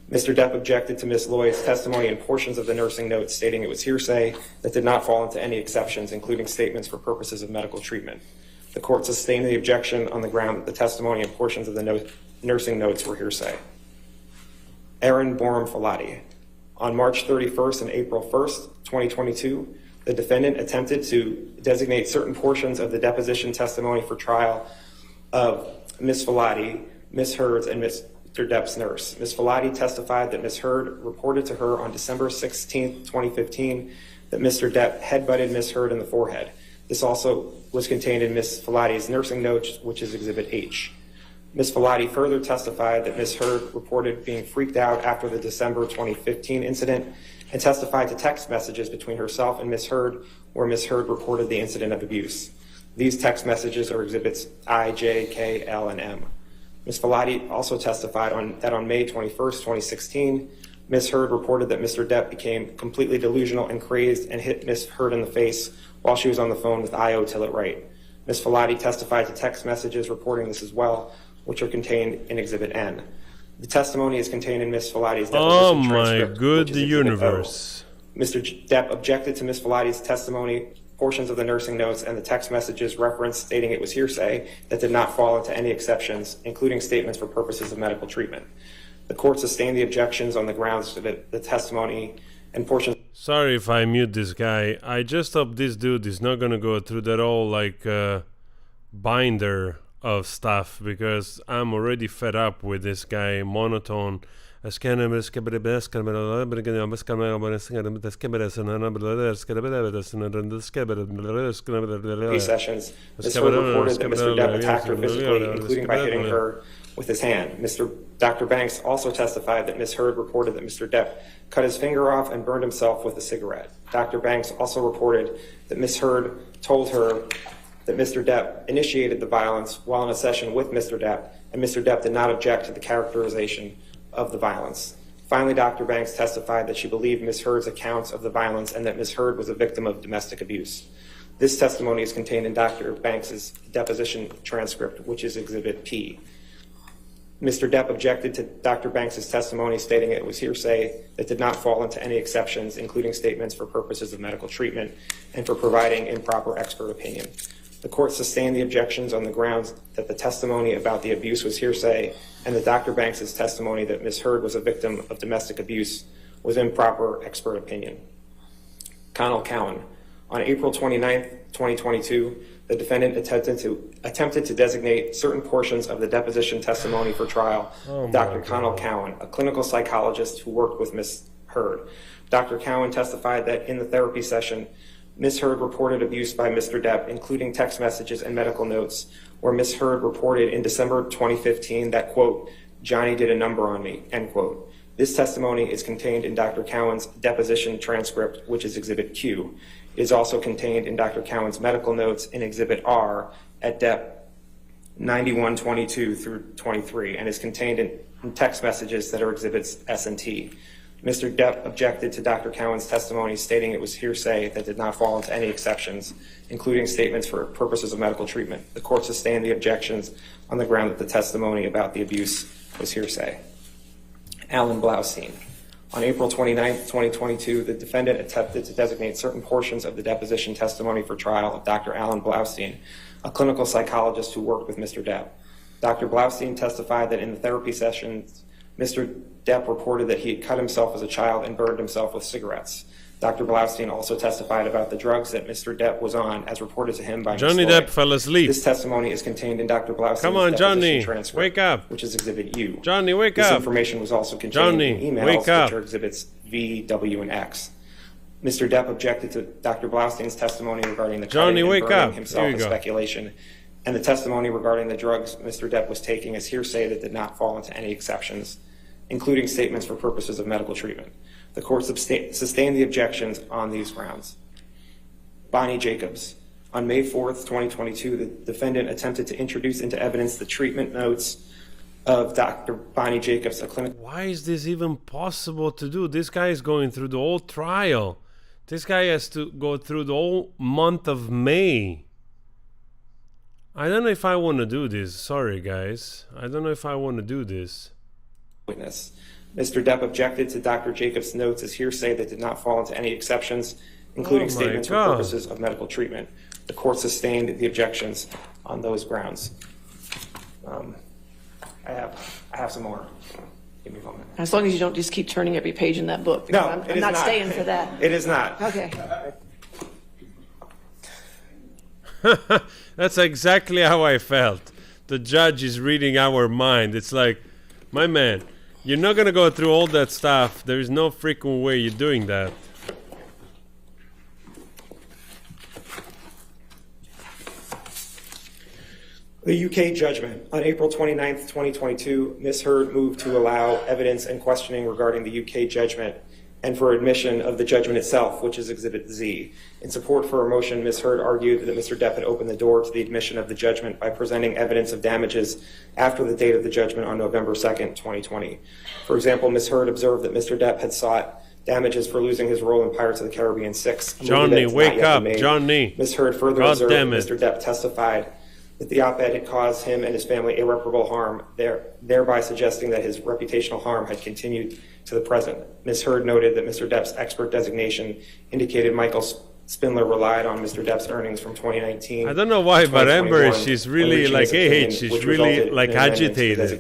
Mr. Depp objected to Ms. Lloyd's testimony and portions of the nursing notes stating it was hearsay that did not fall into any exceptions, including statements for purposes of medical treatment. The court sustained the objection on the ground that the testimony and portions of the nursing notes were hearsay. Aaron Borum-Filati. On March 31st and April 1st, 2022, the defendant attempted to designate certain portions of the deposition testimony for trial of Ms. Filati, Ms. Hurd's, and Mr. Depp's nurse. Ms. Filati testified that Ms. Hurd reported to her on December 16th, 2015, that Mr. Depp headbutted Ms. Hurd in the forehead. This also was contained in Ms. Filati's nursing notes, which is Exhibit H. Ms. Filati further testified that Ms. Hurd reported being freaked out after the December 2015 incident and testified to text messages between herself and Ms. Hurd where Ms. Hurd reported the incident of abuse. These text messages are Exhibits I, J, K, L, and M. Ms. Filati also testified that on May 21st, 2016, Ms. Hurd reported that Mr. Depp became completely delusional and crazed and hit Ms. Hurd in the face while she was on the phone with I.O. Tillett Wright. Ms. Filati testified to text messages reporting this as well, which are contained in Exhibit N. The testimony is contained in Ms. Filati's deposition transcript. Oh my good universe. Mr. Depp objected to Ms. Filati's testimony, portions of the nursing notes, and the text messages referenced stating it was hearsay that did not fall into any exceptions, including statements for purposes of medical treatment. The court sustained the objections on the grounds that the testimony and portions. Sorry if I mute this guy. I just hope this dude is not gonna go through that whole binder of stuff, because I'm already fed up with this guy, monotone. These sessions, Ms. Hurd reported that Mr. Depp attacked her physically, including by hitting her with his hand. Dr. Banks also testified that Ms. Hurd reported that Mr. Depp cut his finger off and burned himself with a cigarette. Dr. Banks also reported that Ms. Hurd told her that Mr. Depp initiated the violence while in a session with Mr. Depp, and Mr. Depp did not object to the characterization of the violence. Finally, Dr. Banks testified that she believed Ms. Hurd's accounts of the violence and that Ms. Hurd was a victim of domestic abuse. This testimony is contained in Dr. Banks' deposition transcript, which is Exhibit P. Mr. Depp objected to Dr. Banks' testimony, stating it was hearsay that did not fall into any exceptions, including statements for purposes of medical treatment and for providing improper expert opinion. The court sustained the objections on the grounds that the testimony about the abuse was hearsay and that Dr. Banks' testimony that Ms. Hurd was a victim of domestic abuse was improper expert opinion. Connell Cowan. On April 29th, 2022, the defendant attempted to designate certain portions of the deposition testimony for trial of Dr. Connell Cowan, a clinical psychologist who worked with Ms. Heard. Dr. Cowan testified that in the therapy session, Ms. Heard reported abuse by Mr. Depp, including text messages and medical notes, where Ms. Heard reported in December 2015 that, quote, Johnny did a number on me, end quote. This testimony is contained in Dr. Cowan's deposition transcript, which is Exhibit Q. It is also contained in Dr. Cowan's medical notes in Exhibit R at Depp 9122 through 23, and is contained in text messages that are Exhibits S and T. Mr. Depp objected to Dr. Cowan's testimony, stating it was hearsay that did not fall into any exceptions, including statements for purposes of medical treatment. The court sustained the objections on the ground that the testimony about the abuse was hearsay. Alan Blaustein. On April 29, 2022, the defendant attempted to designate certain portions of the deposition testimony for trial of Dr. Alan Blaustein, a clinical psychologist who worked with Mr. Depp. Dr. Blaustein testified that in the therapy sessions, Mr. Depp reported that he had cut himself as a child and burned himself with cigarettes. Dr. Blaustein also testified about the drugs that Mr. Depp was on, as reported to him by Johnny Ms. Lloyd. Depp fell asleep. This testimony is contained in Dr. Blaustein's Come on, deposition Johnny, transcript, wake up. which is Exhibit U. Johnny, wake this up. This information was also contained Johnny, in emails, wake up. which are Exhibits V, W, and X. Mr. Depp objected to Dr. Blaustein's testimony regarding the Johnny, cutting and wake burning up. himself Here you as go. speculation, and the testimony regarding the drugs Mr. Depp was taking as hearsay that did not fall into any exceptions, including statements for purposes of medical treatment. The court sustained the objections on these grounds. Bonnie Jacobs. On May 4th, 2022, the defendant attempted to introduce into evidence the treatment notes of Dr. Bonnie Jacobs, a clinical... Why is this even possible to do? This guy is going through the whole trial. This guy has to go through the whole month of May. I don't know if I want to do this. Sorry, guys. I don't know if I want to do this. Witness. Mr. Depp objected to Dr. Jacobs' notes as hearsay that did not fall into any exceptions, including statements for purposes of medical treatment. The court sustained the objections on those grounds. I have some more. Give me a moment. As long as you don't just keep turning every page in that book. No, I'm not staying for that. It is not. Okay. That's exactly how I felt. The judge is reading our mind. It's like, my man, you're not going to go through all that stuff. There is no freaking way you're doing that. The UK judgment. On April 29th, 2022, Ms. Heard moved to allow evidence and questioning regarding the UK judgment and for admission of the judgment itself, which is Exhibit Z. In support for her motion, Ms. Heard argued that Mr. Depp had opened the door to the admission of the judgment by presenting evidence of damages after the date of the judgment on November 2nd, 2020. For example, Ms. Heard observed that Mr. Depp had sought damages for losing his role in Pirates of the Caribbean 6. Johnny, wake up, Johnny. Ms. Heard further observed that Mr. Depp testified that the op-ed had caused him and his family irreparable harm, thereby suggesting that his reputational harm had continued to the present. Ms. Heard noted that Mr. Depp's expert designation indicated Michael Spindler relied on Mr. Depp's earnings from 2019. I don't know why, but Amber, she's really like, she's really like agitated.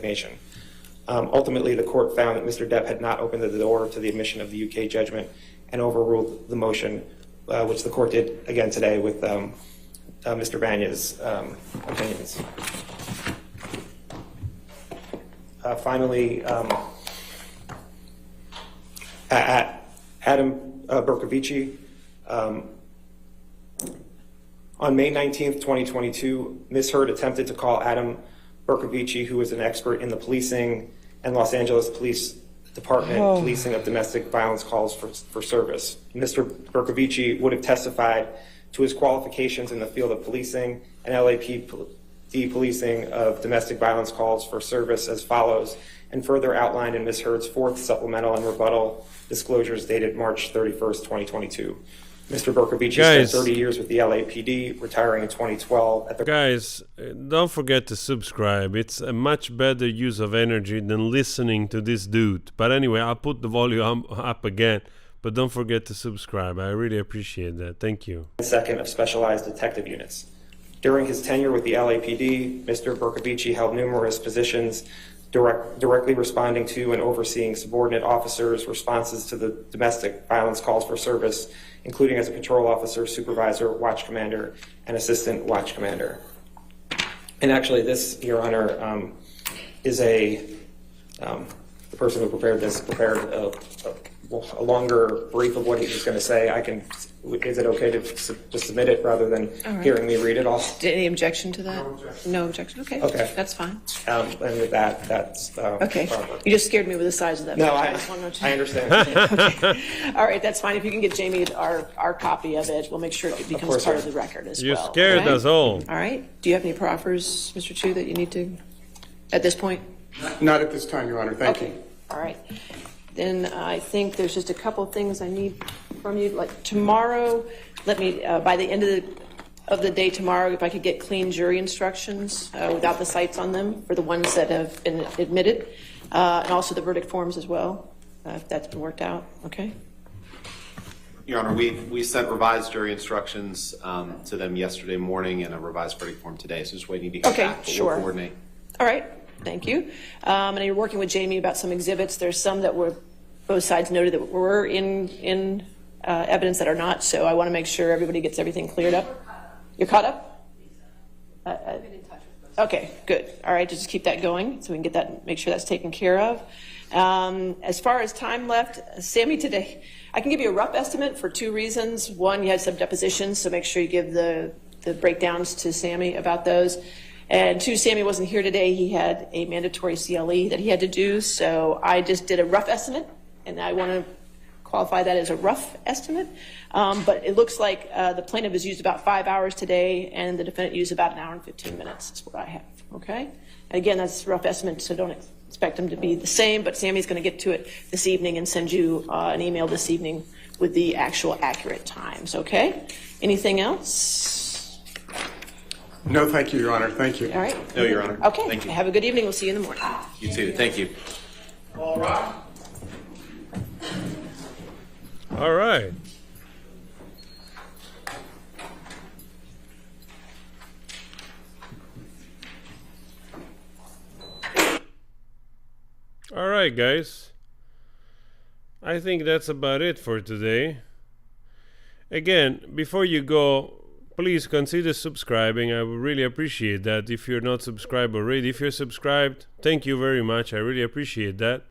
Ultimately, the court found that Mr. Depp had not opened the door to the admission of the UK judgment and overruled the motion, which the court did again today with Mr. Banya's opinions. Finally, Adam Bercovici. On May 19th, 2022, Ms. Heard attempted to call Adam Bercovici, who is an expert in the policing and Los Angeles Police Department policing of domestic violence calls for service. Mr. Bercovici would have testified to his qualifications in the field of policing and LAPD policing of domestic violence calls for service as follows, and further outlined in Ms. Heard's fourth supplemental and rebuttal disclosures dated March 31st, 2022. Mr. Bercovici spent 30 years with the LAPD, retiring in 2012. Guys, don't forget to subscribe. It's a much better use of energy than listening to this dude. But anyway, I'll put the volume up again. But don't forget to subscribe. I really appreciate that. Thank you. Second of specialized detective units. During his tenure with the LAPD, Mr. Bercovici held numerous positions directly responding to and overseeing subordinate officers' responses to the domestic violence calls for service, including as a patrol officer, supervisor, watch commander, and assistant watch commander. And actually, this, Your Honor, is the person who prepared this prepared a longer brief of what he was going to say. Is it okay to just submit it rather than hearing me read it all? Any objection to that? No objection. Okay. Okay. That's fine. And with that, that's okay. You just scared me with the size of that. No, I understand. Okay. All right, that's fine. If you can get Jamie our copy of it, we'll make sure it becomes part of the record as well. You scared us all. All right. Do you have any proffers, Mr. Chu, that you need to at this point? Not at this time, Your Honor. Thank you. All right. Then I think there's just a couple of things I need from you. Like tomorrow, let me, by the end of the day tomorrow, if I could get clean jury instructions without the cites on them for the ones that have been admitted, and also the verdict forms as well, if that's been worked out. Okay. Your Honor, we sent revised jury instructions to them yesterday morning and a revised verdict form today, so just waiting to get back. But Sure. We'll coordinate. All right. Thank you. And you're working with Jamie about some exhibits. There's some that were, both sides noted that were in evidence that are not. So I want to make sure everybody gets everything cleared up. You're caught up? Okay, good. All right, just keep that going so we can get that, make sure that's taken care of. As far as time left, Sammy, today, I can give you a rough estimate for two reasons. One, you had some depositions, so make sure you give the breakdowns to Sammy about those. And two, Sammy wasn't here today. He had a mandatory CLE that he had to do. So I just did a rough estimate, and I want to qualify that as a rough estimate. But it looks like the plaintiff has used about 5 hours today, and the defendant used about 1 hour and 15 minutes. That's what I have. Okay. And again, that's a rough estimate, so don't expect them to be the same. But Sammy's going to get to it this evening and send you an email this evening with the actual accurate times. Okay. Anything else? No, thank you, Your Honor. Thank you. All right. No, Your Honor. Okay. Thank you. Have a good evening. We'll see you in the morning. You too. Thank you. All right. All right. All right, guys. I think that's about it for today. Again, before you go, please consider subscribing. I would really appreciate that if you're not subscribed already. If you're subscribed, thank you very much. I really appreciate that.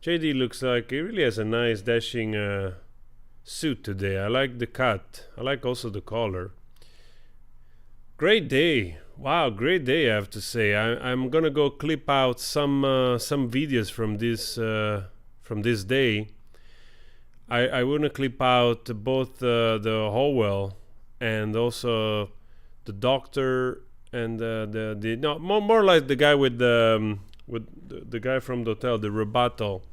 JD looks like he really has a nice dashing suit today. I like the cut. I like also the color. Great day. Wow, great day, I have to say. I'm gonna go clip out some videos from this day. I want to clip out both the Howell and also the doctor and no, more like the guy with the guy from the hotel, the Rebuttal,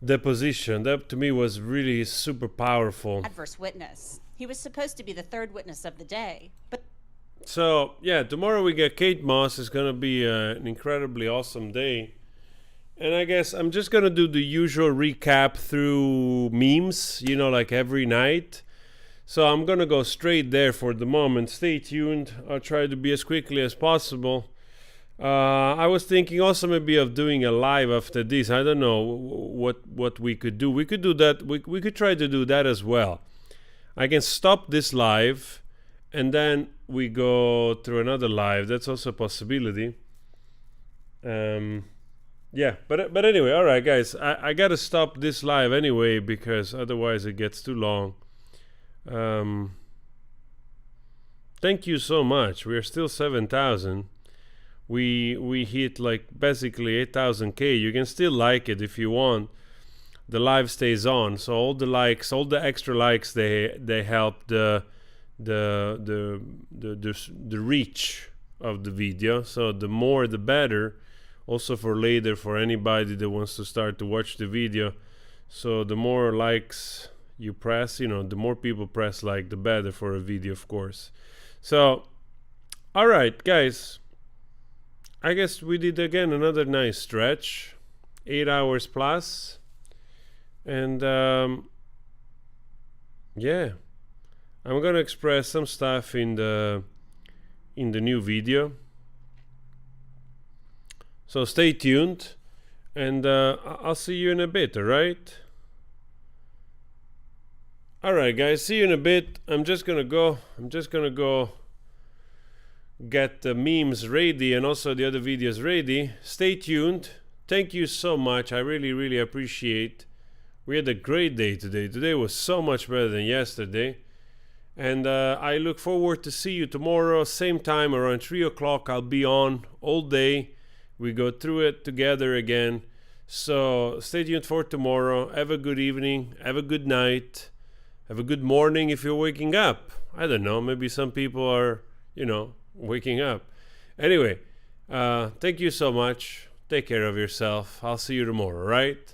Deposition. That to me was really super powerful. Adverse witness. He was supposed to be the third witness of the day, but so yeah, tomorrow we get Kate Moss. It's gonna be an incredibly awesome day. And I guess I'm just gonna do the usual recap through memes, you know, like every night. So I'm gonna go straight there for the moment. Stay tuned. I'll try to be as quickly as possible. I was thinking also maybe of doing a live after this. I don't know what we could do. We could do that. We could try to do that as well. I can stop this live and then we go through another live. That's also a possibility. Yeah, but anyway, all right, guys. I gotta stop this live anyway because otherwise it gets too long. Thank you so much. We are still 7,000. We hit like basically 8,000K. You can still like it if you want. The live stays on, so all the likes, all the extra likes, they help the reach of the video. So the more the better. Also for later, for anybody that wants to start to watch the video. So the more likes you press, you know, the more people press like, the better for a video, of course. So, all right, guys. I guess we did again another nice stretch, 8 hours plus, and yeah, I'm gonna express some stuff in the in the new video. So stay tuned, and I'll see you in a bit, alright? Alright guys, see you in a bit. I'm just gonna go get the memes ready and also the other videos ready. Stay tuned. Thank you so much. I really appreciate. We had a great day today. Today was so much better than yesterday. And I look forward to see you tomorrow, same time around 3 o'clock. I'll be on all day. We go through it together again. So stay tuned for tomorrow. Have a good evening. Have a good night. Have a good morning if you're waking up. I don't know. Maybe some people are, waking up. Anyway, thank you so much. Take care of yourself. I'll see you tomorrow, right?